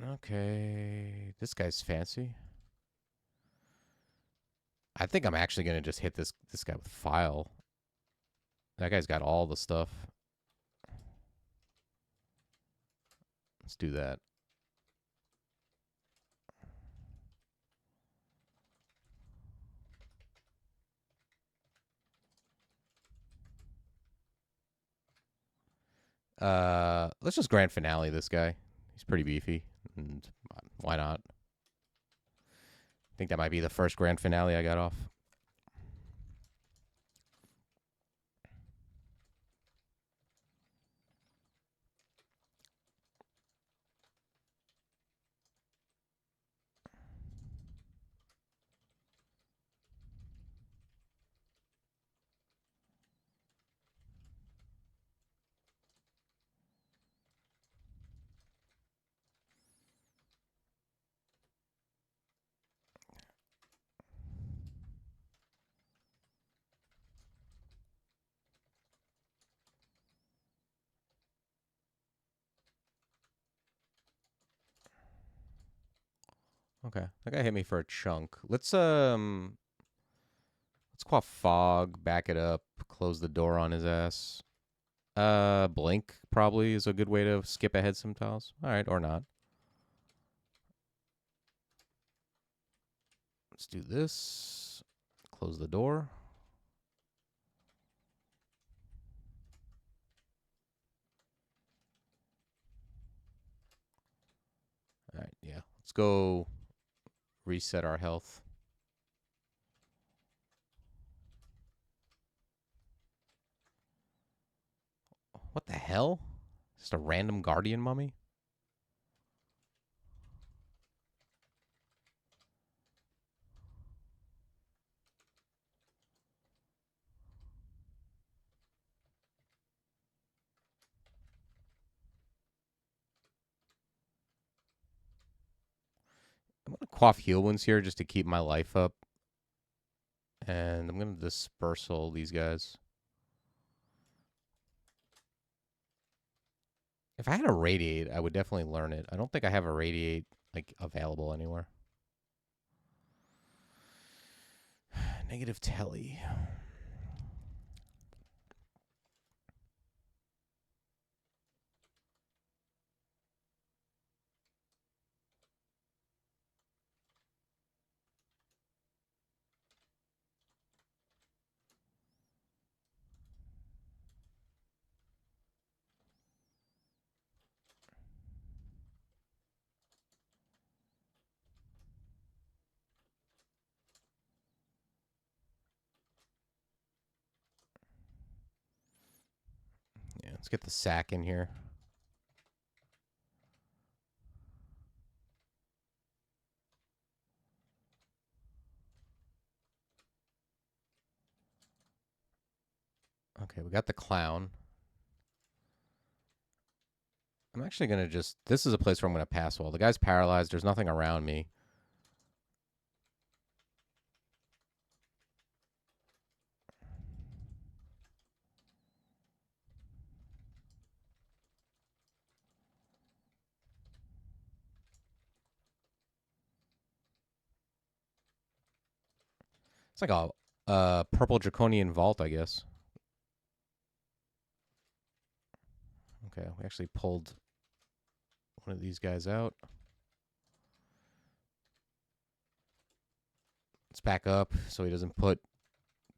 Okay, this guy's fancy. I think I'm actually gonna just hit this guy with file. That guy's got all the stuff. Let's do that. Let's just grand finale this guy. He's pretty beefy, and why not? I think that might be the first grand finale I got off. Okay, that guy hit me for a chunk. Let's call fog, back it up, close the door on his ass. Blink probably is a good way to skip ahead some tiles. All right, or not. Let's do this. Close the door. All right, yeah. Let's go reset our health. What the hell? Just a random guardian mummy? I'm going to quaff heal wounds here just to keep my life up. And I'm going to dispersal these guys. If I had a radiate, I would definitely learn it. I don't think I have a radiate like available anywhere. Negative telly. Yeah, let's get the sack in here. Okay, we got the clown. I'm actually going to just... This is a place where I'm going to pass wall. The guy's paralyzed. There's nothing around me. It's like a purple draconian vault, I guess. Okay, we actually pulled one of these guys out. Let's back up so he doesn't put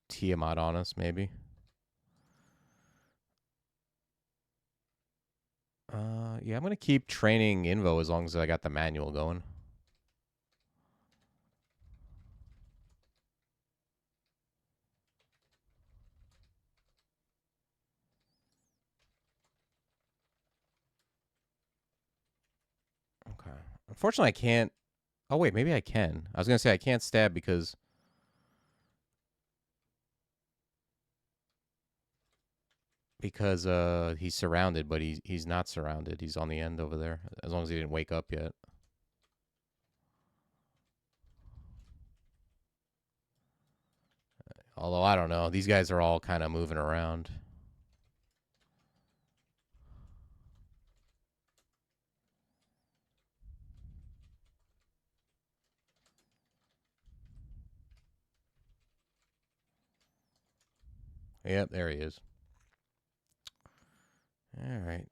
Tiamat on us, maybe. Yeah, I'm going to keep training Invo as long as I got the manual going. Okay. Unfortunately, I can't... Oh, wait, maybe I can. I was going to say I can't stab because... he's surrounded, but he's not surrounded. He's on the end over there, as long as he didn't wake up yet. Although, I don't know. These guys are all kind of moving around. Yep, there he is. All right.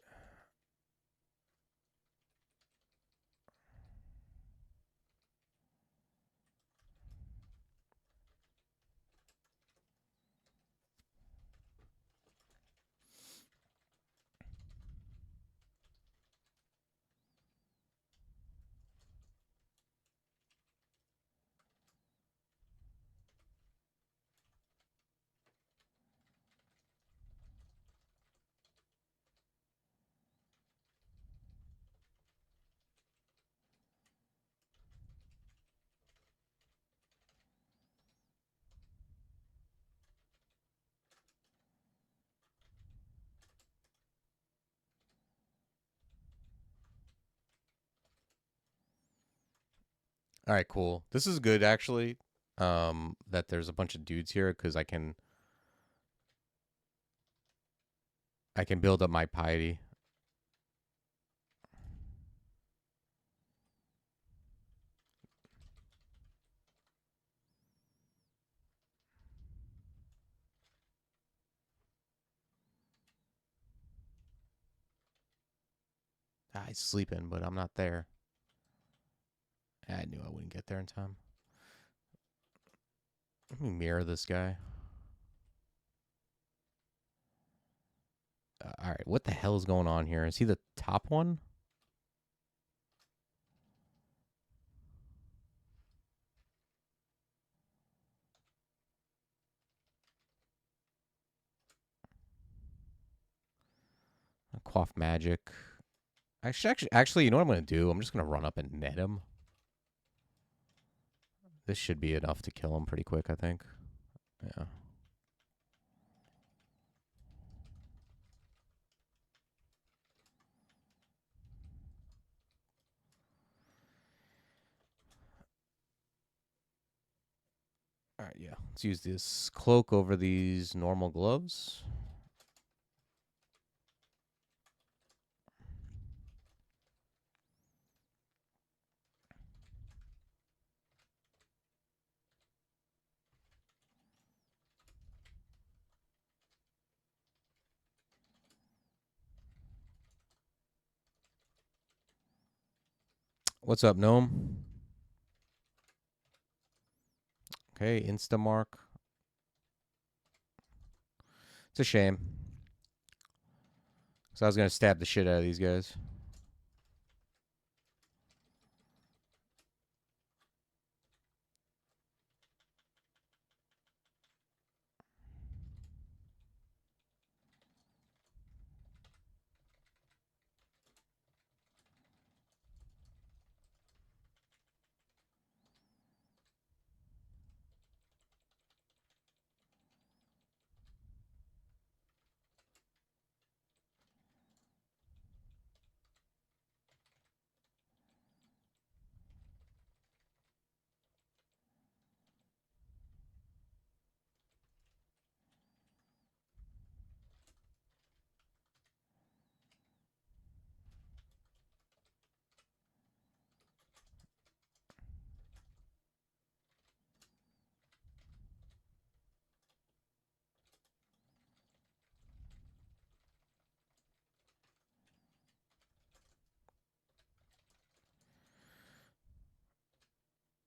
All right, cool. This is good actually. That there's a bunch of dudes here because I can build up my piety. Ah, he's sleeping, but I'm not there. I knew I wouldn't get there in time. Let me mirror this guy. All right, what the hell is going on here? Is he the top one? Quaff magic. Actually, you know what I'm gonna do? I'm just gonna run up and net him. This should be enough to kill him pretty quick, I think. Yeah. All right, yeah. Let's use this cloak over these normal gloves. What's up, gnome? Okay, Instamark. It's a shame. So I was gonna stab the shit out of these guys.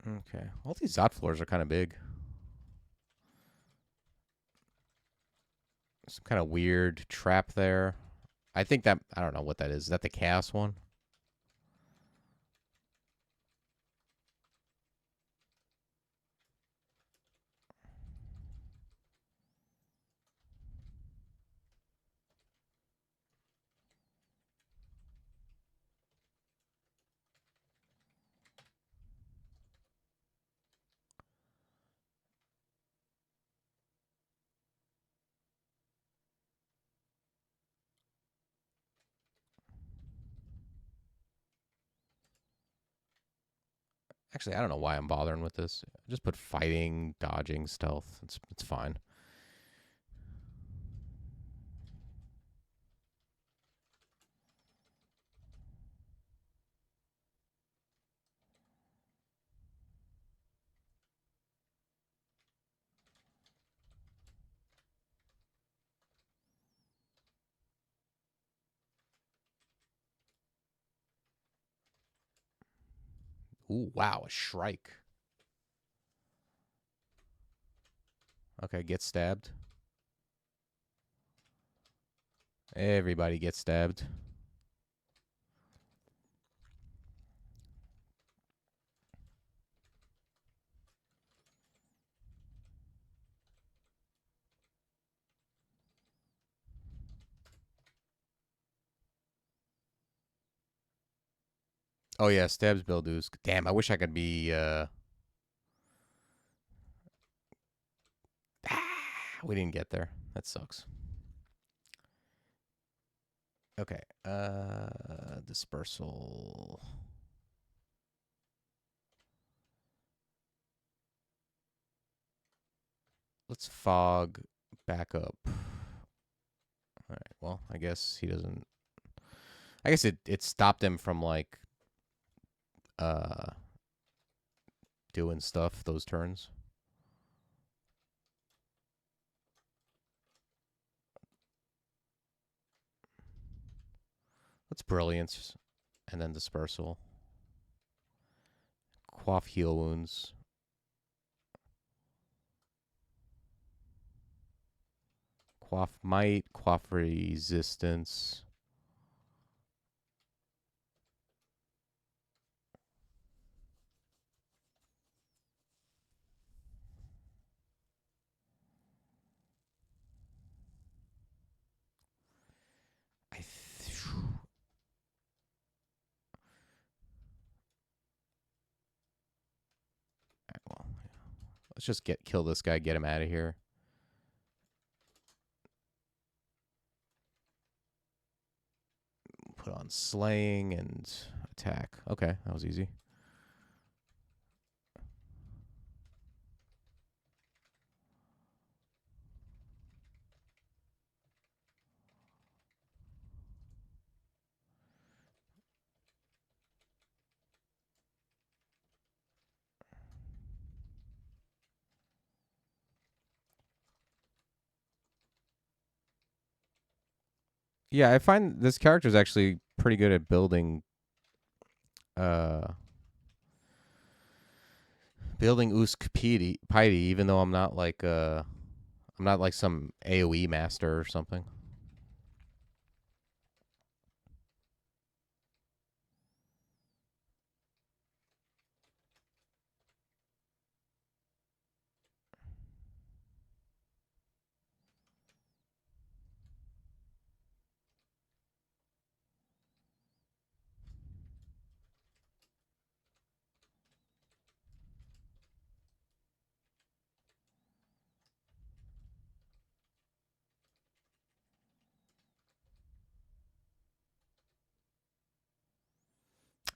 Okay. All these Zot floors are kind of big. Some kind of weird trap there. I think that I don't know what that is. Is that the chaos one? Actually, I don't know why I'm bothering with this. Just put fighting, dodging, stealth. It's fine. Ooh, wow, a shrike. Okay, get stabbed. Everybody gets stabbed. Oh yeah, stabs Bildu's. Damn, I wish I could be we didn't get there. That sucks. Okay. Dispersal. Let's fog back up. All right. Well, I guess he doesn't. I guess it stopped him from like uh doing stuff those turns. Let's brilliance and then dispersal. Quaff heal wounds. Quaff might, quaff resistance. I well, let's just kill this guy, get him out of here. Put on slaying and attack. Okay, that was easy. Yeah, I find this character is actually pretty good at uh building Uskayaw, even though I'm not like some AoE master or something.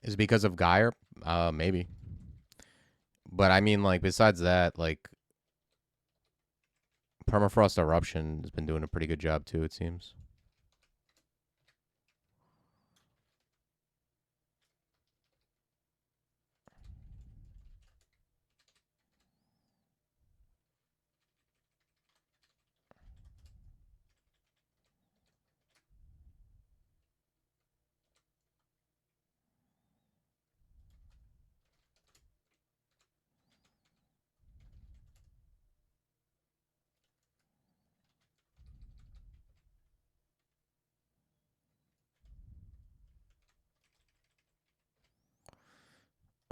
Is it because of Geyer? Maybe. But I mean, like besides that, like Permafrost Eruption has been doing a pretty good job too. It seems.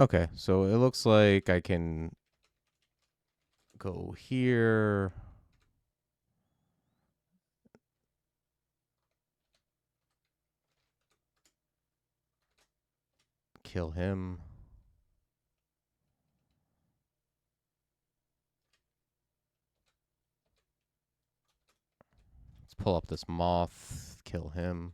Okay, so it looks like I can go here. Kill him. Let's pull up this moth. Kill him.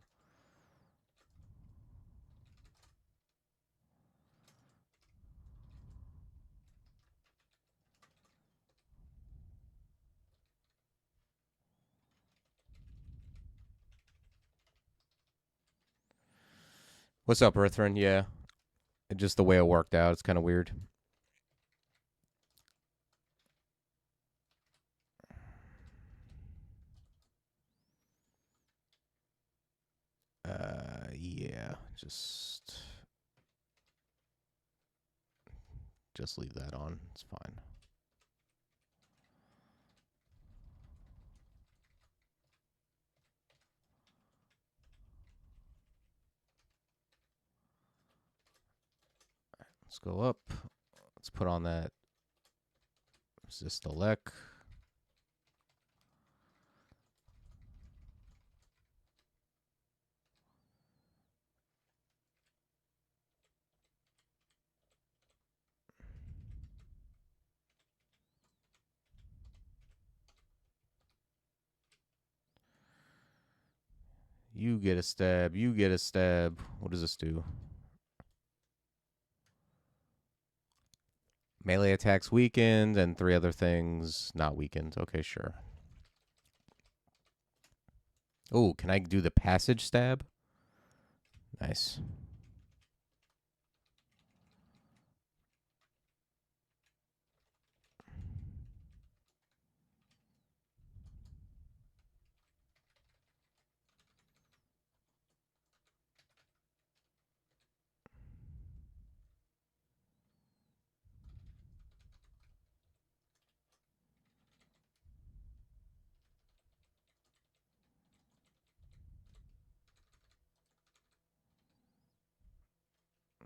What's up, Earthrin? Yeah, just the way it worked out. It's kind of weird. Yeah, just leave that on. It's fine. Let's go up. Let's put on that resist elect. You get a stab. You get a stab. What does this do? Melee attacks weakened and 3 other things not weakened. Okay, sure. Oh, can I do the passage stab? Nice.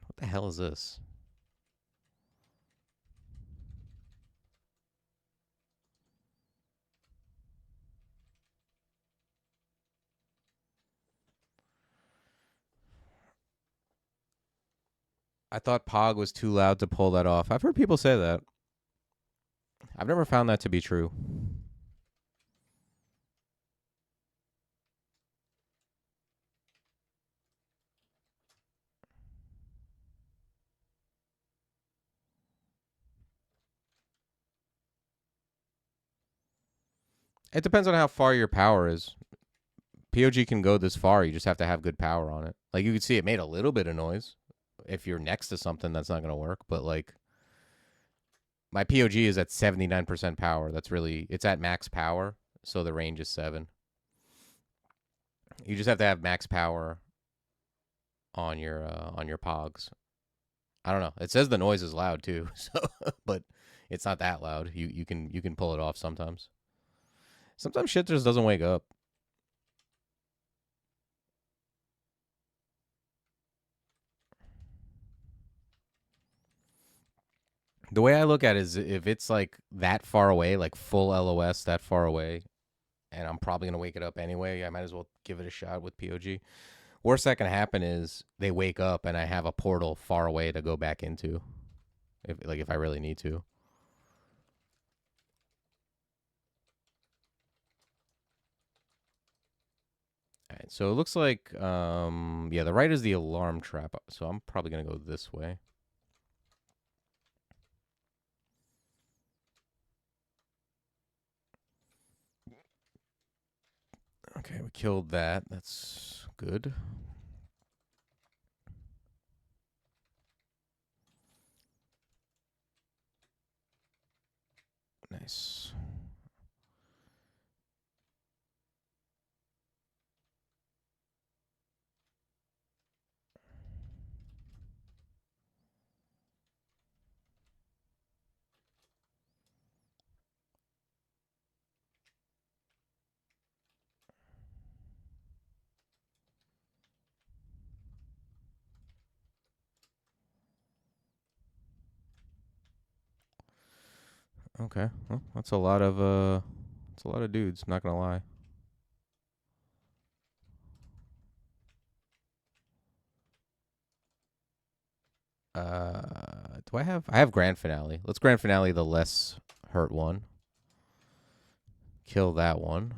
What the hell is this? I thought Pog was too loud to pull that off. I've heard people say that. I've never found that to be true. It depends on how far your power is. POG can go this far. You just have to have good power on it. Like you can see, it made a little bit of noise. If you're next to something, that's not going to work. But like my POG is at 79% power. That's really it's at max power, so the range is 7. You just have to have max power on your pogs. I don't know. It says the noise is loud too, so but it's not that loud. You can pull it off sometimes. Sometimes shit just doesn't wake up. The way I look at it is if it's like that far away, like full LOS that far away, and I'm probably gonna wake it up anyway, I might as well give it a shot with POG. Worst that can happen is they wake up and I have a portal far away to go back into, if I really need to. All right, so it looks like yeah, the right is the alarm trap, so I'm probably gonna go this way. Okay, we killed that. That's good. Nice. Okay, well, that's a lot of dudes. Not gonna lie. Do I have? I have grand finale. Let's grand finale the less hurt one. Kill that one.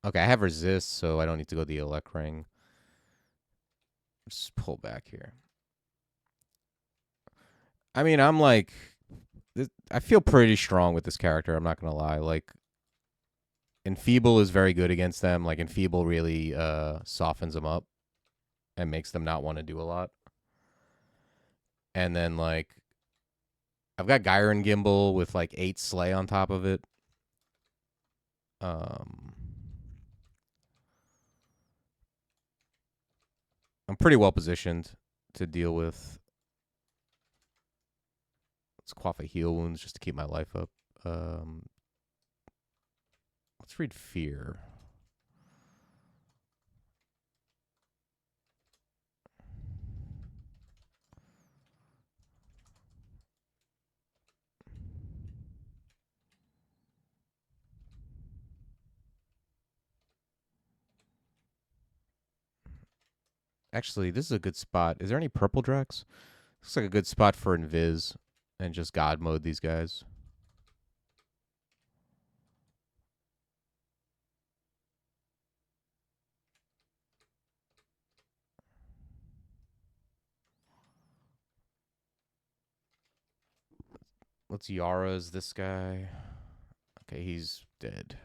Okay, I have resist, so I don't need to go the elect ring. Just pull back here. I mean, I'm like, I feel pretty strong with this character. I'm not gonna lie. Like, Enfeeble is very good against them. Like, Enfeeble really softens them up and makes them not want to do a lot. And then like, I've got Gyron Gimbal with like 8 Slay on top of it. Um, I'm pretty well positioned to deal with. Let's quaff a heal wounds just to keep my life up. Let's read fear. Actually, this is a good spot. Is there any purple Drax? Looks like a good spot for Invis and just God mode these guys. Let's Yara's this guy. Okay, he's dead.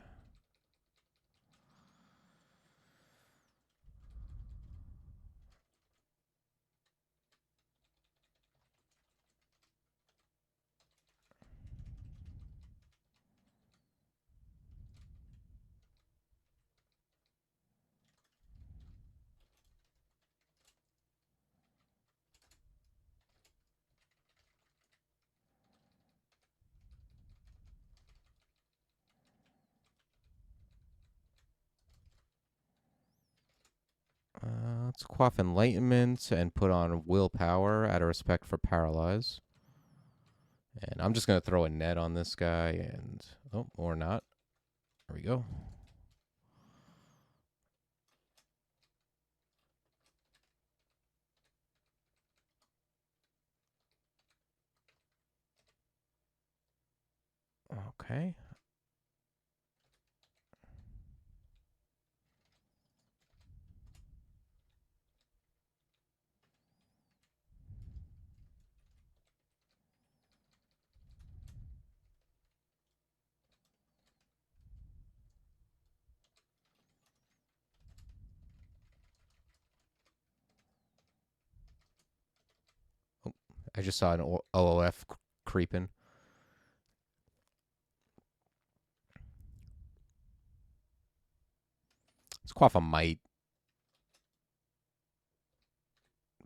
Let's quaff enlightenment and put on willpower out of respect for paralyze. And I'm just gonna throw a net on this guy and or not. There we go. Okay. I just saw an OOF creeping. Let's quaff a might.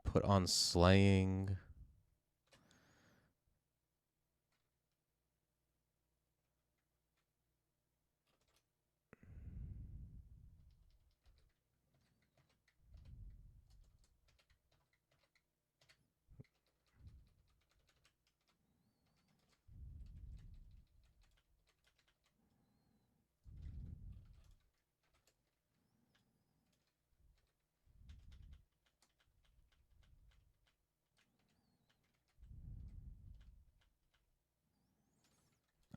Put on slaying.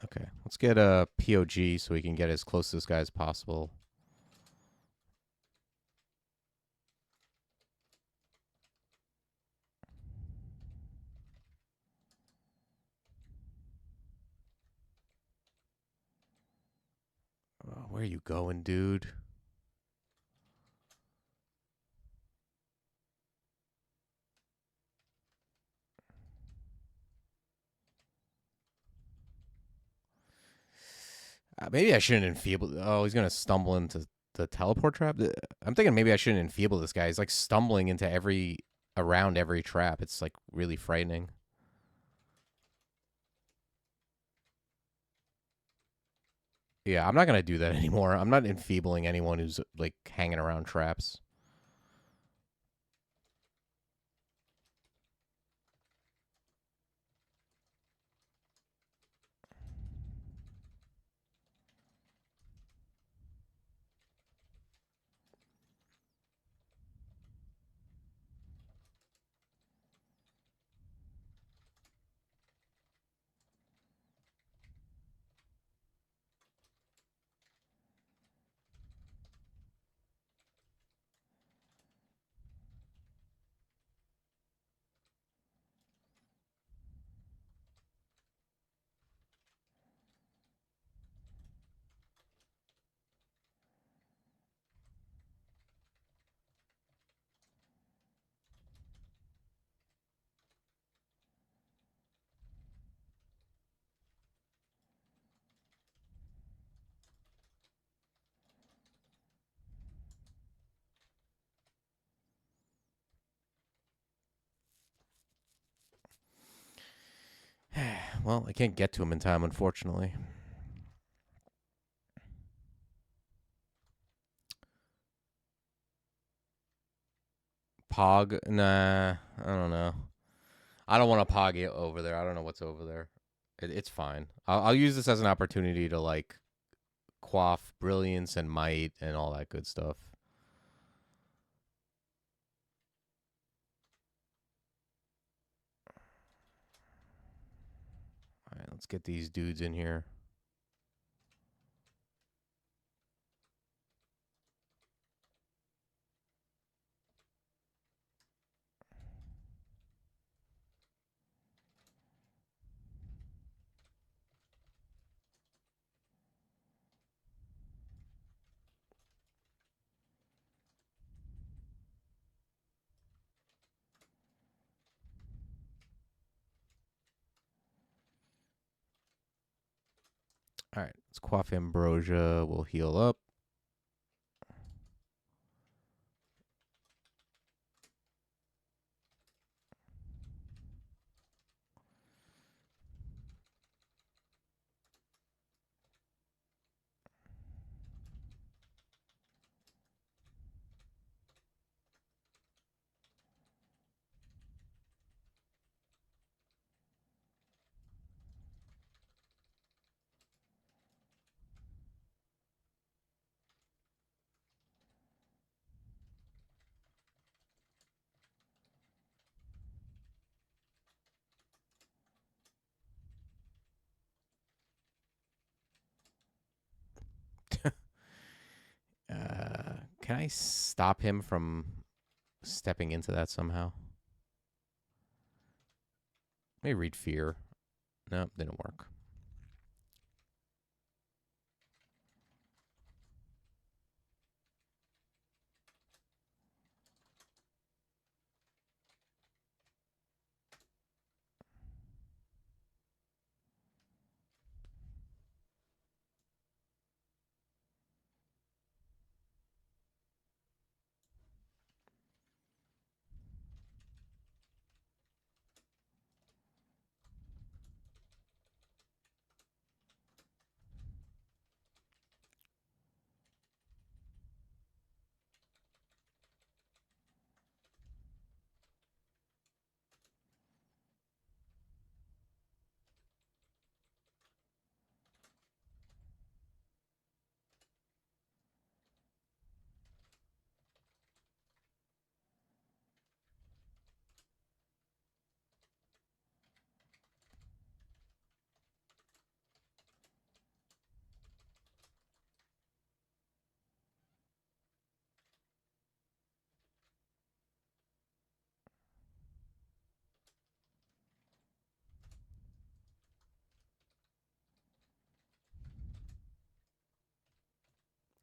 Okay, let's get a POG so we can get as close to this guy as possible. Oh, where are you going, dude? Maybe I shouldn't enfeeble. Oh, he's gonna stumble into the teleport trap. I'm thinking maybe I shouldn't enfeeble this guy. He's like stumbling into around every trap. It's like really frightening. Yeah, I'm not gonna do that anymore. I'm not enfeebling anyone who's like hanging around traps. Well, I can't get to him in time, unfortunately. Pog? Nah, I don't know. I don't want to pog it over there. I don't know what's over there. It's fine. I'll use this as an opportunity to like quaff brilliance and might and all that good stuff. All right, let's get these dudes in here. All right, let's quaff ambrosia. We'll heal up. Can I stop him from stepping into that somehow? Let me read fear. Nope, didn't work.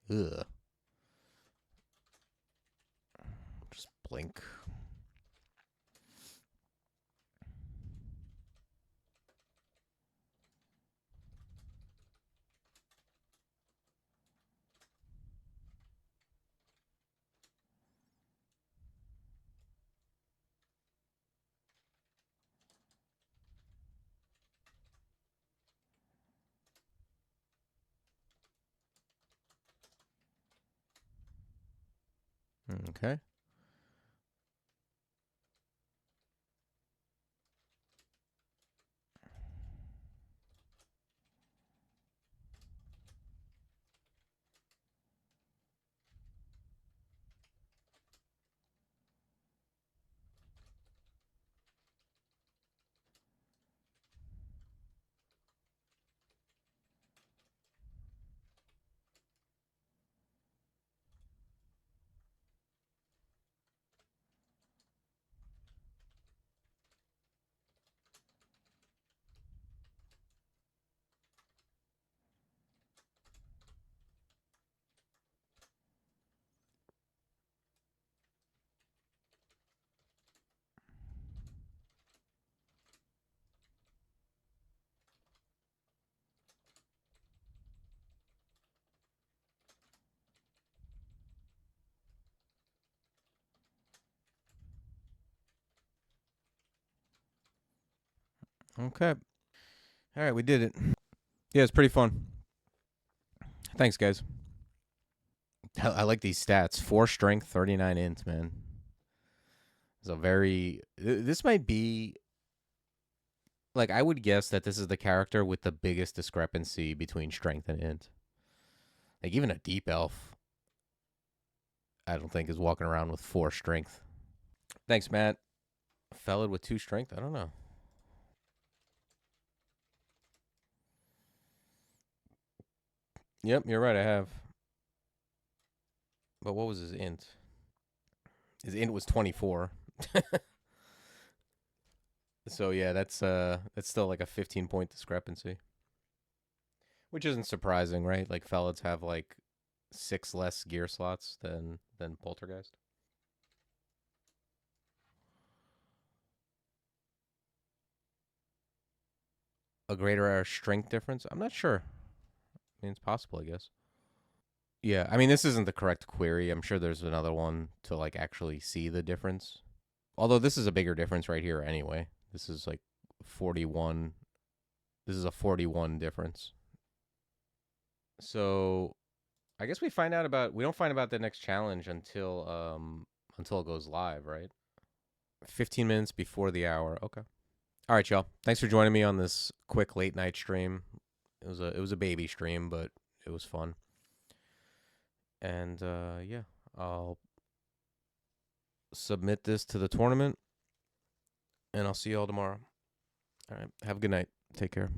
Ugh. Just blink. Okay. Okay. All right, we did it. Yeah, it's pretty fun. Thanks, guys. I like these stats. 4 strength, 39 int, man. It's a very. This might be. Like, I would guess that this is the character with the biggest discrepancy between strength and int. Like, even a deep elf, I don't think, is walking around with 4 strength. Thanks, Matt. Felid with 2 strength? I don't know. Yep, you're right, I have. But what was his int? His int was 24. So yeah, that's still like a 15-point discrepancy. Which isn't surprising, right? Like Felids have like 6 less gear slots than Poltergeist. A greater strength difference? I'm not sure. mean, it's possible, I guess. Yeah, I mean, this isn't the correct query. I'm sure there's another one to like actually see the difference. Although this is a bigger difference right here anyway. This is like 41. This is a 41 difference. So I guess we don't find about the next challenge until it goes live, right? 15 minutes before the hour. Okay. All right, y'all. Thanks for joining me on this quick late night stream. It was a baby stream, but it was fun. And yeah, I'll submit this to the tournament, and I'll see y'all tomorrow. All right. Have a good night. Take care.